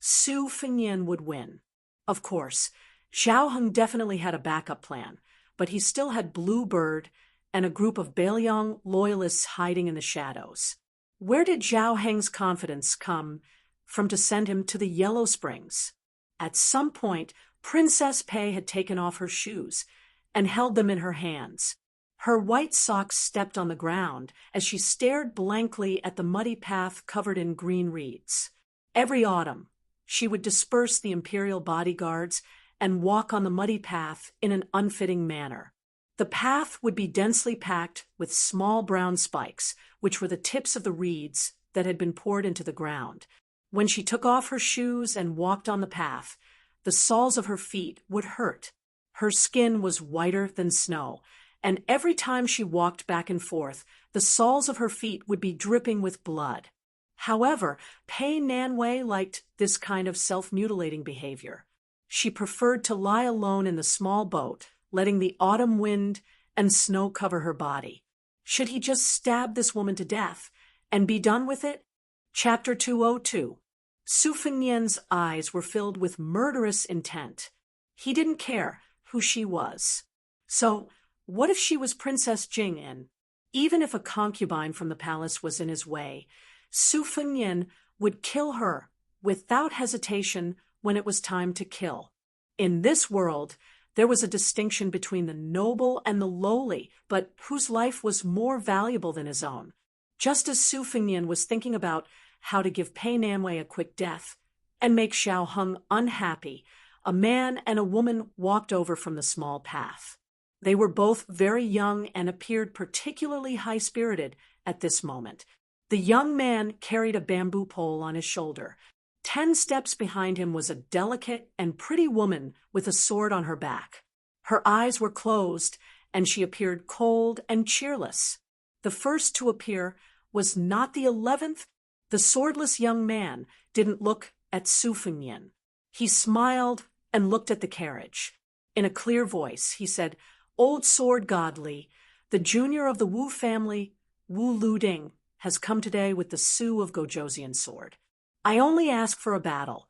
Su Fengnian would win. Of course, Zhao Heng definitely had a backup plan, but he still had Blue Bird and a group of Bailiang loyalists hiding in the shadows. Where did Zhao Heng's confidence come from to send him to the Yellow Springs? At some point, Princess Pei had taken off her shoes and held them in her hands. Her white socks stepped on the ground as she stared blankly at the muddy path covered in green reeds. Every autumn, she would disperse the imperial bodyguards and walk on the muddy path in an unfitting manner. The path would be densely packed with small brown spikes, which were the tips of the reeds that had been poured into the ground. When she took off her shoes and walked on the path, the soles of her feet would hurt. Her skin was whiter than snow, and every time she walked back and forth, the soles of her feet would be dripping with blood. However, Pei Nanwei liked this kind of self-mutilating behavior. She preferred to lie alone in the small boat, letting the autumn wind and snow cover her body. Should he just stab this woman to death and be done with it? Chapter 202. Su Fengnian's eyes were filled with murderous intent. He didn't care who she was. So, what if she was Princess Jing'an? Even if a concubine from the palace was in his way, Su Fengnian would kill her without hesitation when it was time to kill. In this world, there was a distinction between the noble and the lowly, but whose life was more valuable than his own. Just as Su Fengnian was thinking about how to give Pei Nanwei a quick death and make Xiao Heng unhappy, a man and a woman walked over from the small path. They were both very young and appeared particularly high-spirited at this moment. The young man carried a bamboo pole on his shoulder. 10 steps behind him was a delicate and pretty woman with a sword on her back. Her eyes were closed, and she appeared cold and cheerless. The first to appear was not the 11th. The swordless young man didn't look at Su Fengnian. He smiled and looked at the carriage. In a clear voice, he said, "Old sword godly, the junior of the Wu family, Wu Luding, has come today with the Su of Gojoseon sword. I only ask for a battle."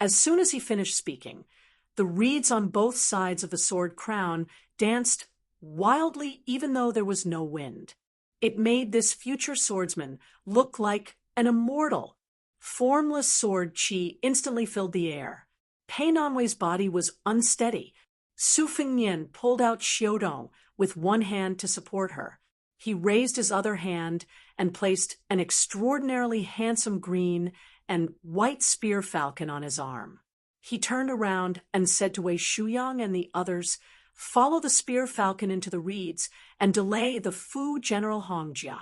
As soon as he finished speaking, the reeds on both sides of the sword crown danced wildly even though there was no wind. It made this future swordsman look like an immortal. Formless sword chi instantly filled the air. Pei Nanwei's body was unsteady. Su Fengnian pulled out Xiaodong with one hand to support her. He raised his other hand and placed an extraordinarily handsome green and white spear falcon on his arm. He turned around and said to Wei Shuyang and the others, "Follow the spear falcon into the reeds and delay the Fu General Hongjia."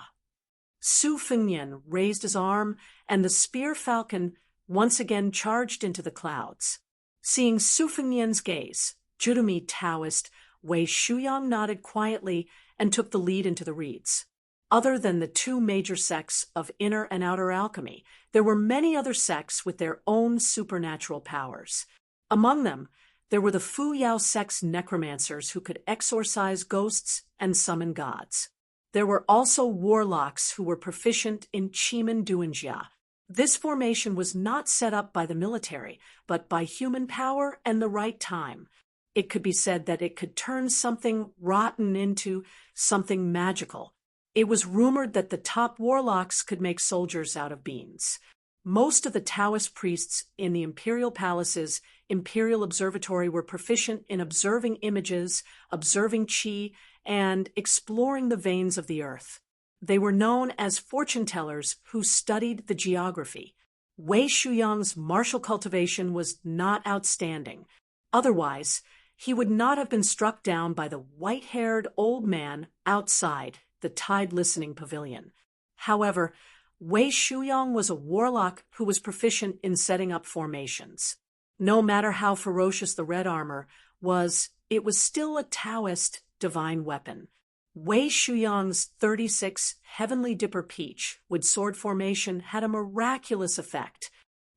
Su Fengnian raised his arm, and the spear falcon once again charged into the clouds. Seeing Su Fengnian's gaze, Jurumi Taoist Wei Shuyang nodded quietly and took the lead into the reeds. Other than the 2 major sects of inner and outer alchemy, there were many other sects with their own supernatural powers. Among them, there were the Fu Yao sect's necromancers who could exorcise ghosts and summon gods. There were also warlocks who were proficient in Chimen Duanjia. This formation was not set up by the military, but by human power and the right time. It could be said that it could turn something rotten into something magical. It was rumored that the top warlocks could make soldiers out of beans. Most of the Taoist priests in the imperial palace's imperial observatory were proficient in observing images, observing qi, and exploring the veins of the earth. They were known as fortune-tellers who studied the geography. Wei Shuyang's martial cultivation was not outstanding. Otherwise, he would not have been struck down by the white-haired old man outside the tide-listening pavilion. However, Wei Shuyang was a warlock who was proficient in setting up formations. No matter how ferocious the red armor was, it was still a Taoist divine weapon. Wei Shuyang's 36 Heavenly Dipper Peach with sword formation had a miraculous effect.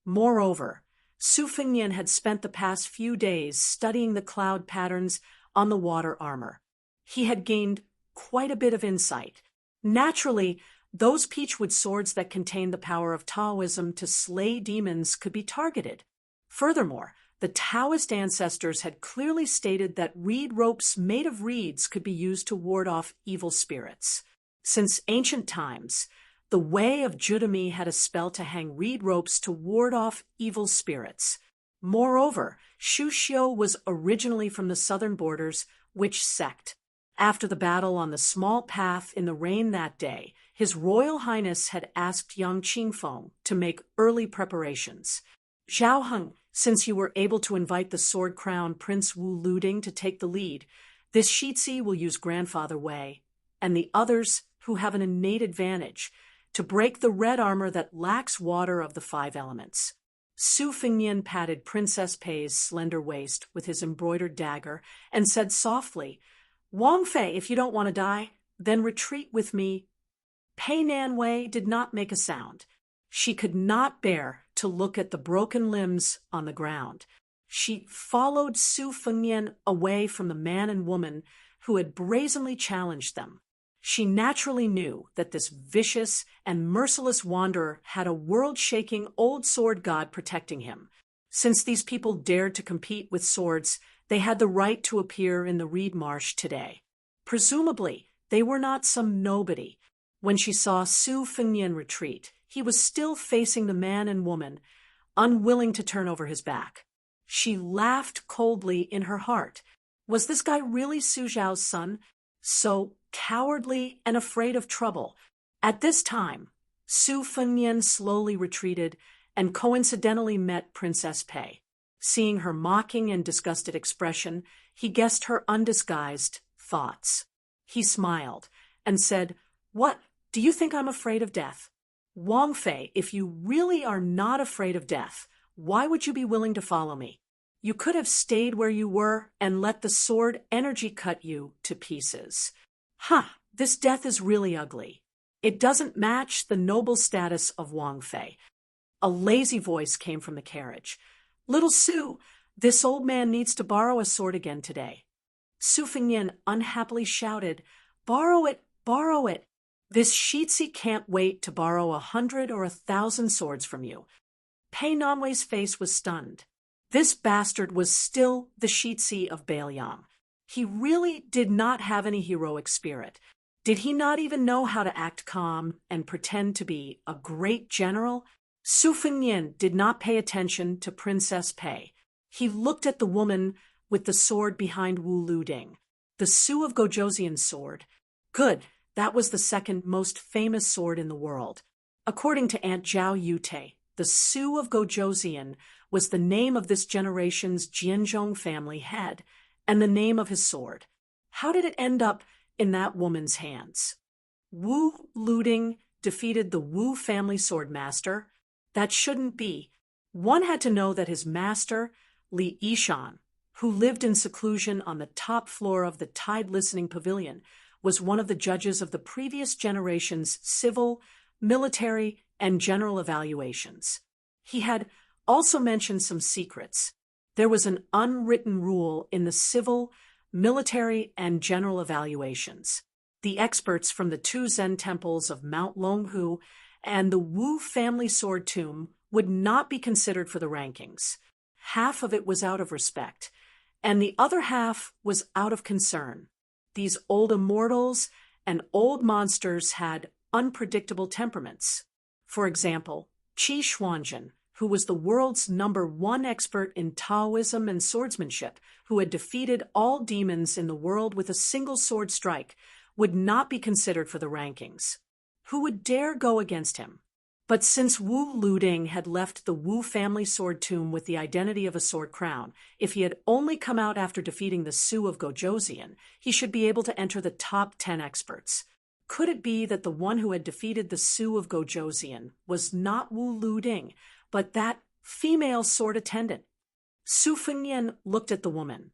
Moreover, Su Fengnian had spent the past few days studying the cloud patterns on the water armor. He had gained quite a bit of insight. Naturally, those peachwood swords that contained the power of Taoism to slay demons could be targeted. Furthermore, The Taoist ancestors had clearly stated that reed ropes made of reeds could be used to ward off evil spirits. Since ancient times, the Way of Judami had a spell to hang reed ropes to ward off evil spirits. Moreover, Shushio was originally from the southern borders, witch sect. After the battle on the small path in the rain that day, His Royal Highness had asked young Qingfeng to make early preparations. Zhao Heng, since you were able to invite the sword-crowned Prince Wu Luding to take the lead, this Shitzi will use Grandfather Wei, and the others, who have an innate advantage, to break the red armor that lacks water of the 5 elements. Su Fengnian patted Princess Pei's slender waist with his embroidered dagger and said softly, "Wang Fei, if you don't want to die, then retreat with me." Pei Nanwei did not make a sound. She could not bear to look at the broken limbs on the ground. She followed Su Fengnian away from the man and woman who had brazenly challenged them. She naturally knew that this vicious and merciless wanderer had a world-shaking old sword god protecting him. Since these people dared to compete with swords, they had the right to appear in the reed marsh today. Presumably, they were not some nobody. When she saw Su Fengnian retreat, he was still facing the man and woman, unwilling to turn over his back. She laughed coldly in her heart. Was this guy really Su Zhao's son? So cowardly and afraid of trouble. At this time, Su Fengnian slowly retreated and coincidentally met Princess Pei. Seeing her mocking and disgusted expression, he guessed her undisguised thoughts. He smiled and said, "What, do you think I'm afraid of death? Wang Fei, if you really are not afraid of death, why would you be willing to follow me? You could have stayed where you were and let the sword energy cut you to pieces. This death is really ugly. It doesn't match the noble status of Wang Fei." A lazy voice came from the carriage. "Little Su, this old man needs to borrow a sword again today." Su Fengnian unhappily shouted, "Borrow it, borrow it. This Shitzi can't wait to borrow 100 or 1,000 swords from you." Pei Nanwei's face was stunned. This bastard was still the Shitzi of Bailiang. He really did not have any heroic spirit. Did he not even know how to act calm and pretend to be a great general? Su Fengnian did not pay attention to Princess Pei. He looked at the woman with the sword behind Wu Luding, the Su of Gojoseon's sword. Good, that was the second most famous sword in the world. According to Aunt Zhao Yute, the Su of Gojoseon was the name of this generation's Jianzhong family head, and the name of his sword. How did it end up in that woman's hands? Wu Luding defeated the Wu family swordmaster. That shouldn't be. One had to know that his master, Li Yishan, who lived in seclusion on the top floor of the Tide Listening Pavilion, was one of the judges of the previous generation's civil, military, and general evaluations. He had also mentioned some secrets. There was an unwritten rule in the civil, military, and general evaluations. The experts from the 2 Zen temples of Mount Longhu and the Wu family sword tomb would not be considered for the rankings. Half of it was out of respect, and the other half was out of concern. These old immortals and old monsters had unpredictable temperaments. For example, Qi Xuanjin, who was the world's #1 expert in Taoism and swordsmanship, who had defeated all demons in the world with a single sword strike, would not be considered for the rankings. Who would dare go against him? But since Wu Luding had left the Wu family sword tomb with the identity of a sword crown, if he had only come out after defeating the Su of Gojoseon, he should be able to enter the top 10 experts. Could it be that the one who had defeated the Su of Gojoseon was not Wu Luding, but that female sword attendant? Su Fengnian looked at the woman.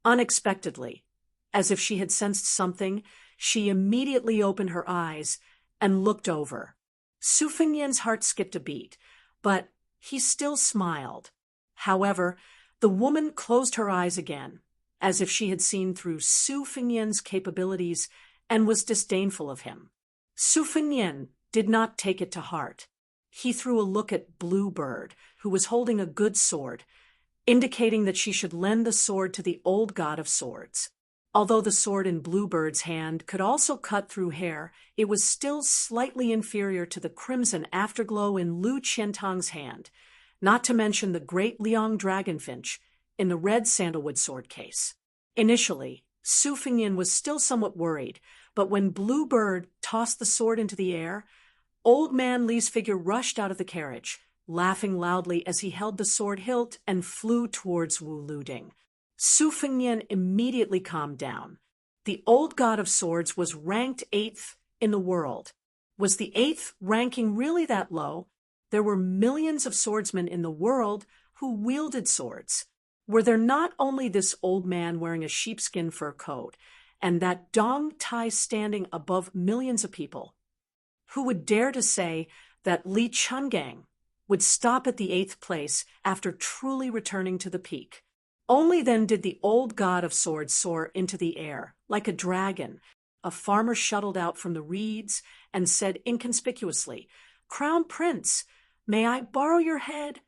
Unexpectedly, as if she had sensed something, she immediately opened her eyes and looked over. Su Fengnian's heart skipped a beat, but he still smiled. However, the woman closed her eyes again, as if she had seen through Su Fengnian's capabilities and was disdainful of him. Su Fengnian did not take it to heart. He threw a look at Bluebird, who was holding a good sword, indicating that she should lend the sword to the old god of swords. Although the sword in Bluebird's hand could also cut through hair, it was still slightly inferior to the crimson afterglow in Lu Qiantang's hand, not to mention the great Liang dragonfinch in the red sandalwood sword case. Initially, Su Fengnian was still somewhat worried, but when Bluebird tossed the sword into the air, Old Man Li's figure rushed out of the carriage, laughing loudly as he held the sword hilt and flew towards Wu Luding. Su Fengnian immediately calmed down. The old god of swords was ranked 8th in the world. Was the 8th ranking really that low? There were millions of swordsmen in the world who wielded swords. Were there not only this old man wearing a sheepskin fur coat, and that Dong Tai standing above millions of people? Who would dare to say that Li Chungang would stop at the 8th place after truly returning to the peak? Only then did the old god of swords soar into the air, like a dragon. A farmer shuttled out from the reeds and said inconspicuously, "Crown Prince, may I borrow your head?